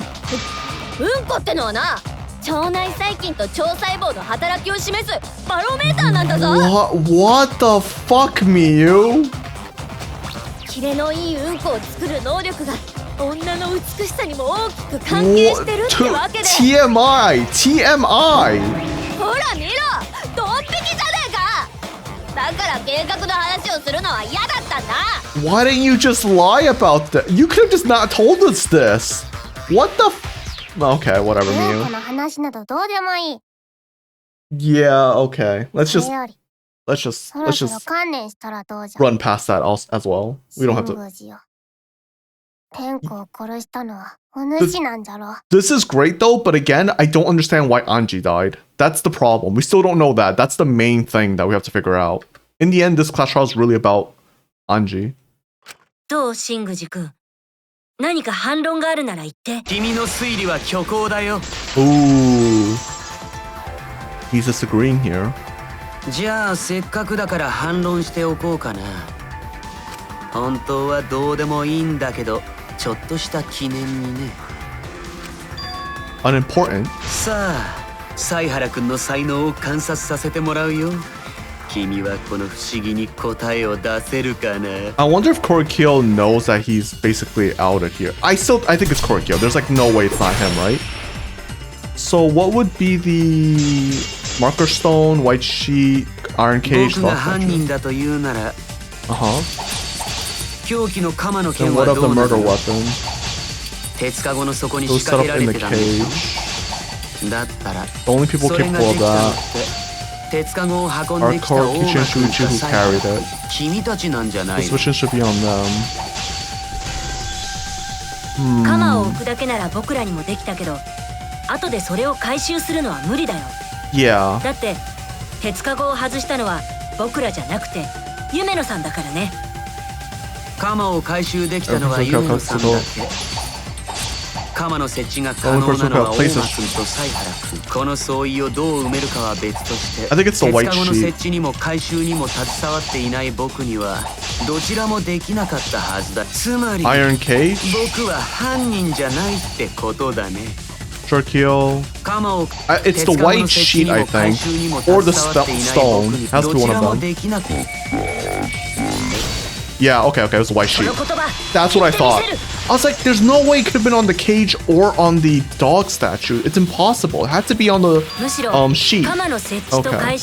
うんこってのはな、腸内細菌と腸細胞の働きを示すバロメーターなんだぞ。 What the fuck, Miyu? キレのいいうんこを作る能力が女の美しさにも大きく関係してるってわけで。 TMI! ほら見ろ、ドン引きじゃねえか。だから計画の話をするのは嫌だったんだ。 Why didn't you just lie about that? You could have just not told us this. What the Okay, whatever, Miyu. この話などどうでもいい。 Yeah, okay. Let's just そろそろ観念したらどうじゃ。 run past that as well. We don't have to. 天子を殺したのはお主なんじゃろ。 This is great though, but again, I don't understand why Anji died. That's the problem. We still don't know that. That's the main thing that we have to figure out. In the end, this class trial is really about Anji. どう、シングジ君。何か反論があるなら言って。君の推理は虚構だよ。 Ooh. He's disagreeing here. じゃあせっかくだから反論しておこうかな。本当はどうでもいいんだけど、ちょっとした記念にね。Unimportant? さあ、犀原くんの才能を観察させてもらうよ。君はこの不思議に答えを出せるかな。 I wonder if Korikyo knows that he's basically outed here. I think it's Korikyo. There's like no way it's not him, right? So what would be the marker stone, white sheet, iron cage, 僕が犯人だと言うなら。凶器の鎌の剣はどうなの？鉄カゴの底に仕掛けられてたの。だったら、それができたのって鉄カゴを運んできたオーガ君とサイハラ、君たちなんじゃないの？鎌を置くだけなら僕らにもできたけど、後でそれを回収するのは無理だよ。Yeah. だって鉄カゴを外したのは僕らじゃなくて夢野さんだからね。鎌を回収できたのは夢野さんだけ。鎌の設置が可能なのは大間君と犀原君。この相違をどう埋めるかは別として、鉄カゴの設置にも回収にも携わっていない僕にはどちらもできなかったはずだ。つまり僕は犯人じゃないってことだね。Turkio. It's the white sheet, I think, or the stone. Has to be one of them. Yeah, okay, it was the white sheet. That's what I thought. I was like, there's no way it could have been on the cage or on the dog statue. It's impossible. It had to be on the sheet. Okay.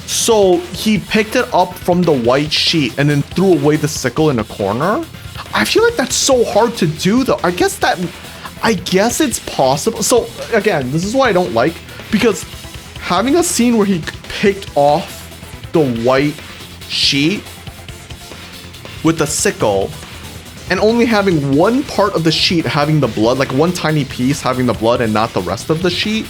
So he picked it up from the white sheet and then threw away the sickle in a corner? I feel like that's so hard to do though. I guess it's possible. So again, this is what I don't like, because having a scene where he picked off the white sheet with the sickle and only having one part of the sheet having the blood, like one tiny piece having the blood and not the rest of the sheet,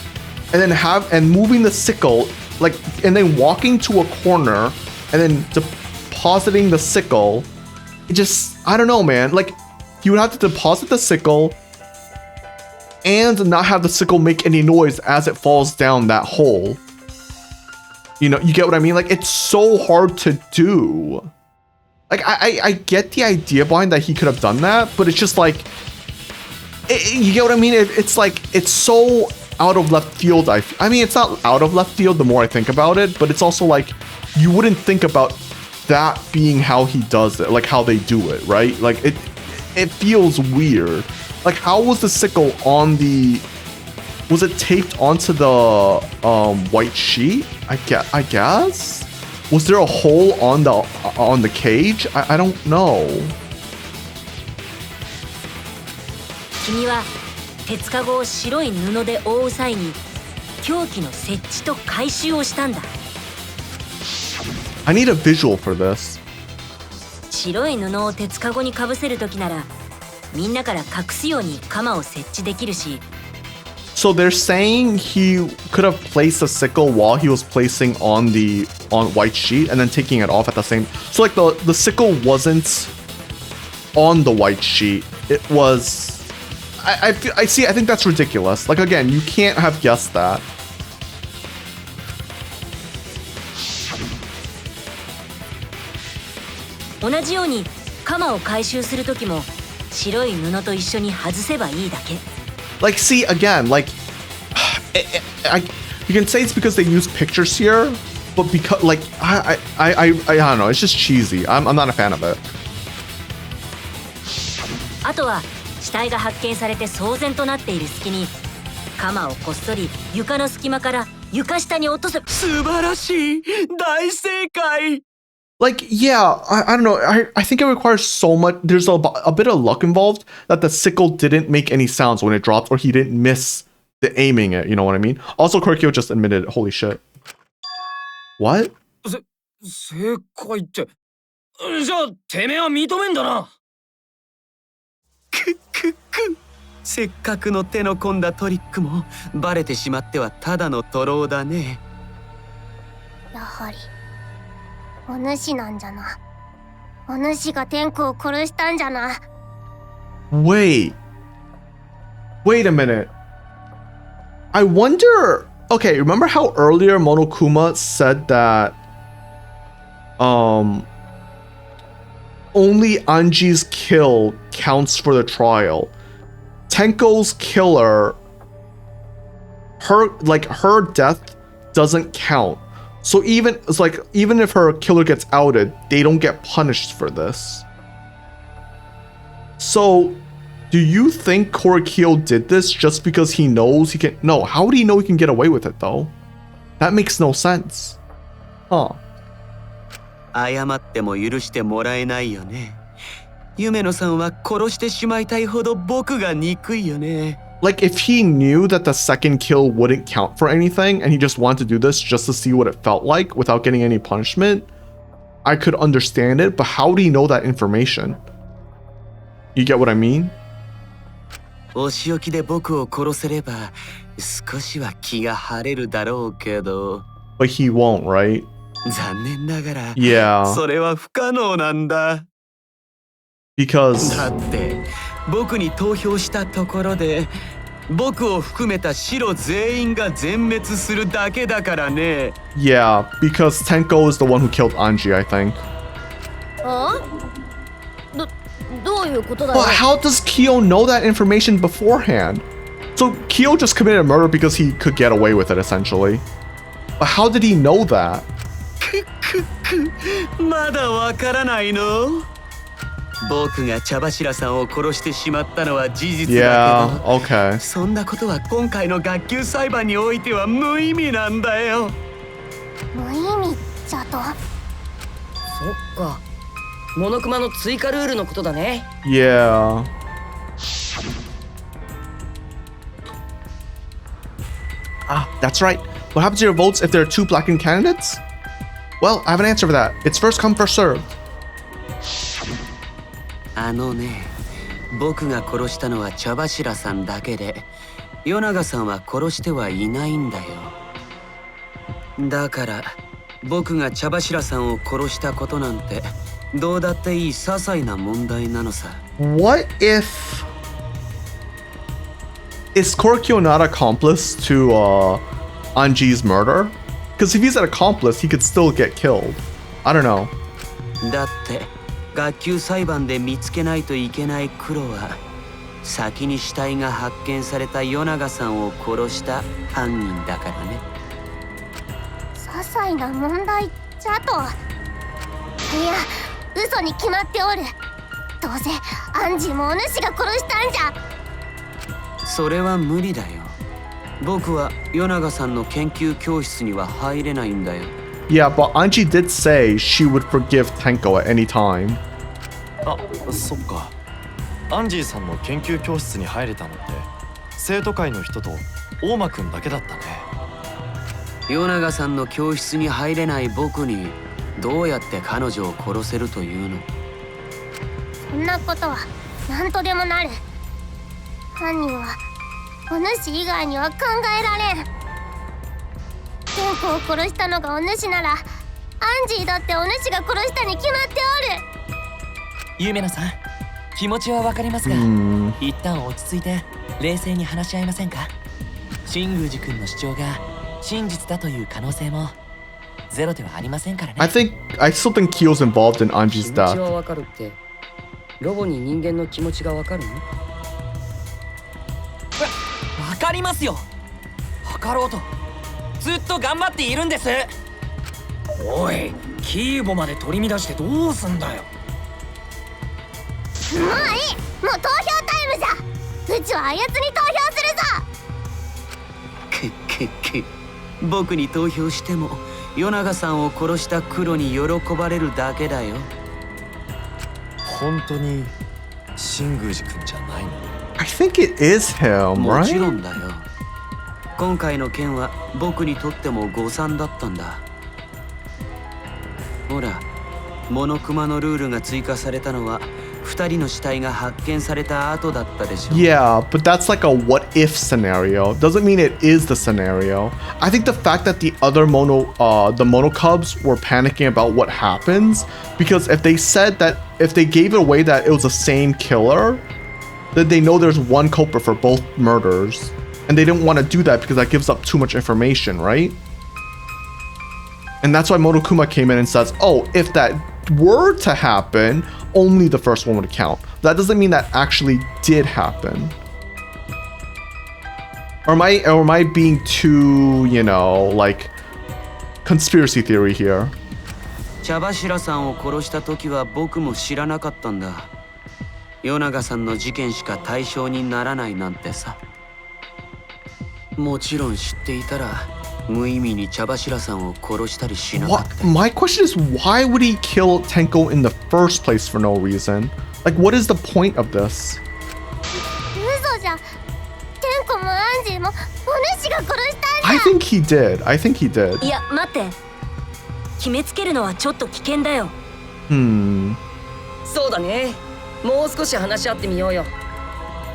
and then moving the sickle, like, and then walking to a corner and then depositing the sickle. It just, I don't know, man. Like, you would have to deposit the sickle and not have the sickle make any noise as it falls down that hole. You know, you get what I mean? Like, it's so hard to do. Like, I get the idea behind that he could have done that, but it's just like, you get what I mean? It's like, it's so out of left field. I mean, it's not out of left field the more I think about it, but it's also like, you wouldn't think about that being how he does it, like how they do it, right? Like it feels weird. Like, how was the sickle on the, was it taped onto the white sheet? I guess. Was there a hole on the cage? I don't know. 君は鉄カゴを白い布で覆う際に凶器の設置と回収をしたんだ。I need a visual for this. 白い布を鉄カゴにかぶせるときなら、みんなから隠すように鎌を設置できるし。So they're saying he could have placed a sickle while he was placing on white sheet and then taking it off at the same. So like the sickle wasn't on the white sheet. It was. I see. I think that's ridiculous. Like, again, you can't have guessed that. 同じように鎌を回収するときも白い布と一緒に外せばいいだけ。Like, see, again, like, you can say it's because they use pictures here, but because, like, I don't know, it's just cheesy. I'm not a fan of it. あとは死体が発見されて騒然となっている隙に鎌をこっそり床の隙間から床下に落とせ。素晴らしい、大正解。Like, yeah, I don't know. I think it requires so much. There's a bit of luck involved that the sickle didn't make any sounds when it dropped, or he didn't miss the aiming it. You know what I mean? Also, Korkio just admitted, holy shit. What? 正解って。じゃあ、てめえは認めんだな。せっかくの手の込んだトリックもバレてしまってはただの徒労だね。やはり。お主なんじゃな。お主が天子を殺したんじゃな。Wait a minute. I wonder. Okay, remember how earlier Monokuma said that only Anji's kill counts for the trial. Tenko's killer, her death doesn't count. So even if her killer gets outed, they don't get punished for this. So, do you think Korikyo did this just because he knows he can? No, how would he know he can get away with it though? That makes no sense. Huh. 謝っても許してもらえないよね。夢野さんは殺してしまいたいほど僕が憎いよね。Like, if he knew that the second kill wouldn't count for anything and he just wanted to do this just to see what it felt like without getting any punishment, I could understand it, but how do he know that information? You get what I mean? お仕置きで僕を殺せれば少しは気が晴れるだろうけど。But he won't, right? 残念ながら、Yeah. それは不可能なんだ。Because だって僕に投票したところで僕を含めた白全員が全滅するだけだからね。 yeah, because Tenko is the one who killed Anji, I think. どういうことだろう。 But how does Kyo know that information beforehand? So Kyo just committed a murder because he could get away with it, essentially. But how did he know that? まだわからないの？僕が茶柱さんを殺してしまったのは事実だけど、 Yeah, okay. そんなことは今回の学級裁判においては無意味なんだよ。無意味じゃと。そっか、モノクマの追加ルールのことだね。 Yeah. Ah, that's right. What happens to your votes if there are 2 blackened candidates? Well, I have an answer for that. It's first come, first served. あのね、僕が殺したのは茶柱さんだけで、与永さんは殺してはいないんだよ。だから僕が茶柱さんを殺したことなんてどうだっていい些細な問題なのさ。 What if... Is Korokyo not accomplice to Anji's murder? Because if he's an accomplice, he could still get killed. I don't know. だって学級裁判で見つけないといけない黒は先に死体が発見された与永さんを殺した犯人だからね。些細な問題じゃと。いや、嘘に決まっておる。どうせアンジーもお主が殺したんじゃ。それは無理だよ。僕は与永さんの研究教室には入れないんだよ。 Yeah, but Anji did say she would forgive Tenko at any time. あ、そっか。アンジーさんの研究教室に入れたのって生徒会の人と大間くんだけだったね。与永さんの教室に入れない僕にどうやって彼女を殺せるというの？そんなことは何とでもなる。犯人はお主以外には考えられん。天子を殺したのがお主なら、アンジーだってお主が殺したに決まっておる。ゆめのさん、気持ちはわかりますが、一旦落ち着いて冷静に話し合いませんか？新宮寺君の主張が真実だという可能性もゼロではありませんからね。I still think Kyo's involved in Anji's 気持ち death. はわかるって、ロボに人間の気持ちがわかるの？わかりますよ。わかろうとずっと頑張っているんです。おい、キーボまで取り乱してどうすんだよ。もういい、もう投票タイムじゃ。うちはあやつに投票するぞ。僕に投票しても与永さんを殺した黒に喜ばれるだけだよ。本当に新宮寺くんじゃないの？ I think it is him, もちろ right? んだよ。今回の件は僕にとっても誤算だったんだ。ほら、モノクマのルールが追加されたのは2人の死体が発見された後だったでしょ。 Yeah, but that's like a what if scenario. Doesn't mean it is the scenario. I think the fact that the other the mono cubs were panicking about what happens, because if they said that, if they gave it away that it was the same killer, then they know there's one culprit for both murders. And they didn't want to do that because that gives up too much information, right? And that's why Monokuma came in and says, oh, if that were to happen, only the first one would count. That doesn't mean that actually did happen. Or am I being too, you know, like conspiracy theory here? 茶柱さんを殺した時は僕も知らなかったんだ。与永さんの事件しか対象にならないなんてさ。もちろん知っていたら無意味に茶柱さんを殺したりしなかった。 My question is, why would he kill Tenko in the first place for no reason? Like, what is the point of this? 嘘じゃ。天子もアンジーもお主が殺したんじゃ。 I think he did. I think he did. いや待って、決めつけるのはちょっと危険だよ。そうだね。もう少し話し合ってみようよ。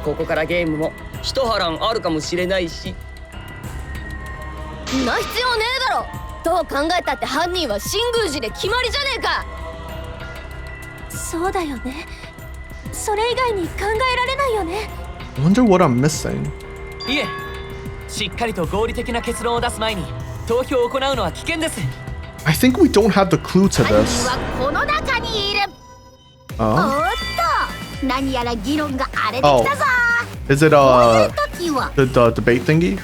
ここからゲームも一波乱あるかもしれないし。んな必要ねえだろ。どう考えたって犯人は新宮寺で決まりじゃねえか。そうだよね。それ以外に考えられないよね。 I wonder what I'm missing. いえ、しっかりと合理的な結論を出す前に投票を行うのは危険です。 I think we don't have the clue to 犯人 this. はこの中にいる。お Oh? っと、何やら議論が荒れてきたぞ。 Is it こういう時は the debate thingy?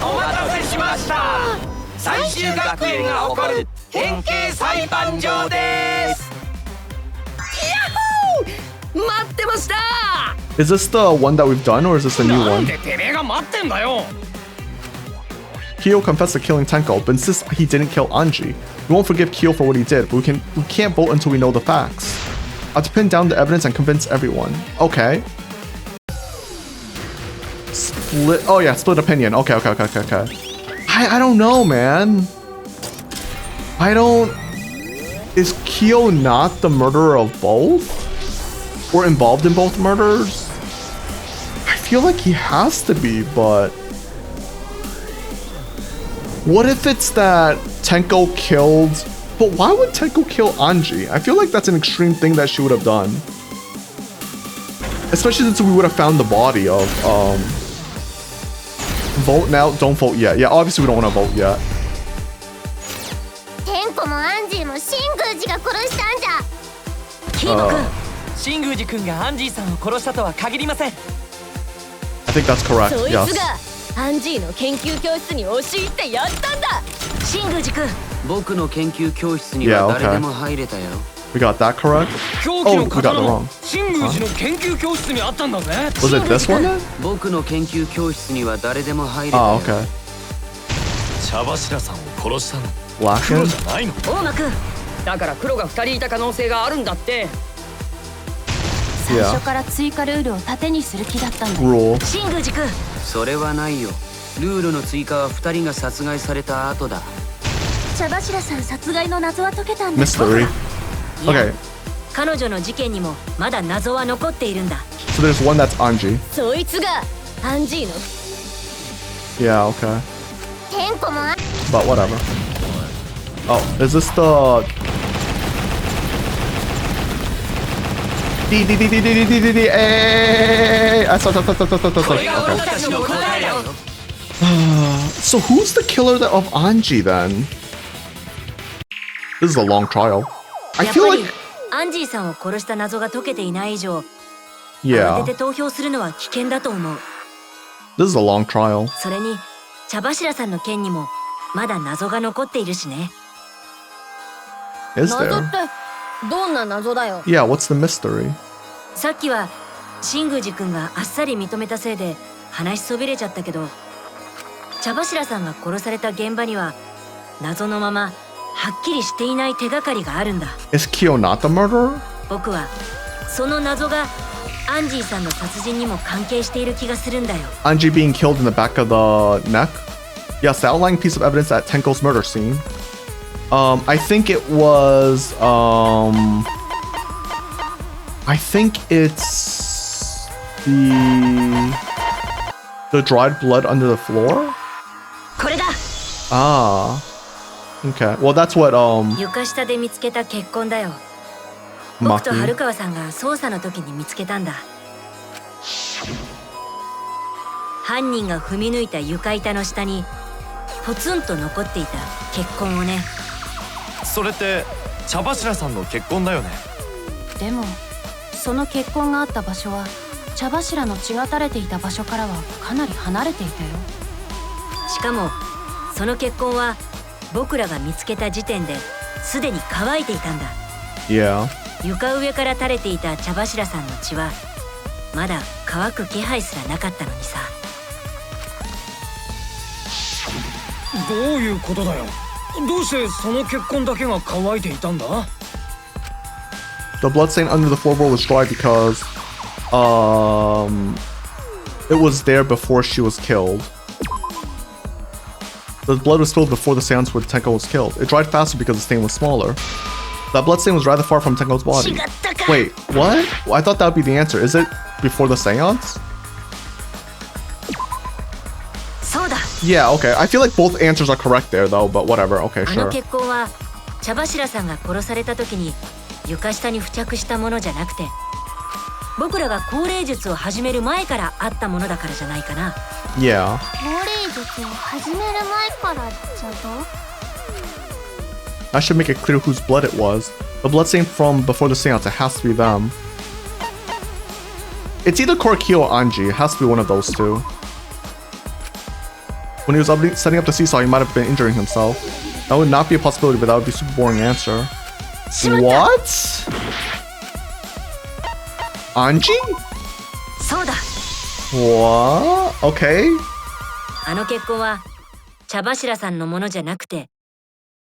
お待たせしました。最終学園が誇る県警裁判場です。待ってました。 Is this the one that we've done or is this a new なん one? でてめえが待ってんだよ。 Kyo confessed to killing Tenko, but insists he didn't kill Anji. We won't forgive Kyo for what he did, but we can't vote until we know the facts. I have to pin down the evidence and convince everyone. Okay. Split. Oh yeah, split opinion. Okay. I don't know, man. I don't. Is Kyo not the murderer of both? Or involved in both murders? I feel like he has to be, but what if it's that Tenko killed? But why would Tenko kill Anji? I feel like that's an extreme thing that she would have done. Especially since we would have found the body of vote now, don't vote yet. Yeah, obviously we don't want to vote yet. テンコもアンジーも新宮寺が殺したんじゃ。キーモ君、新宮寺君がアンジーさんを殺したとは限りません。 I think that's correct. そいつ Yes. がアンジーの研究教室に押し入ってやったんだ。新宮寺君、僕の研究教室には誰でも入れたよ。We got that correct? 凶器の we got 刀 it も wrong. 新宮寺の研究教室にあったんだぜ。 Was it this one then? 僕の研究教室には誰でも入れた Oh, よ。 okay. 茶柱さんを殺したの Lashing? 黒じゃないの？大間君、だから黒が2人いた可能性があるんだって。最初から追加ルールを盾にする気だったんだよ。 Rule. 新宮寺君、それはないよ。ルールの追加は2人が殺害された後だ。茶柱さん殺害の謎は解けたんだ。 Mystery. Okay. 彼女の事件にもまだ謎は残っているんだ。 So there's one that's Anji. そいつがアンジーの Yeah, okay. テンコもアン But whatever. Oh, is this the D. Hey! So who's the killer of Anji then? This is a long trial. I やっ feel ぱり like アンジーさんを殺した謎が解けていない以上、慌 yeah, てて投票するのは危険だと思う。 this is a long trial. それに茶柱さんの件にもまだ謎が残っているしね。 Is 謎 there? ってどんな謎だよ。 Yeah, what's the mystery? さっきは新宮寺君があっさり認めたせいで話しそびれちゃったけど、茶柱さんが殺された現場には謎のままはっきりしていない手がかりがあるんだ。 Is Kyo not the murderer? 僕はその謎がアンジーさんの殺人にも関係している気がするんだよ。 Anji being killed in the back of the neck? Yes, the outlying piece of evidence at Tenko's murder scene. I think it was, I think it's the dried blood under the floor? これだ。 Ah. Okay. Well, that's what, 床下で見つけた血痕だよ。僕と Maki. 春川さんが捜査の時に見つけたんだ。犯人が踏み抜いた床板の下にポツンと残っていた血痕をね。それって茶柱さんの結婚だよね。でもその血痕があった場所は茶柱の血が垂れていた場所からはかなり離れていたよ。しかもその血痕は僕らが見つけた時点ですでに乾いていたんだ。 Yeah. 床上から垂れていた茶柱さんの血はまだ乾く気配すらなかったのにさ。どういうことだよ。どうしてその血痕だけが乾いていたんだ？ The bloodstain under the floorboard was dry because, it was there before she was killed. The blood was spilled before the seance where Tenko was killed. It dried faster because the stain was smaller. That bloodstain was rather far from Tenko's body. Wait, what? Well, I thought that would be the answer. Is it before the seance? そうだ。 Yeah, okay. I feel like both answers are correct there, though, but whatever. Okay, あの sure. 血痕は茶柱さんが殺された時に床下に付着したものじゃなくて、僕らが降霊術を始める前からあったものだからじゃないかな。Yeah. 降霊術を始める前からじゃど I should make it clear whose blood it was. The blood stain from before the seance, it has to be them. It's either Korikyo or Anji. It has to be one of those two. When he was setting up the seesaw, he might have been injuring himself. That would not be a possibility, but that would be a super boring answer. What? Anji? そうだ。 What? Okay. あの血痕は茶柱さんのものじゃなくて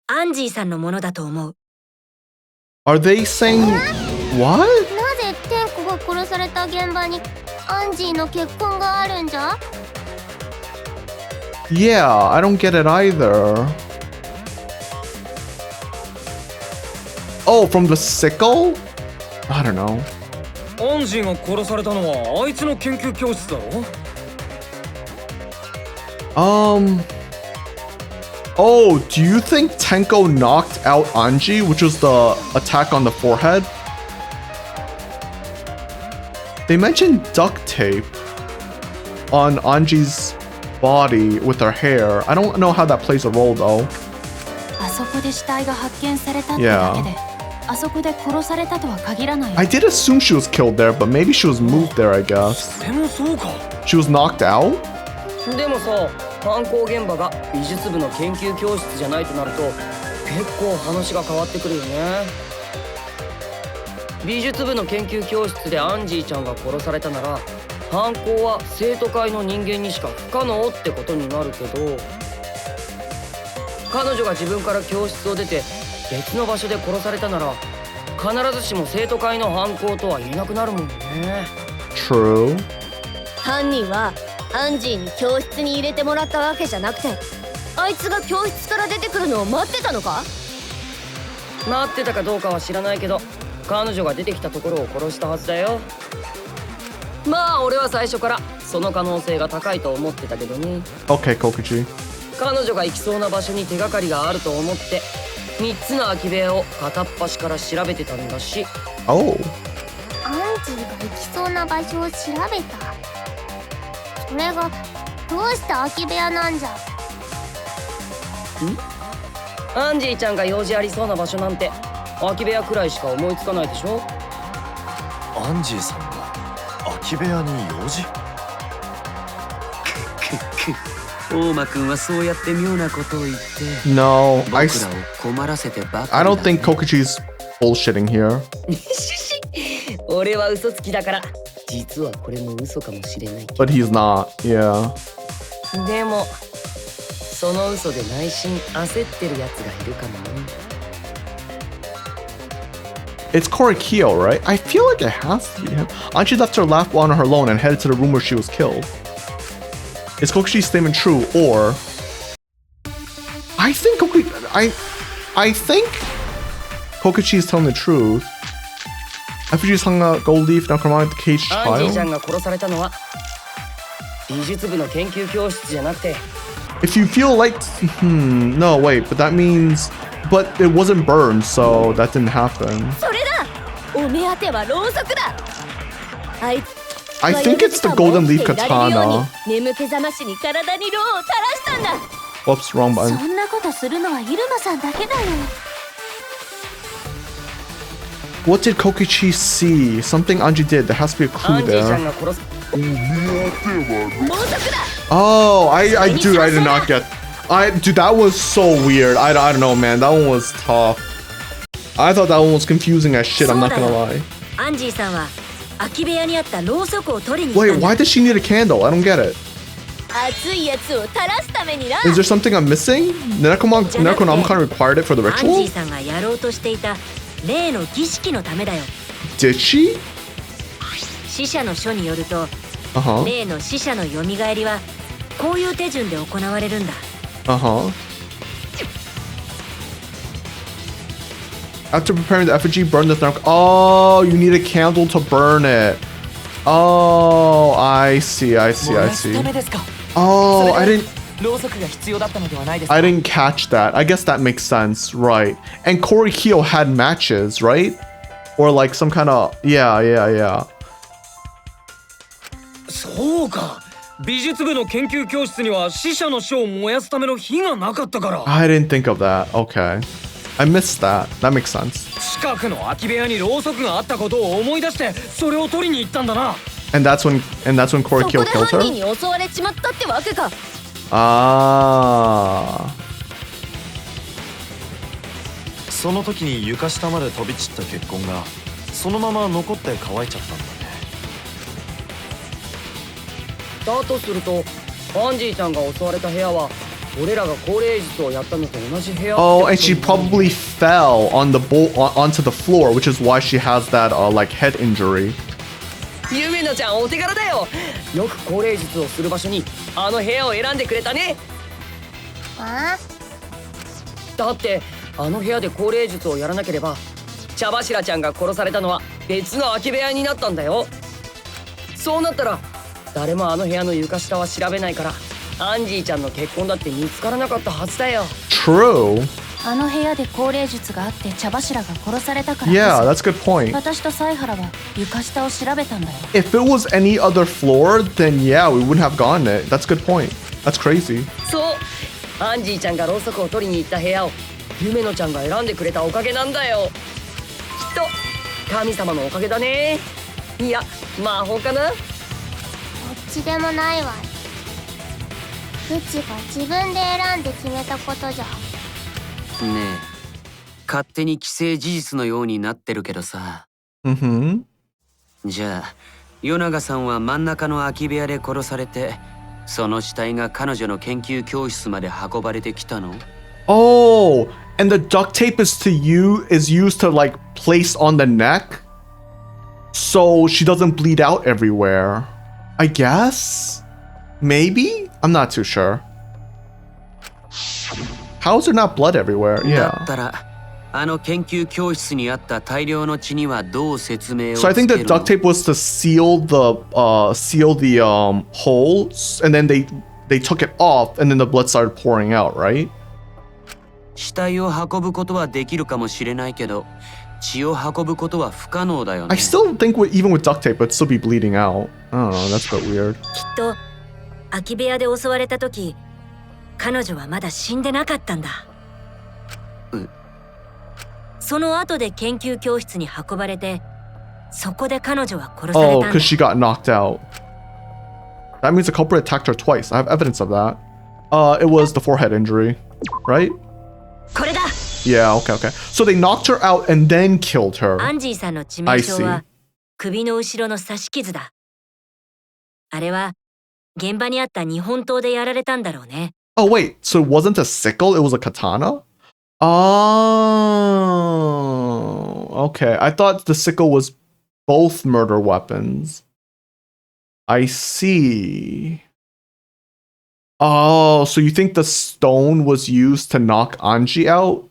アンジーさんのものだと思う。 Are they saying what? なぜ天子が殺された現場にアンジーの血痕があるんじゃ Yeah, I don't get it either. Oh, from the sickle? I don't know. アンジーが殺されたのはあいつの研究教室だろ Oh, do you think Tenko knocked out Anji, which was the attack on the forehead? They mentioned duct tape on Anji's body with her hair. I don't know how that plays a role though. あそこで死体が発見されたってだけで、あそこで殺されたとは限らない。 I did assume she was killed there, but maybe she was moved there, I guess. でもそうか She was knocked out? でもさ、犯行現場が美術部の研究教室じゃないとなると結構話が変わってくるよね。美術部の研究教室でアンジーちゃんが殺されたなら犯行は生徒会の人間にしか不可能ってことになるけど、彼女が自分から教室を出て別の場所で殺されたなら必ずしも生徒会の犯行とは言えなくなるもんね。 True. 犯人はアンジーに教室に入れてもらったわけじゃなくて、あいつが教室から出てくるのを待ってたのか？待ってたかどうかは知らないけど彼女が出てきたところを殺したはずだよ。まあ俺は最初からその可能性が高いと思ってたけどね。 Okay, Kokuchi. 彼女が行きそうな場所に手がかりがあると思って3つの空き部屋を片っ端から調べてたんだし。 Oh. アンジーが行きそうな場所を調べた。それがどうして空き部屋なんじゃ。アンジーちゃんが用事ありそうな場所なんて空き部屋くらいしか思いつかないでしょ。アンジーさんが空き部屋に用事？大間くんはそうやって妙なことを言って No, 僕らを困らせてばかりだ。 I don't think Kokuchi's bullshitting here. 俺は嘘つきだから実はこれも嘘かもしれないけど。 But he's not, yeah. でもその嘘で内心焦ってるやつがいるかもね。 It's Korikyo, right? I feel like it has to be him. Anji left her lap on her alone and headed to the room where she was killed. Is Kokuchi's statement true, or I think Kokuchi is telling the truth. Effigy's hung a gold leaf now come on the caged アンジーちゃ child. んが殺されたのは美術部の研究教室じゃなくて。 If you feel like no wait, but that means but it wasn't burned, so that didn't happen. それだ。お目当てはろうそくだ。あいつ I think it's the golden leaf katana. 眠気覚ましに体にろうを垂らしたんだ。 Whoops, wrong そ button. んなことするのはイルマさんだけだよ。 What did Kokuchi see? Something Anji did. There has to be a ア clue ンジーちゃ there. んが殺す。 Oh, I dude, I did not get. Dude, that was so weird. I don't know, man. That one was tough. I thought that one was confusing as shit. I'm not gonna lie. アンジーさんは空き部屋にあったろうそくを取りに行った Wait, んだ。 why does she need a candle? I don't get it. 熱いやつを垂らすためにな。 Is there something I'm missing? Nekonomicon required it for the アンジー ritual? さんがやろうとしていた例の儀式のためだよ。 Did she? 死者の書によると、 Uh-huh. 例の死者の蘇りはこういう手順で行われるんだ。 Uh-huh. After preparing the effigy, burn the therm. Oh, you need a candle to burn it. Oh, I see. Oh, I didn't ろうそくが必要だったのではないですか。 I didn't catch that. I guess that makes sense, right? And Korikyo had matches, right? Or like some kind of yeah. そうか。美術部の研究教室には死者の書を燃やすための火がなかったから。I didn't think of that. Okay. I missed that. That makes sense. 近くの空き部屋にろうそくがあったことを思い出してそれを取りに行ったんだな。And that's when Korikyo killed そこで犯 her? 人に襲われちまったってわけか。Ah. その時に床下まで飛び散った血痕がそのまま残って乾いちゃったんだね。だとするとアンジーちゃんが襲われた部屋は俺らが高齢術をやったのと同じ部屋。Oh, and she probably fell on the onto the floor, which is why she has that like head injury. ゆめのちゃんお手柄だよ。よく高齢術をする場所にあの部屋を選んでくれたね。あだってあの部屋で高齢術をやらなければ茶柱ちゃんが殺されたのは別の空き部屋になったんだよ。そうなったら誰もあの部屋の床下は調べないからアンジーちゃんの血痕だって見つからなかったはずだよ。 True. あの部屋で高齢術があって茶柱が殺されたからこそ Yeah, that's a good point. 私と犀原は床下を調べたんだよ。 If it was any other floor, then yeah, we wouldn't have gotten it. That's a good point. That's crazy. そうアンジーちゃんがろうそくを取りに行った部屋をゆめのちゃんが選んでくれたおかげなんだよ。きっと神様のおかげだね。いや魔法かな。どっちでもないわ。うちが自分で選んで決めたことじゃ。ねえ、勝手に既成事実のようになってるけどさ。Mm-hmm. じゃあ与永さんは真ん中の空き部屋で殺されて、その死体が彼女の研究教室まで運ばれてきたの？ Oh, and the duct tape is used to like place on the neck, so she doesn't bleed out everywhere. I guess? Maybe? I'm not too sure. How is there not blood everywhere? だ Yeah. ったらあの研究教室にあった大量の血にはどう説明を So I つけ think る the の？ duct tape was to seal the holes, and then they took it off, and then the blood started pouring out, right? 死体を運ぶことはできるかもしれないけど、血を運ぶことは不可能だよね。I still think even with duct tape, it'd still be bleeding out. I don't know. That's a bit weird. きっと空き部屋で襲われた時彼女はまだ死んでなかったんだ。その後で研究教室に運ばれてそこで彼女は殺され Oh, たんだ。 because she got knocked out. That means the culprit attacked her twice. I have evidence of that. It was the forehead injury, right? これだ。 Yeah, okay. So they knocked her out and then killed her. アンジーさんの致命傷 I は see. 首の後ろの刺し傷だ。あれは現場にあった日本刀でやられたんだろうね。 Oh, wait. So it wasn't a sickle, it was a katana? Oh, okay. I thought the sickle was both murder weapons. I see. Oh, so you think the stone was used to knock Anji out?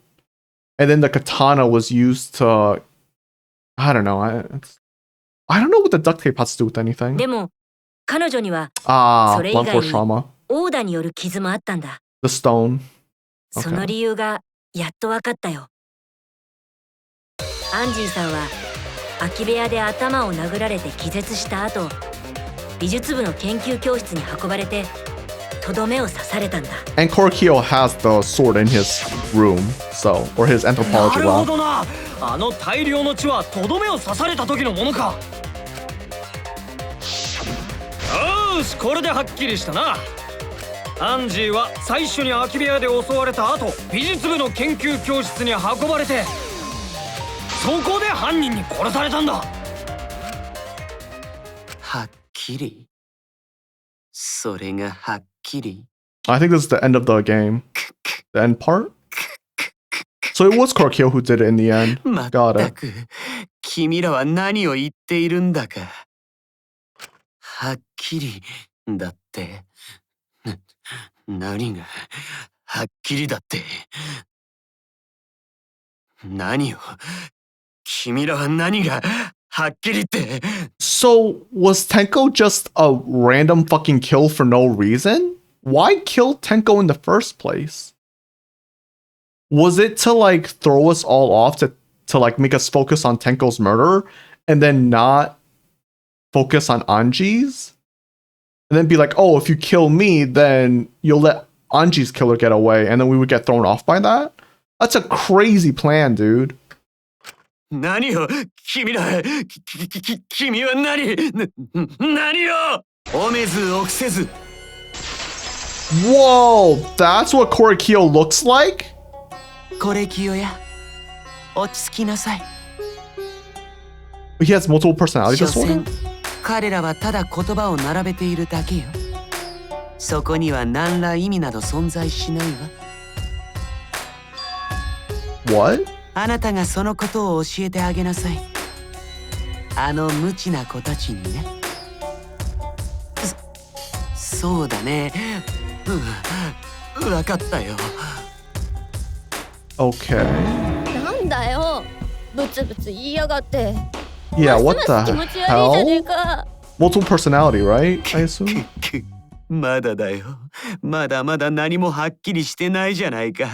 And then the katana was used to... I don't know. I don't know what the duct tape has to do with anything. でも彼女には Ah, それ以 blunt 外 force に trauma. 殴打による傷もあったんだ。 The stone. その理由がやっと分かったよ。アンジーさんは空き部屋で頭を殴られて気絶した後、美術部の研究教室に運ばれてとどめを刺されたんだ。 And Korikyo has the sword in his room, so, or his な anthropology るほ lab. どな。あの大量の血はとどめを刺された時のものか。よし、これではっきりしたな。アンジーは最初に空き部屋で襲われた後、美術部の研究教室に運ばれて、そこで犯人に殺されたんだ。はっきり。それがはっきり。 I think this is the end of the game. The end part? So it was Korikyo who did it in the end. まっ Got た it. く、君らは何を言っているんだか。はっきりだって。何がはっきりだって。何を、君らは何がはっきりって。 So was Tenko just a random fucking kill for no reason? Why kill Tenko in the first place? Was it to like throw us all off to like make us focus on Tenko's murder and then not focus on Anji's? and then be like, oh, if you kill me, then you'll let Anji's killer get away, and then we would get thrown off by that? That's a crazy plan, dude. 何よ君ら君は何よおめず臆せず Whoa, that's what Korikyo looks like? これキヨや落ち着きなさい He has multiple personality 所 disorder? 詮彼らはただ言葉を並べているだけよそこには何ら意味など存在しないわ What? あなたがそのことを教えてあげなさいあの無知な子たちにねそうだねわかったよ Okay. なんだよブツブツ言いやがって Yeah, what ますます気 the 持ち悪いじゃねえ hell? か Multiple personality, right? I assume? まだだよまだまだ何もはっきりしてないじゃないか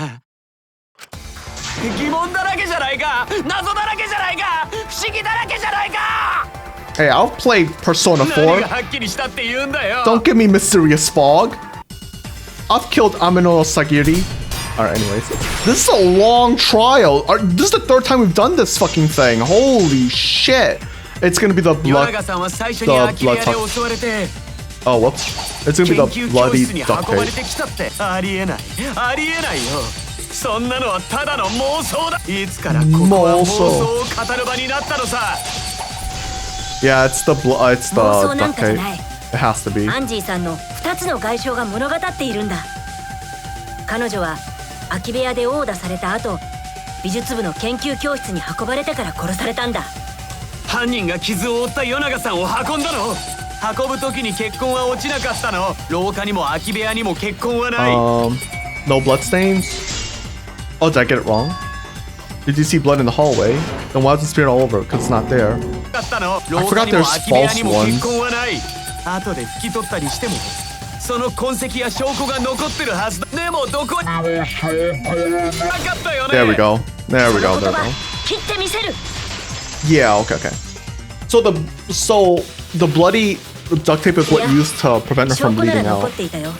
疑問だらけじゃないか謎だらけじゃないか不思議だらけじゃないか Hey, I'll play Persona 何が 4. はっきりしたって言うんだよ Don't give me mysterious fog. I've killed Amino Sagiri. Alright, anyways. This is a long trial. This is the third time we've done this fucking thing. Holy shit. It's gonna be the blood... Oh, whoops. It's gonna be the bloody duct tape. ありえないありえないよそんなのはただの妄想だいつからここは妄想を語る場になったのさ Yeah, it's the duct tape. It has to be. アンジーさんの2つの外傷が物語っているんだ彼女は空き部屋で殴打された後美術部の研究教室に運ばれてから殺されたんだ犯人が傷を負った与永さんを運んだの運ぶ時に血痕は落ちなかったの廊下にも空き部屋にも血痕はない No bloodstains? Oh, did I get it wrong? Did you see blood in the hallway? Then why was it smeared all over? Because it's not there. I forgot there's false ones. 後で拭き取ったりしてもその痕跡や証拠が残ってるはずだでもどこになかったよね There we go. There we go. There we go. 切ってみせる Yeah, okay, okay. So the bloody duct tape is what used to prevent her 証 from 拠なら bleeding 残 out. っていたよ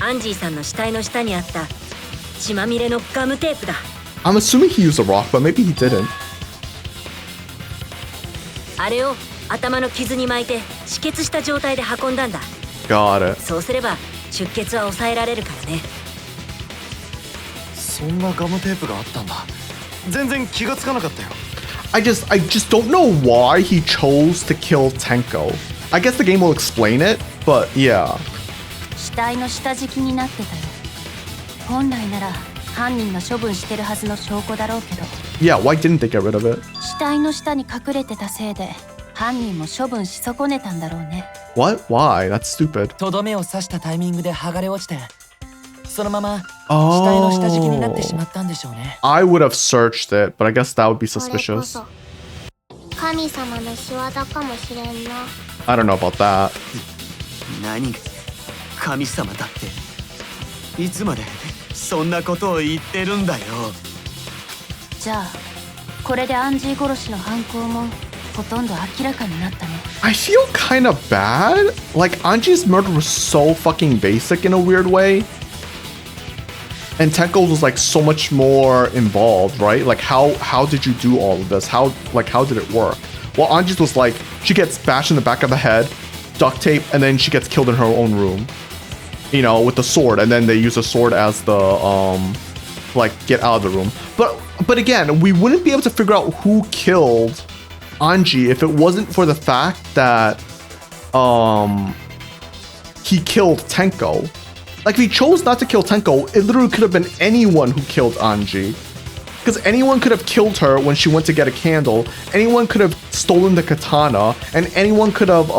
アンジーさんの死体の下にあった血まみれのガムテープだ I'm assuming he used a rock, but maybe he didn't. あれを頭の傷に巻いて止血した状態で運んだんだ Got it. そうすれば出血は抑えられるからねそんなガムテープがあったんだ全然気がつかなかったよ I just don't know why he chose to kill Tenko. I guess the game will explain it, but yeah. 死体の下敷きになってたよ本来なら犯人が処分してるはずの証拠だろうけど Yeah, why didn't they get rid of it? 死体の下に隠れてたせいで犯人も処分し損ねたんだろうね What? Why? That's stupid. とどめを刺したタイミングで剥がれ落ちてそのまま死体の下敷きになってしまったんでしょうね I would have searched it, but I guess that would be これこ suspicious. そ神様の仕業かもしれんな I don't know about that. 何が神様だっていつまでそんなことを言ってるんだよじゃあこれでアンジー殺しの犯行もほとんど明らかになったね I feel kind of bad. Like, Anji's murder was so fucking basic in a weird way. And Tenko's was like so much more involved, right? Like, how did you do all of this? How did it work? Well, Anji's was like, she gets bashed in the back of the head, duct tape, and then she gets killed in her own room. You know, with the sword, and then they use the sword as the like get out of the room. But again, we wouldn't be able to figure out who killed Anji if it wasn't for the fact that he killed Tenko. Like, if he chose not to kill Tenko, it literally could have been anyone who killed Anji. Because anyone could have killed her when she went to get a candle, anyone could have stolen the katana, and anyone could have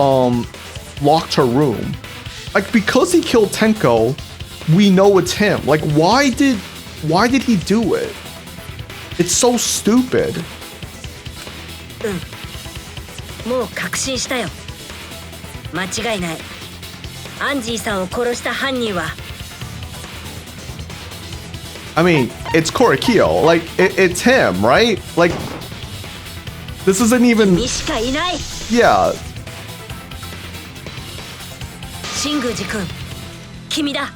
locked her room. Like, because he killed Tenko, we know it's him. Like, why did he do it? It's so stupid. もう確信したよ間違いないアンジーさんを殺した犯人は I mean, it's Korikyo. Like, it's him, right? Like, this isn't even... 君しかいない Yeah. 神宮寺君、君だ。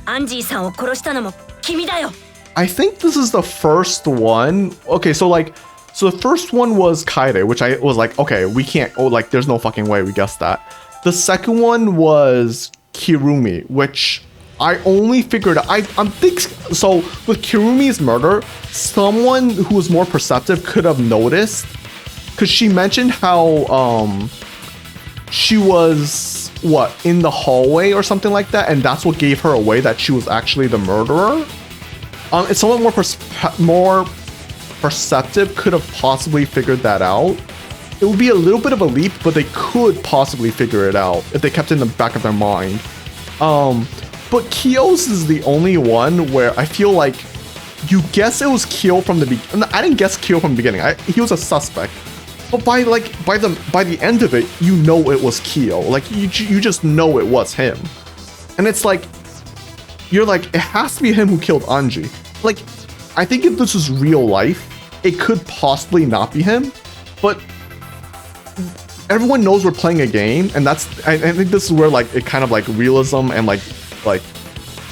アンジーさんを殺したのも君だよ。I think this is the first one. Okay, so the first one was Kaede, which I was like, okay, we can't, like, there's no fucking way we guessed that. The second one was Kirumi, which I only figured out, I'm thinking, so with Kirumi's murder, someone who was more perceptive could have noticed, because she mentioned how, she was, in the hallway or something like that, and that's what gave her away that she was actually the murderer. If someone more perceptive could have possibly figured that out. It would be a little bit of a leap, but they could possibly figure it out if they kept it in the back of their mind. But Kyo's is the only one where I feel like you guess it was Kyo from the beginning. I didn't guess Kyo from the beginning. He was a suspect. But by the end of it, you know it was Kyo. Like you just know it was him. And it's like you're like, it has to be him who killed Anji. Like, I think if this was real life, it could possibly not be him, but everyone knows we're playing a game, and I think this is where like it kind of like realism and like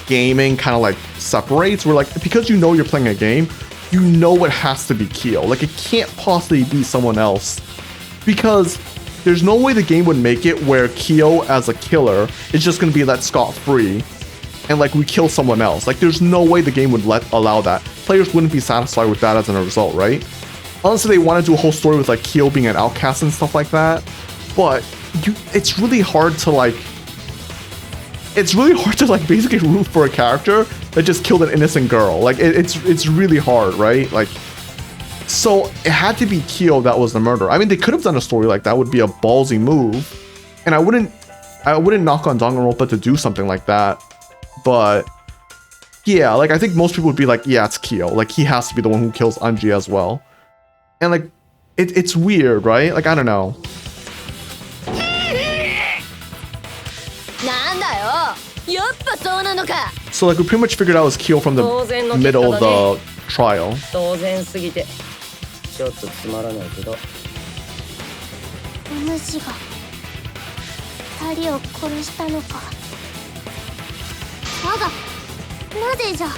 gaming kind of like separates. We're like, because you know you're playing a game, you know it has to be Kyo. Like, it can't possibly be someone else, because there's no way the game would make it where Kyo as a killer is just gonna be let scot-free and like we kill someone else. Like, there's no way the game would allow that. Players wouldn't be satisfied with that as a result, right? Unless they want to do a whole story with like Kyo being an outcast and stuff like that. But it's really hard to like basically root for a character that just killed an innocent girl. Like, it's really hard, right? Like, so it had to be Kyo that was the murderer. I mean, they could have done a story like that, would be a ballsy move, and I wouldn't knock on Danganronpa to do something like that. But yeah, like, I think most people would be like, yeah, it's Kyo. Like, he has to be the one who kills Anji as well. And like, it's weird, right? Like, I don't know. So like, we pretty much figured out it was Kyo from the middle of the trial. 当然すぎてちょっとつまらないけど。お主が2人を殺したのか。だが、なぜじゃ。なぜ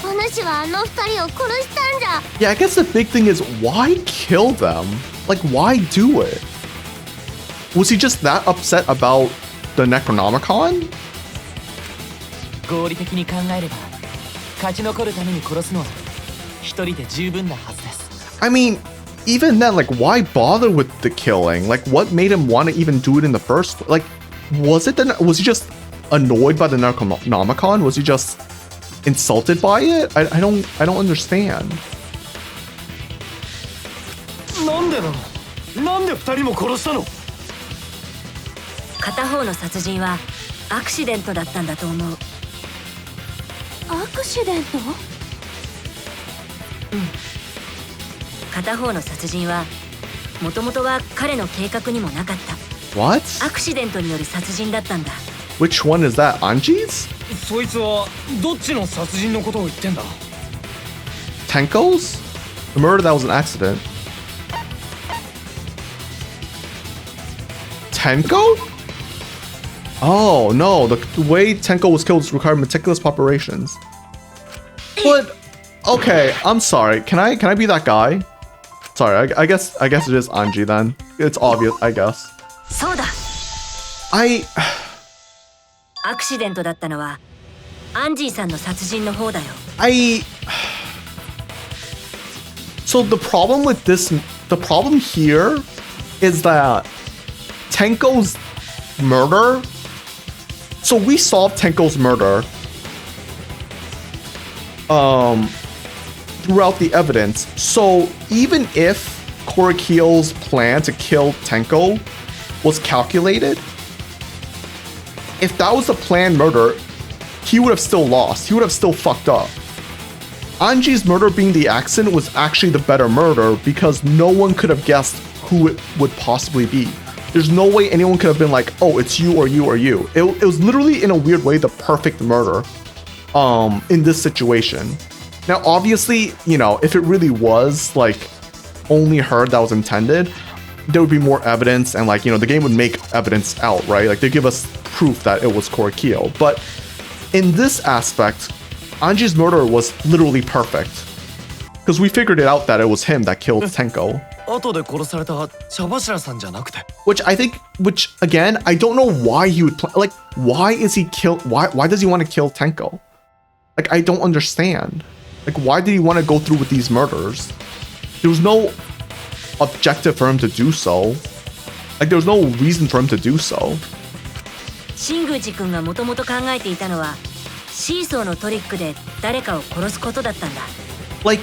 お主はあの2人を殺したんじゃ。 Yeah, I guess the big thing is, why kill them? Like, why do it? Was he just that upset about the Necronomicon? 合理的に考えれば勝ち残るために殺すのは一人で十分なはずです。 I mean, even then, like, why bother with the killing? Like, what made him want to even do it in the first place? Like, was he just annoyed by the Necronomicon? Was he just insulted by it? I don't understand. なんでなの？なんで2人も殺したの？片方の殺人はアクシデントだったんだと思う。アクシデント？片方の殺人はもともとは彼の計画にもなかった。 What? アクシデントによる殺人だったんだ。 Which one is that? Anji's? そいつはどっちの殺人のことを言ってんだ？ Tenko's? The murder that was an accident. Tenko? Oh no, the way Tenko was killed required meticulous preparations. But okay, I'm sorry. Can I be that guy? Sorry, I guess it is Anji then. It's obvious, I guess. そうだ。アクシデントだったのはアンジーさんの殺人の方だよ。So the problem here is that Tenko's murder. So we solved Tenko's murder throughout the evidence. So even if Korikyo's plan to kill Tenko was calculated, if that was a planned murder, he would have still lost. He would have still fucked up. Anji's murder being the accident was actually the better murder because no one could have guessed who it would possibly be. There's no way anyone could have been like, oh, it's you or you or you. It was literally, in a weird way, the perfect murder in this situation. Now, obviously, you know, if it really was like only her that was intended, there would be more evidence, and like, you know, the game would make evidence out, right? Like they give us proof that it was Korekiyo. But in this aspect, Anji's murder was literally perfect. Because we figured it out that it was him that killed Tenko. Which I think, again, I don't know why he would like, why is he kill? Why does he want to kill Tenko? Like, I don't understand. Like, why did he want to go through with these murders? There was no objective for him to do so. Like, there was no reason for him to do so. 新宮寺君がもともと考えていたのはシーソーのトリックで誰かを殺すことだったんだ。Like,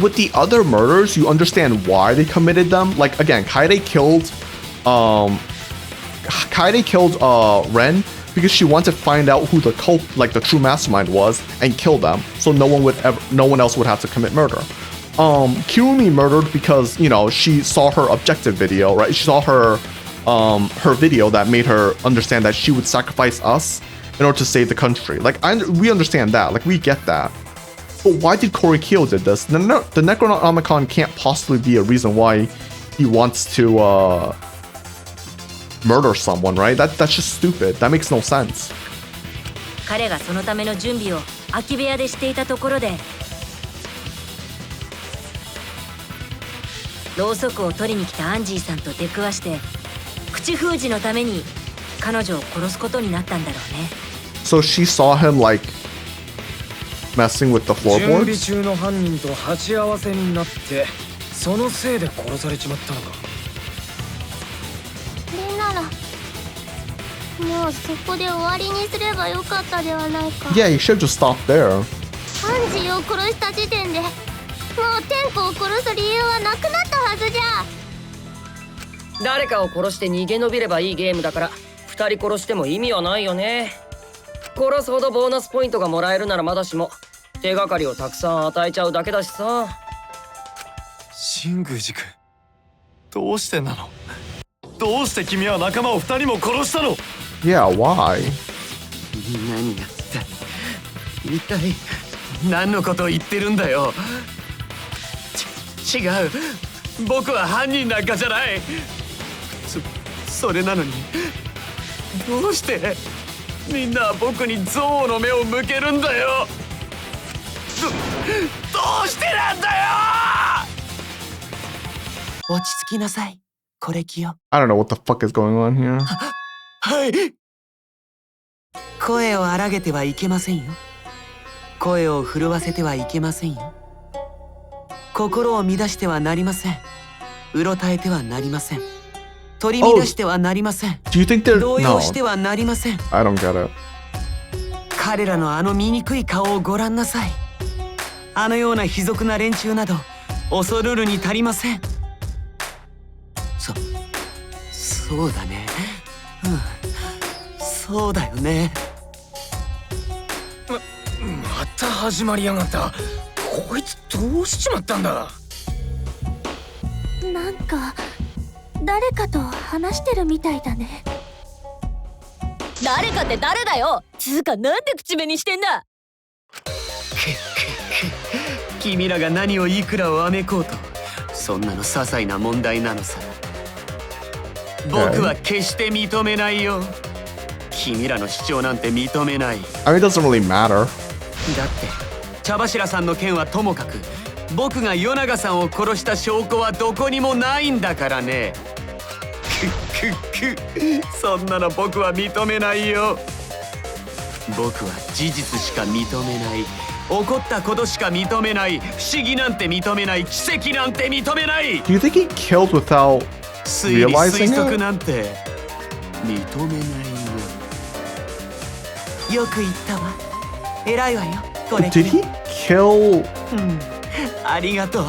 with the other murders, you understand why they committed them. Like, again, Kaede killed Ren because she wanted to find out who the cult, like the true mastermind was, and kill them, so no one else would have to commit murder. Kirumi murdered because, you know, she saw her objective video, right? She saw her video that made her understand that she would sacrifice us in order to save the country. Like, we understand that. Like, we get that. But why did Korekiyo did this? The Necronomicon can't possibly be a reason why he wants to murder someone, right? That's just stupid. That makes no sense. 彼がそのための準備を空き部屋でしていたところで、ろうそくを取りに来たアンジーさんと出くわして、口封じのために彼女を殺すことになったんだろうね。So she saw him like messing with the floorboards? 準備中の犯人と鉢合わせになって、そのせいで殺されちまったのか。でなら、もうそこで終わりにすればよかったではないか。Yeah, you should just stop there. アンジーを殺した時点で、もう天子を殺す理由はなくなったはずじゃ。誰かを殺して逃げ延びればいいゲームだから、2人殺しても意味はないよね。殺すほどボーナスポイントがもらえるならまだしも、手がかりをたくさん与えちゃうだけだしさ。新宮寺君、どうしてなの？どうして君は仲間を2人も殺したの？ Yeah, why? 何が一体何のことを言ってるんだよ。違う、僕は犯人なんかじゃない。それなのにどうしてみんな僕に憎悪の目を向けるんだよ。どうしてなんだよ。落ち着きなさい、コレキよ。 I don't know what the fuck is going on here. はい。声を荒げてはいけませんよ。声を震わせてはいけませんよ。心を乱してはなりません。うろたえてはなりません。取り乱してはなりません。Do you think they're... 動揺してはなりません。I don't get it. 彼らのあの醜い顔をご覧なさい。あのような卑俗な連中など恐るるに足りません。そうだね。そうだよね。また始まりやがった。こいつどうしちまったんだ。なんか誰かと話してるみたいだね。誰かって誰だよ。つうかなんで口紅してんだ。君らが何をいくらわめこうと、そんなの些細な問題なのさ。僕は決して認めないよ。君らの主張なんて認めない。I mean, it doesn't really matter. だって茶柱さんの件はともかく、僕が与永さんを殺した証拠はどこにもないんだからね。そんなの僕は認めないよ。僕は事実しか認めない。起こったことしか認めない。不思議なんて認めない。奇跡なんて認めない。 Do you think he killed without 推理 realizing 推測 it? なんて認めないよ。よく言ったわ。偉いわよ。これ。 Did he kill? ありがとう。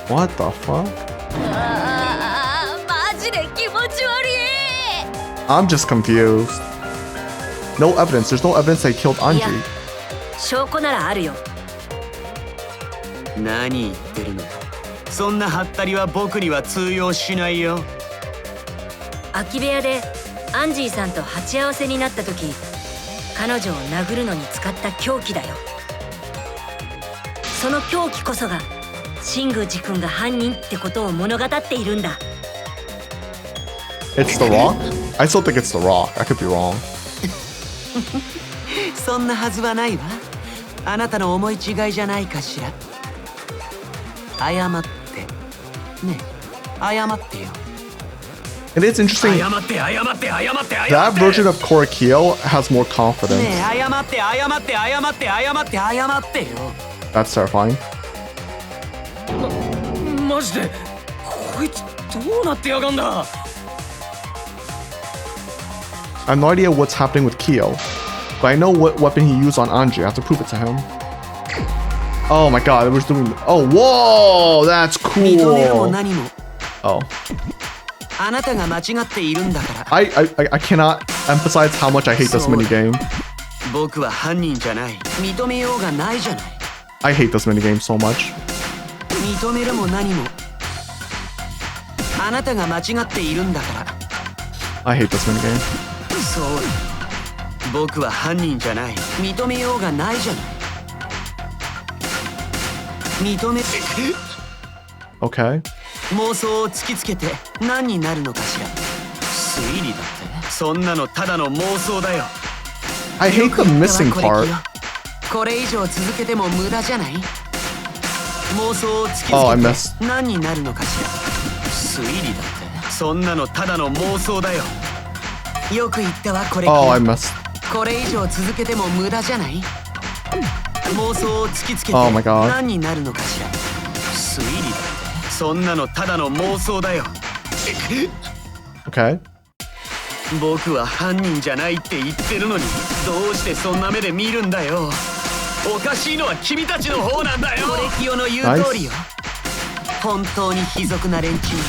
What the fuck? マジで気持ち悪い。I'm just confused. No evidence. There's no evidence that he killed Anji. 証拠ならあるよ。何言ってるの。そんなハッタリは僕には通用しないよ。空き部屋でアンジーさんと鉢合わせになった時、彼女を殴るのに使った凶器だよ。その凶器こそが新宮寺君が犯人ってことを物語っているんだ。 It's the Rock? I still think it's the Rock. I could be wrong. そんなはずはないわ。あなたの思い違いじゃないかしら。謝ってね、謝ってよ。 It is interesting. 謝って謝って謝って謝って。 That version of Korikyo has more confidence. ねえ、謝って謝って謝って謝って謝ってよ。 That's terrifying. マジでこいつどうなってやがんだ。 I have no idea what's happening with Kyo, but I know what weapon he used on Anji. I have to prove it to him. Oh my god, it was doing. Oh, whoa, that's 認めるも cool. 何も Oh, あなたが間違っているんだから。 I cannot emphasize how much I hate this minigame. 僕は犯人じゃない。認めようがないじゃない。 I hate this minigame so much. 認めるも何もあなたが間違っているんだから。 I hate this minigame. そうだ、僕は犯人じゃない。認めようがないじゃない。認め Okay. 妄想を突きつけて何になるのかしら。推理だってそんなのただの妄想だよ。 I hate the missing part. これ以上続けても無駄じゃない。妄想を突きつけて Oh, I missed. 何になるのかしら。推理だってそんなのただの妄想だよ。よく言ったわこれ。 Oh, I missed. これ以上続けても無駄じゃない。妄想を突きつけて Oh my god. 何になるのかしら。推理だってそんなのただの妄想だよ。 Okay. 僕は犯人じゃないって言ってるのにどうしてそんな目で見るんだよ。おかしいのは君たちの方なんだよ。コレキオの言う通りよ。本当に卑俗な連中に。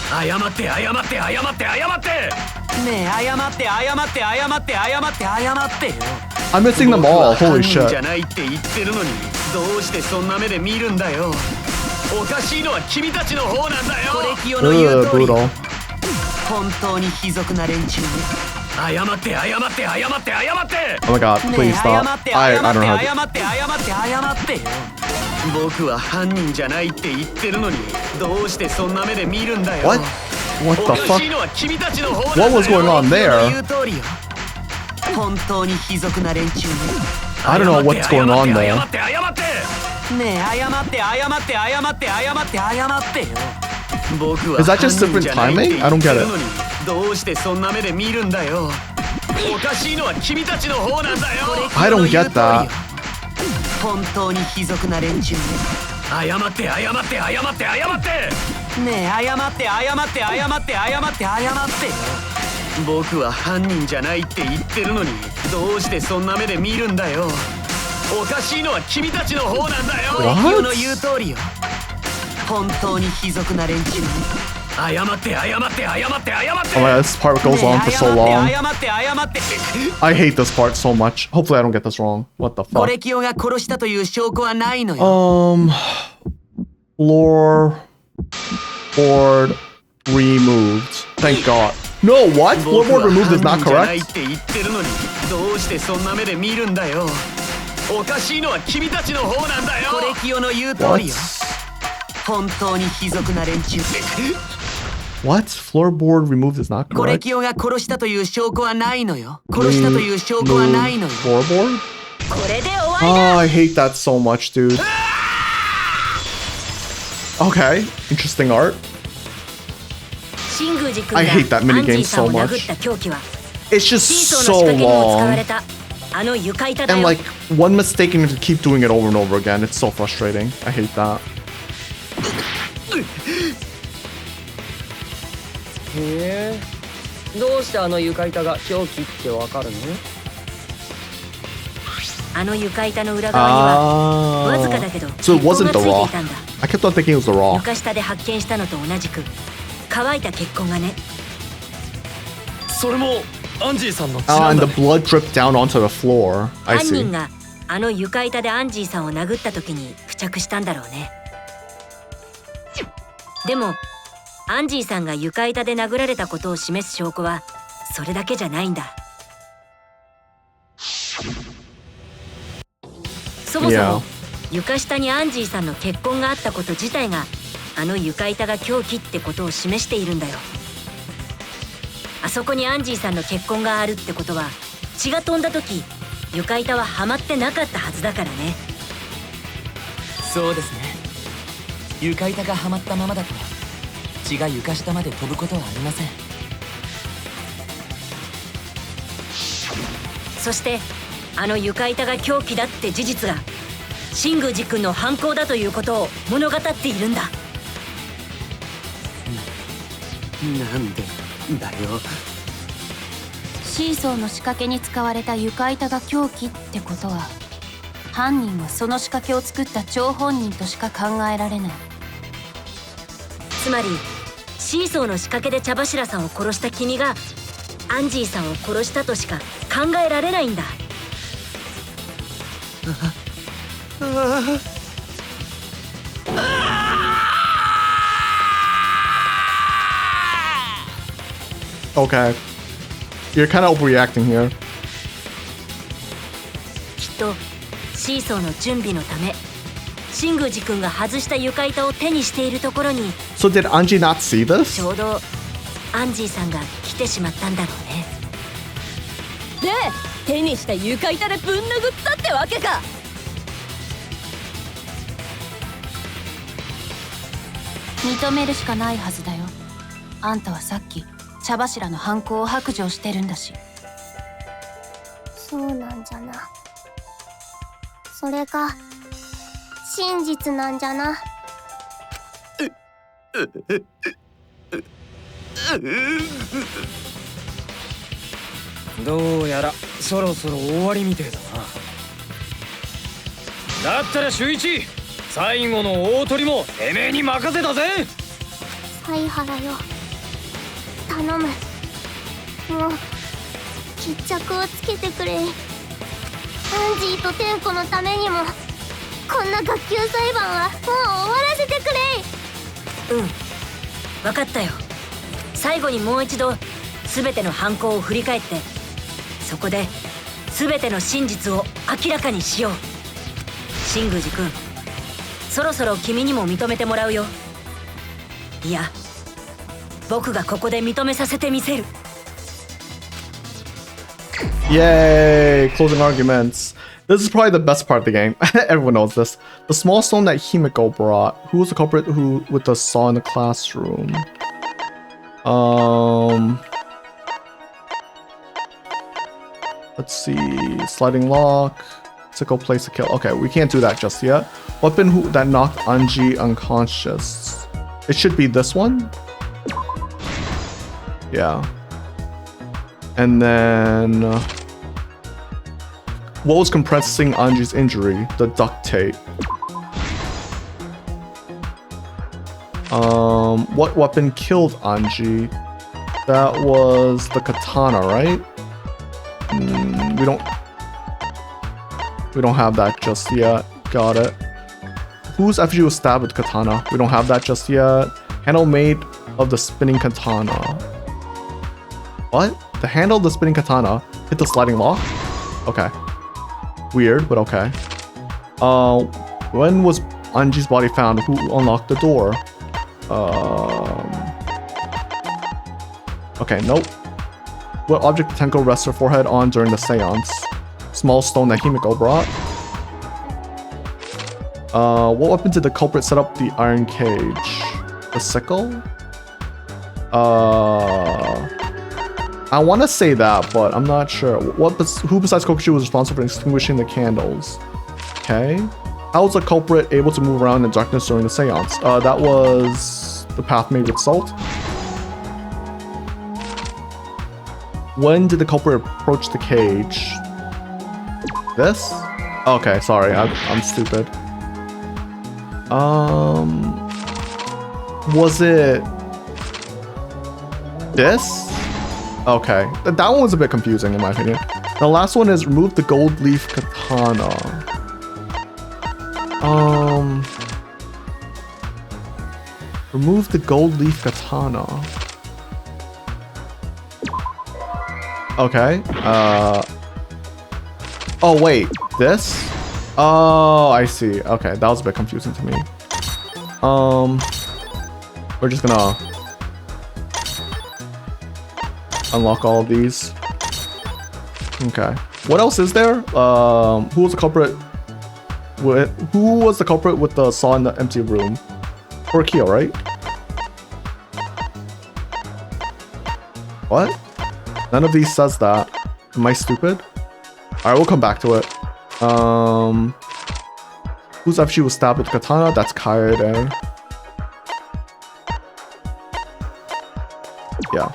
謝って謝って謝って謝って。ねえ謝って謝って謝って謝って謝ってよ。 I'm missing them all. Holy じ shit. ゃないって言ってるのにどうしてそんな目で見るんだよ。おかしいのは君たちの方なんだよ。コレキオの言う通り。 brutal. 本当に卑俗な連中に。謝って謝って謝って謝って。 Oh my god, please stop. I don't know how to. 謝って謝って謝ってよ。僕は犯人じゃないって言ってるのにどうしてそんな目で見るんだよ。 What? What お the か fuck? しいのは君たちの方なんだよ。 What was going on there? 言う通りよ。本当に卑俗な連中に。 I don't know what's going on there. 謝って謝って。ねえ謝って謝って謝って謝って謝ってよ。僕は Is that just different timing? I don't get it. どうしてそんな目で見るんだよ。おかしいのは君たちの方なんだよ。 I don't get that. 本当に卑俗な連中に。謝って謝って謝って謝って。ねえ謝って謝って謝って謝って謝ってよ。僕は犯人じゃないって言ってるのにどうしてそんな目で見るんだよ。おかしいのは君たちの方なんだよ。コレキオの言う通りよ。本当に卑俗な連中に。謝って謝って謝って謝って。 Oh my god, this part goes on for so long. 謝って謝って。 I hate this part so much. Hopefully I don't get this wrong. What the コ fuck? レキオが殺したという証拠はないのよ。Floorboard removed. Thank god. No, what? Floorboard removed is not 僕は犯人じゃない correct? って言ってるのにどうしてそんな目で見るんだよ。おかしいのは君たちの方なんだよ。コレキオの言う通り What? よ。本当に卑俗な連中。 What? Floorboard removed is not コレ correct? キオが殺したという証拠はないのよ。殺したという証拠はないのよ。 Floorboard? これで終わり Oh, だ。 I hate that so much, dude. Okay, interesting art. 新宮寺君が I hate that アン minigame ジーさん so を殴 much. った凶器は It's just シーソーの so 仕掛けにも使われ long. たあの床板だ And よ。 like one mistake and you keep doing it over and over again. It's so frustrating. I hate that. へえ、どうしてあの床板が凶器ってわかるの？あの床板の裏側にはわずかだけど So 血 it 痕が wasn't つ the いて raw. いたんだ。 I kept on thinking it was the raw. 床下で発見したのと同じく乾いた血痕がね。それもアンジーさんの血 Ah, なん and だ the ね。 blood dripped down onto the floor. I 犯 see. 人があの床板でアンジーさんを殴った時に付着したんだろうね。でもアンジーさんが床板で殴られたことを示す証拠はそれだけじゃないんだ。そもそも床下にアンジーさんの血痕があったこと自体があの床板が凶器ってことを示しているんだよ。あそこにアンジーさんの血痕があるってことは血が飛んだ時床板ははまってなかったはずだからね。そうですね。床板がはまったままだと血が床下まで飛ぶことはありません。そしてあの床板が凶器だって事実が神宮寺君の犯行だということを物語っているんだ。なんでだよ。シーソーの仕掛けに使われた床板が凶器ってことは犯人はその仕掛けを作った張本人としか考えられない。つまりシーソーの仕掛けで茶柱さんを殺した君がアンジーさんを殺したとしか考えられないんだ。Okay. You're kind of overreacting here. きっとシーソーの準備のため神宮寺君が外した床板を手にしているところに So did Anji not see this? ちょうどアンジーさんが来てしまったんだろうね。で手にした床板でぶん殴ったってわけか。認めるしかないはずだよ。あんたはさっき茶柱の犯行を白状してるんだし。そうなんじゃな。それが真実なんじゃな。どうやらそろそろ終わりみてえだな。だったら秀一、最後の大鳥もてめえに任せたぜ。犀原よ、頼む。もう決着をつけてくれ。アンジーとテンコのためにもこんな学級裁判はもう終わらせてくれ。分かったよ。最後にもう一度全ての犯行を振り返ってそこで全ての真実を明らかにしよう。神宮寺君、そろそろ君にも認めてもらうよ。いや、僕がここで認めさせてみせる。Yay! Closing arguments. This is probably the best part of the game. Everyone knows this. The small stone that Himiko brought. Who was the culprit with the saw in the classroom? Let's see. Sliding lock. Sickle place to kill. Okay, we can't do that just yet. Weapon that knocked Anji unconscious. It should be this one. Yeah. And then what was compressing Anji's injury? The duct tape. What weapon killed Anji? That was the katana, right? We don't have that just yet. Got it. Whose effigy was stabbed with katana? We don't have that just yet. Handle made of the spinning katana. What? The handle of the spinning katana hit the sliding lock? Okay. Weird, but okay. When was Anji's body found? Who unlocked the door? Okay, nope. What object did Tenko rest her forehead on during the seance? Small stone that Himiko brought. What weapon did the culprit set up the iron cage? The sickle? I want to say that, but I'm not sure. Who besides Kokushi was responsible for extinguishing the candles? Okay. How was the culprit able to move around in darkness during the seance? That was the path made with salt. When did the culprit approach the cage? This? Okay, sorry, I'm stupid. Was it this? Okay, that one was a bit confusing in my opinion. The last one is remove the gold leaf katana. Remove the gold leaf katana. Okay. Oh wait, this? Oh, I see. Okay, that was a bit confusing to me. We're just gonna unlock all of these. Okay. What else is there? Who was the culprit? Who was the culprit with the saw in the empty room? Kyo, right? What? None of these says that. Am I stupid? Alright, we'll come back to it. Whose FG was stabbed with katana? That's Kaede. Yeah.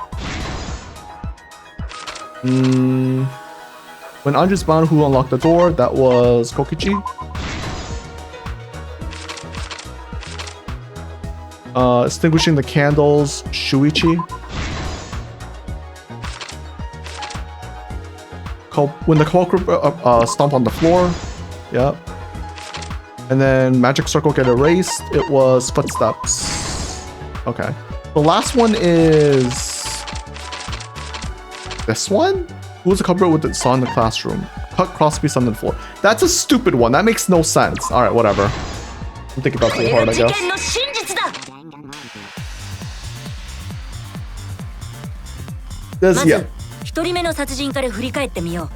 When Anji's bound, who unlocked the door? That was Kokichi. Extinguishing the candles, Shuichi. When the culprit stomp on the floor, yep. And then magic circle get erased, it was footsteps. Okay. The last one is this one? Who was the culprit with the saw in the classroom? Cut crosspiece on the floor. That's a stupid one. That makes no sense. Alright, whatever. I'm thinking about too hard, I guess. Yeah. 1人目の殺人から振り返ってみよ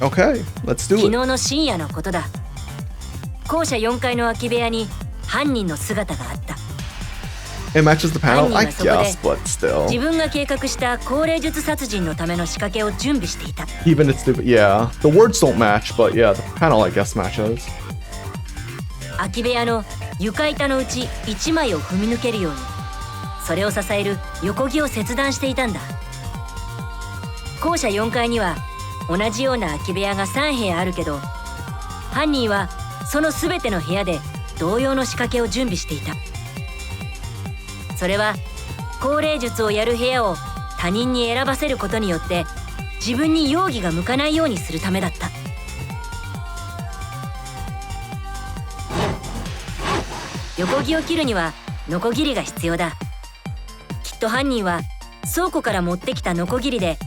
う。Okay, let's do it. 昨日の深夜のことだ。校舎4階の空き部屋に犯人の姿があった。It matches the panel, I guess, but still. 自分が計画した高齢術殺人のための仕掛けを準備していた。Even it's stupid, yeah. The words don't match, but yeah, the panel I guess matches. 空き部屋の床板のうち1枚を踏み抜けるように、それを支える横木を切断していたんだ。校舎4階には同じような空き部屋が3部屋あるけど、犯人はその全ての部屋で同様の仕掛けを準備していた。それは高齢術をやる部屋を他人に選ばせることによって自分に容疑が向かないようにするためだった。横木を切るにはノコギリが必要だ。きっと犯人は倉庫から持ってきたノコギリで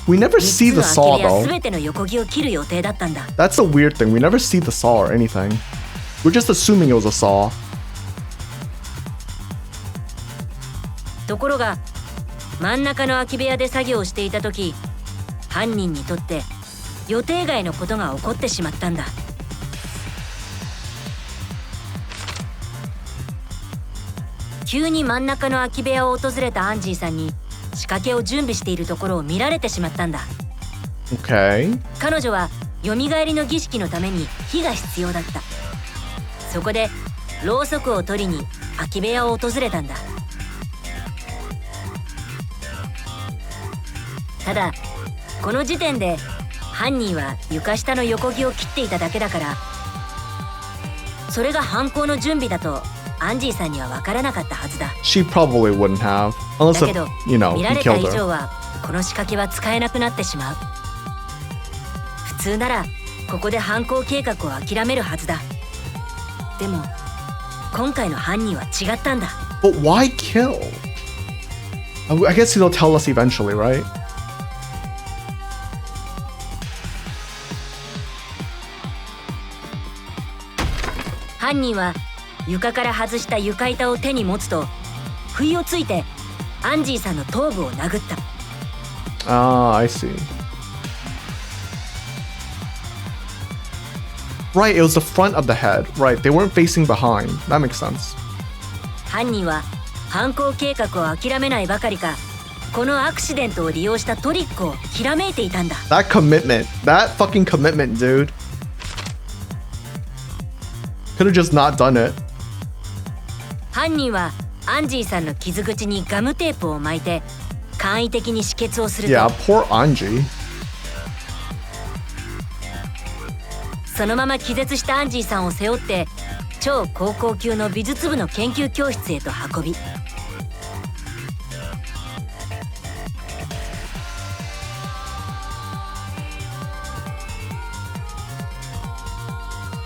We never see the saw though. 全ての横木を切る予定だったんだ。That's a weird thing. We never see the saw or anything. We're just assuming it was a saw. ところが真ん中の空き部屋で作業をしていた時、犯人にとって予定外のことが起こってしまったんだ。急に真ん中の空き部屋を訪れたアンジーさんに仕掛けを準備しているところを見られてしまったんだ。Okay. 彼女は蘇りの儀式のために火が必要だった。そこでろうそくを取りに空き部屋を訪れたんだ。ただこの時点で犯人は床下の横木を切っていただけだから、それが犯行の準備だとアンジーさんには分からなかったはずだ。She probably wouldn't have, unless だけど、you know, 見ら he れた killed 以 her. 上はこの仕掛けは使えなくなってしまう。普通ならここで犯行計画を諦めるはずだ。でも今回の犯人は違ったんだ。But why kill? I guess he'll tell us eventually, right? 犯人は床から外した床板を手に持つと不意をついてアンジーさんの頭部を殴った。Ah, I see. Right, it was the front of the head. Right, they weren't facing behind. That makes sense. 犯人は犯行計画を諦めないばかりか、このアクシデントを利用したトリックをひらめいていたんだ。That commitment. That fucking commitment, dude. Could have just not done it. 犯人はアンジーさんの傷口にガムテープを巻いて簡易的に止血をすると、 Yeah, poor Anji. そのまま気絶したアンジーさんを背負って超高校級の美術部の研究教室へと運び、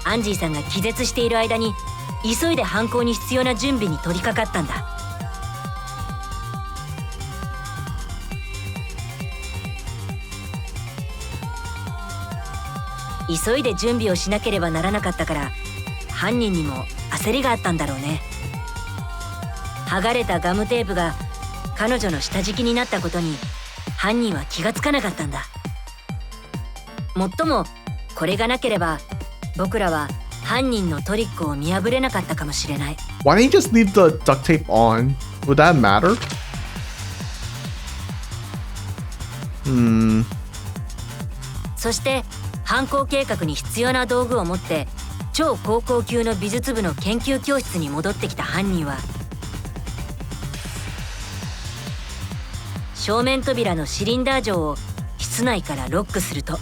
アンジーさんが気絶している間に急いで犯行に必要な準備に取り掛かったんだ。急いで準備をしなければならなかったから、犯人にも焦りがあったんだろうね。剥がれたガムテープが彼女の下敷きになったことに犯人は気がつかなかったんだ。もっともこれがなければ僕らは犯人のトリックを見破れなかったかもしれない。 Why didn't you just leave the duct tape on? Would that matter? そして犯行計画に必要な道具を持って超高校級の美術部の研究教室に戻ってきた犯人は、正面扉のシリンダー錠を室内からロックすると、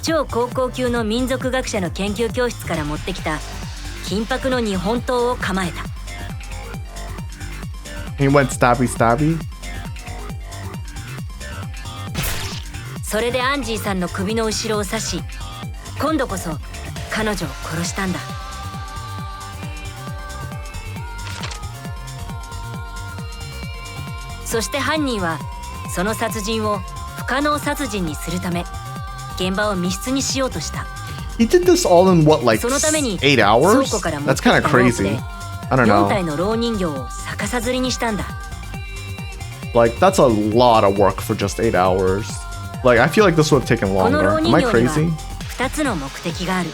超高校級の民族学者の研究教室から持ってきた金箔の日本刀を構えた。He went stabby stabby. それでアンジーさんの首の後ろを刺し、今度こそ彼女を殺したんだ。そして犯人はその殺人を不可能殺人にするため現場を密室にしようとした。 He did this all in what, like そのために 8 hours? That's kind of crazy. I don't 4体 know. の蝋人形を逆さ吊りにしたんだ。 Like, that's a lot of work for just 8 hours. Like, I feel like this would have taken この longer. 蝋 Am I 人形には crazy? 2つの目的がある。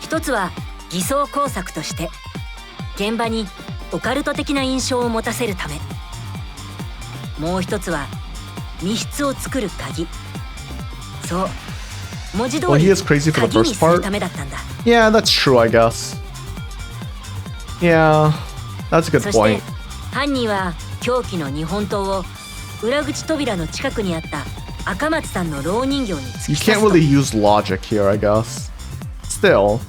一つは偽装工作として現場にオカルト的な印象を持たせるため、もう一つは密室を作る鍵。そう、文字通 Well, り he is crazy for the 鍵に first する part. ためだったんだ。 Yeah, that's true, I guess. Yeah, that's a good そして point. 犯人は凶器の日本刀を裏口扉の近くにあった赤松さんの蝋人形に突 You き刺 can't すと、 really use logic here, I guess. Still.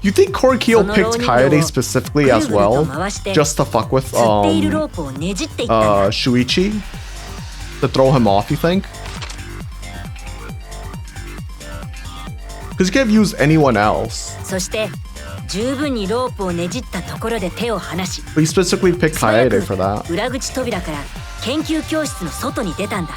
You think Korikyo picked Kaede specifically as well? Just to fuck with 吊っているロープをねじっていったんだ。 Shuichi? To throw him off, you think? Because you could have used anyone else. そして十分にロープをねじったところで手を離し、 But you specifically picked 素早く Kaede for that. 裏口扉から研究教室の外に出たんだ。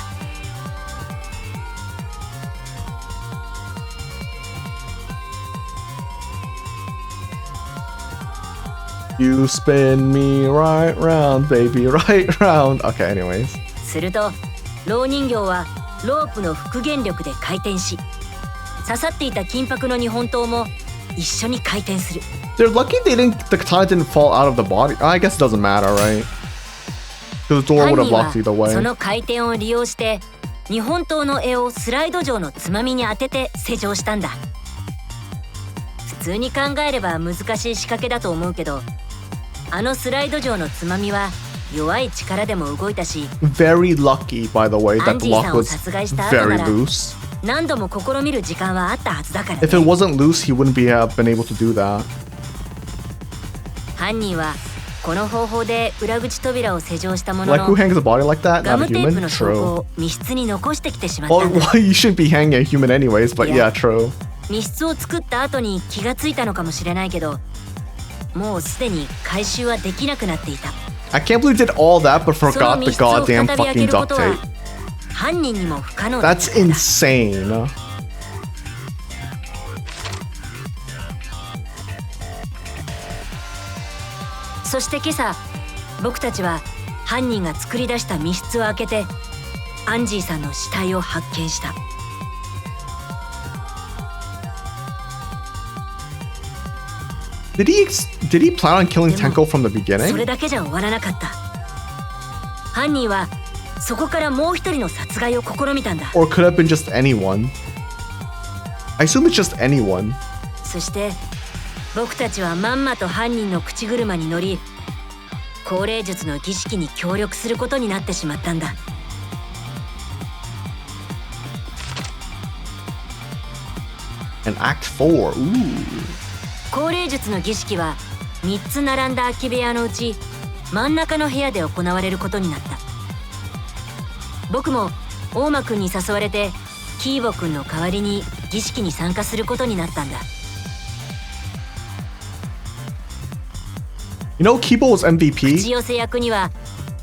You spin me right round, baby, right round. Okay, anyways. すると蝋人形はロープの復元力で回転し、刺さっていた金箔の日本刀も一緒に回転する。 They're lucky the katana didn't fall out of the body. I guess it doesn't matter, right? Because the door 犯 would have 人は locked either そ way. の回転を利用して日本刀の柄をスライド錠のつまみに当てて施錠したんだ。普通に考えれば難しい仕掛けだと思うけど、あのスライド錠のつまみは弱い力でも動いたし、 Very lucky, by the way, アン that ジ the ーさ lock んを was 殺害した後 very なら loose. 何度も試みる時間はあったはずだから If it ね。 wasn't loose, he wouldn't have been able to do that. 犯人はこの方法で裏口扉を施錠したもの Like, の who hangs a body like that? ガ Not ム a テープ human? の証拠 True. を密室に残してきてしまった Well, んだ。 well, you shouldn't be hanging a human anyways, but Yeah. yeah, true. 密室を作った後に気がついたのかもしれないけど、もうすでに回収はできなくなっていた。 I can't believe he did all that but その forgot 密 the 室を再 goddamn び開け fucking るこ duct とは tape. 犯人にも不可能だった That's insane. そして今朝僕たちは犯人が作り出した密室を開けてアンジーさんの死体を発見した。 Did he plan on killing Tenko from the そ beginning? れだけじゃ終わらなかった。犯人はそこからもう一人の殺害を試みたんだ。 Or could have been just anyone? I assume it's just anyone. そして僕たちはまんまと犯人の口車に乗り、降霊術の儀式に協力することになってしまったんだ。 And Act 4. Ooh. 降霊術の儀式は3つ並んだ空き部屋のうち真ん中の部屋で行われることになった。僕も大間くんに誘われてキーボくんの代わりに儀式に参加することになったんだ。You know, Kibo was MVP 口寄せ役には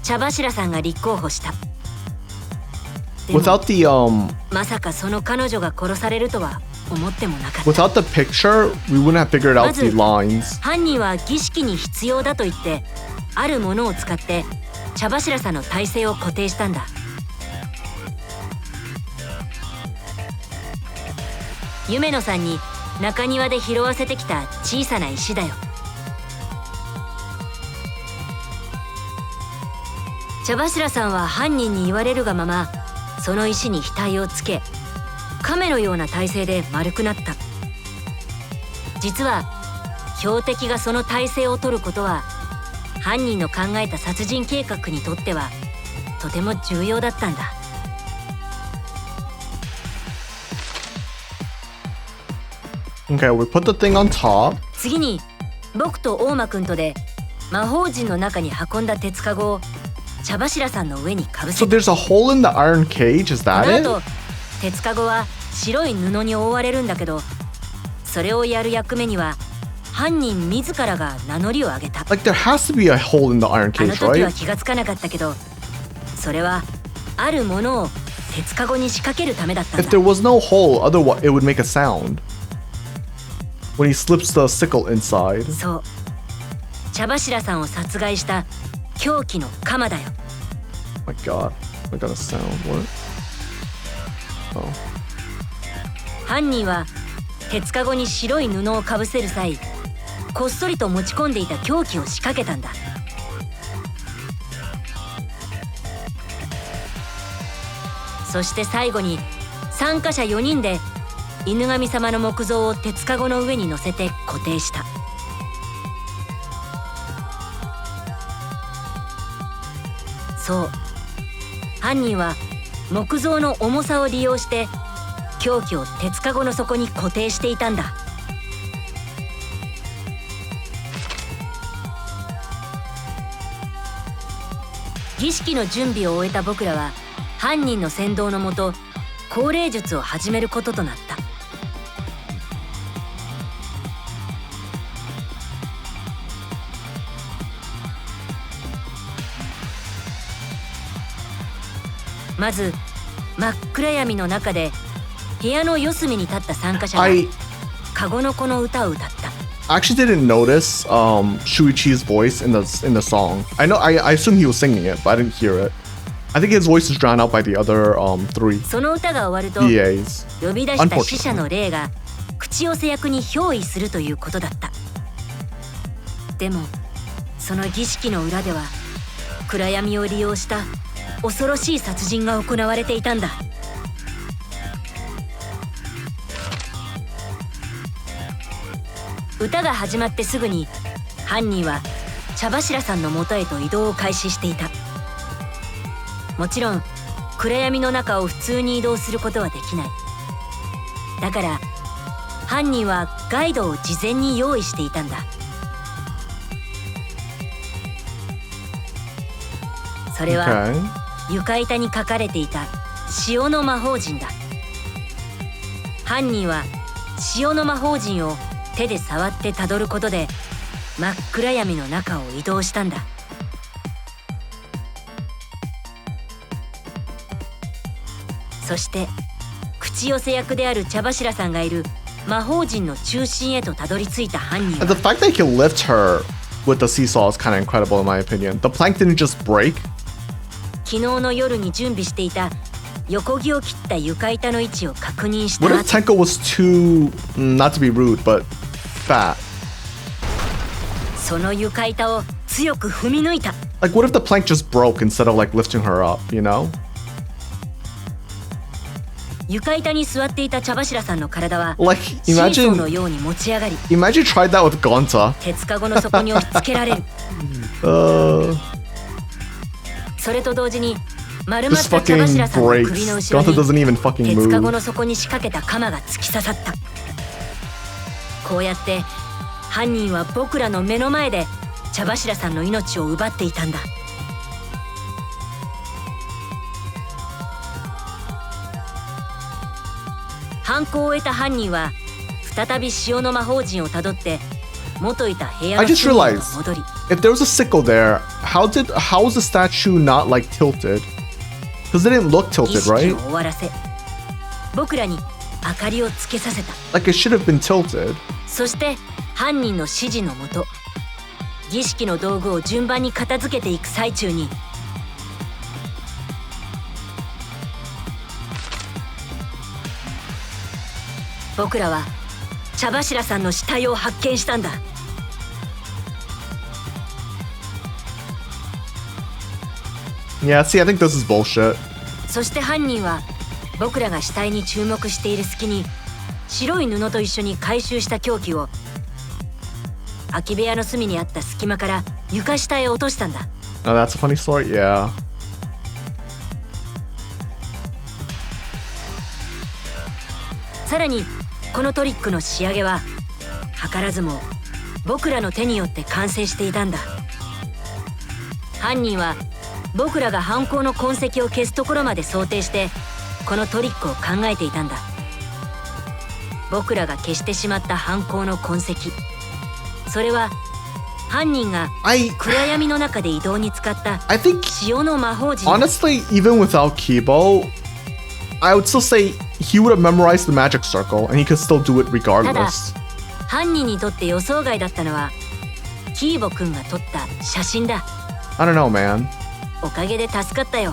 茶柱さんが立候補した。でも without the まさかその彼女が殺されるとは思ってもなかった。 without the picture, we wouldn't have figured out the lines. 犯人は儀式に必要だと言ってあるものを使って茶柱さんの体勢を固定したんだ。夢野さんに中庭で拾わせてきた小さな石だよ。茶柱さんは犯人に言われるがままその石に額をつけ亀のような体勢で丸くなった。実は標的がその体勢を取ることは犯人の考えた殺人計画にとってはとても重要だったんだ。Okay, we put the thing on top. 次に僕と大間くんとで魔法陣の中に運んだ鉄かごを茶柱さんの上にかぶせ So た。 there's a hole in the iron cage, is こ that の it? 後鉄かごは白い布に覆われるんだけど、それをやる役目には犯人自らが名乗りを上げた。 Like there has to be a hole in the iron あの cage, 時は right? 気がつかなかったけど、それはあるものを鉄かごに仕掛けるためだったん If だ。 there was no hole, otherwise it would make a sound. When he slips the sickle inside. そう、茶柱さんを殺害した凶器の鎌だよ。 My god, I got a sound. What? Oh. 犯人は鉄かごに白い布をかぶせる際、こっそりと持ち込んでいた凶器を仕掛けたんだ。そして最後に参加者4人で犬神様の木像を鉄かごの上に乗せて固定した。そう、犯人は木像の重さを利用して凶器を鉄かごの底に固定していたんだ。儀式の準備を終えた僕らは犯人の先導のもと降霊術を始めることとなった。まず真っ暗闇の中で部屋の四隅に立った参加者がカゴの子の歌を歌った。I actually didn't notice Shuichi's voice in the song. I assume he was singing it, but I didn't hear it. I think his voice is drowned out by the other three その歌が終わると EAs. 呼び出した死者の霊が口寄せ役に憑依するということだった。でもその儀式の裏では暗闇を利用した恐ろしい殺人が行われていたんだ。歌が始まってすぐに犯人は茶柱さんの元へと移動を開始していた。もちろん暗闇の中を普通に移動することはできない。だから犯人はガイドを事前に用意していたんだ。それは床板に書かれていた潮の魔法陣だ。犯人は潮の魔法陣を手で触ってたどることで真っ暗闇の中を移動したんだ。そして口寄せ役である茶柱さんがいる魔法陣の中心へとたどり着いた犯人は The fact that he can lift her with the seesaw is kind of incredible in my opinion. The plank didn't just break. 昨日の夜に準備していた横木を切った床板の位置を確認した What if Tenko was too, not to be rude, but fat? その床板を強く踏み抜いた。 Like what if the plank just broke instead of like lifting her up, you know? 床板に座っていた茶柱さんの体は Like シーソー imagine のように持ち上がり imagine you tried that with Gonta. 鉄かごの底に押し付けられる。それと同時に丸まっ This た茶 fucking 柱さんの首の breaks. 後ろ Gonta に doesn't even fucking 鉄かご move. の底に仕掛けた鎌が突き刺さった。こうやって犯人は僕らの目の前で茶柱さんの命を奪っていたんだ。犯行を終えた犯人は再び潮の魔法陣をたどって元いた部屋 I の just 隅へと realized 戻り if there was a sickle there, how was the statue not like tilted? Because it didn't look 儀 tilted, 式を right? 終わらせ僕らに明かりをつけさせた Like it should have been tilted. そして犯人の指示のもと儀式の道具を順番に片付けていく最中に僕らは茶柱さんの死体を発見したんだ Yeah, see, I think this is bullshit. そして犯人は僕らが死体に注目している隙に白い布と一緒に回収した凶器を空き部屋の隅にあった隙間から床下へ落としたんだ Oh, that's a funny story. Yeah. さらにこのトリックの仕上げは図らずも僕らの手によって完成していたんだ犯人は僕らが犯行の痕跡を消すところまで想定してこのトリックを考えていたんだ僕らが消してしまった犯行の痕跡それは犯人が暗闇の中で移動に使った塩の魔法陣 Honestly, even without Kibo, I would still say he would have memorized the magic circle and he could still do it ただ regardless. 犯人にとって予想外だったのはキーボくんが撮った写真だ I don't know, man. おかげで助かったよ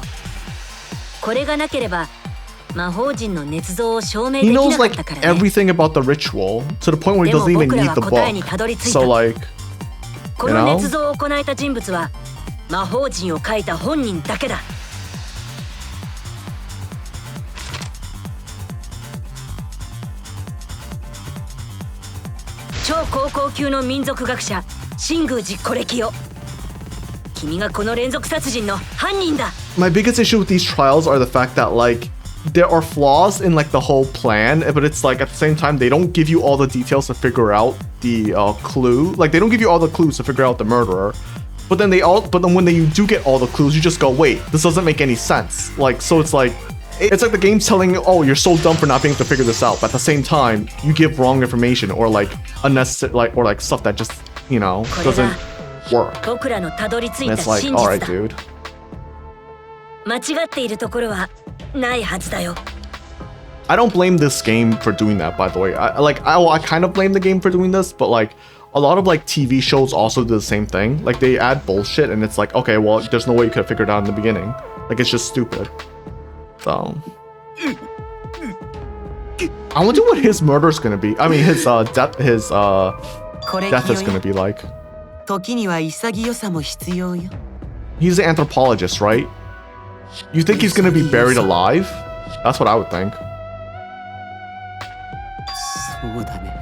これがなければ魔法陣の捏造を証明で He きな knows かっ like たからね everything about the ritual to the point where he doesn't even need the book. So like, こ you の know? 捏造を行えた人物は魔法陣を書いた本人だけだ超高校級の民族学者新宮寺コレキよ君がこの連続殺人の犯人だ My biggest issue with these trials are the fact that like there are flaws in like the whole plan, but it's like at the same time they don't give you all the details to figure out the clue. Like they don't give you all the clues to figure out the murderer. But then when you do get all the clues, you just go, wait, this doesn't make any sense. Like so it's like the game's telling you, oh, you're so dumb for not being able to figure this out. But at the same time, you give wrong information or like unnecessary or like stuff that just, you know, doesn't work. 僕らのたどり着い And た it's like, 真 alright, 実だ dude. 間違っているところはないはずだよ I don't blame this game for doing that, by the way. I kind of blame the game for doing this, but like a lot of like TV shows also do the same thing. Like they add bullshit and it's like, okay, well, there's no way you could have figured it out in the beginning. Like it's just stupid. So I wonder what his murder's gonna be. I mean his death is gonna be like. 時には潔さも必要よ He's an anthropologist, right? You think he's gonna be buried alive? That's what I would think. そうだね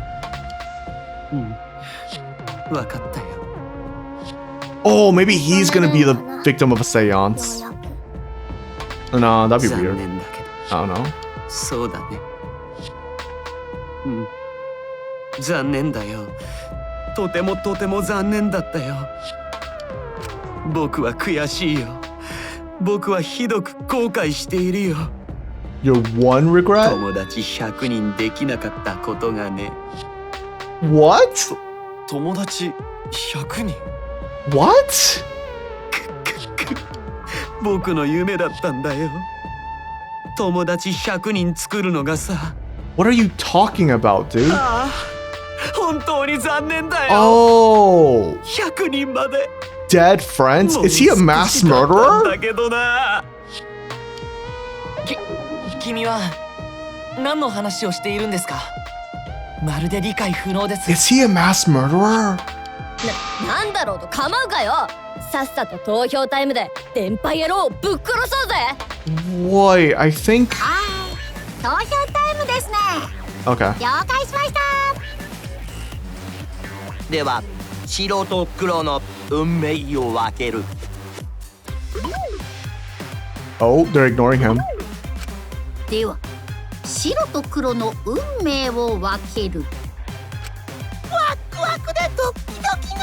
わかったよ Oh, maybe he's gonna be the victim of a seance. No, that'd be weird. I don't know. そうだね残念だよとてもとても残念だったよ僕は悔しいよ僕はひどく後悔しているよ Your one regret? 友達100人できなかったことがね What? 友達100人 What? 僕の夢だったんだよ友達100人作るのがさ What are you talking about, dude? ああ本当に残念だよ Oh! 100人まで Dead friends? Is he a mass murderer? だけどな君は何の話をしているんですかまるで理解不能です Is he a mass murderer? なんだろうと構うかよさっさと投票タイムで電波野郎をぶっ殺そうぜ Wait, I think... 投票タイムですね Okay. 了解しましたでは白と黒の運命を分ける Oh, they're ignoring him. では白と黒の運命を分けるワクワクでドキドキの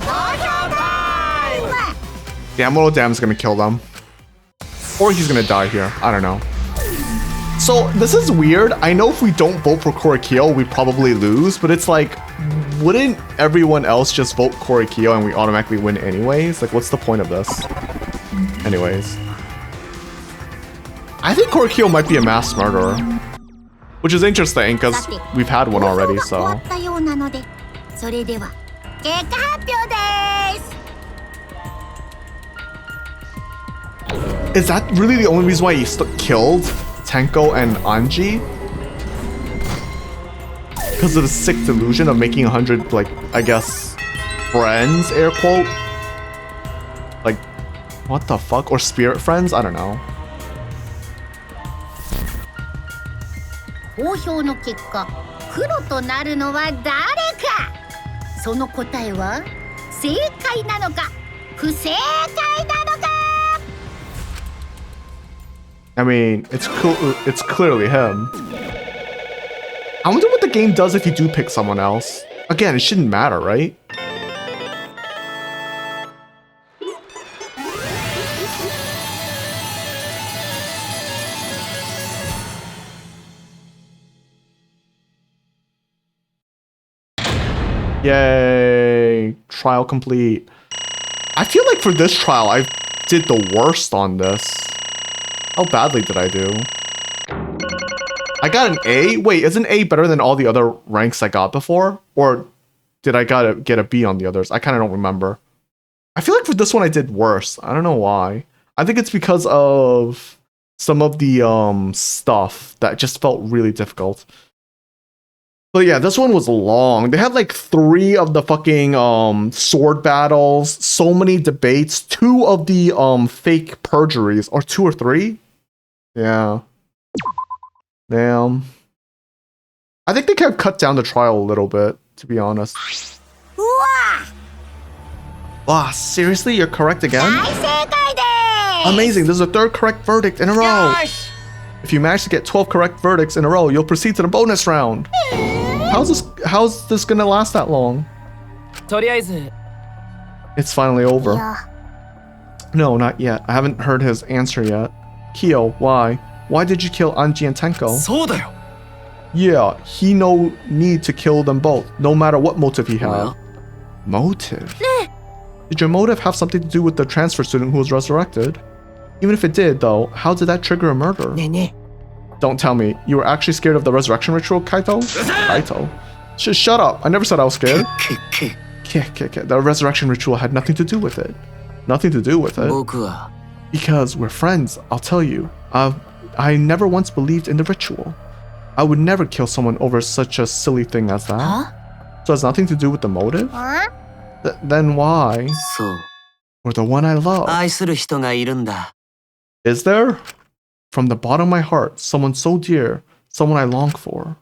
投票タイム Damn, little Dam's gonna kill them. Or he's gonna die here. I don't know. So this is weird. I know if we don't vote for Korikyo, we probably lose, but it's like, wouldn't everyone else just vote Korikyo and we automatically win anyways? Like, what's the point of this? Anyways. I think Korikyo might be a mass murderer. Which is interesting, because we've had one already, so... Is that really the only reason why he killed Tenko and Anji? Because of the sick delusion of making 100, like, I guess, friends, air quote? Like, what the fuck? Or spirit friends? I don't know. 投票の結果、黒となるのは誰か。その答えは正解なのか不正解なのか。I mean, it's clearly him. I wonder what the game does if you do pick someone else. Again, it shouldn't matter, right? Yay, trial complete. I feel like for this trial, I did the worst on this. How badly did I do? I got an A? Wait, isn't A better than all the other ranks I got before? Or did I get a B on the others? I kind of don't remember. I feel like for this one I did worse. I don't know why. I think it's because of some of the stuff that just felt really difficult. But yeah, this one was long. They had like 3 of the fucking sword battles, so many debates, 2 of the fake perjuries, or 2 or 3? Yeah. Damn. I think they could have cut down the trial a little bit, to be honest. Wow, seriously? You're correct again? Amazing, this is the 3rd correct verdict in a row. If you manage to get 12 correct verdicts in a row, you'll proceed to the bonus round. How's this gonna last that long? It's finally over. No, not yet. I haven't heard his answer yet. Kyo, why? Why did you kill Anji and Tenko? Yeah, he no need to kill them both, no matter what motive he had. Motive? Did your motive have something to do with the transfer student who was resurrected? Even if it did, though, how did that trigger a murder? Don't tell me, you were actually scared of the resurrection ritual, Kaito? Kaito? Shut up, I never said I was scared. The resurrection ritual had nothing to do with it. Nothing to do with it. Because we're friends, I'll tell you. I never once believed in the ritual. I would never kill someone over such a silly thing as that. Huh? So it has nothing to do with the motive? Huh? Then why? Or the one I love. Is there? From the bottom of my heart, someone so dear, someone I long for.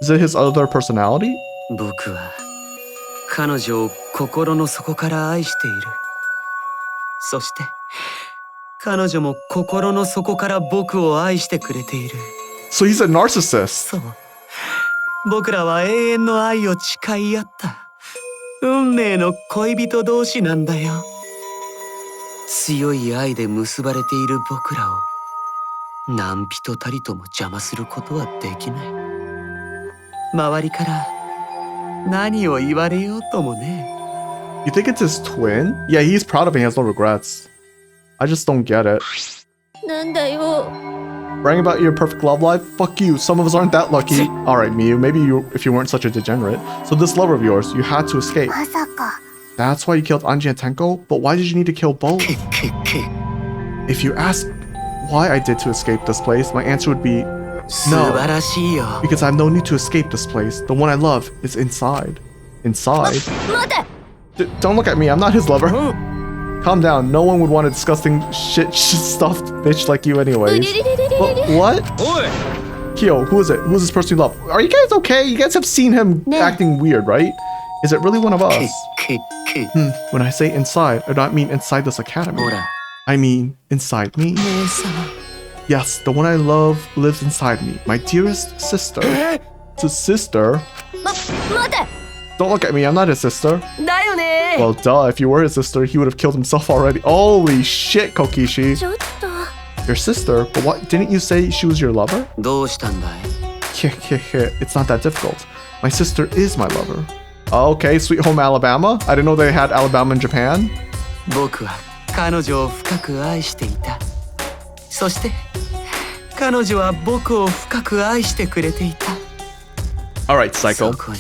Is it his other personality? 僕は彼女を心の底から愛している。そして彼女も心の底から僕を愛してくれている。So he's a narcissist. そう。僕らは永遠の愛を誓い合った。運命の恋人同士なんだよ。強い愛で結ばれている僕らを何人たりとも邪魔することはできない。周りから何を言われようともね。You think it's his twin? Yeah, he's proud of it. He has no regrets. I just don't get it. なんだよ。Bragging about your perfect love life? Fuck you. Some of us aren't that lucky. Alright, Miyu, maybe if you weren't such a degenerate. So this lover of yours, you had to escape. That's why you killed Anji and Tenko? But why did you need to kill both? If you ask why I did to escape this place, my answer would be no. Because I have no need to escape this place. The one I love is inside. Inside? Don't look at me. I'm not his lover. Calm down. No one would want a disgusting shit-stuffed bitch like you anyways. What? Kyo, who is it? Who is this person you love? Are you guys okay? You guys have seen him acting weird, right? Is it really one of us? When I say inside, I don't mean inside this academy. I mean inside me. Yes, the one I love lives inside me. My dearest sister. It's a sister? Don't look at me, I'm not his sister. Well, duh, if you were his sister, he would have killed himself already. Holy shit, Kokishi. Your sister? But what? Didn't you say she was your lover? どうしたんだい? It's not that difficult. My sister is my lover. Okay, Sweet Home Alabama? I didn't know they had Alabama in Japan. 僕は彼女を深く愛していた。そして彼女は僕を深く愛してくれていた。Alright, Psycho. そこに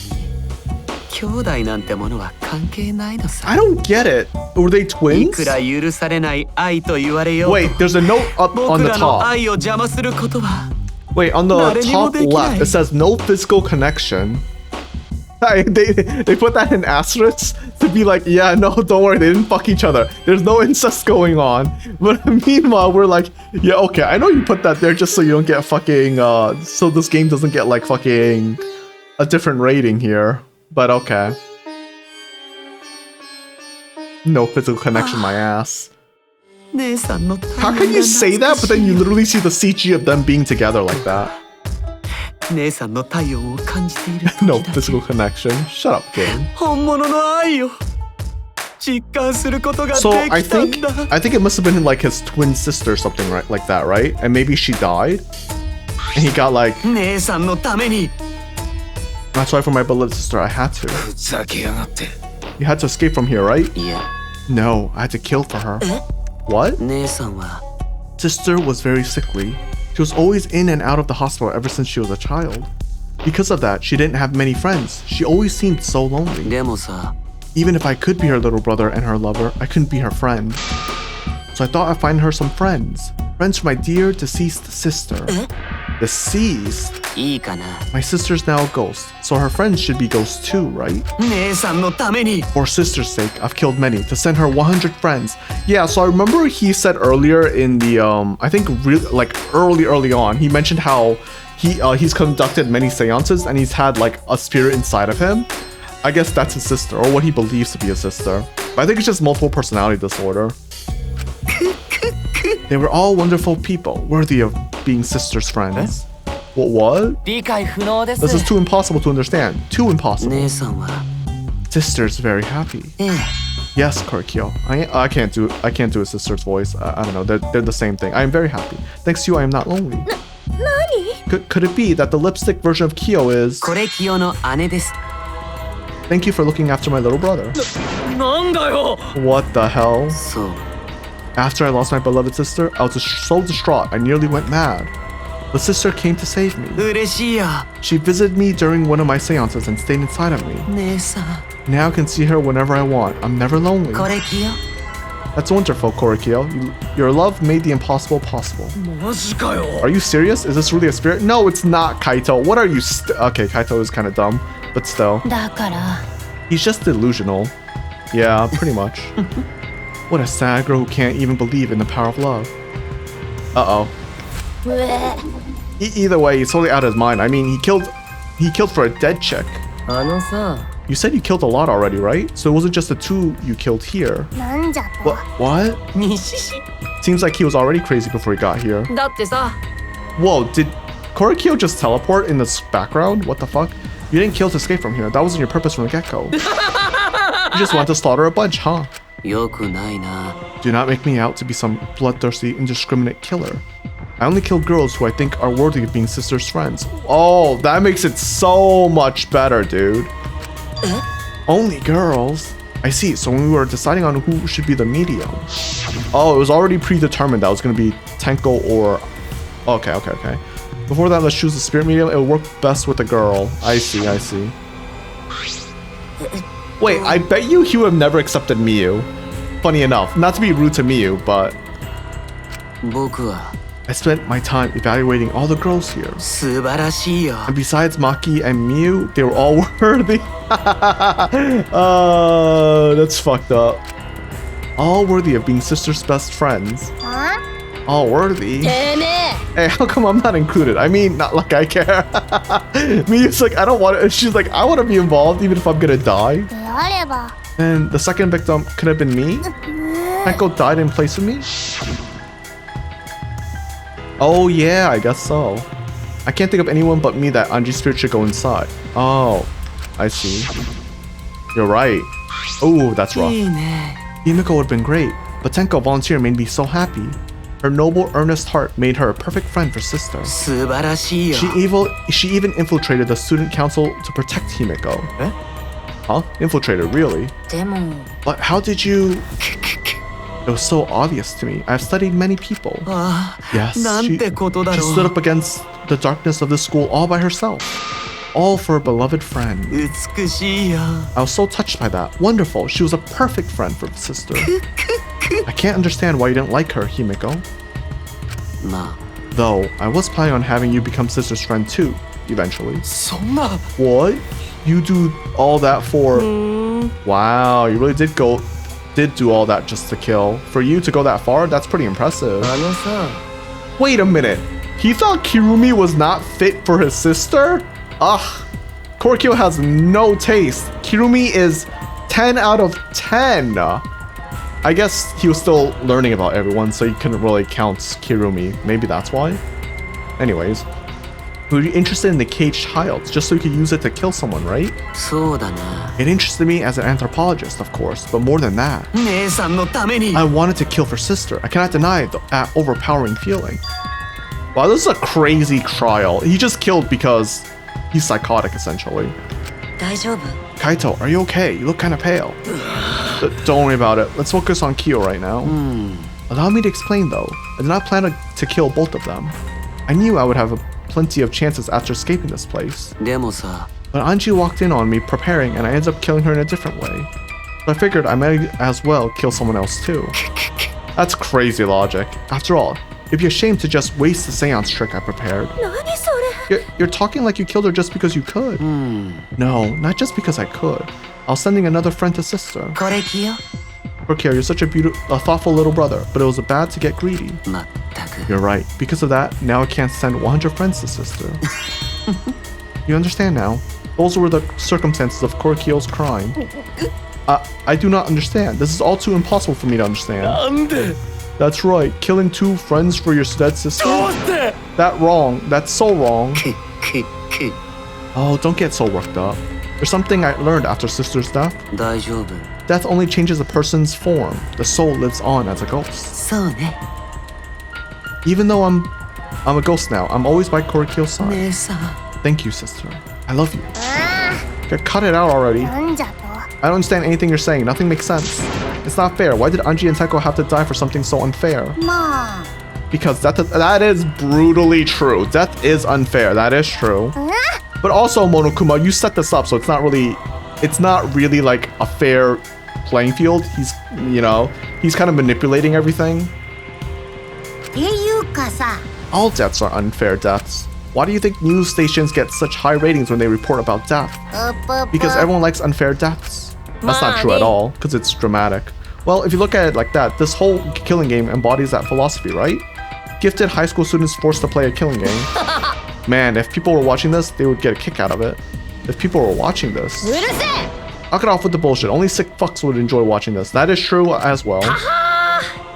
兄弟なんてものは関係ないのさ。I don't get it. Were they twins? いくら許されない愛と言われようと。 Wait, there's a note up on 僕 the らの top. 愛を邪魔することは。 Wait, on the top left, it says no physical connection. They put that in asterisks to be like, yeah, no, don't worry, they didn't fuck each other. There's no incest going on. But meanwhile, we're like, yeah, okay, I know you put that there just so you don't get fucking, so this game doesn't get like fucking a different rating here. But okay. No physical connection, my ass. How can you say that, but then you literally see the CG of them being together like that? No physical connection. Shut up, game. So I think it must have been like his twin sister or something, right? Like that, right? And maybe she died, and he got like. That's why for my beloved sister, I had to. You had to escape from here, right? Yeah. No, I had to kill for her. What? Sister was very sickly. She was always in and out of the hospital ever since she was a child. Because of that, she didn't have many friends. She always seemed so lonely. Even if I could be her little brother and her lover, I couldn't be her friend. So I thought I'd find her some friends. Friends for my dear deceased sister. Deceased? My sister's now a ghost, so her friends should be ghosts too, right? For sister's sake, I've killed many to send her 100 friends. Yeah, so I remember he said earlier in the, I think like early on, he mentioned how he's conducted many seances and he's had like a spirit inside of him. I guess that's his sister, or what he believes to be his sister. But I think it's just multiple personality disorder. They were all wonderful people, worthy of being sister's friends. What? This is too impossible to understand. Too impossible. Sister's very happy. Yes, Korikyo. I can't do a sister's voice. I don't know. They're the same thing. I am very happy. Thanks to you, I am not lonely. Could it be that the lipstick version of Kyo is? Thank you for looking after my little brother. What the hell? After I lost my beloved sister, I was so distraught I nearly went mad. The sister came to save me. She visited me during one of my seances and stayed inside of me. Now I can see her whenever I want. I'm never lonely. That's wonderful, Korikyo. Your love made the impossible possible. Are you serious? Is this really a spirit? No, it's not, Kaito. What are you okay, Kaito is kind of dumb, but still. He's just delusional. Yeah, pretty much. What a sad girl who can't even believe in the power of love. Uh-oh. Either way, he's totally out of his mind. I mean, he killed for a dead chick. You said you killed a lot already, right? So it wasn't just the two you killed here. What? Seems like he was already crazy before he got here. Whoa, did Korikyo just teleport in this background? What the fuck? You didn't kill to escape from here. That wasn't your purpose from the get-go. You just want to slaughter a bunch, huh? Do not make me out to be some bloodthirsty, indiscriminate killer. I only kill girls who I think are worthy of being sister's friends. Oh, that makes it so much better, dude. Only girls? I see, so when we were deciding on who should be the medium. Oh, it was already predetermined that it was going to be Tenko or... Okay. Before that, let's choose the spirit medium. It will work best with a girl. I see. Wait, I bet you he would have never accepted Miyu. Funny enough, not to be rude to Miyu, but... I spent my time evaluating all the girls here. And besides Maki and Miyu, they were all worthy. That's fucked up. All worthy of being sister's best friends. All worthy? Hey, how come I'm not included? I mean, not like I care. Miyu's like, I don't want it. She's like, I want to be involved even if I'm gonna die. And the second victim could have been me? Tenko died in place of me? Oh yeah, I guess so. I can't think of anyone but me that Anji's spirit should go inside. Oh, I see. You're right. Oh, that's rough. Himiko would have been great, but Tenko volunteer made me so happy. Her noble, earnest heart made her a perfect friend for sister. 素晴らしいよ。 She even infiltrated the student council to protect Himeko. Eh? Huh? Infiltrated, really? でも But how did you... It was so obvious to me. I've studied many people. ああ、 Yes, なんてことだ she ろ stood う。 up against the darkness of the school all by herself. All for a beloved friend. 美しいよ。 I was so touched by that. Wonderful. She was a perfect friend for sister. I can't understand why you didn't like her, Himeko. まあ、 Though, I was planning on having you become sister's friend too, eventually. そんな。 What? You do all that for... Wow, you really did do all that just to kill. For you to go that far, that's pretty impressive. あのさ、 Wait a minute. He thought Kirumi was not fit for his sister? Ugh. Korikyo has no taste. Kirumi is 10 out of 10. I guess he was still learning about everyone, so he couldn't really count Kirumi. Maybe that's why. Anyways, we were interested in the caged child, just so you could use it to kill someone, right? そうだな。 It interested me as an anthropologist, of course, but more than that, 姉さんのために。 I wanted to kill for sister. I cannot deny that overpowering feeling. Wow, this is a crazy trial. He just killed because he's psychotic, essentially. 大丈夫 Kaito, are you okay? You look kind of pale. Don't worry about it. Let's focus on Kyo right now. Allow me to explain, though. I did not plan to kill both of them. I knew I would have plenty of chances after escaping this place. でもさ、 But Anji walked in on me preparing, and I ended up killing her in a different way. So I figured I might as well kill someone else too. That's crazy logic. After all, it'd be a shame to just waste the seance trick I prepared. 何それ You're talking like you killed her just because you could. No, not just because I could. I was sending another friend to sister. これきよ。 Korikyo, you're such a thoughtful little brother, but it was bad to get greedy. まったく。 You're right. Because of that, now I can't send 100 friends to sister. You understand now? Those were the circumstances of Korikyo's crime. I do not understand. This is all too impossible for me to understand. なんで That's right. Killing 2 friends for your dead sister? どうして That wrong. That's so wrong. く。 Oh, don't get so worked up. There's something I learned after sister's death. 大丈夫。 Death only changes a person's form. The soul lives on as a ghost. そうね。 Even though I'm a ghost now, I'm always by Korikyo's side. 姉さん。 Thank you, sister. I love you. Cut it out already. なんじゃと I don't understand anything you're saying. Nothing makes sense. It's not fair. Why did Anji and Taiko have to die for something so unfair? まあ Because that is brutally true. Death is unfair. That is true. But also, Monokuma, you set this up, so it's not really like a fair playing field. He's kind of manipulating everything. っていうかさ All deaths are unfair deaths. Why do you think news stations get such high ratings when they report about death? Because everyone likes unfair deaths. That's not true at all, because it's dramatic. Well, if you look at it like that, this whole killing game embodies that philosophy, right? Gifted high school students forced to play a killing game. Man, if people were watching this, they would get a kick out of it. If people were watching this... うるせえ Knock it off with the bullshit. Only sick fucks would enjoy watching this. That is true as well.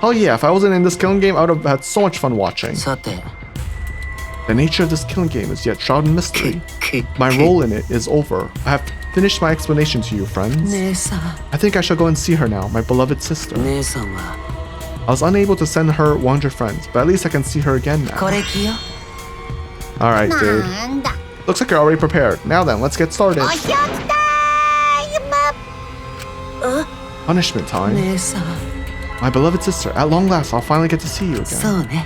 Hell yeah, if I wasn't in this killing game, I would have had so much fun watching. さて。 The nature of this killing game is yet shrouded in mystery. My role in it is over. I have finished my explanation to you, friends. 姉さん。 I think I shall go and see her now, my beloved sister. 姉さんは。 I was unable to send her 100 friends, but at least I can see her again こ now. れきよ。 Alright, dude. なんだ Looks like you're already prepared. Now then, let's get started. お仕置きタイム Punishment time. 姉さん。 My beloved sister, at long last, I'll finally get to see you そ again. うね。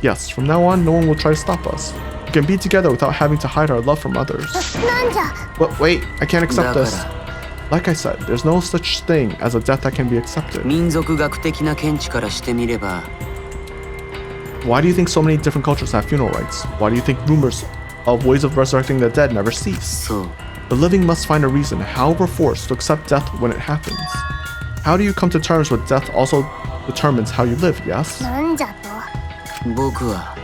Yes, from now on, no one will try to stop us. We can be together without having to hide our love from others. なんじゃ But wait, I can't accept だから this. Like I said, there's no such thing as a death that can be accepted. 民族学的な見地からしてみれば、 Why do you think so many different cultures have funeral rites? Why do you think rumors of ways of resurrecting the dead never cease? そう。 The living must find a reason, however forced, to accept death when it happens. How do you come to terms with death also determines how you live, yes? なんじゃと僕は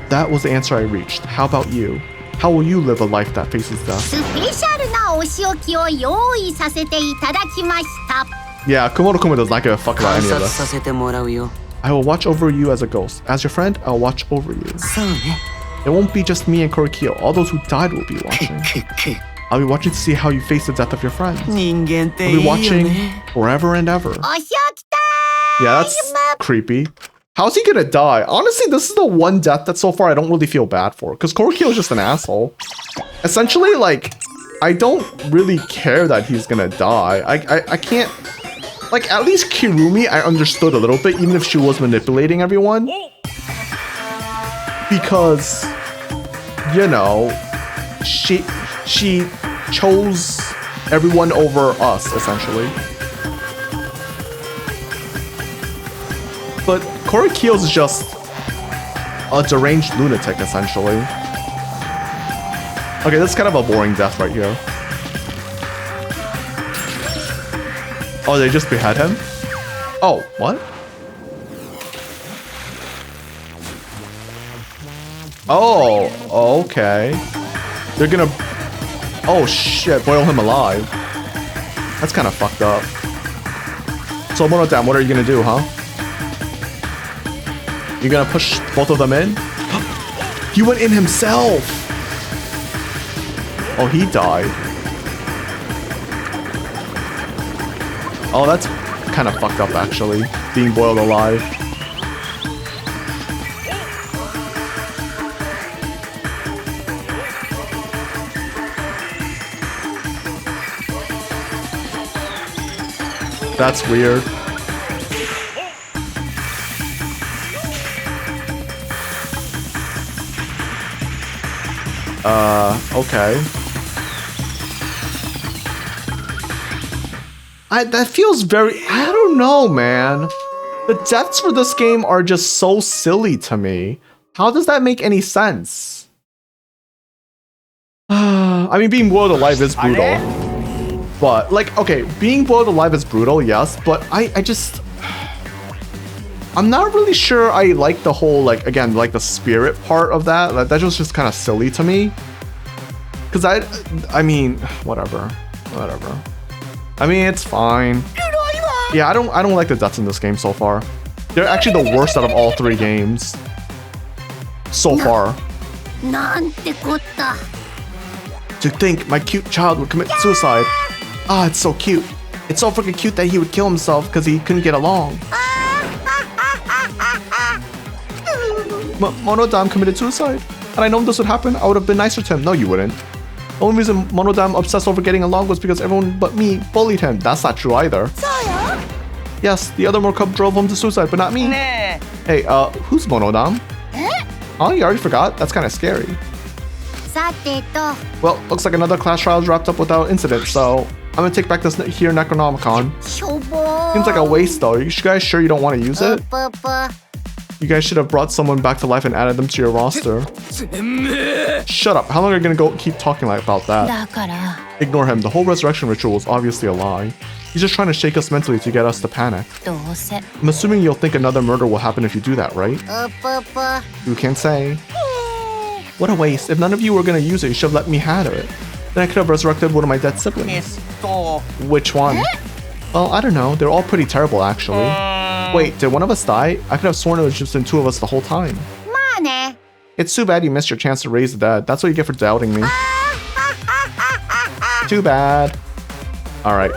That was the answer I reached. How about you? How will you live a life that faces death? スペシャルなお仕置きを用意させていただきました Yeah, Kumono-kuma does not give a fuck about 観 any of 察さ this. せてもらうよ。 I will watch over you as a ghost. As your friend, I'll watch over you. そうね。 It won't be just me and Korikyo. All those who died will be watching. I'll be watching to see how you face the death of your friends. 人間って I'll い be いよ watching ね。 forever and ever. お仕置きタイム Yeah, that's creepy. How's he gonna die? Honestly, this is the one death that so far I don't really feel bad for. Because Korikyo is just an asshole. Essentially, like, I don't really care that he's gonna die. I can't... Like, at least Kirumi, I understood a little bit, even if she was manipulating everyone. Because, you know, she chose everyone over us, essentially. But Korikyo is just a deranged lunatic, essentially. Okay, that's kind of a boring death right here. Oh, they just behead him? Oh, what? Oh, okay. They're gonna... Oh shit, boil him alive. That's kind of fucked up. So Monodam, what are you gonna do, huh? You gonna push both of them in? He went in himself! Oh, he died. Oh, that's kind of fucked up, actually. Being boiled alive. That's weird. Okay. That feels very... I don't know, man. The deaths for this game are just so silly to me. How does that make any sense? I mean, being boiled alive is brutal. But, like, okay, being boiled alive is brutal, yes, but I just... I'm not really sure I like the whole, like, again, like the spirit part of that. Like, that was just kind of silly to me. Because I mean, whatever. I mean, it's fine. Yeah, I don't like the deaths in this game so far. They're actually the worst out of all 3 games. So far. To think my cute child would commit suicide. Ah, it's so cute. It's so freaking cute that he would kill himself because he couldn't get along. Monodam committed suicide. Had I known this would happen, I would have been nicer to him. No, you wouldn't. The only reason Monodam obsessed over getting along was because everyone but me bullied him. That's not true either. Yes, the other Morcub drove him to suicide, but not me. Hey, who's Monodam? Oh, you already forgot? That's kind of scary. Well, looks like another class trial wrapped up without incident, so I'm gonna take back this here Necronomicon. Seems like a waste though. Are you guys sure you don't want to use it? You guys should have brought someone back to life and added them to your roster. Shut up. How long are you gonna keep talking like about that? Ignore him. The whole resurrection ritual was obviously a lie. He's just trying to shake us mentally to get us to panic. I'm assuming you'll think another murder will happen if you do that, right? You can't say. What a waste. If none of you were gonna use it, you should have let me have it. Then I could have resurrected one of my dead siblings. Which one? Well, I don't know. They're all pretty terrible, actually. Wait, did one of us die? I could have sworn it was just been 2 of us the whole time. It's too bad you missed your chance to raise the dead. That's what you get for doubting me. Too bad. Alright.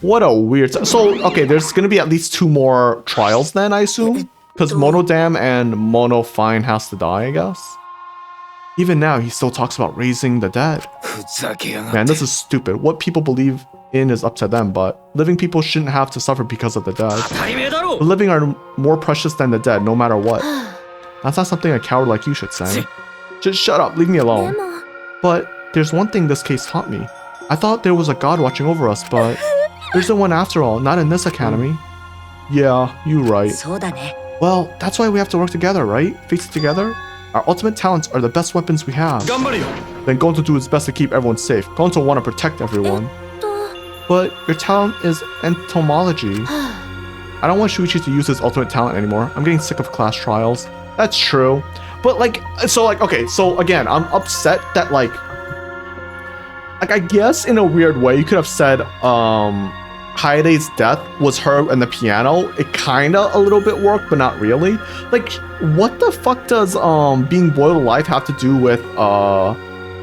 What a weird... So, okay, there's gonna be at least 2 more trials then, I assume? Because Monodam and Mono Fine has to die, I guess? Even now, he still talks about raising the dead. Man, this is stupid. What people believe in is up to them, but living people shouldn't have to suffer because of the dead. The living are more precious than the dead, no matter what. That's not something a coward like you should say. Just shut up, leave me alone. But there's one thing this case taught me. I thought there was a god watching over us, but there's no one after all, not in this academy. Yeah, you're right. Well, that's why we have to work together, right? Face it together? Our ultimate talents are the best weapons we have. Then Gonto do his best to keep everyone safe. Gonto want to protect everyone. But your talent is entomology. I don't want Shuichi to use his ultimate talent anymore. I'm getting sick of class trials. That's true. But like, so like, okay, so again, I'm upset that like I guess in a weird way, you could have said, Hayade's death was her and the piano. It kinda a little bit worked, but not really. Like, what the fuck does being boiled alive have to do with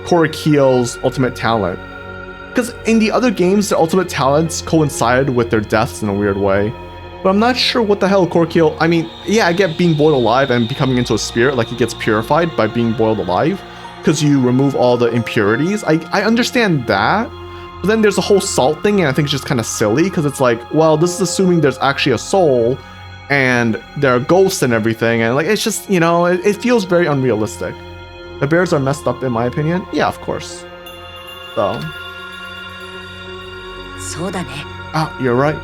Korikyo's ultimate talent? Because in the other games, their ultimate talents coincided with their deaths in a weird way. But I'm not sure what the hell Korkio... I mean, yeah, I get being boiled alive and becoming into a spirit, like he gets purified by being boiled alive, because you remove all the impurities. I understand that. But then there's the whole salt thing, and I think it's just kind of silly, because it's like, well, this is assuming there's actually a soul, and there are ghosts and everything, and like, it's just, you know, it feels very unrealistic. The bears are messed up, in my opinion. Yeah, of course. So... Ah, you're right.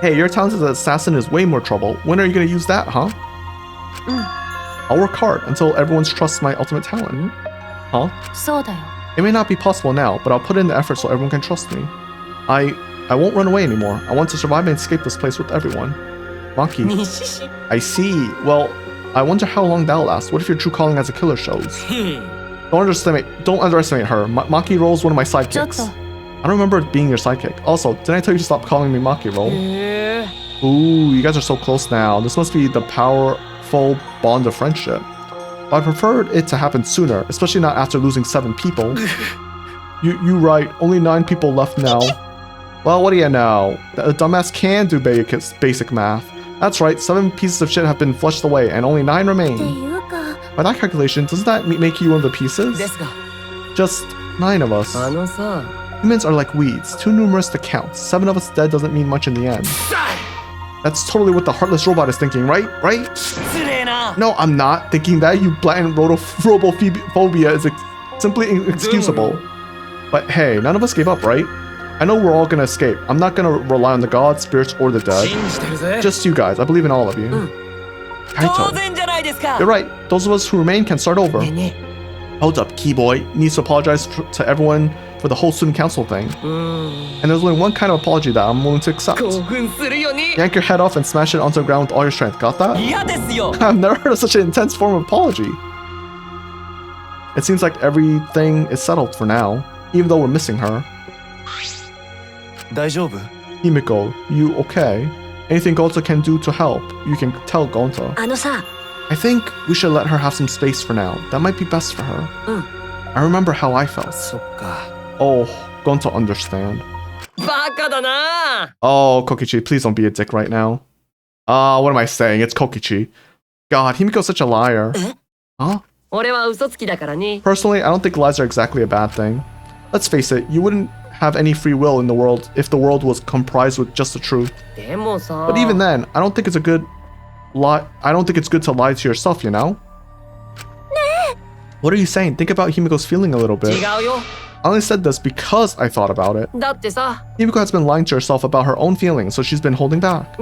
Hey, your talent as an assassin is way more trouble. When are you gonna use that, huh? I'll work hard until everyone's trusts my ultimate talent. Huh? It may not be possible now, but I'll put in the effort so everyone can trust me. I won't run away anymore. I want to survive and escape this place with everyone. Maki. I see. Well, I wonder how long that'll last. What if your true calling as a killer shows? Don't underestimate her. Maki Roll's one of my sidekicks. I don't remember it being your sidekick. Also, didn't I tell you to stop calling me Maki Roll? Ooh, you guys are so close now. This must be the powerful bond of friendship. But I preferred it to happen sooner, especially not after losing 7 people. You right, only 9 people left now. Well, what do you know? The dumbass can do basic math. That's right, 7 pieces of shit have been flushed away, and only 9 remain. By that calculation, doesn't that make you one of the pieces? Just 9 of us. Humans are like weeds, too numerous to count. 7 of us dead doesn't mean much in the end. That's totally what the heartless robot is thinking, right? Right? No, I'm not thinking that. You blatant robophobia is simply inexcusable. But hey, none of us gave up, right? I know we're all gonna escape. I'm not gonna rely on the gods, spirits, or the dead. Just you guys. I believe in all of you. Kaito. You're right. Those of us who remain can start over. Hold up, Keyboy needs to apologize to everyone for the whole student council thing. And there's only one kind of apology that I'm willing to accept. Yank your head off and smash it onto the ground with all your strength. Got that? I've never heard of such an intense form of apology. It seems like everything is settled for now, even though we're missing her. Himiko, you okay? Anything Gonta can do to help, you can tell Gonta. I think we should let her have some space for now. That might be best for her. I remember how I felt. Oh, Gonta understand. Oh, Kokichi, please don't be a dick right now. What am I saying? It's Kokichi. God, Himiko's such a liar. Huh? Personally, I don't think lies are exactly a bad thing. Let's face it, you wouldn't have any free will in the world if the world was comprised with just the truth. But even then, I don't think it's a good lie. I don't think it's good to lie to yourself, you know? What are you saying? Think about Himiko's feeling a little bit. I only said this because I thought about it. Himiko has been lying to herself about her own feelings, so she's been holding back.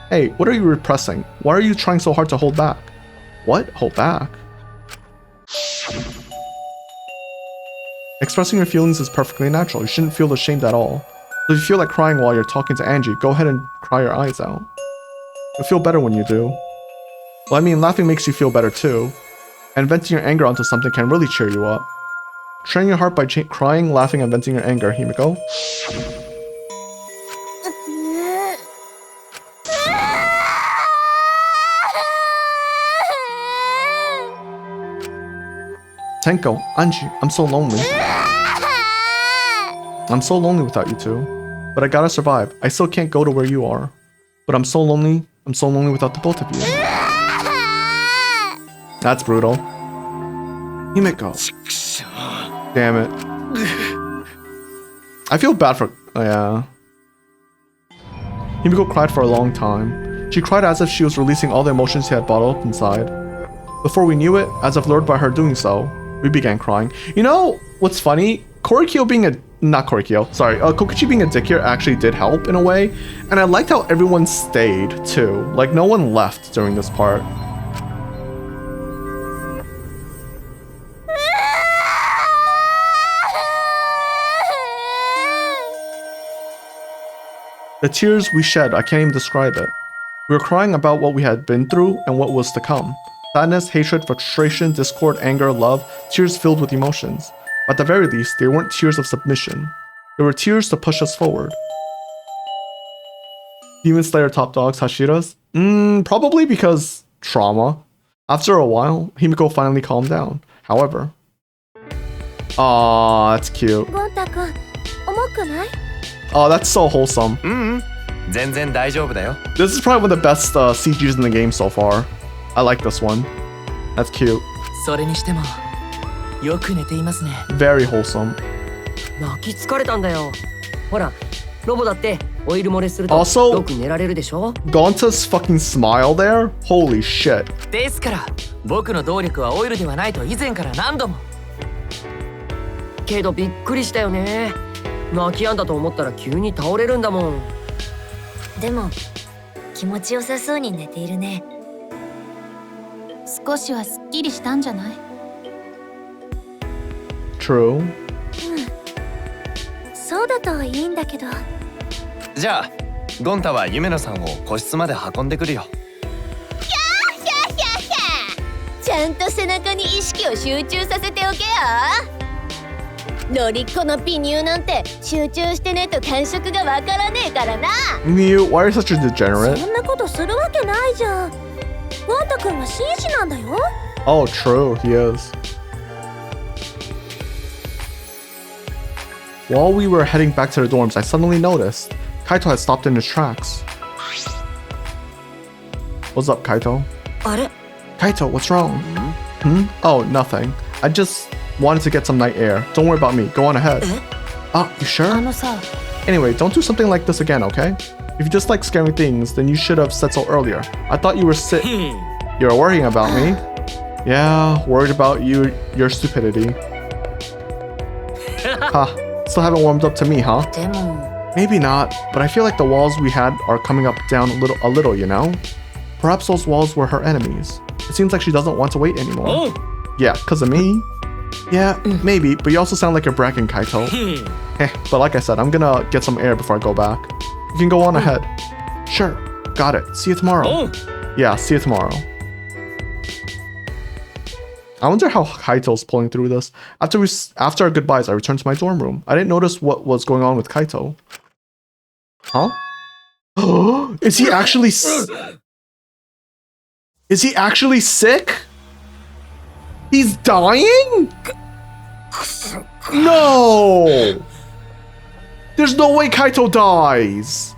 Hey, what are you repressing? Why are you trying so hard to hold back? What? Hold back? Expressing your feelings is perfectly natural. You shouldn't feel ashamed at all. So if you feel like crying while you're talking to Angie, go ahead and cry your eyes out. You'll feel better when you do. Well, I mean, laughing makes you feel better too. And venting your anger onto something can really cheer you up. Train your heart by crying, laughing, and venting your anger, Himiko. Tenko, Angie, I'm so lonely. I'm so lonely without you two. But I gotta survive. I still can't go to where you are. But I'm so lonely. I'm so lonely without the both of you. That's brutal. Himiko. Damn it. I feel bad for... Oh, yeah. Himiko cried for a long time. She cried as if she was releasing all the emotions she had bottled up inside. Before we knew it, as if lured by her doing so, we began crying. You know what's funny? Kokichi being a dick here actually did help in a way. And I liked how everyone stayed too. Like no one left during this part. The tears we shed, I can't even describe it. We were crying about what we had been through and what was to come. Sadness, hatred, frustration, discord, anger, love, tears filled with emotions. At the very least, they weren't tears of submission. They were tears to push us forward. Demon Slayer top dogs, Hashiras? Probably because trauma. After a while, Himiko finally calmed down. However... Aww, that's cute. Oh, that's so wholesome. 全然大丈夫だよ。 This is probably one of the best CGs in the game so far. I like this one. That's cute. それにしてもよく寝ていますね。 Very wholesome. 泣き疲れたんだよ。ほら、ロボだってオイル漏れすると Also- よく寝られるでしょ。 Gonta's fucking smile there? Holy shit. ですから僕の動力はオイルではないと以前から何度も。けどびっくりしたよね。泣き止んだと思ったら急に倒れるんだもん。でも気持ちよさそうに寝ているね。少しはすっきりしたんじゃない？ True. そうだといいんだけど。じゃあゴンタは夢野さんを個室まで運んでくるよ。ちゃんと背中に意識を集中させておけよ。ロリッコのピニューなんて集中してねと感触がわからねえからな。 Mew, why are you such a degenerate? そんなことするわけないじゃん。ゴンタ君は紳士なんだよ。 Oh, true, he is. While we were heading back to the dorms, I suddenly noticed Kaito had stopped in his tracks. What's up, Kaito? あれ Kaito, what's wrong? Oh, nothing. I just wanted to get some night air. Don't worry about me. Go on ahead. Oh, you sure? あのさ、 Anyway, don't do something like this again, okay? If you just like scary things, then you should have said so earlier. I thought you were sick. You're worrying about me. Yeah, worried about you, your stupidity. Huh. Still haven't warmed up to me, huh? でも Maybe not, but I feel like the walls we had are coming up down a little, you know? Perhaps those walls were her enemies. It seems like she doesn't want to wait anymore. Yeah, cause of me? Yeah, maybe, but you also sound like you're bragging, Kaito. But like I said, I'm gonna get some air before I go back. You can go on ahead. Sure, got it. See you tomorrow. Yeah, see you tomorrow. I wonder how Kaito's pulling through this. After our goodbyes, I returned to my dorm room. I didn't notice what was going on with Kaito. Huh? Is he actually Is he actually sick? He's dying? No! There's no way Kaito dies!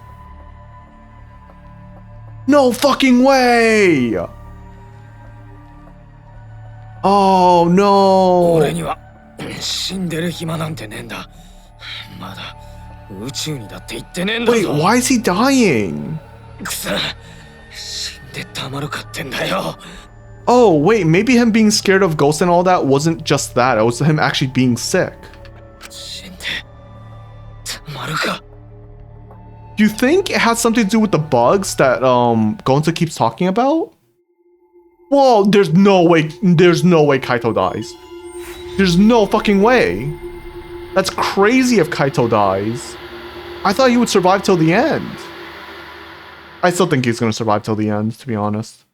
No fucking way! Oh no! 俺には死んでる暇なんてねえんだ。まだ宇宙にだって行ってねえんだぞ。 Wait, why is he dying? くそ、死んでたまるかってんだよ。 Oh, wait, maybe him being scared of ghosts and all that wasn't just that. It was him actually being sick. 死んでたまるか。 Do you think it has something to do with the bugs that Gonta keeps talking about? Whoa, there's no way Kaito dies. There's no fucking way. That's crazy if Kaito dies. I thought he would survive till the end. I still think he's gonna survive till the end, to be honest.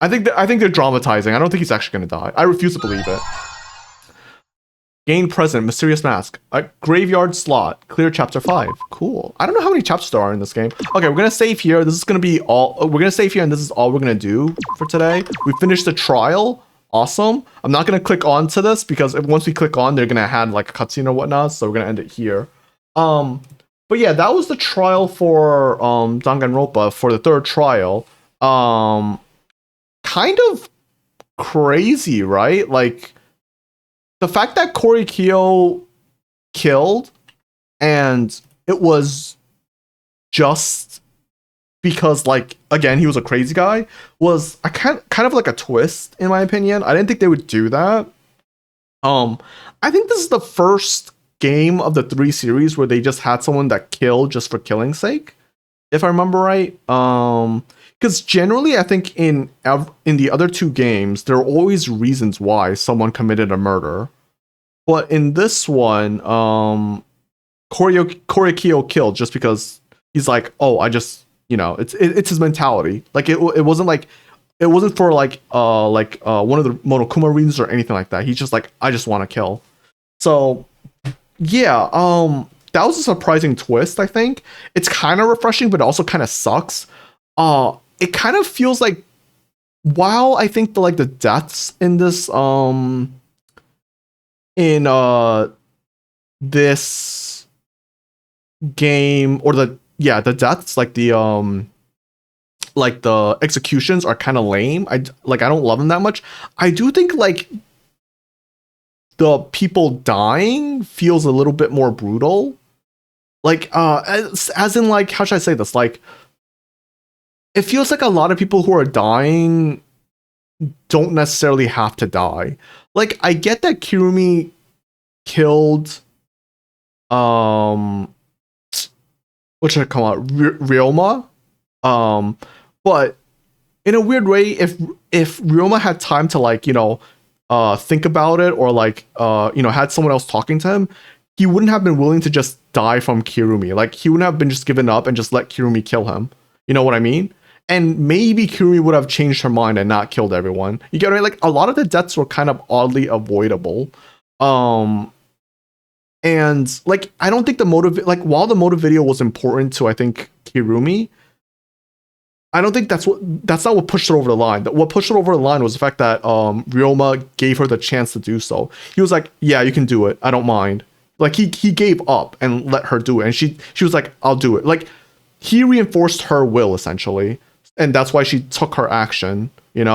I think they're dramatizing. I don't think he's actually gonna die. I refuse to believe it. Gain present, mysterious mask. A graveyard slot. Clear chapter 5. Cool. I don't know how many chapters there are in this game. Okay, we're gonna save here. This is gonna be all. We're gonna save here, and this is all we're gonna do for today. We finished the trial. Awesome. I'm not gonna click on to this because once we click on, they're gonna have like a cutscene or whatnot. So we're gonna end it here. But yeah, that was the trial for Danganronpa for the third trial. Kind of crazy, right? Like the fact that Korikyo killed and it was just because, like, again, he was a crazy guy was a kind of like a twist in my opinion. I didn't think they would do that. I think this is the first game of the 3 series where they just had someone that killed just for killing's sake, if I remember right. Because generally, I think in the other 2 games, there are always reasons why someone committed a murder. But in this one, Korikyo killed just because he's like, oh, I just, you know, it's his mentality. Like it wasn't for like one of the Monokuma reasons or anything like that. He's just like, I just want to kill. So yeah, that was a surprising twist. I think it's kind of refreshing, but it also kind of sucks. It kind of feels like, while I think the deaths in this this game, or the yeah, the deaths, like the executions are kind of lame. I don't love them that much. I do think like the people dying feels a little bit more brutal. Like as in like, how should I say this? Like it feels like a lot of people who are dying don't necessarily have to die. Like I get that Kirumi killed what should I call it? Ryoma. But in a weird way, if Ryoma had time to like, think about it, or like had someone else talking to him, he wouldn't have been willing to just die from Kirumi. Like he wouldn't have been just given up and just let Kirumi kill him. You know what I mean? And maybe Kirumi would have changed her mind and not killed everyone. You get what I mean? Like a lot of the deaths were kind of oddly avoidable. And like I don't think the motive, like while the motive video was important to I think Kirumi, I don't think that's not what pushed her over the line. What pushed her over the line was the fact that Ryoma gave her the chance to do so. He was like, "Yeah, you can do it. I don't mind." Like he gave up and let her do it, and she was like, "I'll do it." Like he reinforced her will essentially, and that's why she took her action. And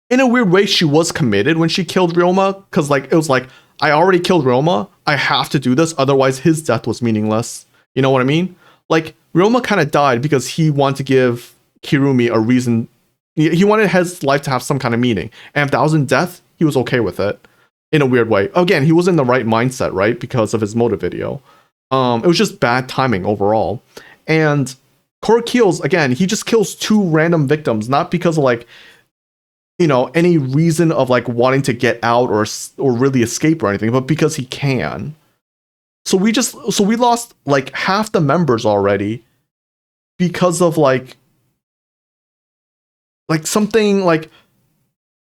in a weird way, she was committed when she killed Ryoma, because like it was like, I already killed Ryoma. I have to do this, otherwise his death was meaningless. You know what I mean? Like, Ryoma kind of died because he wanted to give Kirumi a reason. He wanted his life to have some kind of meaning. And if that was in death, he was okay with it. In a weird way. Again, he was in the right mindset, right? Because of his motive video. It was just bad timing overall. And Korekiyo's, again, he just kills 2 random victims, not because of, like, any reason of, like, wanting to get out or really escape or anything, but because he can. So we lost like half the members already because of like something like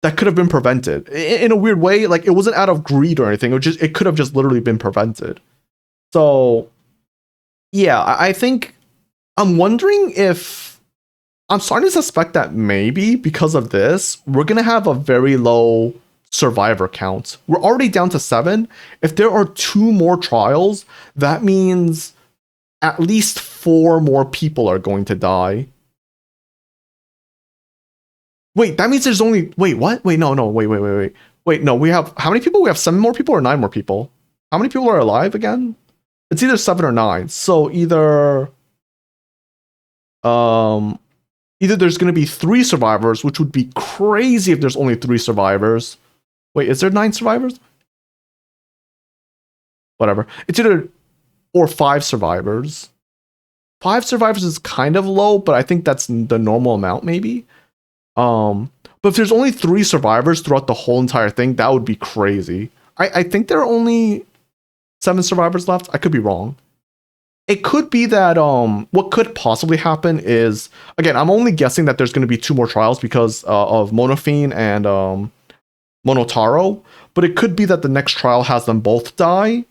that could have been prevented in a weird way. Like it wasn't out of greed or anything. It could have just literally been prevented. So yeah, I think I'm wondering if I'm starting to suspect that maybe because of this, we're going to have a very low survivor count. We're already down to 7. If there are 2 more trials, that means at least 4 more people are going to die. Wait, that means there's only what? Wait, no, wait. Wait, no, we have how many people? We have 7 more people or 9 more people? How many people are alive again? It's either 7 or 9. So either there's going to be 3 survivors, which would be crazy if there's only 3 survivors. Wait, is there 9 survivors? Whatever. It's either or 5 survivors. 5 survivors is kind of low, but I think that's the normal amount, maybe. But if there's only 3 survivors throughout the whole entire thing, that would be crazy. I think there are only 7 survivors left. I could be wrong. It could be that what could possibly happen is, again, I'm only guessing that there's going to be 2 more trials because of Monofine and Monotaro, but it could be that the next trial has them both die,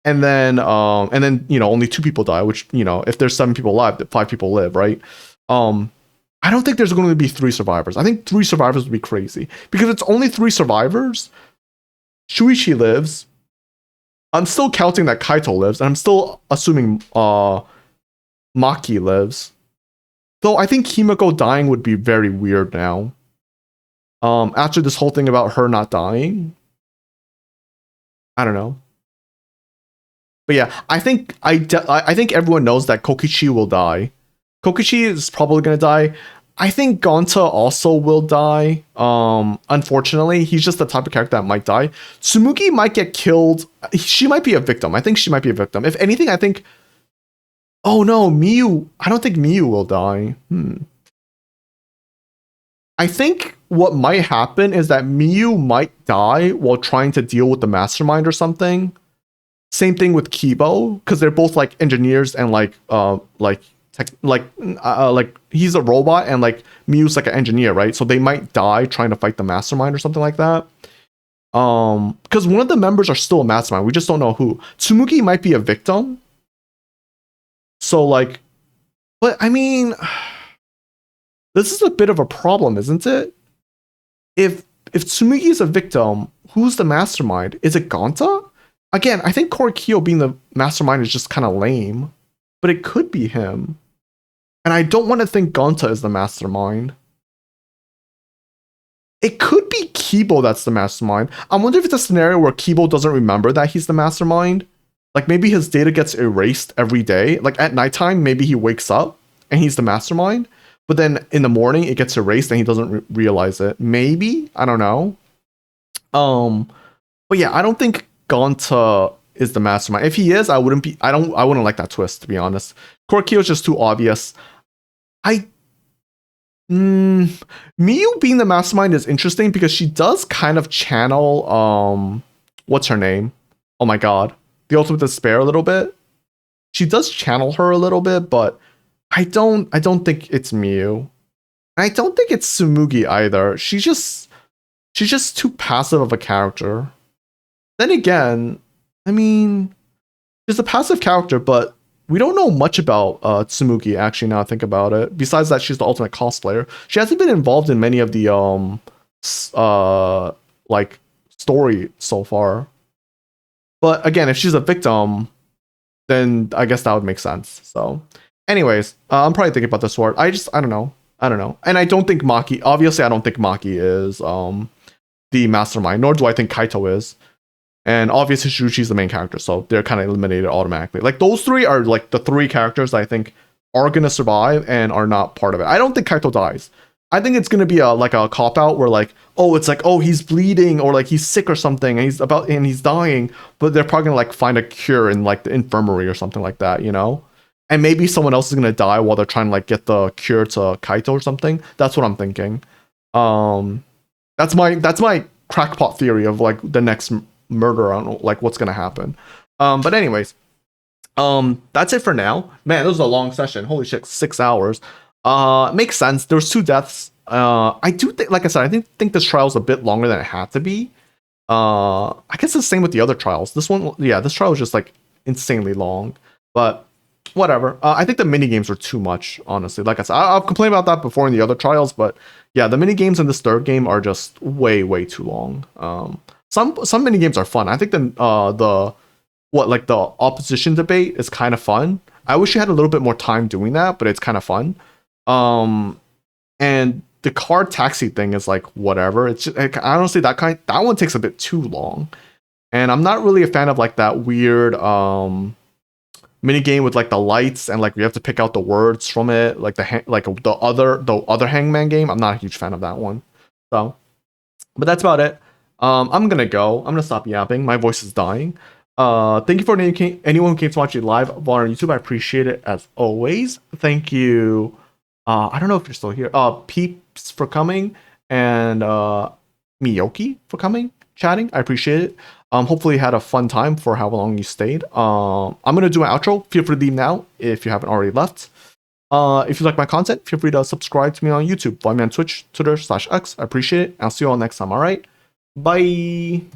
and then only 2 people die, which if there's 7 people alive, 5 people live, right? I don't think there's going to be 3 survivors. I think 3 survivors would be crazy because it's only 3 survivors. Shuichi lives. I'm still counting that Kaito lives, and I'm still assuming Maki lives. Though I think Himiko dying would be very weird now. After this whole thing about her not dying, I don't know. But yeah, I think everyone knows that Kokichi will die. Kokichi is probably gonna die. I think Gonta also will die. Unfortunately, he's just the type of character that might die. Tsumugi might get killed. She might be a victim. I think she might be a victim. If anything, I think. Oh no, Miyu. I don't think Miyu will die. I think what might happen is that Miyu might die while trying to deal with the mastermind or something. Same thing with Kibo, because they're both like engineers and like he's a robot and like Miyu's like an engineer, right? So they might die trying to fight the mastermind or something like that. Because one of the members are still a mastermind. We just don't know who. Tsumugi might be a victim. So like, but I mean, this is a bit of a problem, isn't it? If Tsumugi is a victim, who's the mastermind? Is it Gonta? again, I think Korikyo being the mastermind is just kind of lame, but it could be him. And I don't want to think Gonta is the mastermind. It could be Kibo that's the mastermind. I wonder if it's a scenario where Kibo doesn't remember that he's the mastermind. Like maybe his data gets erased every day. Like at nighttime, maybe he wakes up and he's the mastermind. But then in the morning, it gets erased and he doesn't realize it. Maybe? I don't know. But yeah, I don't think Gonta is the mastermind. If he is, I wouldn't like that twist, to be honest. Korikyo is just too obvious. Miyu being the mastermind is interesting because she does kind of channel what's her name? Oh my god. The Ultimate Despair a little bit. She does channel her a little bit, but I don't think it's Miyu. I don't think it's Tsumugi either. She's just too passive of a character. Then again, I mean, she's a passive character, but we don't know much about Tsumugi, actually, now I think about it. Besides that, she's the ultimate cosplayer. She hasn't been involved in many of the like story so far. But again, if she's a victim, then I guess that would make sense. So anyways, I'm probably thinking about the sword. I don't know. And I don't think Maki, obviously I don't think Maki is the mastermind, nor do I think Kaito is. And obviously Shuchi's the main character, so they're kind of eliminated automatically. Like those three are like the three characters that I think are gonna survive and are not part of it. I don't think Kaito dies. I think it's gonna be a cop out where like, oh, it's like, oh, he's bleeding or like he's sick or something and he's dying, but they're probably gonna like find a cure in like the infirmary or something like that, you know? And maybe someone else is gonna die while they're trying to like get the cure to Kaito or something. That's what I'm thinking. That's my crackpot theory of like the next murder. I don't know like what's gonna happen. But anyways, that's it for now. Man, this was a long session. Holy shit, 6 hours. Makes sense. There was 2 deaths. I do think, like I said, I think this trial is a bit longer than it had to be. I guess it's the same with the other trials. This one, yeah, this trial was just like insanely long. But whatever. I think the mini games were too much, honestly. Like I said, I've complained about that before in the other trials, but yeah, the mini games in this third game are just way too long. Some mini games are fun. I think the opposition debate is kind of fun. I wish you had a little bit more time doing that, but it's kind of fun. And the car taxi thing is like whatever. It's just, honestly that one takes a bit too long, and I'm not really a fan of like that weird mini game with like the lights and like you have to pick out the words from it, like the other Hangman game. I'm not a huge fan of that one. So, but that's about it. I'm gonna stop yapping. My voice is dying. Thank you for anyone who came to watch it live on YouTube. I appreciate it as always. Thank you. I don't know if you're still here. Peeps for coming and Miyoki for coming, chatting. I appreciate it. Hopefully you had a fun time for how long you stayed. I'm gonna do an outro. Feel free to leave now if you haven't already left. If you like my content, feel free to subscribe to me on YouTube. Follow me on Twitch, Twitter /X. I appreciate it. I'll see you all next time. All right. Bye.